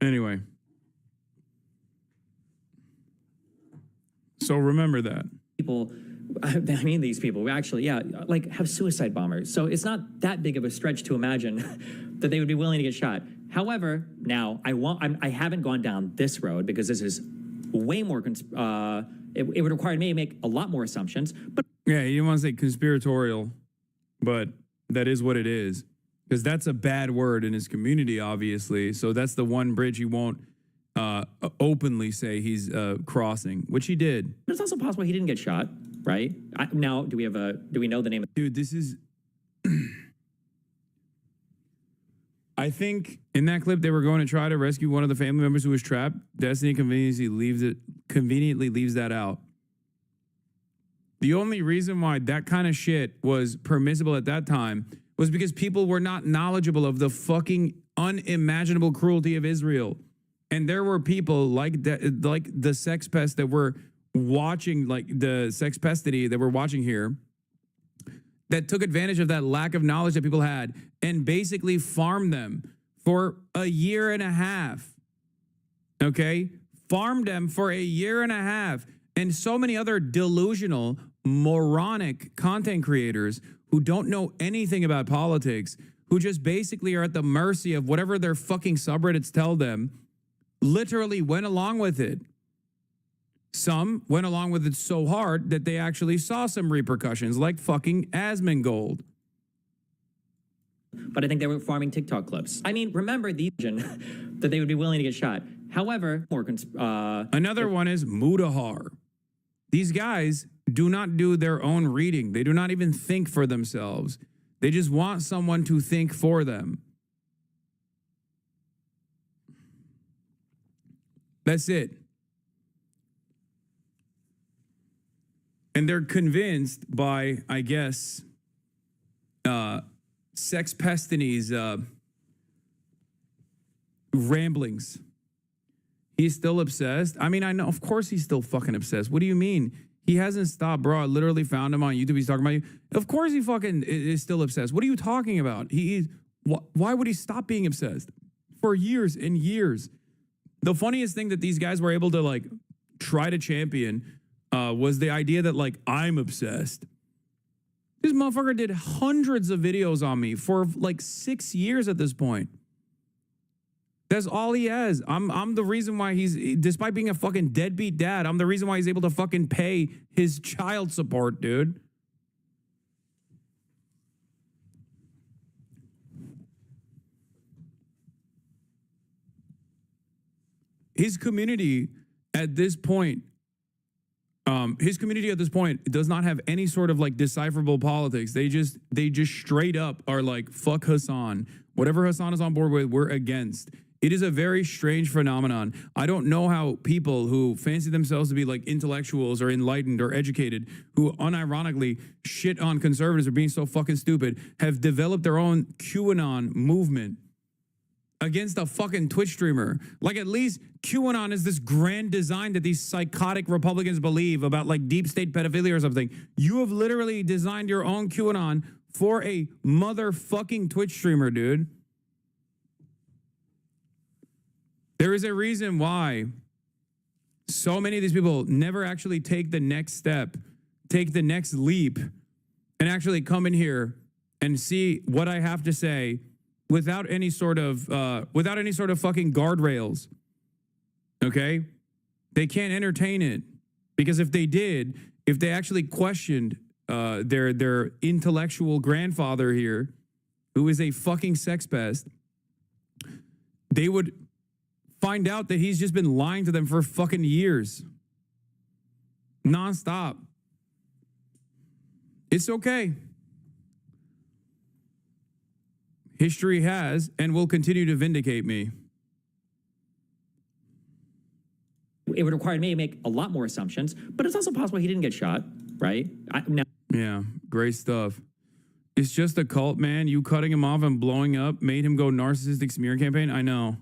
Speaker 2: Anyway. So remember that.
Speaker 14: People, I mean, these people actually, yeah, like have suicide bombers. So it's not that big of a stretch to imagine that they would be willing to get shot. However, now I haven't gone down this road because this is way more, it would require me to make a lot more assumptions. But
Speaker 2: yeah, you don't want to say conspiratorial, but that is what it is. Because that's a bad word in his community, obviously. So that's the one bridge he won't openly say he's crossing, which he did.
Speaker 14: It's also possible he didn't get shot, right? Now, do we know the name?
Speaker 2: Dude, this is... I think in that clip, they were going to try to rescue one of the family members who was trapped. Destiny conveniently leaves that out. The only reason why that kind of shit was permissible at that time was because people were not knowledgeable of the fucking unimaginable cruelty of Israel. And there were people like the sex pest that were watching, like the sex pestity that we're watching here, that took advantage of that lack of knowledge that people had and basically farmed them for a year and a half. Okay? Farmed them for a year and a half. And so many other delusional, moronic content creators who don't know anything about politics, who just basically are at the mercy of whatever their fucking subreddits tell them, literally went along with it. Some went along with it so hard that they actually saw some repercussions, like fucking Asmongold.
Speaker 14: But I think they were farming TikTok clips. I mean, remember that they would be willing to get shot. However,
Speaker 2: another one is Mudahar. These guys do not do their own reading. They do not even think for themselves. They just want someone to think for them. That's it. And they're convinced by, I guess, Sex Pestini's ramblings. He's still obsessed. I mean, I know, of course he's still fucking obsessed. What do you mean? He hasn't stopped, bro. I literally found him on YouTube. He's talking about you. Of course he fucking is still obsessed. What are you talking about? Why would he stop being obsessed? For years and years. The funniest thing that these guys were able to like try to champion was the idea that like I'm obsessed. This motherfucker did hundreds of videos on me for like 6 years at this point. That's all he has. I'm the reason why he's, despite being a fucking deadbeat dad, I'm the reason why he's able to fucking pay his child support, dude. His community at this point, does not have any sort of like decipherable politics. They just straight up are like, fuck Hassan. Whatever Hassan is on board with, we're against. It is a very strange phenomenon. I don't know how people who fancy themselves to be like intellectuals or enlightened or educated, who unironically shit on conservatives for being so fucking stupid, have developed their own QAnon movement against a fucking Twitch streamer. Like, at least QAnon is this grand design that these psychotic Republicans believe about like deep state pedophilia or something. You have literally designed your own QAnon for a motherfucking Twitch streamer, dude. There is a reason why so many of these people never actually take the next step, take the next leap, and actually come in here and see what I have to say without any sort of fucking guardrails. Okay? They can't entertain it. Because if they did, if they actually questioned their intellectual grandfather here, who is a fucking sex pest, they would find out that he's just been lying to them for fucking years. Nonstop. It's okay. History has and will continue to vindicate me.
Speaker 14: It would require me to make a lot more assumptions, but it's also possible he didn't get shot, right?
Speaker 2: Yeah, great stuff. It's just a cult, man. You cutting him off and blowing up made him go narcissistic smear campaign. I know.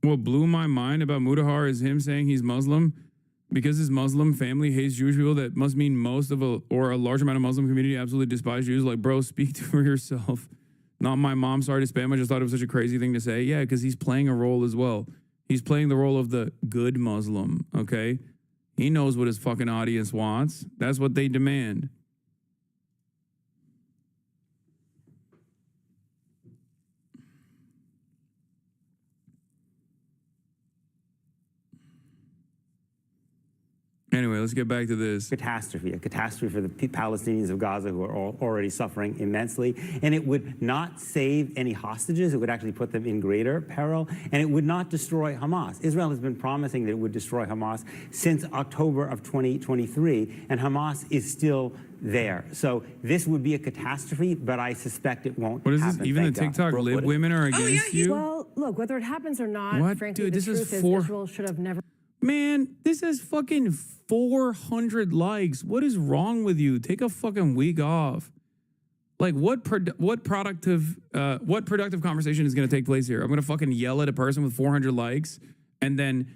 Speaker 2: What blew my mind about Mudahar is him saying he's Muslim. Because his Muslim family hates Jewish people, that must mean most of a large amount of Muslim community absolutely despise Jews. Like, bro, speak for yourself. Not my mom, sorry to spam. I just thought it was such a crazy thing to say. Yeah, because he's playing a role as well. He's playing the role of the good Muslim, okay? He knows what his fucking audience wants. That's what they demand. Anyway, let's get back to this.
Speaker 3: A catastrophe for the Palestinians of Gaza who are already suffering immensely. And it would not save any hostages. It would actually put them in greater peril. And it would not destroy Hamas. Israel has been promising that it would destroy Hamas since October of 2023. And Hamas is still there. So this would be a catastrophe, but I suspect it won't happen.
Speaker 2: What is this? Even the TikTok lib women are against you?
Speaker 5: Well, look, whether it happens or not,
Speaker 2: What?
Speaker 5: frankly,
Speaker 2: Dude,
Speaker 5: the
Speaker 2: this is
Speaker 5: truth is
Speaker 2: four-
Speaker 5: Israel should have never...
Speaker 2: Man, this has fucking 400 likes. What is wrong with you? Take a fucking week off. Like, what productive conversation is going to take place here? I'm going to fucking yell at a person with 400 likes, and then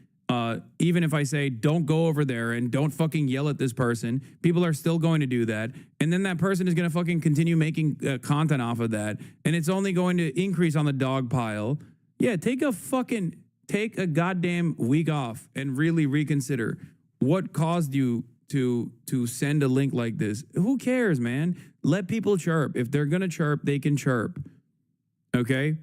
Speaker 2: even if I say don't go over there and don't fucking yell at this person, people are still going to do that, and then that person is going to fucking continue making content off of that, and it's only going to increase on the dog pile. Yeah, take a goddamn week off and really reconsider what caused you to send a link like this. Who cares, man? Let people chirp. If they're going to chirp, they can chirp. Okay?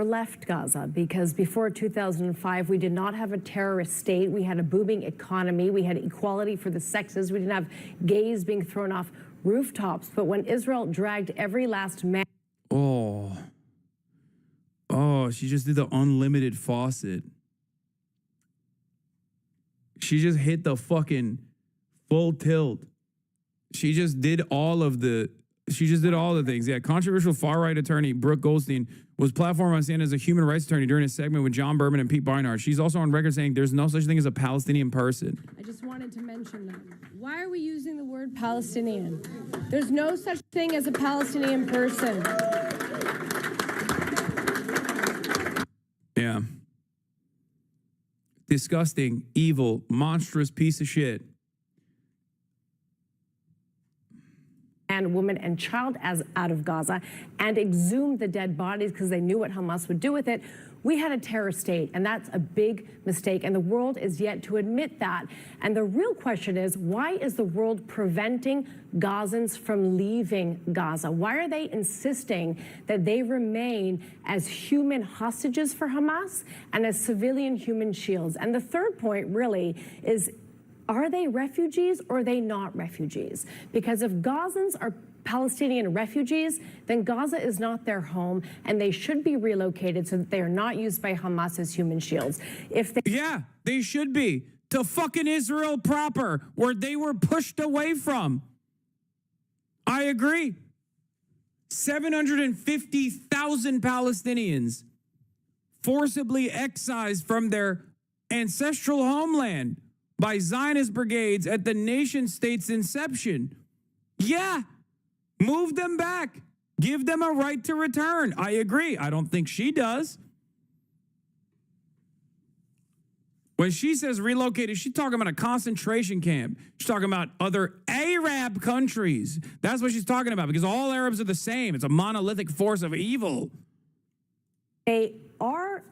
Speaker 5: left Gaza because before 2005, we did not have a terrorist state. We had a booming economy. We had equality for the sexes. We didn't have gays being thrown off rooftops. But when Israel dragged every last man...
Speaker 2: Oh, she just did the unlimited faucet. She just hit the fucking full tilt. She just did all the things. Yeah, controversial far-right attorney Brooke Goldstein was platformed on CNN as a human rights attorney during a segment with John Berman and Pete Beinart. She's also on record saying there's no such thing as a Palestinian person.
Speaker 7: I just wanted to mention that. Why are we using the word Palestinian? There's no such thing as a Palestinian person.
Speaker 2: Yeah. Disgusting, evil, monstrous piece of shit.
Speaker 5: And woman and child out of Gaza and exhumed the dead bodies because they knew what Hamas would do with it. We had a terror state, and that's a big mistake, and the world is yet to admit that. And the real question is, why is the world preventing Gazans from leaving Gaza? Why are they insisting that they remain as human hostages for Hamas and as civilian human shields? And the third point really is, are they refugees or are they not refugees? Because if Gazans are Palestinian refugees, then Gaza is not their home and they should be relocated so that they are not used by Hamas as human shields.
Speaker 2: Yeah, they should be. To fucking Israel proper, where they were pushed away from. I agree. 750,000 Palestinians forcibly excised from their ancestral homeland by Zionist brigades at the nation state's inception. Yeah, move them back. Give them a right to return. I agree. I don't think she does. When she says relocated, she's talking about a concentration camp. She's talking about other Arab countries. That's what she's talking about, because all Arabs are the same. It's a monolithic force of evil.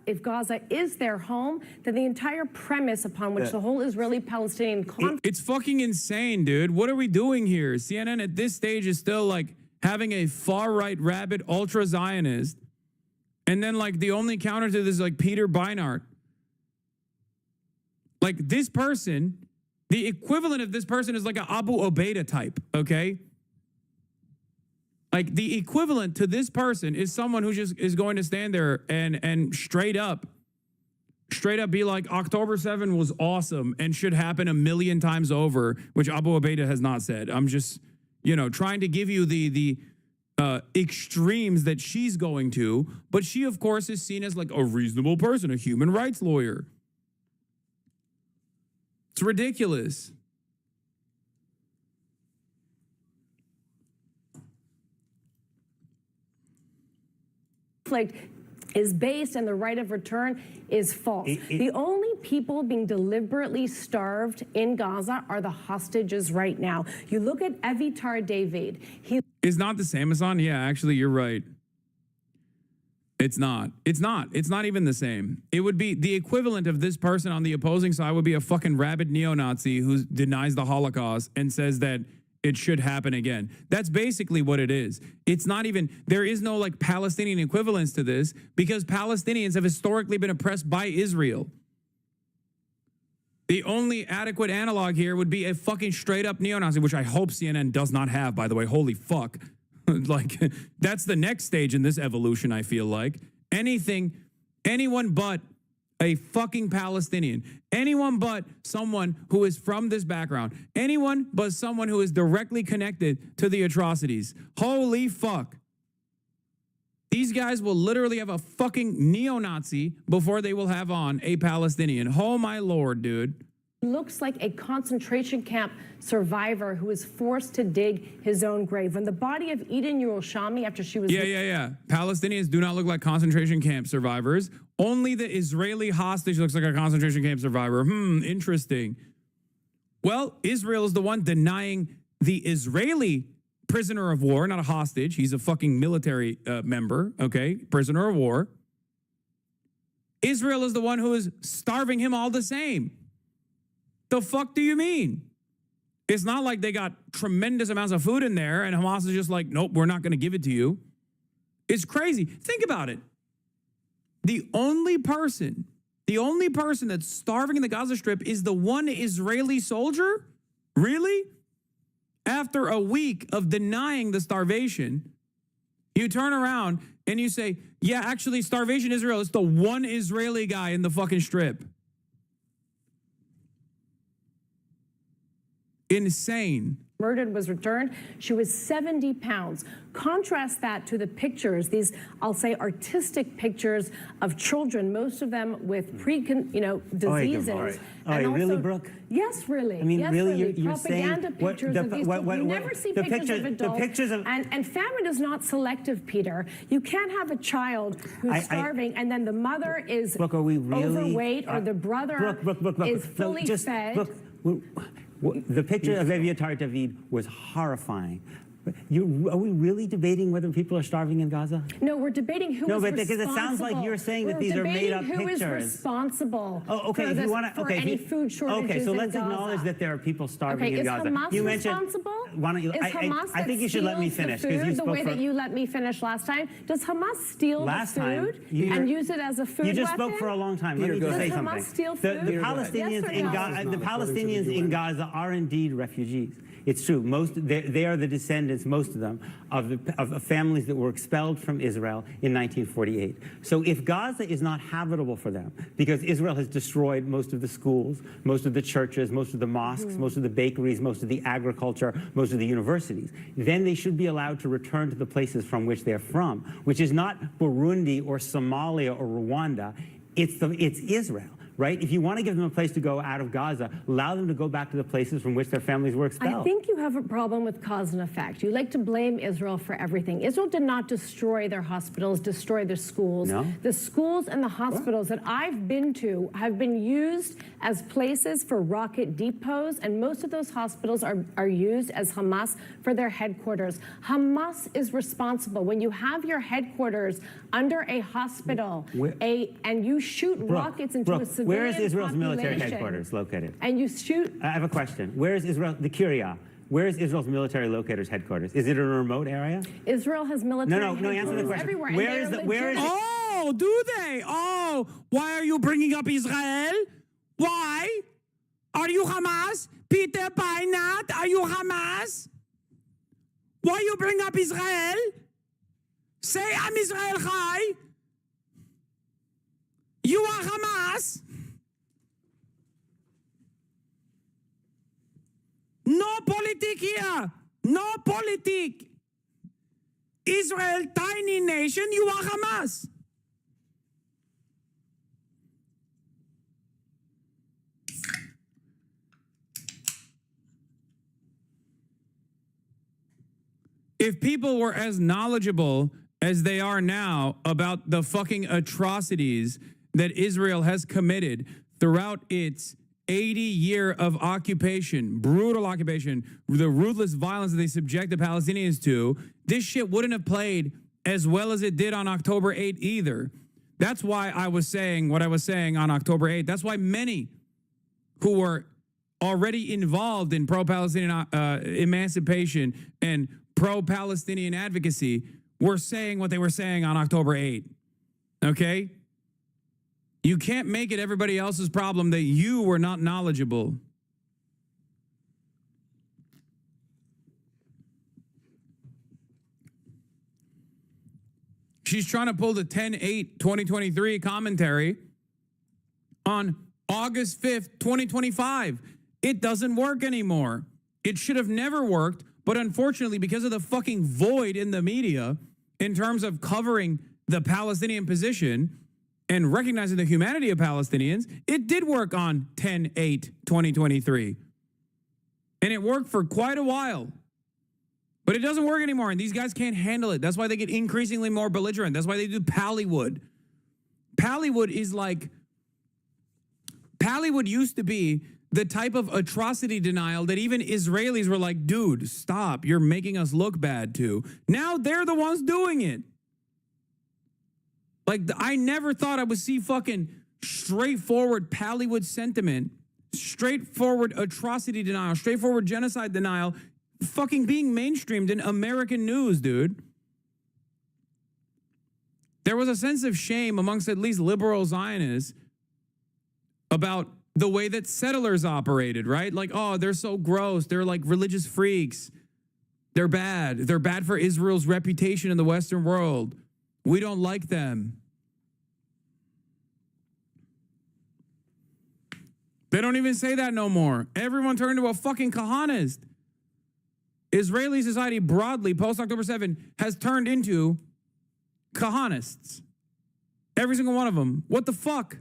Speaker 5: If Gaza is their home, then the entire premise upon which the whole Israeli-Palestinian conflict...
Speaker 2: It's fucking insane, dude. What are we doing here? CNN at this stage is still like having a far-right, rabid, ultra-Zionist. And then like the only counter to this is like Peter Beinart. Like this person, the equivalent of this person is like an Abu Obaida type, okay? Like the equivalent to this person is someone who just is going to stand there and straight up be like, October 7 was awesome and should happen a million times over, which Abu Obaida has not said. I'm just, trying to give you the extremes that she's going to, but she of course is seen as like a reasonable person, a human rights lawyer. It's ridiculous.
Speaker 5: Is based and the right of return is false. The only people being deliberately starved in Gaza are the hostages right now. You look at Avitar David.
Speaker 2: It's not the same, Hassan. Yeah, actually, you're right. It's not. It's not even the same. It would be the equivalent of this person on the opposing side would be a fucking rabid neo-Nazi who denies the Holocaust and says that it should happen again. That's basically what it is. It's not even, there is no like Palestinian equivalence to this because Palestinians have historically been oppressed by Israel. The only adequate analog here would be a fucking straight up neo-Nazi, which I hope CNN does not have, by the way. Holy fuck. Like, that's the next stage in this evolution, I feel like. Anyone but a fucking Palestinian, anyone but someone who is from this background, anyone but someone who is directly connected to the atrocities. Holy fuck. These guys will literally have a fucking neo-Nazi before they will have on a Palestinian. Oh my Lord, dude.
Speaker 5: Looks like a concentration camp survivor who was forced to dig his own grave. When the body of Eden Yerushalmi, after she was...
Speaker 2: Yeah. Palestinians do not look like concentration camp survivors. Only the Israeli hostage looks like a concentration camp survivor. Interesting. Well, Israel is the one denying the Israeli prisoner of war, not a hostage. He's a fucking military member, okay? Prisoner of war. Israel is the one who is starving him all the same. The fuck do you mean? It's not like they got tremendous amounts of food in there and Hamas is just like, nope, we're not going to give it to you. It's crazy. Think about it. The only person that's starving in the Gaza Strip is the one Israeli soldier? Really? After a week of denying the starvation, you turn around and you say, yeah, actually, starvation Israel is the one Israeli guy in the fucking strip. Insane.
Speaker 5: Murdered was returned. She was 70 pounds. Contrast that to the pictures, these, I'll say, artistic pictures of children, most of them with diseases.
Speaker 3: Really, Brooke?
Speaker 5: Yes, really.
Speaker 3: I mean,
Speaker 5: yes,
Speaker 3: really, you're
Speaker 5: propaganda
Speaker 3: saying
Speaker 5: pictures of these. You never see pictures of adults. And famine is not selective, Peter. You can't have a child who's starving and then the mother is
Speaker 3: Brooke, are we really,
Speaker 5: overweight or the brother is fully fed.
Speaker 3: The picture of Eviatar David was horrifying. Are we really debating whether people are starving in Gaza?
Speaker 5: No, we're debating who is responsible.
Speaker 3: Because it sounds like you're saying that these are made-up pictures.
Speaker 5: Who is responsible
Speaker 3: for
Speaker 5: any food shortages
Speaker 3: Okay, so let's
Speaker 5: in Gaza.
Speaker 3: acknowledge that there are people starving in Gaza.
Speaker 5: Is Hamas responsible?
Speaker 3: Why don't you? I think you should let me finish because you spoke
Speaker 5: the way that you let me finish last time. Does Hamas steal the food and use it as a food weapon?
Speaker 3: You just spoke for a long time. Let me just say something.
Speaker 5: Does Hamas steal food?
Speaker 3: The Palestinians in Gaza are indeed refugees. It's true. They are the descendants, most of them, of families that were expelled from Israel in 1948. So if Gaza is not habitable for them, because Israel has destroyed most of the schools, most of the churches, most of the mosques, most of the bakeries, most of the agriculture, most of the universities, then they should be allowed to return to the places from which they're from, which is not Burundi or Somalia or Rwanda. It's Israel. Right? If you want to give them a place to go out of Gaza, allow them to go back to the places from which their families were expelled.
Speaker 5: I think you have a problem with cause and effect. You like to blame Israel for everything. Israel did not destroy their hospitals, destroy their schools.
Speaker 3: No?
Speaker 5: The schools and the hospitals that I've been to have been used as places for rocket depots, and most of those hospitals are used as Hamas for their headquarters. Hamas is responsible. When you have your headquarters under a hospital and you shoot rockets into a civilian
Speaker 3: where is Israel's
Speaker 5: population,
Speaker 3: military headquarters located?
Speaker 5: And you shoot...
Speaker 3: I have a question. Where is Israel, the Kiryat? Where is Israel's military locators headquarters? Is it in a remote area?
Speaker 5: Israel has military
Speaker 3: No, answer the question.
Speaker 5: Everywhere.
Speaker 3: Where is it?
Speaker 2: Oh, do they? Oh, why are you bringing up Israel? Why? Are you Hamas? Peter Painat, are you Hamas? Why you bring up Israel? Say I'm Israel Chai. You are Hamas. No politic here. No politic. Israel, tiny nation, you are Hamas. If people were as knowledgeable as they are now about the fucking atrocities that Israel has committed throughout its 80-year of occupation, brutal occupation, the ruthless violence that they subject the Palestinians to, this shit wouldn't have played as well as it did on October 8th either. That's why I was saying what I was saying on October 8th. That's why many who were already involved in pro-Palestinian emancipation and pro-Palestinian advocacy were saying what they were saying on October 8th. Okay? You can't make it everybody else's problem that you were not knowledgeable. She's trying to pull the 10/8/2023 commentary on August 5th, 2025. It doesn't work anymore. It should have never worked, but unfortunately, because of the fucking void in the media in terms of covering the Palestinian position and recognizing the humanity of Palestinians, it did work on 10/8/2023. And it worked for quite a while. But it doesn't work anymore, and these guys can't handle it. That's why they get increasingly more belligerent. That's why they do Pallywood. Pallywood is like... Pallywood used to be the type of atrocity denial that even Israelis were like, dude, stop. You're making us look bad too. Now they're the ones doing it. Like, I never thought I would see fucking straightforward Pallywood sentiment, straightforward atrocity denial, straightforward genocide denial fucking being mainstreamed in American news, dude. There was a sense of shame amongst at least liberal Zionists about the way that settlers operated, right? Like, oh, they're so gross. They're like religious freaks. They're bad. They're bad for Israel's reputation in the Western world. We don't like them. They don't even say that no more. Everyone turned into a fucking Kahanist. Israeli society broadly, post-October 7, has turned into Kahanists. Every single one of them. What the fuck?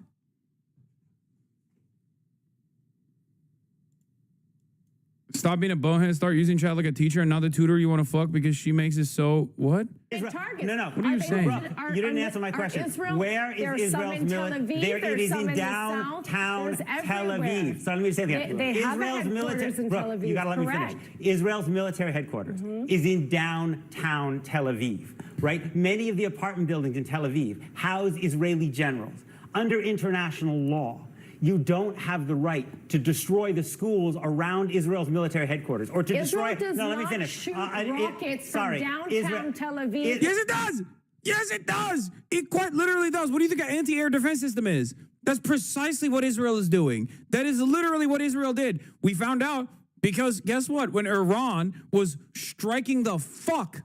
Speaker 2: Stop being a bonehead, start using chat like a teacher and not the tutor you want to fuck because she makes it so... What?
Speaker 3: No.
Speaker 2: What are you saying?
Speaker 3: You didn't answer my question. Where is Israel's military? It is in downtown Tel Aviv. So let me say that.
Speaker 5: They have a headquarters in Tel Aviv.
Speaker 3: You gotta let me finish. Israel's military headquarters is in downtown Tel Aviv, right? Many of the apartment buildings in Tel Aviv house Israeli generals. Under international law, you don't have the right to destroy the schools around Israel's military headquarters or to destroy.
Speaker 5: Israel does
Speaker 3: No, let me
Speaker 5: not
Speaker 3: finish.
Speaker 5: shoot rockets from downtown Tel Aviv.
Speaker 2: Yes, it does. Yes, it does. It quite literally does. What do you think an anti-air defense system is? That's precisely what Israel is doing. That is literally what Israel did. We found out because guess what? When Iran was striking the fuck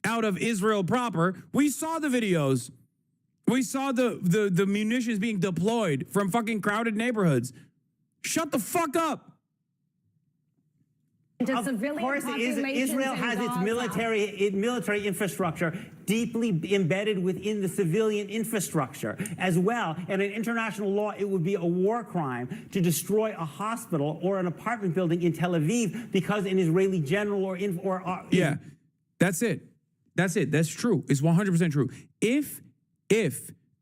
Speaker 2: out of Israel proper, we saw the videos. We saw the munitions being deployed from fucking crowded neighborhoods. Shut the fuck up.
Speaker 3: Of course, Israel has its military infrastructure deeply embedded within the civilian infrastructure as well. And in international law, it would be a war crime to destroy a hospital or an apartment building in Tel Aviv because an Israeli general
Speaker 2: yeah, that's it. That's it. That's true. It's 100% true. If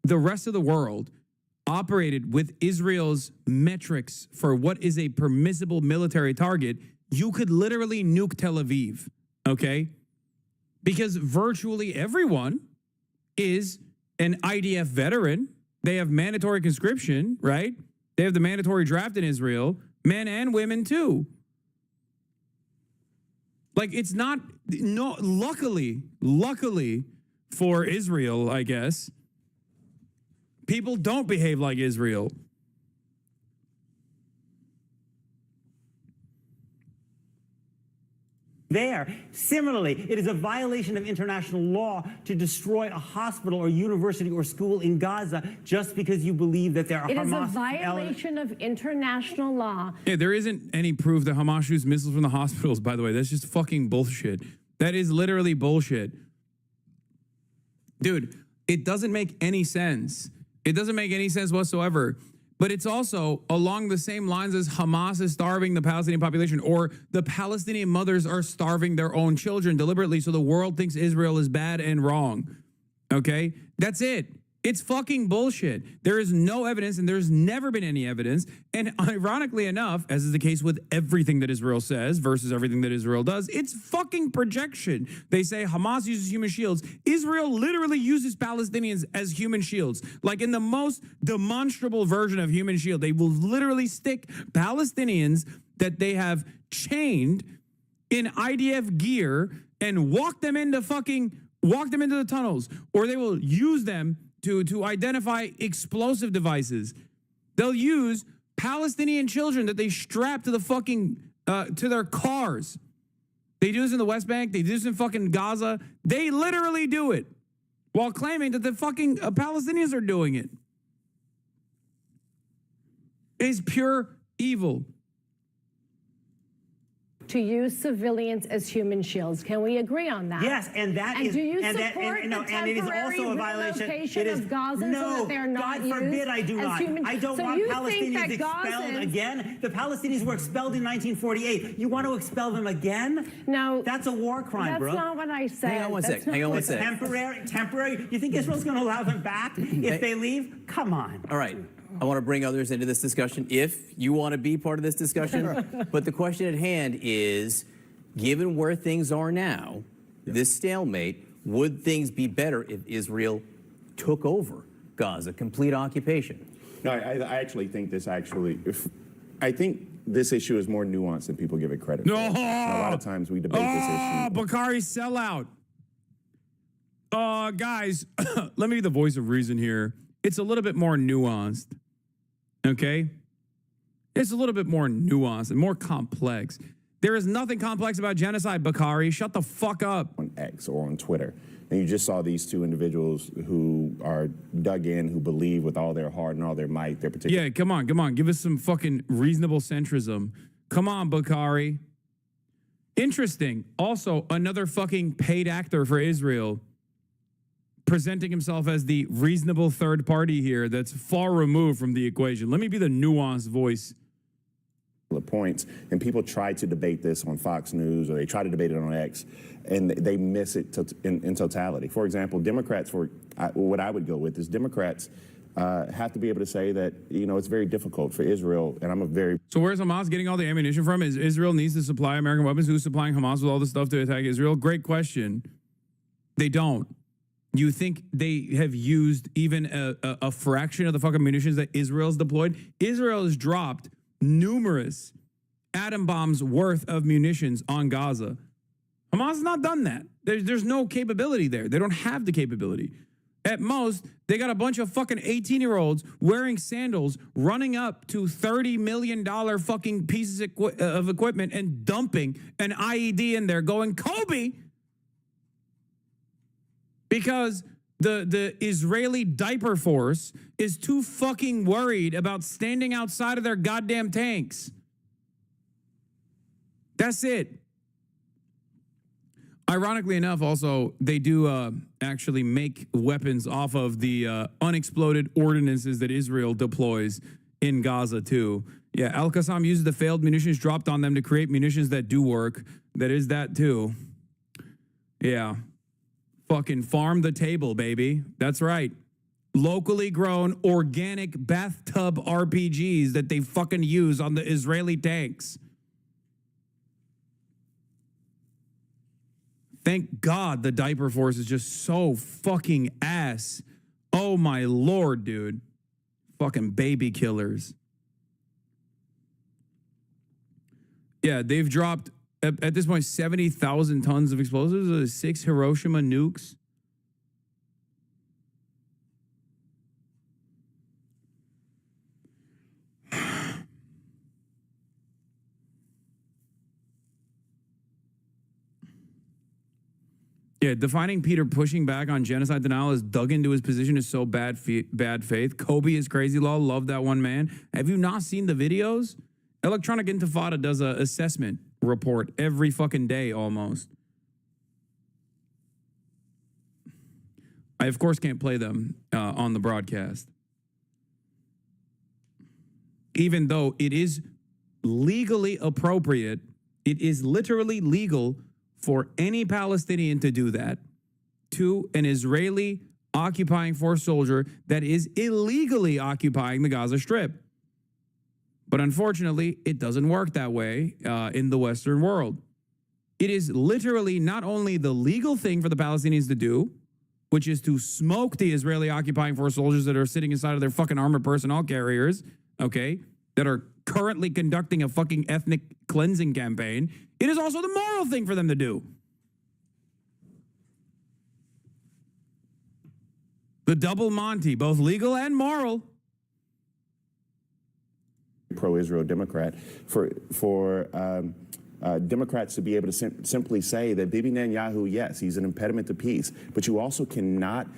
Speaker 2: the rest of the world operated with Israel's metrics for what is a permissible military target, you could literally nuke Tel Aviv, okay? Because virtually everyone is an IDF veteran. They have mandatory conscription, right? They have the mandatory draft in Israel, men and women too. Like it's not, no, luckily for Israel, I guess, people don't behave like Israel.
Speaker 3: There. Similarly, it is a violation of international law to destroy a hospital or university or school in Gaza just because you believe that there are Hamas.
Speaker 5: It is a violation of international law.
Speaker 2: Yeah, there isn't any proof that Hamas shoots missiles from the hospitals, by the way. That's just fucking bullshit. That is literally bullshit. Dude, it doesn't make any sense. It doesn't make any sense whatsoever. But it's also along the same lines as Hamas is starving the Palestinian population, or the Palestinian mothers are starving their own children deliberately so the world thinks Israel is bad and wrong. Okay? That's it. It's fucking bullshit. There is no evidence, and there's never been any evidence. And ironically enough, as is the case with everything that Israel says versus everything that Israel does, it's fucking projection. They say Hamas uses human shields. Israel literally uses Palestinians as human shields. Like in the most demonstrable version of human shield, they will literally stick Palestinians that they have chained in IDF gear and walk them into the tunnels, or they will use them to identify explosive devices. They'll use Palestinian children that they strap to the fucking, to their cars. They do this in the West Bank. They do this in fucking Gaza. They literally do it while claiming that the fucking Palestinians are doing it. It is pure evil.
Speaker 5: To use civilians as human shields. Can we agree on that?
Speaker 3: Yes, and that
Speaker 5: and
Speaker 3: is,
Speaker 5: do you
Speaker 3: and
Speaker 5: support
Speaker 3: that, and,
Speaker 5: the
Speaker 3: and it is
Speaker 5: temporary
Speaker 3: also a violation.
Speaker 5: relocation
Speaker 3: It is
Speaker 5: of Gazans so
Speaker 3: no,
Speaker 5: that they're not
Speaker 3: God forbid
Speaker 5: used
Speaker 3: I do
Speaker 5: as
Speaker 3: not.
Speaker 5: human.
Speaker 3: I don't
Speaker 5: so
Speaker 3: want
Speaker 5: you
Speaker 3: Palestinians
Speaker 5: think that
Speaker 3: expelled
Speaker 5: Gazans,
Speaker 3: again. The Palestinians were expelled in 1948. You want to expel them again?
Speaker 5: No,
Speaker 3: that's a war crime,
Speaker 5: that's
Speaker 3: bro.
Speaker 5: That's not what I said.
Speaker 1: Hang on one sec. Hang on one sec.
Speaker 3: Temporary. You think Israel's going to allow them back if they leave? Come on.
Speaker 1: All right. I want to bring others into this discussion if you want to be part of this discussion. But the question at hand is, given where things are now, this stalemate, would things be better if Israel took over Gaza, complete occupation?
Speaker 6: No, I actually think this I think this issue is more nuanced than people give it credit for. And a lot of times we debate this issue.
Speaker 2: Bakari sellout. Guys, let me be the voice of reason here. It's a little bit more nuanced, okay? It's a little bit more nuanced and more complex. There is nothing complex about genocide, Bakari. Shut the fuck up.
Speaker 6: On X or on Twitter. And you just saw these two individuals who are dug in, who believe with all their heart and all their might, their particular...
Speaker 2: Yeah, come on. Give us some fucking reasonable centrism. Come on, Bakari. Interesting. Also, another fucking paid actor for Israel presenting himself as the reasonable third party here that's far removed from the equation. Let me be the nuanced voice.
Speaker 6: Points, and people try to debate this on Fox News, or they try to debate it on X, and they miss it in totality. For example, Democrats, what I would go with is Democrats have to be able to say that, you know, it's very difficult for Israel, and I'm a very...
Speaker 2: So where's Hamas getting all the ammunition from? Is Israel needs to supply American weapons? Who's supplying Hamas with all the stuff to attack Israel? Great question. They don't. You think they have used even a fraction of the fucking munitions that Israel's deployed? Israel has dropped numerous atom bombs worth of munitions on Gaza. Hamas has not done that. There's no capability there. They don't have the capability. At most, they got a bunch of fucking 18-year-olds wearing sandals running up to $30 million fucking pieces of equipment and dumping an IED in there going, Kobe! Because the Israeli diaper force is too fucking worried about standing outside of their goddamn tanks. That's it. Ironically enough, also, they do actually make weapons off of the unexploded ordinances that Israel deploys in Gaza, too. Yeah, Al-Qassam uses the failed munitions dropped on them to create munitions that do work. That is that, too. Yeah. Fucking farm the table, baby. That's right. Locally grown, organic bathtub RPGs that they fucking use on the Israeli tanks. Thank God the diaper force is just so fucking ass. Oh my Lord, dude. Fucking baby killers. Yeah, they've dropped, at this point, 70,000 tons of explosives, 6 Hiroshima nukes. Yeah, defining Peter pushing back on genocide denial as dug into his position is so bad faith. Kobe is crazy law. Love that one, man. Have you not seen the videos? Electronic Intifada does an assessment report every fucking day almost. I, of course, can't play them on the broadcast. Even though it is legally appropriate, it is literally legal for any Palestinian to do that to an Israeli occupying force soldier that is illegally occupying the Gaza Strip. But unfortunately, it doesn't work that way in the Western world. It is literally not only the legal thing for the Palestinians to do, which is to smoke the Israeli occupying force soldiers that are sitting inside of their fucking armored personnel carriers, okay, that are currently conducting a fucking ethnic cleansing campaign. It is also the moral thing for them to do. The double Monty, both legal and moral.
Speaker 6: Pro-Israel Democrat for Democrats to be able to simply say that Bibi Netanyahu, yes, he's an impediment to peace, but you also cannot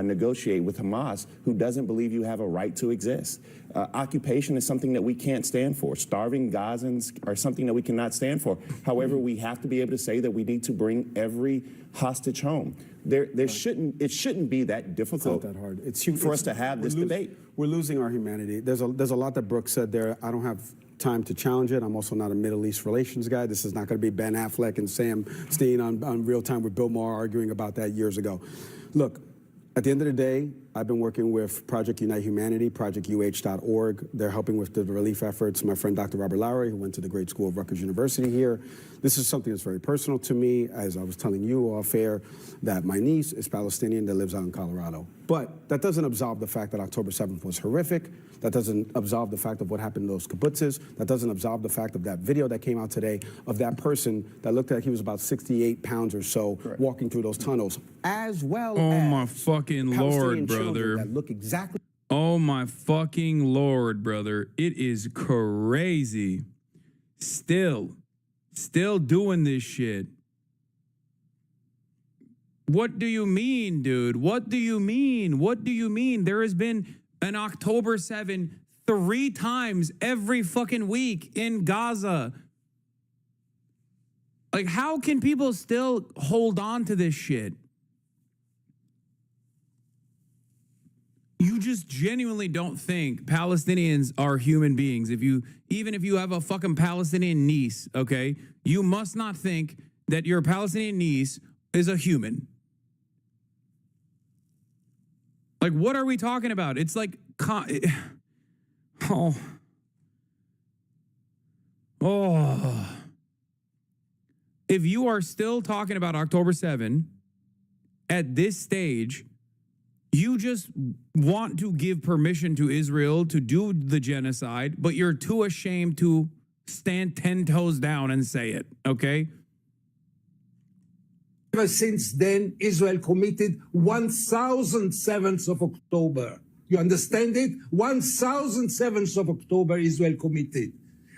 Speaker 6: negotiate with Hamas, who doesn't believe you have a right to exist. Occupation is something that we can't stand for. Starving Gazans are something that we cannot stand for. However, we have to be able to say that we need to bring every hostage home. It shouldn't be that difficult.
Speaker 11: It's not that hard. It's
Speaker 6: for us to have this debate.
Speaker 11: We're losing our humanity. There's a lot that Brooke said there. I don't have time to challenge it. I'm also not a Middle East relations guy. This is not going to be Ben Affleck and Sam Steen on Real Time with Bill Maher arguing about that years ago. Look, at the end of the day, I've been working with Project Unite Humanity, projectuh.org. They're helping with the relief efforts. My friend Dr. Robert Lowry, who went to the great school of Rutgers University here. This is something that's very personal to me. As I was telling you off air, that my niece is Palestinian that lives out in Colorado. But that doesn't absolve the fact that October 7th was horrific. That doesn't absolve the fact of what happened in those kibbutzes. That doesn't absolve the fact of that video that came out today of that person that looked like he was about 68 pounds or so walking through those tunnels, as well as
Speaker 2: my fucking Lord, brother.
Speaker 11: That look exactly.
Speaker 2: Oh my fucking Lord, brother. It is crazy. Still still doing this shit. What do you mean, dude? What do you mean? What do you mean? There has been an October 7 3 times every fucking week in Gaza. Like, how can people still hold on to this shit? You just genuinely don't think Palestinians are human beings. Even if you have a fucking Palestinian niece, okay, you must not think that your Palestinian niece is a human. Like, what are we talking about? It's like, oh. If you are still talking about October 7 at this stage, you just want to give permission to Israel to do the genocide, but you're too ashamed to stand 10 toes down and say it, okay?
Speaker 15: Ever since then, Israel committed 1,007th of October. You understand it? 1,007th of October, Israel committed.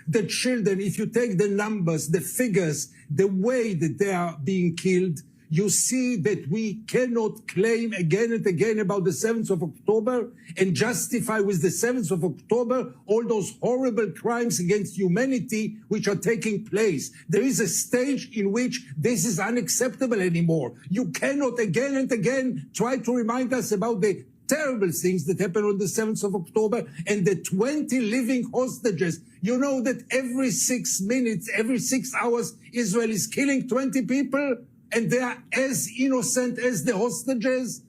Speaker 15: The children, if you take the numbers, the figures, the way that they are being killed, you see that we cannot claim again and again about the 7th of October and justify with the 7th of October all those horrible crimes against humanity which are taking place. There is a stage in which this is unacceptable anymore. You cannot again and again try to remind us about the terrible things that happened on the 7th of October and the 20 living hostages. You know that every 6 minutes, every 6 hours, Israel is killing 20 people? And they are as innocent as the hostages,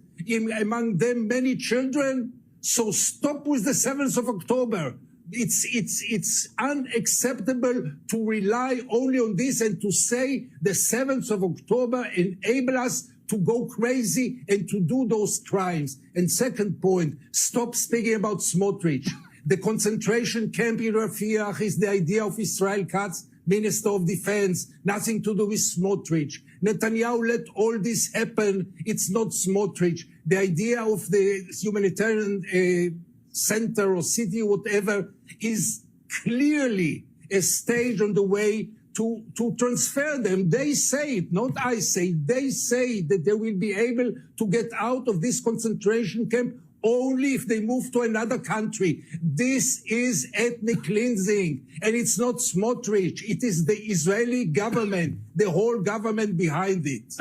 Speaker 15: among them many children. So stop with the 7th of October. It's unacceptable to rely only on this and to say the 7th of October enable us to go crazy and to do those crimes. And second point, stop speaking about Smotrich. The concentration camp in Rafiah is the idea of Israel Katz, Minister of Defense, nothing to do with Smotrich. Netanyahu let all this happen. It's not Smotrich. The idea of the humanitarian center or city, whatever, is clearly a stage on the way to transfer them. They say it, not I say. They say that they will be able to get out of this concentration camp only if they move to another country. This is ethnic cleansing, and it's not Smotrich. It is the Israeli government, the whole government behind it.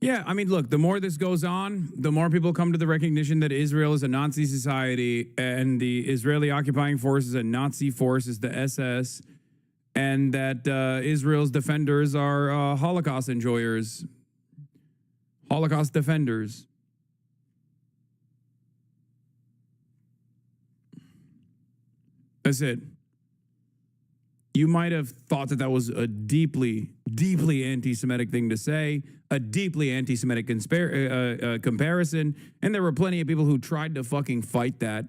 Speaker 2: Yeah, I mean, look, the more this goes on, the more people come to the recognition that Israel is a Nazi society and the Israeli occupying force is a Nazi force, is the SS, and that Israel's defenders are Holocaust enjoyers, Holocaust defenders. That's it. You might have thought that that was a deeply, deeply anti-Semitic thing to say, a deeply anti-Semitic comparison, and there were plenty of people who tried to fucking fight that.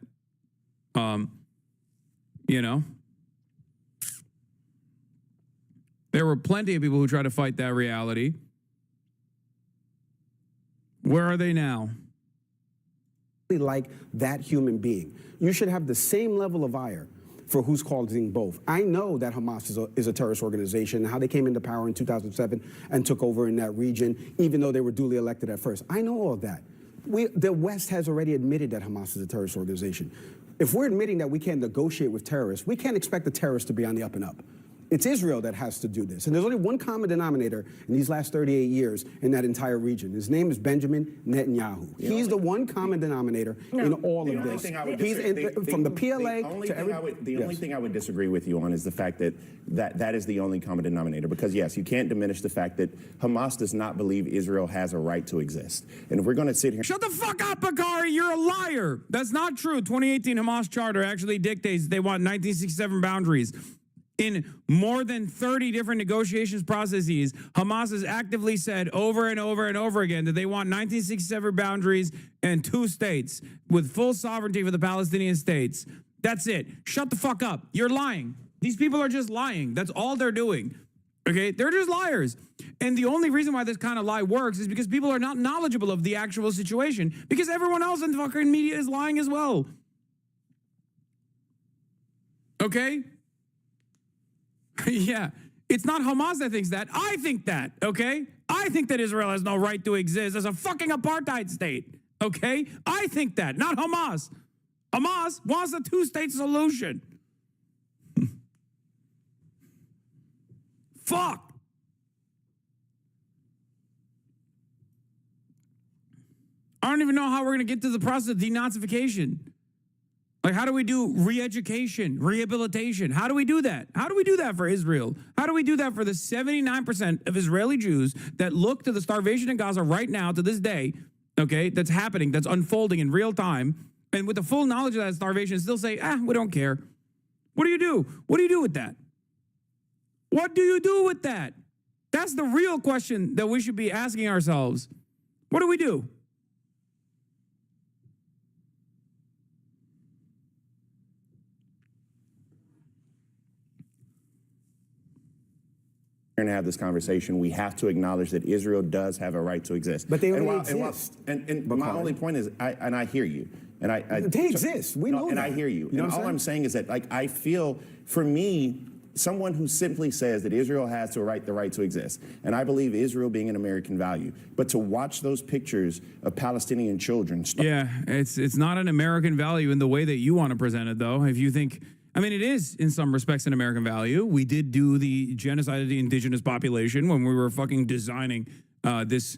Speaker 2: You know? There were plenty of people who tried to fight that reality. Where are they now?
Speaker 11: Like that human being. You should have the same level of ire for who's causing both. I know that Hamas is a terrorist organization, how they came into power in 2007 and took over in that region, even though they were duly elected at first. I know all of that. The West has already admitted that Hamas is a terrorist organization. If we're admitting that we can't negotiate with terrorists, we can't expect the terrorists to be on the up and up. It's Israel that has to do this. And there's only one common denominator in these last 38 years in that entire region. His name is Benjamin Netanyahu. He's the one common denominator in all of this. From the PLA to every...
Speaker 6: The only thing I would disagree with you on is the fact that is the only common denominator. Because, yes, you can't diminish the fact that Hamas does not believe Israel has a right to exist. And if we're going to sit here...
Speaker 2: Shut the fuck up, Bakari. You're a liar. That's not true. 2018 Hamas charter actually dictates they want 1967 boundaries. In more than 30 different negotiations processes, Hamas has actively said over and over and over again that they want 1967 boundaries and 2 states with full sovereignty for the Palestinian states. That's it. Shut the fuck up. You're lying. These people are just lying. That's all they're doing. Okay? They're just liars. And the only reason why this kind of lie works is because people are not knowledgeable of the actual situation, because everyone else in the fucking media is lying as well. Okay? Yeah, It's not Hamas that thinks that. I think that, okay? I think that Israel has no right to exist as a fucking apartheid state, okay? I think that, not Hamas. Hamas wants a two-state solution. Fuck. I don't even know how we're going to get to the process of denazification. Like, how do we do re-education, rehabilitation? How do we do that? How do we do that for Israel? How do we do that for the 79% of Israeli Jews that look to the starvation in Gaza right now to this day, okay, that's happening, that's unfolding in real time, and with the full knowledge of that starvation still say, we don't care. What do you do? What do you do with that? What do you do with that? That's the real question that we should be asking ourselves. What do we do?
Speaker 6: To have this conversation, we have to acknowledge that Israel does have a right to exist.
Speaker 11: But they
Speaker 6: and
Speaker 11: already exist.
Speaker 6: And my only point is, I hear you. And
Speaker 11: they exist. We know
Speaker 6: and
Speaker 11: that.
Speaker 6: I hear you.
Speaker 11: You know
Speaker 6: and all I'm saying is that, like, I feel, for me, someone who simply says that Israel has the right to exist, and I believe Israel being an American value, but to watch those pictures of Palestinian children.
Speaker 2: It's not an American value in the way that you want to present it, though. If you think, I mean, it is in some respects an American value. We did do the genocide of the indigenous population when we were fucking designing this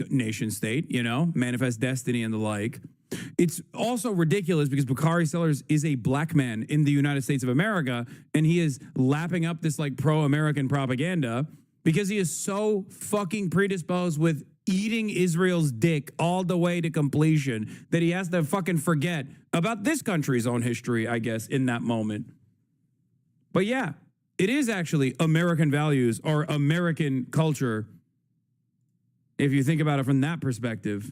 Speaker 2: nation state, you know, Manifest Destiny and the like. It's also ridiculous because Bakari Sellers is a black man in the United States of America, and he is lapping up this like pro-American propaganda because he is so fucking predisposed with eating Israel's dick all the way to completion that he has to fucking forget about this country's own history, I guess, in that moment. But yeah, it is actually American values or American culture, if you think about it from that perspective.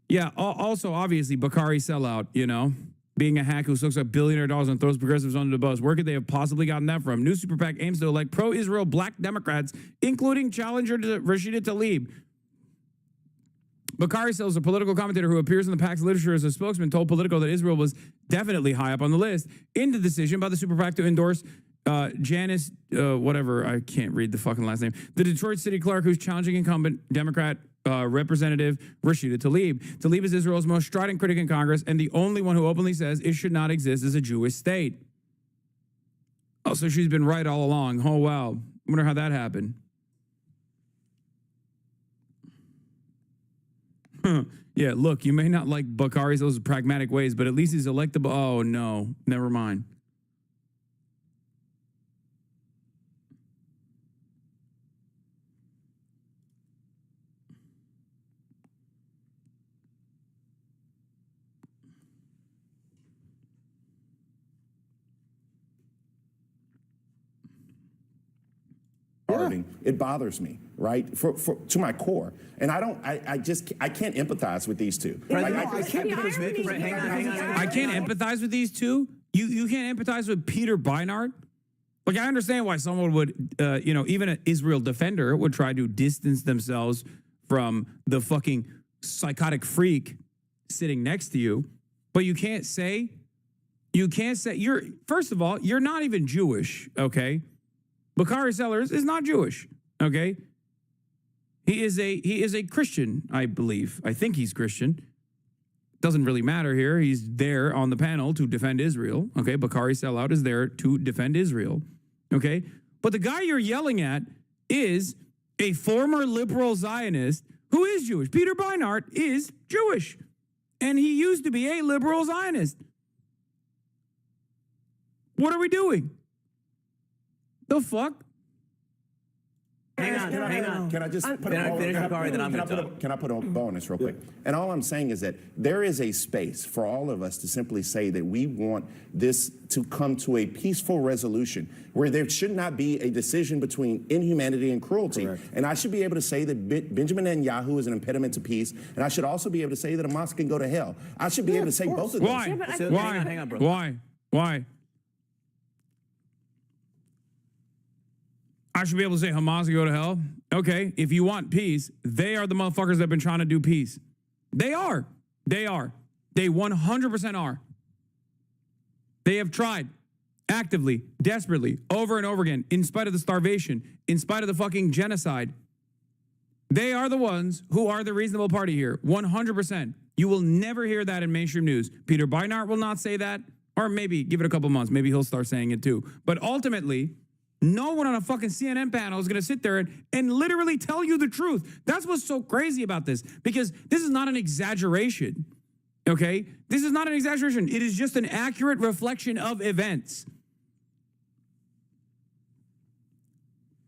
Speaker 2: Yeah, also, obviously, Bakari sellout, you know, being a hack who sucks up billionaire dollars and throws progressives under the bus. Where could they have possibly gotten that from? New super PAC aims to elect pro-Israel black Democrats, including challenger to Rashida Tlaib. Bakari Sellers, a political commentator who appears in the PAC's literature as a spokesman, told Politico that Israel was definitely high up on the list in the decision by the super PAC to endorse Janice, whatever, I can't read the fucking last name, the Detroit city clerk who's challenging incumbent Democrat Representative Rashida Tlaib. Tlaib is Israel's most strident critic in Congress and the only one who openly says it should not exist as a Jewish state. Oh, so she's been right all along. Oh, wow. I wonder how that happened. Yeah, look, you may not like Bakari's those pragmatic ways, but at least he's electable. Oh, no, never mind.
Speaker 6: It bothers me, right, to my core, and I can't empathize with these two.
Speaker 2: I can't empathize with these two. You can't empathize with Peter Beinart. Like, I understand why someone would, even an Israel defender would try to distance themselves from the fucking psychotic freak sitting next to you, but you can't say first of all, you're not even Jewish, okay? Bakari Sellers is not Jewish, okay? He is a Christian, I believe. I think he's Christian. Doesn't really matter here. He's there on the panel to defend Israel, okay? Bakari Sellout is there to defend Israel, okay? But the guy you're yelling at is a former liberal Zionist who is Jewish. Peter Beinart is Jewish, and he used to be a liberal Zionist. What are we doing? The fuck?
Speaker 6: Hang on. Can I just put a bonus real quick? And all I'm saying is that there is a space for all of us to simply say that we want this to come to a peaceful resolution where there should not be a decision between inhumanity and cruelty. Correct. And I should be able to say that Benjamin Netanyahu is an impediment to peace, and I should also be able to say that Hamas can go to hell. I should be able to say both of those.
Speaker 2: Why?
Speaker 6: Hang on, bro.
Speaker 2: Why? I should be able to say Hamas can go to hell. Okay, if you want peace, they are the motherfuckers that have been trying to do peace. They are. They 100% are. They have tried. actively, desperately, over and over again, in spite of the starvation, in spite of the fucking genocide. They are the ones who are the reasonable party here, 100%. You will never hear that in mainstream news. Peter Beinart will not say that, or maybe give it a couple months. Maybe he'll start saying it too. But ultimately, no one on a fucking CNN panel is going to sit there and literally tell you the truth. That's what's so crazy about this, because this is not an exaggeration, okay? This is not an exaggeration. It is just an accurate reflection of events.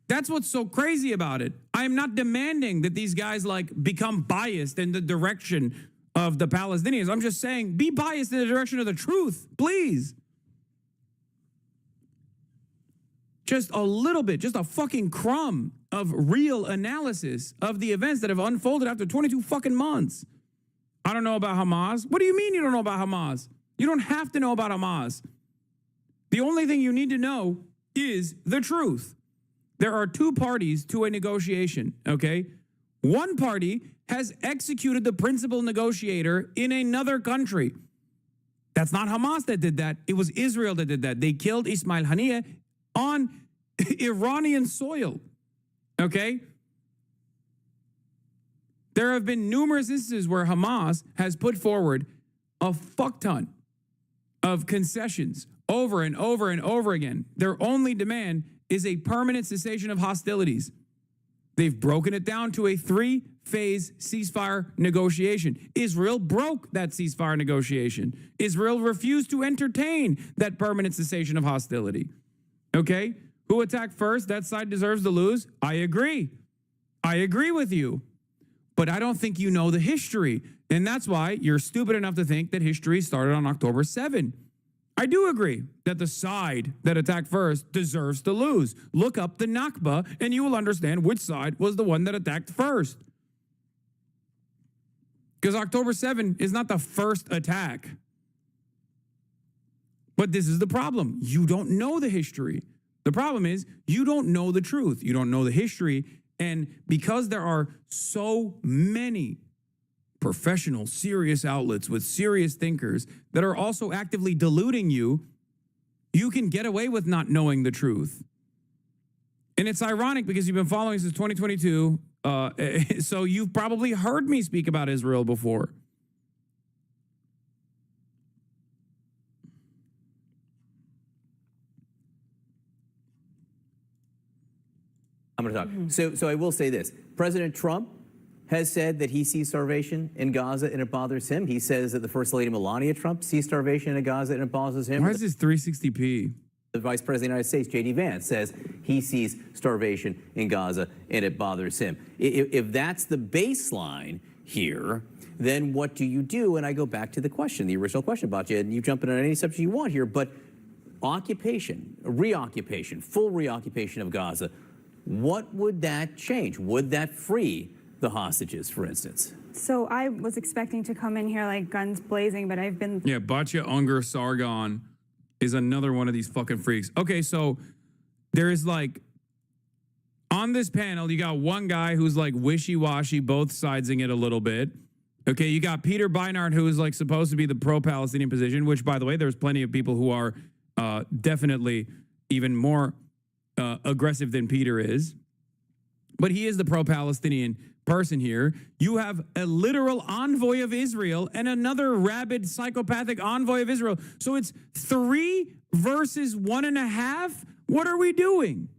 Speaker 2: That's what's so crazy about it. I am not demanding that these guys like become biased in the direction of the Palestinians. I'm just saying, be biased in the direction of the truth, please. Just a little bit, just a fucking crumb of real analysis of the events that have unfolded after 22 fucking months. I don't know about Hamas. What do you mean you don't know about Hamas? You don't have to know about Hamas. The only thing you need to know is the truth. There are two parties to a negotiation, okay? One party has executed the principal negotiator in another country. That's not Hamas that did that. It was Israel that did that. They killed Ismail Haniyeh on Iranian soil, okay? There have been numerous instances where Hamas has put forward a fuck ton of concessions over and over and over again. Their only demand is a permanent cessation of hostilities. They've broken it down to a 3-phase ceasefire negotiation. Israel broke that ceasefire negotiation. Israel refused to entertain that permanent cessation of hostility. Okay? Who attacked first? That side deserves to lose. I agree. I agree with you. But I don't think you know the history. And that's why you're stupid enough to think that history started on October 7. I do agree that the side that attacked first deserves to lose. Look up the Nakba and you will understand which side was the one that attacked first. Because October 7 is not the first attack. But this is the problem. You don't know the history. The problem is you don't know the truth. You don't know the history. And because there are so many professional, serious outlets with serious thinkers that are also actively deluding you, you can get away with not knowing the truth. And it's ironic because you've been following since 2022, so you've probably heard me speak about Israel before.
Speaker 1: I'm going to talk. So I will say this. President Trump has said that he sees starvation in Gaza and it bothers him. He says that the First Lady Melania Trump sees starvation in Gaza and it bothers him.
Speaker 2: Why is this 360p?
Speaker 1: The Vice President of the United States, J.D. Vance, says he sees starvation in Gaza and it bothers him. If that's the baseline here, then what do you do? And I go back to the question, the original question about you, and you jump in on any subject you want here, but occupation, reoccupation, full reoccupation of Gaza, what would that change? Would that free the hostages, for instance?
Speaker 13: So I was expecting to come in here like guns blazing, but I've been...
Speaker 2: Yeah, Batya Unger Sargon is another one of these fucking freaks. Okay, so there is like, on this panel, you got one guy who's like wishy-washy, both sidesing it a little bit. Okay, you got Peter Beinart, who is like supposed to be the pro-Palestinian position, which, by the way, there's plenty of people who are definitely even more aggressive than Peter is. But he is the pro-Palestinian person here. You have a literal envoy of Israel and another rabid, psychopathic envoy of Israel. So it's 3 versus 1.5. What are we doing?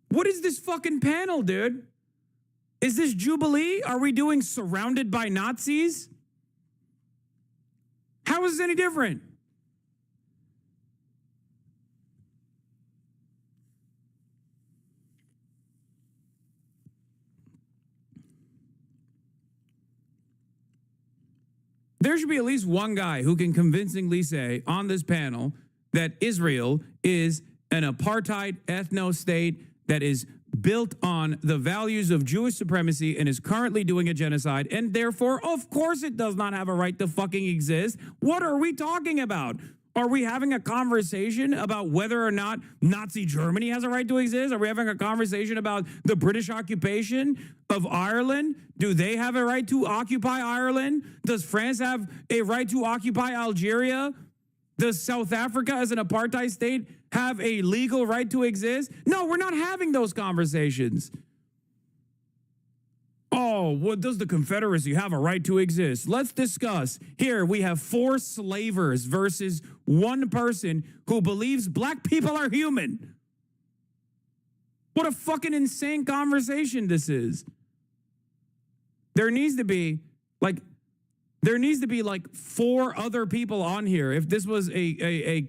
Speaker 2: What is this fucking panel, dude? Is this Jubilee? Are we doing Surrounded by Nazis? How is this any different? There should be at least one guy who can convincingly say on this panel that Israel is an apartheid ethno-state that is built on the values of Jewish supremacy and is currently doing a genocide, and therefore, of course, it does not have a right to fucking exist. What are we talking about? Are we having a conversation about whether or not Nazi Germany has a right to exist? Are we having a conversation about the British occupation of Ireland? Do they have a right to occupy Ireland? Does France have a right to occupy Algeria? Does South Africa as an apartheid state have a legal right to exist? No, we're not having those conversations. Oh, what does the Confederacy have a right to exist? Let's discuss. Here we have 4 slavers versus 1 person who believes black people are human. What a fucking insane conversation this is. There needs to be like 4 other people on here. If this was a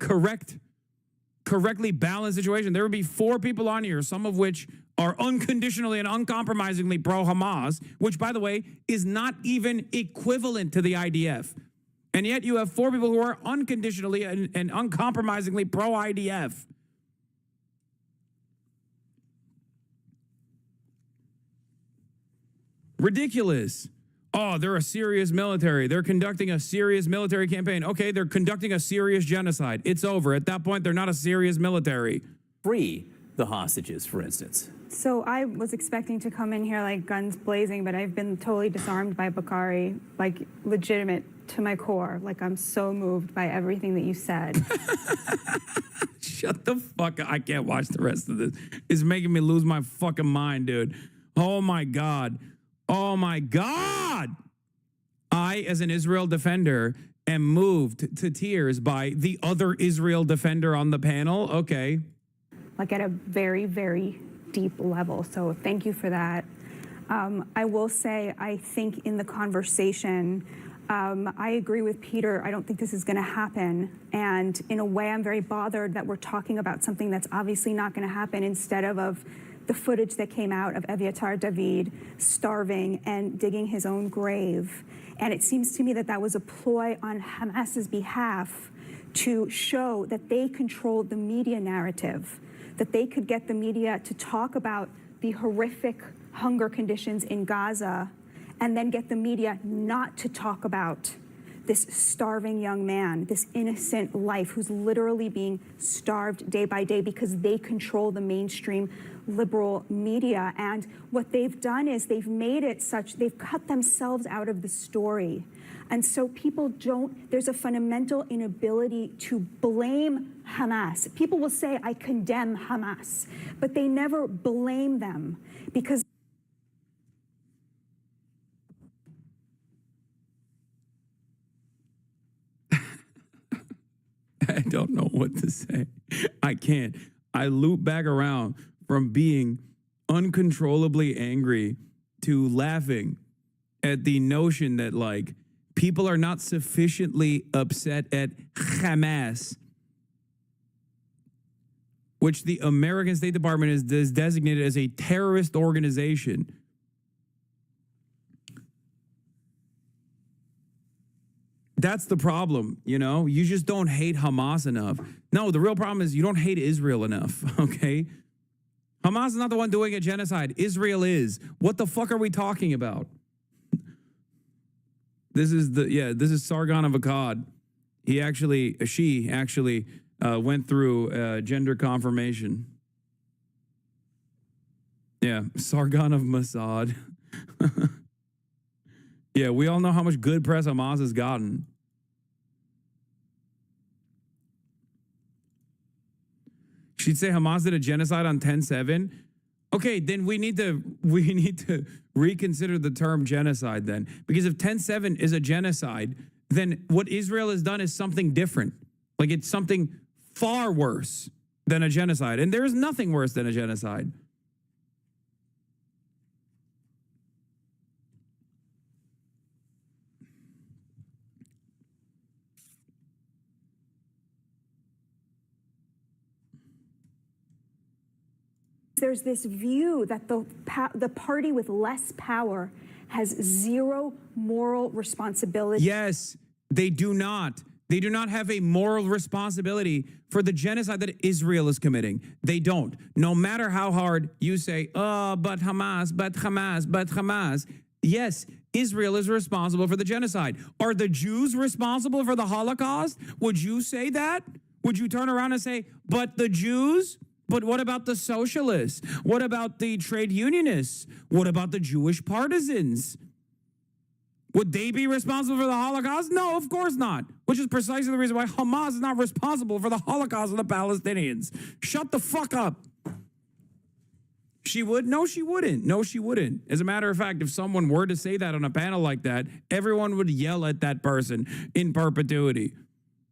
Speaker 2: correctly balanced situation, there would be 4 people on here, some of which are unconditionally and uncompromisingly pro-Hamas, which, by the way, is not even equivalent to the IDF. And yet you have 4 people who are unconditionally and uncompromisingly pro-IDF. Ridiculous. Oh, they're a serious military. They're conducting a serious military campaign. Okay, they're conducting a serious genocide. It's over. At that point, they're not a serious military.
Speaker 1: Free the hostages, for instance.
Speaker 13: So I was expecting to come in here like guns blazing, but I've been totally disarmed by Bakari, like legitimate to my core. Like I'm so moved by everything that you said.
Speaker 2: Shut the fuck up. I can't watch the rest of this. It's making me lose my fucking mind, dude. Oh my God. Oh my God. I, as an Israel defender, am moved to tears by the other Israel defender on the panel. Okay.
Speaker 13: Like at a very, very deep level. So thank you for that. I will say, I think in the conversation, I agree with Peter. I don't think this is going to happen. And in a way, I'm very bothered that we're talking about something that's obviously not going to happen instead of the footage that came out of Eviatar David starving and digging his own grave. And it seems to me that that was a ploy on Hamas's behalf to show that they controlled the media narrative, that they could get the media to talk about the horrific hunger conditions in Gaza and then get the media not to talk about this starving young man, this innocent life who's literally being starved day by day because they control the mainstream liberal media. And what they've done is they've made it such, they've cut themselves out of the story. And so people don't, there's a fundamental inability to blame Hamas. People will say, I condemn Hamas, but they never blame them because
Speaker 2: I don't know what to say. I can't. I loop back around from being uncontrollably angry to laughing at the notion that, like, people are not sufficiently upset at Hamas, which the American State Department is designated as a terrorist organization. That's the problem, you know? You just don't hate Hamas enough. No, the real problem is you don't hate Israel enough, okay? Hamas is not the one doing a genocide. Israel is. What the fuck are we talking about? This is Sargon of Akkad. She actually went through gender confirmation. Yeah, Sargon of Mossad. Yeah, we all know how much good press Hamas has gotten. She'd say Hamas did a genocide on 10/7. Okay, then we need to reconsider the term genocide then. Because if 10/7 is a genocide, then what Israel has done is something different. Like it's something far worse than a genocide. And there is nothing worse than a genocide.
Speaker 13: There's this view that the party with less power has zero moral responsibility.
Speaker 2: Yes, they do not. They do not have a moral responsibility for the genocide that Israel is committing. They don't. No matter how hard you say, oh, but Hamas, but Hamas, but Hamas. Yes, Israel is responsible for the genocide. Are the Jews responsible for the Holocaust? Would you say that? Would you turn around and say, but the Jews? But what about the socialists? What about the trade unionists? What about the Jewish partisans? Would they be responsible for the Holocaust? No, of course not. Which is precisely the reason why Hamas is not responsible for the Holocaust of the Palestinians. Shut the fuck up. She would? No, she wouldn't. No, she wouldn't. As a matter of fact, if someone were to say that on a panel like that, everyone would yell at that person in perpetuity.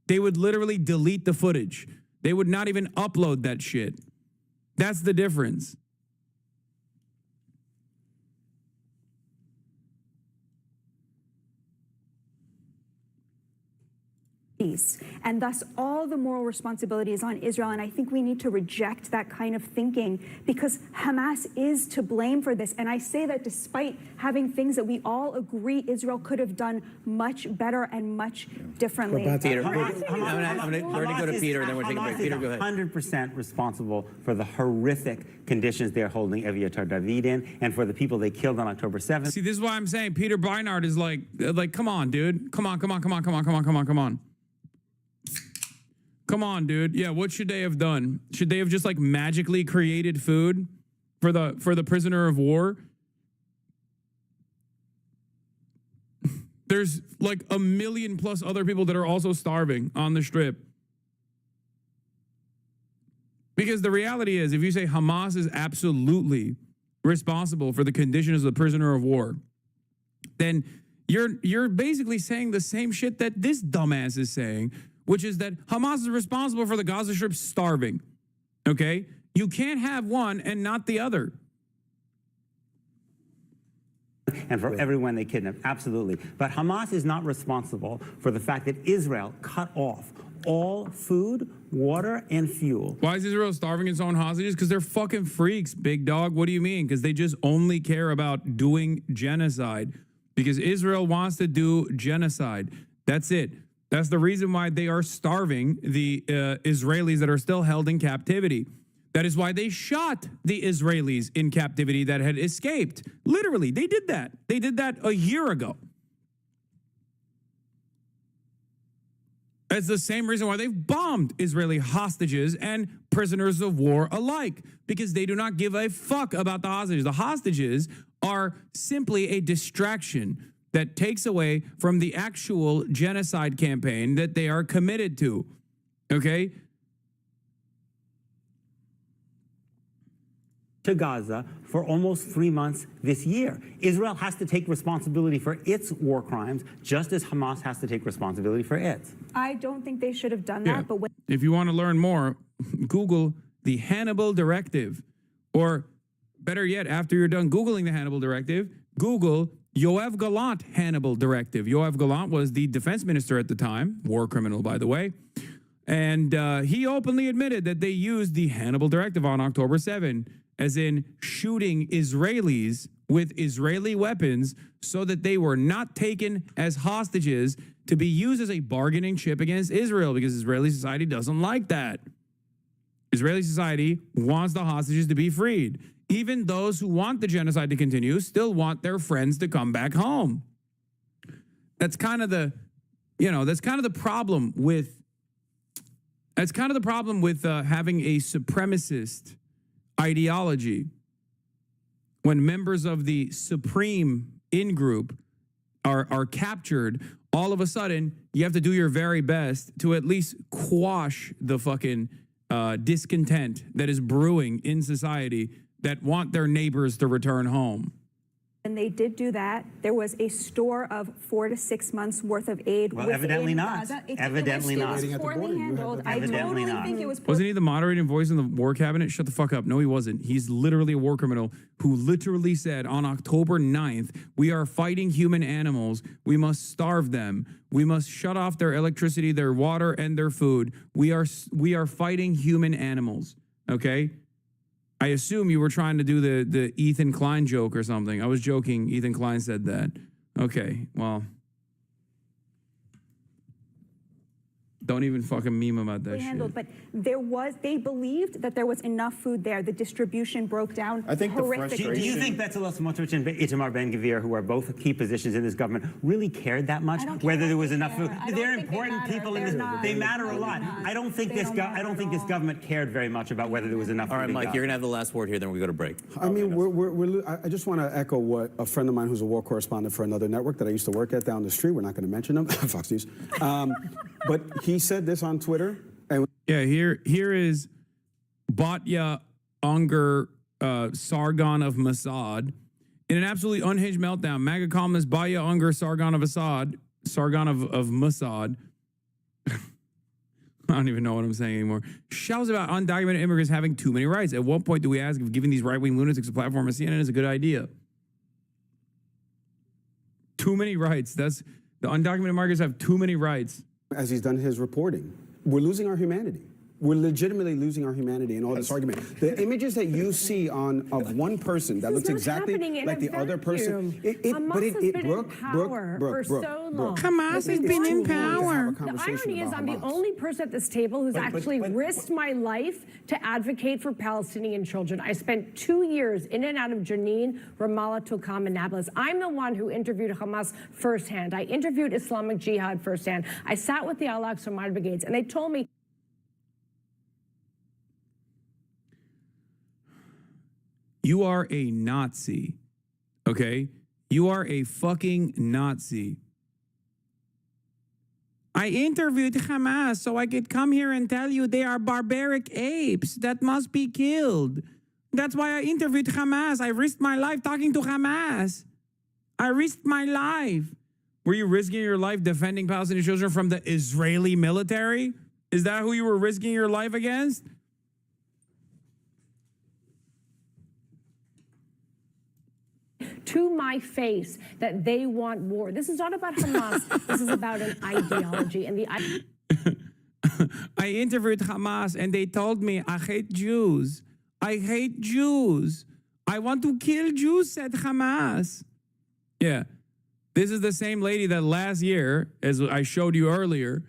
Speaker 2: They would literally delete the footage. They would not even upload that shit. That's the difference.
Speaker 13: And thus all the moral responsibility is on Israel. And I think we need to reject that kind of thinking because Hamas is to blame for this. And I say that despite having things that we all agree Israel could have done much better and much differently.
Speaker 1: Peter, we're going to go to Peter, and then we're taking a break. Peter, go ahead.
Speaker 3: 100% responsible for the horrific conditions they're holding Eviatar David in and for the people they killed on October 7th.
Speaker 2: See, this is why I'm saying Peter Beinart is like, come on, dude. Come on. Come on, dude. Yeah, what should they have done? Should they have just like magically created food for the prisoner of war? There's like 1 million plus other people that are also starving on the strip. Because the reality is, if you say Hamas is absolutely responsible for the conditions of the prisoner of war, then you're basically saying the same shit that this dumbass is saying, which is that Hamas is responsible for the Gaza Strip starving, okay? You can't have one and not the other.
Speaker 3: And for everyone they kidnapped, absolutely. But Hamas is not responsible for the fact that Israel cut off all food, water, and fuel.
Speaker 2: Why is Israel starving its own hostages? Because they're fucking freaks, big dog. What do you mean? Because they just only care about doing genocide. Because Israel wants to do genocide. That's it. That's the reason why they are starving the Israelis that are still held in captivity. That is why they shot the Israelis in captivity that had escaped. Literally, they did that. They did that a year ago. It's the same reason why they've bombed Israeli hostages and prisoners of war alike, because they do not give a fuck about the hostages. The hostages are simply a distraction that takes away from the actual genocide campaign that they are committed to, okay?
Speaker 3: To Gaza for almost 3 months this year. Israel has to take responsibility for its war crimes, just as Hamas has to take responsibility for its.
Speaker 13: I don't think they should have done that, but
Speaker 2: if you want to learn more, Google the Hannibal Directive. Or better yet, after you're done Googling the Hannibal Directive, Google Yoav Gallant Hannibal Directive. Yoav Gallant was the defense minister at the time, war criminal, by the way. And he openly admitted that they used the Hannibal Directive on October 7, as in shooting Israelis with Israeli weapons so that they were not taken as hostages to be used as a bargaining chip against Israel, because Israeli society doesn't like that. Israeli society wants the hostages to be freed. Even those who want the genocide to continue still want their friends to come back home. That's kind of the, that's kind of the problem with, having a supremacist ideology. When members of the supreme in-group are captured, all of a sudden you have to do your very best to at least quash the fucking discontent that is brewing in society that want their neighbors to return home.
Speaker 13: And they did do that. There was a store of 4 to 6 months worth of aid.
Speaker 3: Well, evidently not.
Speaker 13: Gaza.
Speaker 3: Evidently not.
Speaker 13: It was poorly handled. I totally think it was poorly.
Speaker 2: Wasn't he the moderating voice in the war cabinet? Shut the fuck up. No, he wasn't. He's literally a war criminal who literally said on October 9th, we are fighting human animals. We must starve them. We must shut off their electricity, their water, and their food. We are fighting human animals. Okay? I assume you were trying to do the Ethan Klein joke or something. I was joking. Ethan Klein said that. Okay, well. Don't even fucking meme about that
Speaker 13: handled,
Speaker 2: shit.
Speaker 13: but they believed that there was enough food there. The distribution broke down horrifically.
Speaker 3: Do you think Bezalel Smotrich and Itamar Ben-Gvir, who are both key positions in this government, really cared that much whether there was enough food? They're important people in this. They matter a lot. I don't think this government cared very much about whether there was enough food.
Speaker 1: All right, Mike, you're going to have the last word here, then we go to break.
Speaker 11: I mean, I just want to echo what a friend of mine who's a war correspondent for another network that I used to work at down the street, we're not going to mention them, Fox News, but he said this on Twitter. And
Speaker 2: yeah, here is Batya Unger Sargon of Mossad. In an absolutely unhinged meltdown, MAGA columnist Batya Unger Sargon of Mossad, I don't even know what I'm saying anymore, shouts about undocumented immigrants having too many rights. At what point do we ask if giving these right-wing lunatics a platform at CNN is a good idea? Too many rights. The undocumented migrants have too many rights.
Speaker 11: As he's done his reporting, we're losing our humanity. We're legitimately losing our humanity in all this argument. The images that you see of one person that looks exactly like the other person, Brooke.
Speaker 5: Hamas has been in power. The irony is I'm the only person at this table who's actually risked my life to advocate for Palestinian children. I spent 2 years in and out of Jenin, Ramallah, Tulkam, and Nablus. I'm the one who interviewed Hamas firsthand. I interviewed Islamic Jihad firsthand. I sat with the Al-Aqsa Martyr Brigades, and they told me.
Speaker 2: You are a Nazi, okay? You are a fucking Nazi. I interviewed Hamas so I could come here and tell you they are barbaric apes that must be killed. That's why I interviewed Hamas. I risked my life talking to Hamas. I risked my life. Were you risking your life defending Palestinian children from the Israeli military? Is that who you were risking your life against?
Speaker 5: To my face that they want war. This is not about Hamas. This is about an ideology. And
Speaker 2: I interviewed Hamas and they told me, I hate Jews. I hate Jews. I want to kill Jews, said Hamas. Yeah. This is the same lady that last year, as I showed you earlier,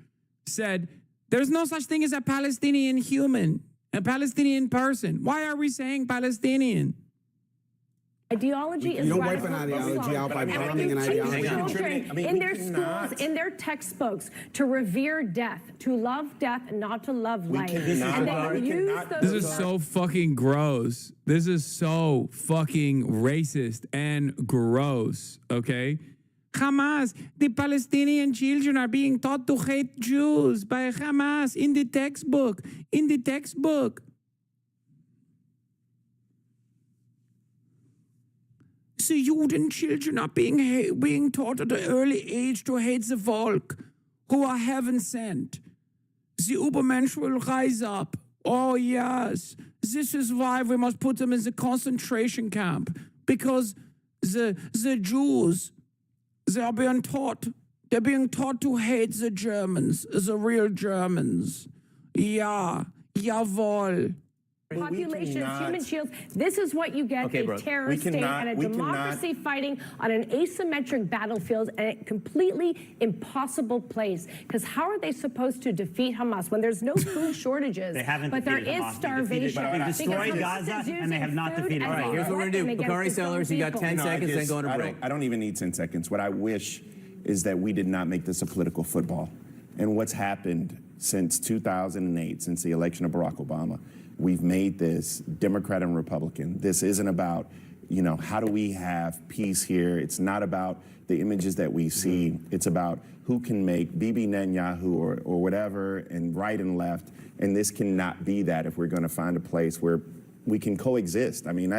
Speaker 2: said, there's no such thing as a Palestinian human, a Palestinian person. Why are we saying Palestinian?
Speaker 5: Ideology is
Speaker 11: you don't wipe an ideology out by bombing an ideology.
Speaker 5: Children in their schools, in their textbooks, to revere death, to love death, and not to love life.
Speaker 2: This is so fucking gross. This is so fucking racist and gross, okay? Hamas, the Palestinian children are being taught to hate Jews by Hamas in the textbook. In the textbook. The Juden children are being taught at an early age to hate the volk, who are heaven sent. The Übermensch will rise up. Oh, yes. This is why we must put them in the concentration camp. Because the Jews, they're being taught to hate the Germans, the real Germans. Yeah, jawohl.
Speaker 5: Population is human shields. This is what you get, a terrorist state and a democracy fighting on an asymmetric battlefield and a completely impossible place. Because how are they supposed to defeat Hamas when there's no food shortages, but there is starvation?
Speaker 3: They've destroyed Gaza and they have not defeated Hamas.
Speaker 1: All right, here's what we're going to do. Bakari Sellers, you got 10 seconds, then go on a break.
Speaker 6: I don't even need 10 seconds. What I wish is that we did not make this a political football. And what's happened since 2008, since the election of Barack Obama, we've made this Democrat and Republican. This isn't about, how do we have peace here? It's not about the images that we see. It's about who can make Bibi Netanyahu or whatever and right and left. And this cannot be that if we're going to find a place where we can coexist. I mean,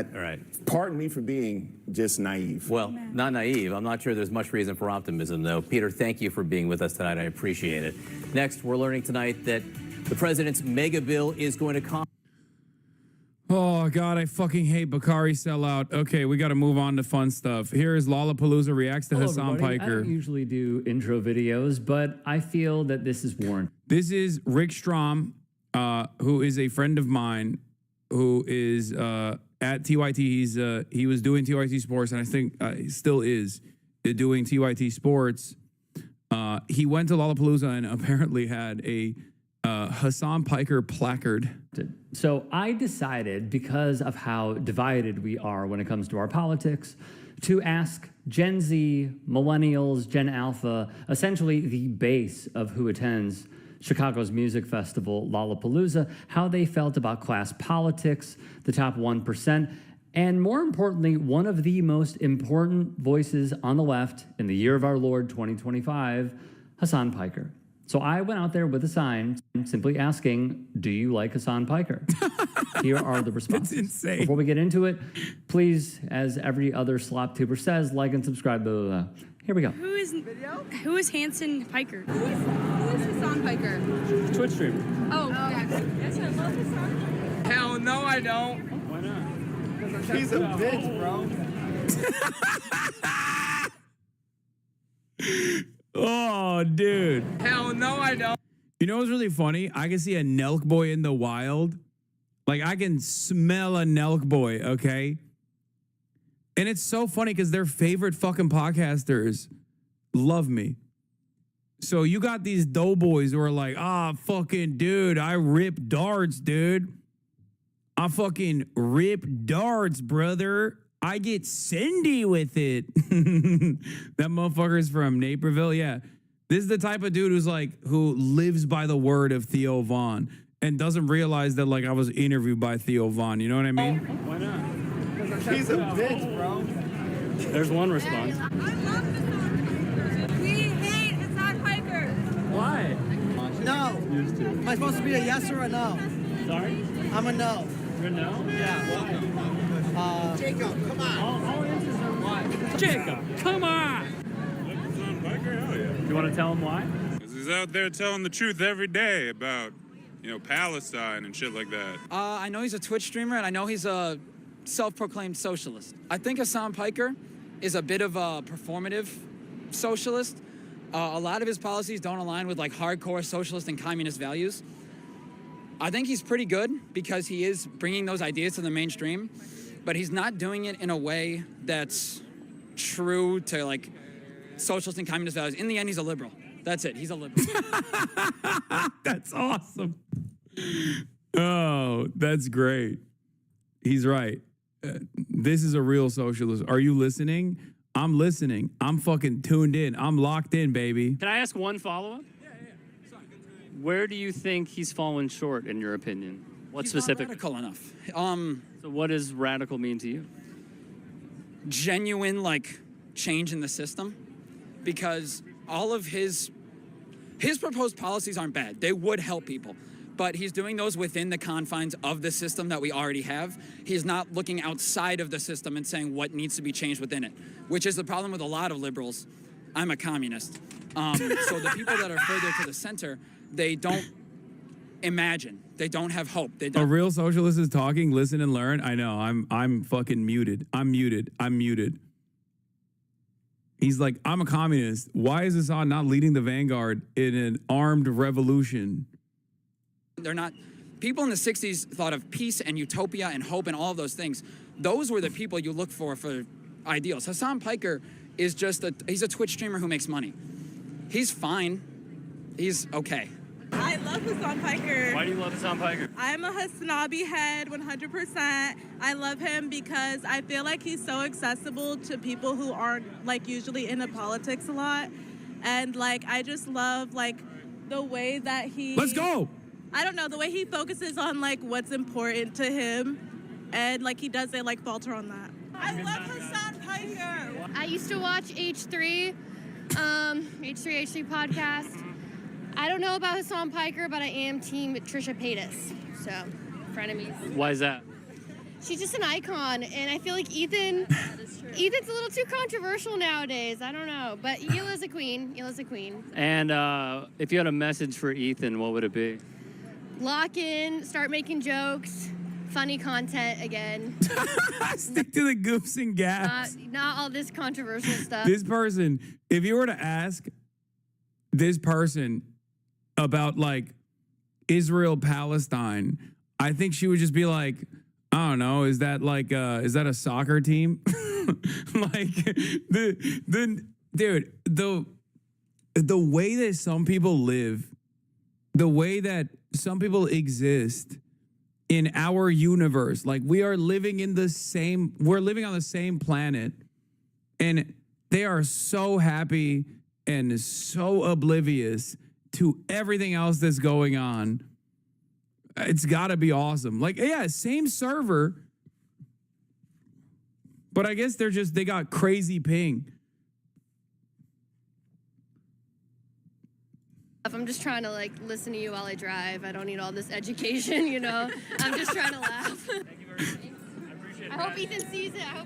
Speaker 6: pardon me for being just naive.
Speaker 1: Well, not naive. I'm not sure there's much reason for optimism, though. Peter, thank you for being with us tonight. I appreciate it. Next, we're learning tonight that the president's mega bill is going to
Speaker 2: Oh, God, I fucking hate Bakari sellout. Okay, we got to move on to fun stuff. Here is Lollapalooza reacts to Hassan
Speaker 18: everybody.
Speaker 2: Piker.
Speaker 18: I don't usually do intro videos, but I feel that this is warranted.
Speaker 2: This is Rick Strom, who is a friend of mine, who is at TYT. He was doing TYT Sports, and I think he still is doing TYT Sports. He went to Lollapalooza and apparently had a Hassan Piker placard.
Speaker 18: So I decided, because of how divided we are when it comes to our politics, to ask Gen Z, millennials, Gen Alpha, essentially the base of who attends Chicago's music festival, Lollapalooza, how they felt about class politics, the top 1%, and more importantly, one of the most important voices on the left in the year of our Lord 2025, Hassan Piker. So I went out there with a sign simply asking, do you like Hassan Piker? Here are the responses.
Speaker 2: That's insane.
Speaker 18: Before we get into it, please, as every other slop tuber says, like and subscribe. Blah, blah, blah. Here we go.
Speaker 9: Who is Hanson Piker?
Speaker 21: Who is Hassan Piker?
Speaker 18: Twitch streamer.
Speaker 21: Oh, yeah. Yes, I love Hassan.
Speaker 22: Hell no, I don't.
Speaker 18: Why not?
Speaker 22: He's a bitch, bro.
Speaker 2: Oh, dude.
Speaker 22: Hell no, I don't.
Speaker 2: You know what's really funny? I can see a Nelk boy in the wild. Like, I can smell a Nelk boy, okay? And it's so funny because their favorite fucking podcasters love me. So you got these doughboys who are like, fucking dude, I rip darts, dude. I fucking rip darts, brother. I get Cindy with it. That motherfucker's from Naperville. Yeah. This is the type of dude who lives by the word of Theo Von and doesn't realize that, like, I was interviewed by Theo Von. You know what I mean?
Speaker 18: Why not?
Speaker 22: He's a bitch, bro.
Speaker 18: There's one response.
Speaker 21: I love Hassan. We hate Hassan Piker.
Speaker 18: Why?
Speaker 23: No. Am I supposed to be a yes or a no?
Speaker 18: Sorry?
Speaker 23: I'm a no.
Speaker 18: You're a no?
Speaker 23: Yeah. Why? Jacob, come on.
Speaker 18: All answers are why. Jacob, come on.
Speaker 24: Hassan Piker? Hell yeah.
Speaker 18: You want to tell him why?
Speaker 24: Because he's out there telling the truth every day about, Palestine and shit like that.
Speaker 22: I know he's a Twitch streamer, and I know he's a self-proclaimed socialist. I think Hassan Piker is a bit of a performative socialist. A lot of his policies don't align with, like, hardcore socialist and communist values. I think he's pretty good because he is bringing those ideas to the mainstream, but he's not doing it in a way that's true to, like, socialist and communist values. In the end, he's a liberal. That's it. He's a liberal.
Speaker 2: That's awesome. Oh, that's great. He's right. This is a real socialist. Are you listening? I'm listening. I'm fucking tuned in. I'm locked in, baby.
Speaker 18: Can I ask one follow-up? Where do you think he's fallen short, in your opinion? What specific?
Speaker 22: Not radical enough.
Speaker 18: So what does radical mean to you?
Speaker 22: Genuine, like, change in the system, because all of his proposed policies aren't bad. They would help people, but he's doing those within the confines of the system that we already have. He's not looking outside of the system and saying what needs to be changed within it, which is the problem with a lot of liberals. I'm a communist. So the people that are further to the center, they don't imagine. They don't have hope. They don't.
Speaker 2: A real socialist is talking, listen and learn. I know. I'm fucking muted. I'm muted. He's like, I'm a communist. Why is Assad not leading the vanguard in an armed revolution?
Speaker 22: They're not. People in the 60s thought of peace and utopia and hope and all of those things. Those were the people you look for ideals. Hassan Piker is he's a Twitch streamer who makes money. He's fine. He's okay.
Speaker 9: I love Hassan Piker.
Speaker 18: Why do you love Hassan Piker?
Speaker 9: I'm a Hassanabi head, 100%. I love him because I feel like he's so accessible to people who aren't, like, usually into politics a lot. And, like, I just love, like, the way that he...
Speaker 2: Let's go!
Speaker 9: I don't know, the way he focuses on, like, what's important to him. And, like, he doesn't, like, falter on that. I love Hassan Piker.
Speaker 26: I used to watch H3 podcast. I don't know about Hassan Piker, but I am team Trisha Paytas. So, frenemies.
Speaker 18: Why is that?
Speaker 26: She's just an icon, and I feel like Ethan's a little too controversial nowadays. I don't know, but Yila's a queen. Yila's a queen.
Speaker 18: And if you had a message for Ethan, what would it be?
Speaker 26: Lock in, start making jokes, funny content again.
Speaker 2: Stick to the goofs and gaps.
Speaker 26: Not all this controversial stuff.
Speaker 2: This person, if you were to ask this person about, like, Israel Palestine, I think she would just be like, I don't know, is that a soccer team? Like, dude, the way that some people live, the way that some people exist in our universe, like we are living in the same, we're living on the same planet, and they are so happy and so oblivious to everything else that's going on. It's got to be awesome. Like, yeah, same server, but I guess they got crazy ping.
Speaker 26: I'm just trying to like listen to you while I drive. I don't need all this education, you know. I'm just trying to laugh. Thank you very much. I appreciate it. I hope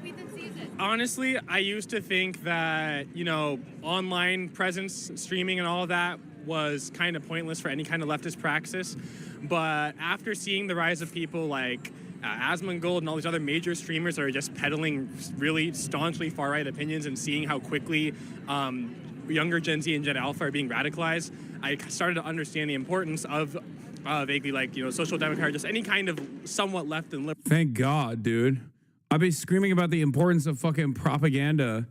Speaker 26: Ethan sees it.
Speaker 4: Honestly, I used to think that, you know, online presence, streaming and all of that was kind of pointless for any kind of leftist praxis. But after seeing the rise of people like Asmongold and all these other major streamers that are just peddling really staunchly far-right opinions and seeing how quickly younger Gen Z and Gen Alpha are being radicalized, I started to understand the importance of vaguely like, you know, social democrat, just any kind of somewhat left and liberal.
Speaker 2: Thank God, dude. I've been screaming about the importance of fucking propaganda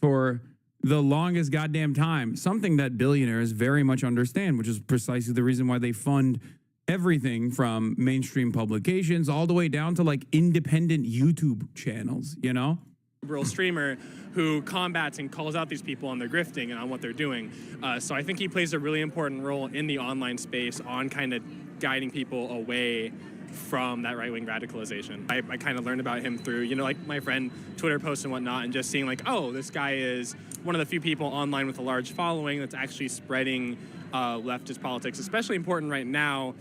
Speaker 2: for the longest goddamn time. Something that billionaires very much understand, which is precisely the reason why they fund everything from mainstream publications all the way down to like independent YouTube channels, you know?
Speaker 4: Liberal streamer who combats and calls out these people on their grifting and on what they're doing. So I think he plays a really important role in the online space on kind of guiding people away from that right-wing radicalization. I kind of learned about him through, you know, like my friend Twitter posts and whatnot, and just seeing like, oh, this guy is one of the few people online with a large following that's actually spreading leftist politics, especially important right now.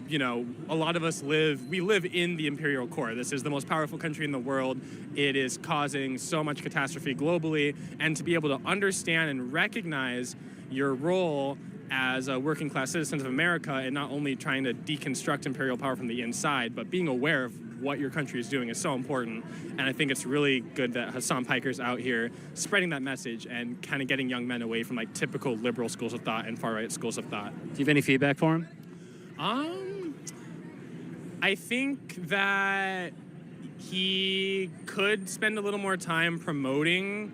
Speaker 4: You know, a lot of us live in the imperial core. This is the most powerful country in the world. It is causing so much catastrophe globally, and to be able to understand and recognize your role as a working class citizens of America, and not only trying to deconstruct imperial power from the inside, but being aware of what your country is doing is so important. And I think it's really good that Hassan Piker's out here spreading that message and kind of getting young men away from like typical liberal schools of thought and far right schools of thought.
Speaker 14: Do you have any feedback for him?
Speaker 4: I think that he could spend a little more time promoting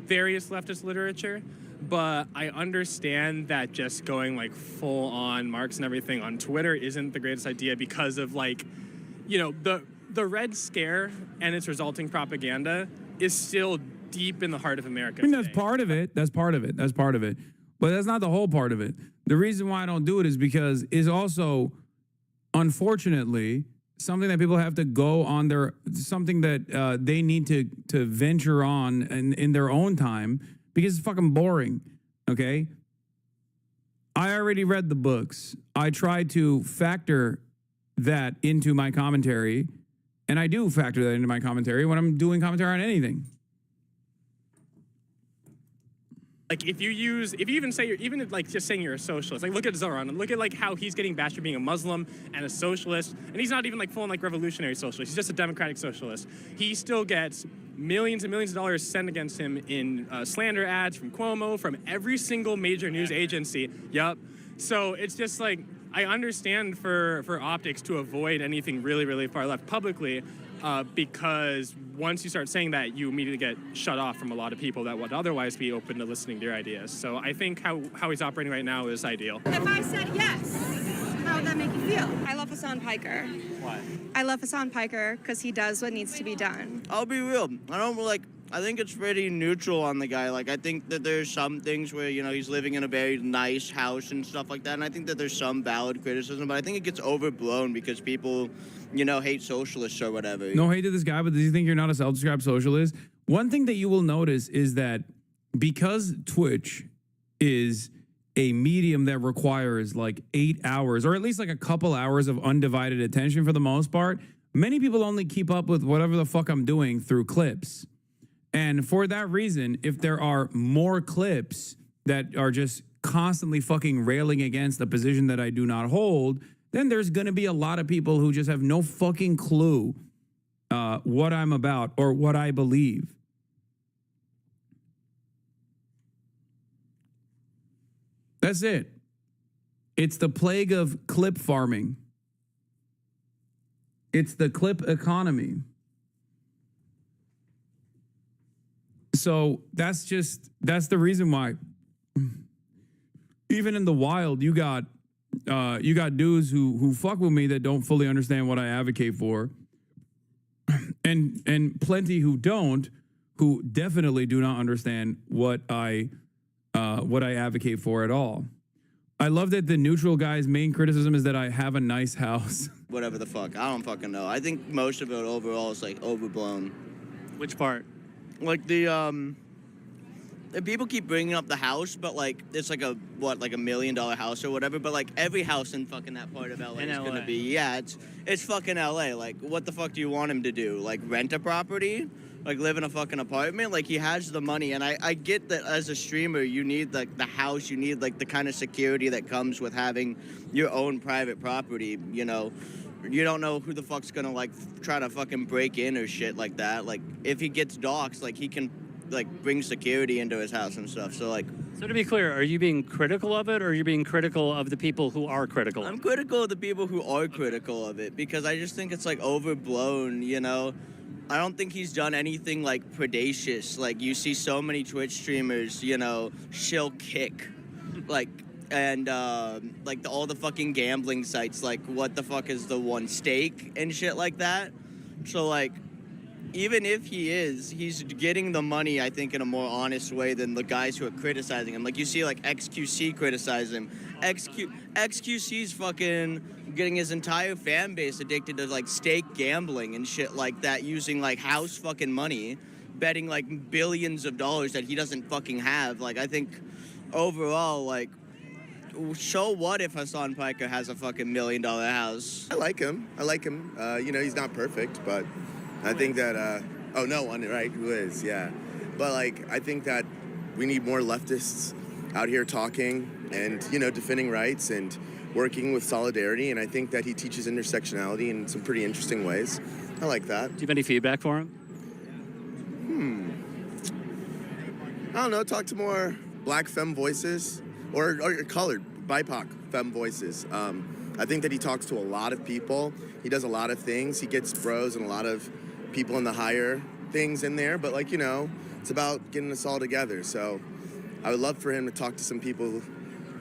Speaker 4: various leftist literature, but I understand that just going like full on Marx and everything on Twitter isn't the greatest idea because of like, you know, the Red Scare and its resulting propaganda is still deep in the heart of America.
Speaker 2: I mean, that's part of it. That's part of it. That's part of it. But that's not the whole part of it. The reason why I don't do it is because it's also, unfortunately, something that people have to go on their, something that they need to venture on in their own time because it's fucking boring, okay? I already read the books. I try to factor that into my commentary, and I do factor that into my commentary when I'm doing commentary on anything.
Speaker 4: Like if you even say even like just saying you're a socialist, like look at Zoran, look at like how he's getting bashed for being a Muslim and a socialist, and he's not even like full on like revolutionary socialist. He's just a democratic socialist. He still gets millions and millions of dollars sent against him in slander ads from Cuomo, from every single major news agency. Yup. So it's just like I understand for optics to avoid anything really, really far left publicly. Because once you start saying that, you immediately get shut off from a lot of people that would otherwise be open to listening to your ideas. So I think how he's operating right now is ideal.
Speaker 21: If I said yes, how would that make you feel? I love Hassan Piker.
Speaker 8: Why?
Speaker 21: I love Hassan Piker because he does what needs to be done.
Speaker 8: I'll be real. I think it's pretty neutral on the guy. Like, I think that there's some things where, you know, he's living in a very nice house and stuff like that. And I think that there's some valid criticism, but I think it gets overblown because people, you know, hate socialists or whatever.
Speaker 2: No hate to this guy, but does he think you're not a self-described socialist? One thing that you will notice is that because Twitch is a medium that requires like 8 hours, or at least like a couple hours of undivided attention for the most part, many people only keep up with whatever the fuck I'm doing through clips. And for that reason, if there are more clips that are just constantly fucking railing against the position that I do not hold, then there's going to be a lot of people who just have no fucking clue what I'm about or what I believe. That's it. It's the plague of clip farming. It's the clip economy. So that's the reason why. Even in the wild, you got dudes who fuck with me that don't fully understand what I advocate for, and plenty who don't, who definitely do not understand what I advocate for at all. I love that the neutral guy's main criticism is that I have a nice house.
Speaker 8: Whatever the fuck. I don't fucking know. I think most of it overall is like overblown.
Speaker 12: Which part?
Speaker 8: Like the people keep bringing up the house, but like it's like a $1 million house or whatever. But like every house in fucking that part of LA is gonna be it's fucking LA. Like what the fuck do you want him to do? Like rent a property? Like live in a fucking apartment? Like he has the money, and I get that as a streamer you need like the house, you need like the kind of security that comes with having your own private property. You know, you don't know who the fuck's gonna like try to fucking break in or shit like that. Like if he gets doxxed, like he can like bring security into his house and stuff. So like.
Speaker 12: So to be clear, are you being critical of it, or are you being critical of the people who are critical?
Speaker 8: I'm critical of the people who are critical of it because I just think it's like overblown. You know. I don't think he's done anything like predacious. Like you see so many Twitch streamers, you know, shill kick, like, and like all the fucking gambling sites. Like, what the fuck is the one, Stake and shit like that. So like, even if he's getting the money, I think, in a more honest way than the guys who are criticizing him. Like you see like XQC criticize him. XQC's fucking getting his entire fan base addicted to like stake gambling and shit like that, using like house fucking money, betting like billions of dollars that he doesn't fucking have. Like I think overall, like, so what if Hassan Piker has a fucking $1 million house?
Speaker 6: I like him. You know, he's not perfect, but I think that oh no one, right, who is, yeah, but like I think that we need more leftists out here talking and, you know, defending rights and working with solidarity, and I think that he teaches intersectionality in some pretty interesting ways. I like that.
Speaker 12: Do you have any feedback for him?
Speaker 6: I don't know, talk to more black femme voices or colored, BIPOC femme voices. I think that he talks to a lot of people. He does a lot of things. He gets bros and a lot of people in the higher things in there, but like, you know, it's about getting us all together. So I would love for him to talk to some people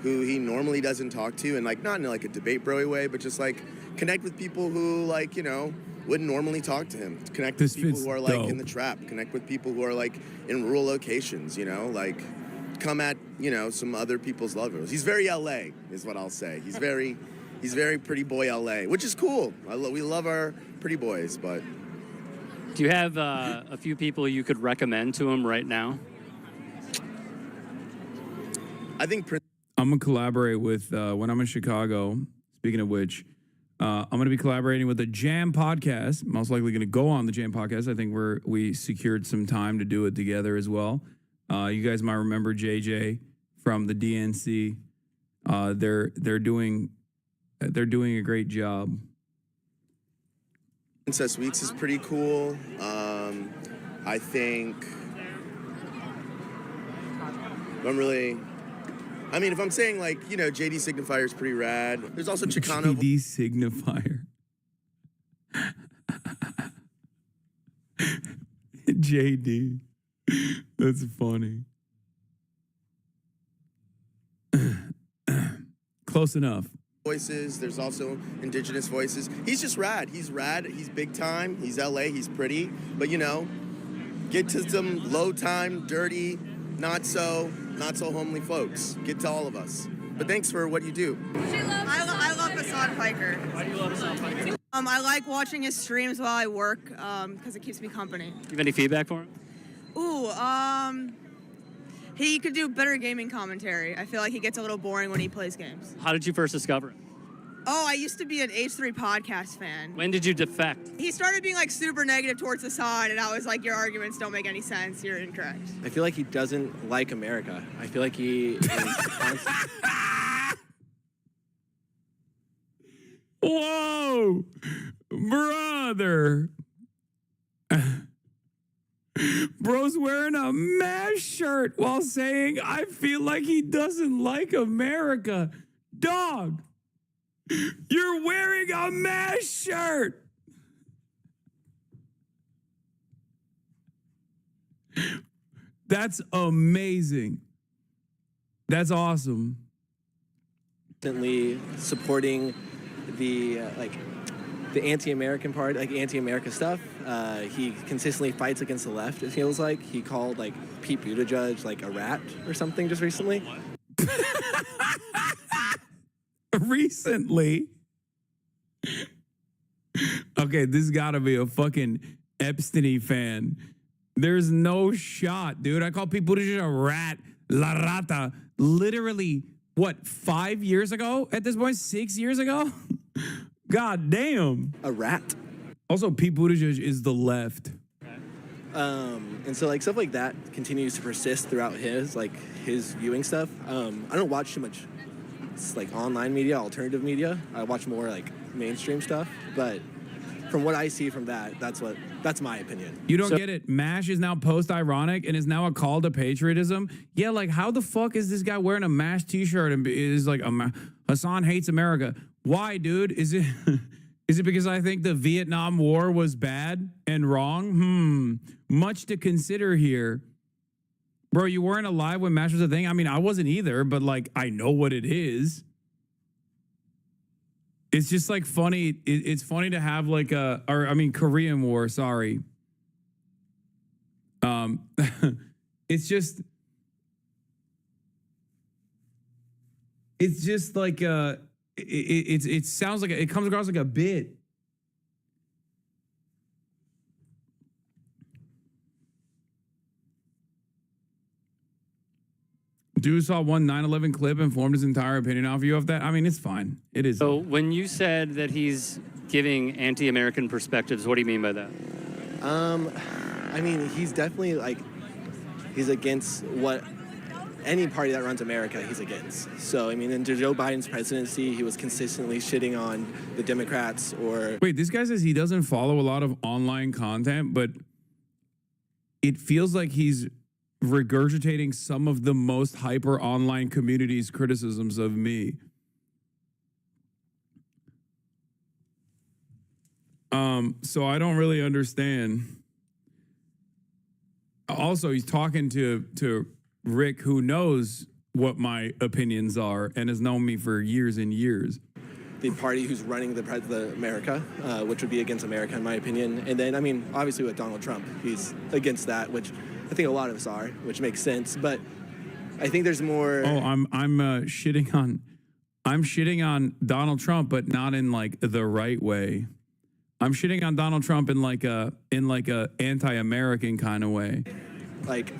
Speaker 6: who he normally doesn't talk to, and like not in like a debate bro-y way, but just like connect with people who like, you know, wouldn't normally talk to him. Connect with people who are like in the trap. Connect with people who are like in rural locations, you know, like come at, you know, some other people's levels. He's very LA is what I'll say. He's very pretty boy LA, which is cool. We love our pretty boys, but.
Speaker 12: Do you have a few people you could recommend to him right now?
Speaker 6: I think
Speaker 2: I'm going to collaborate with, when I'm in Chicago, speaking of which, I'm going to be collaborating with the Jam podcast. Most likely going to go on the Jam podcast. I think we secured some time to do it together as well. You guys might remember JJ from the DNC. They're doing a great job.
Speaker 6: Princess Weeks is pretty cool. I think if I'm saying like, you know, JD Signifier is pretty rad. There's also Chicano.
Speaker 2: JD Signifier. JD. That's funny. Close enough.
Speaker 6: Voices. There's also indigenous voices. He's just rad. He's rad. He's big time. He's LA. He's pretty. But you know, get to some low time, dirty, not so homely folks. Get to all of us. But thanks for what you do.
Speaker 16: I love Hassan Piker.
Speaker 12: Why do you love Hassan Piker?
Speaker 16: I like watching his streams while I work because it keeps me company.
Speaker 12: Do you have any feedback for him?
Speaker 16: Ooh, he could do better gaming commentary. I feel like he gets a little boring when he plays games.
Speaker 12: How did you first discover him?
Speaker 16: Oh, I used to be an H3 podcast fan.
Speaker 12: When did you defect?
Speaker 16: He started being like super negative towards Hassan, and I was like, your arguments don't make any sense. You're incorrect.
Speaker 17: I feel like he doesn't like America. I feel like he is constant.
Speaker 2: Whoa, brother. Bro's wearing a MASH shirt while saying, I feel like he doesn't like America. Dog, you're wearing a MASH shirt. That's amazing. That's awesome.
Speaker 17: Constantly supporting the the anti-American part, like anti-America stuff. He consistently fights against the left. It feels like he called like Pete Buttigieg like a rat or something just recently.
Speaker 2: Recently. Okay, this gotta be a fucking Epstein fan. There's no shot, dude. I call Pete Buttigieg a rat, la rata, literally, what, 5 years ago at this point? 6 years ago? God damn.
Speaker 17: A rat.
Speaker 2: Also, Pete Buttigieg is the left.
Speaker 17: And so like stuff like that continues to persist throughout his viewing stuff. I don't watch too much like online media, alternative media. I watch more like mainstream stuff, but from what I see from that's my opinion.
Speaker 2: You don't get it. MASH is now post-ironic and is now a call to patriotism. Yeah, like how the fuck is this guy wearing a MASH t-shirt and is like Hassan hates America? Why, dude? Is it because I think the Vietnam War was bad and wrong? Much to consider here. Bro, you weren't alive when MASH was a thing? I mean, I wasn't either, but like I know what it is. It's just like funny. It's funny to have like Korean War. Sorry. It's just like it sounds like it comes across like a bit. Dude saw one 9/11 clip and formed his entire opinion off you of that. I mean, it's fine. It is.
Speaker 12: So when you said that he's giving anti-American perspectives, what do you mean by that?
Speaker 17: I mean, he's definitely like, he's against what any party that runs America he's against. So, I mean, in Joe Biden's presidency, he was consistently shitting on the Democrats or...
Speaker 2: Wait, this guy says he doesn't follow a lot of online content, but it feels like he's regurgitating some of the most hyper online community's criticisms of me. So I don't really understand. Also, he's talking to Rick, who knows what my opinions are and has known me for years and years.
Speaker 17: The party who's running the America, which would be against America, in my opinion. And then, I mean, obviously with Donald Trump, he's against that, which I think a lot of us are, which makes sense. But I think there's more.
Speaker 2: Oh, I'm shitting on Donald Trump, but not in like the right way. I'm shitting on Donald Trump in like a anti-American kind of way.
Speaker 17: Like,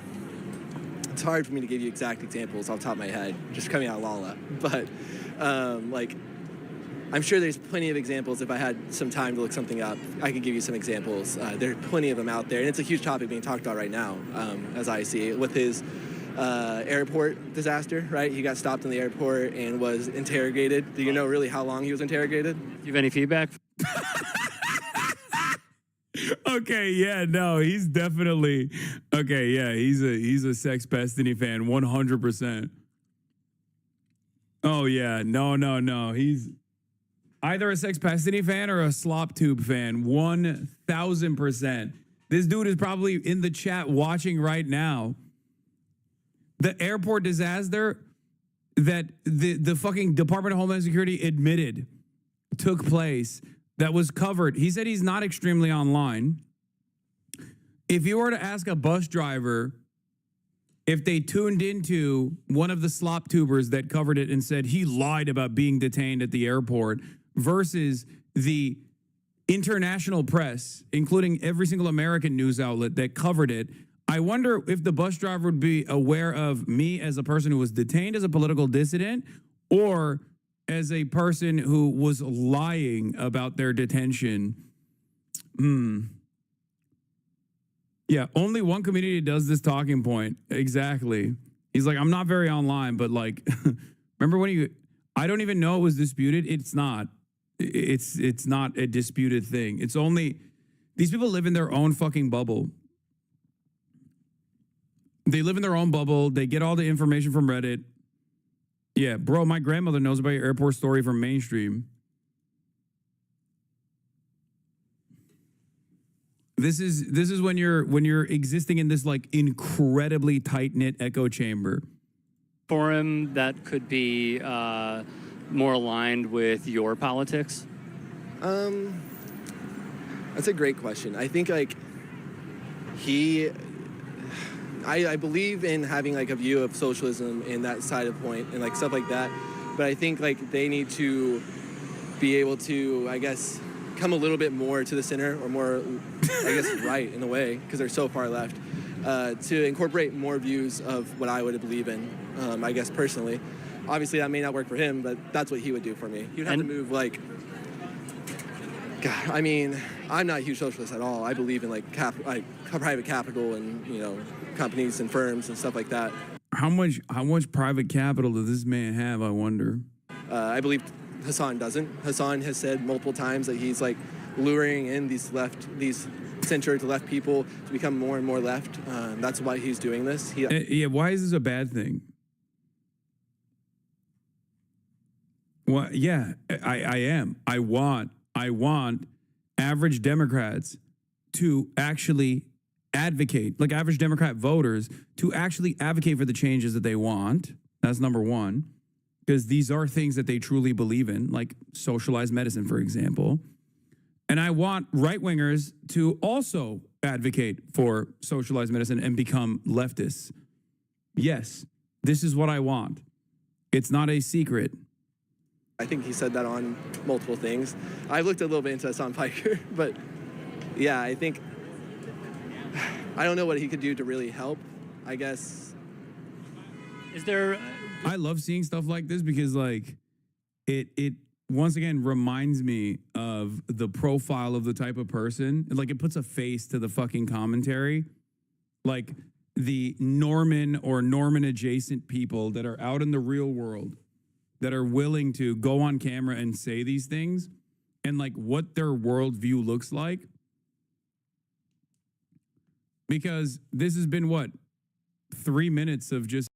Speaker 17: it's hard for me to give you exact examples off the top of my head, just coming out Lala. But like, I'm sure there's plenty of examples. If I had some time to look something up, I could give you some examples. There are plenty of them out there, and it's a huge topic being talked about right now, as I see it, with his airport disaster, right? He got stopped in the airport and was interrogated. Do you know really how long he was interrogated?
Speaker 12: Do you have any feedback?
Speaker 2: Okay, yeah, no, he's definitely okay. Yeah, he's a Sex Destiny fan, 100%. Oh yeah, no, he's either a Sex Destiny fan or a Slop Tube fan, 1,000%. This dude is probably in the chat watching right now. The airport disaster that the fucking Department of Homeland Security admitted took place, that was covered. He said he's not extremely online. If you were to ask a bus driver if they tuned into one of the slop tubers that covered it and said he lied about being detained at the airport versus the international press, including every single American news outlet that covered it, I wonder if the bus driver would be aware of me as a person who was detained as a political dissident or as a person who was lying about their detention. Yeah, only one community does this talking point. Exactly. He's like, I'm not very online, but like, remember when I don't even know it was disputed. It's not. It's not a disputed thing. It's only, these people live in their own fucking bubble. They live in their own bubble. They get all the information from Reddit. Yeah, bro, my grandmother knows about your airport story from mainstream. this is when you're existing in this like incredibly tight-knit echo chamber.
Speaker 12: For him, that could be more aligned with your politics?
Speaker 17: That's a great question. I think like I believe in having like a view of socialism in that side of point and like stuff like that. But I think like they need to be able to, I guess, come a little bit more to the center or more, I guess, right in a way, because they're so far left, to incorporate more views of what I would believe in, I guess, personally. Obviously, that may not work for him, but that's what he would do for me. He would have to move like, God, I mean, I'm not a huge socialist at all. I believe in like private capital and, you know, companies and firms and stuff like that.
Speaker 2: How much private capital does this man have, I wonder?
Speaker 17: I believe Hassan doesn't. Hassan has said multiple times that he's like luring in these center to left people to become more and more left. That's why he's doing this.
Speaker 2: Yeah, why is this a bad thing? Well, yeah, I am. I want average Democrats to actually advocate, like average Democrat voters, to actually advocate for the changes that they want. That's number one, because these are things that they truly believe in, like socialized medicine, for example. And I want right-wingers to also advocate for socialized medicine and become leftists. Yes, this is what I want. It's not a secret.
Speaker 17: I think he said that on multiple things. I looked a little bit into Hassan Piker, but yeah, I think, I don't know what he could do to really help, I guess.
Speaker 12: Is there...
Speaker 2: I love seeing stuff like this because like it once again reminds me of the profile of the type of person. Like it puts a face to the fucking commentary. Like the Norman or Norman adjacent people that are out in the real world that are willing to go on camera and say these things and like what their worldview looks like. Because this has been what? 3 minutes of just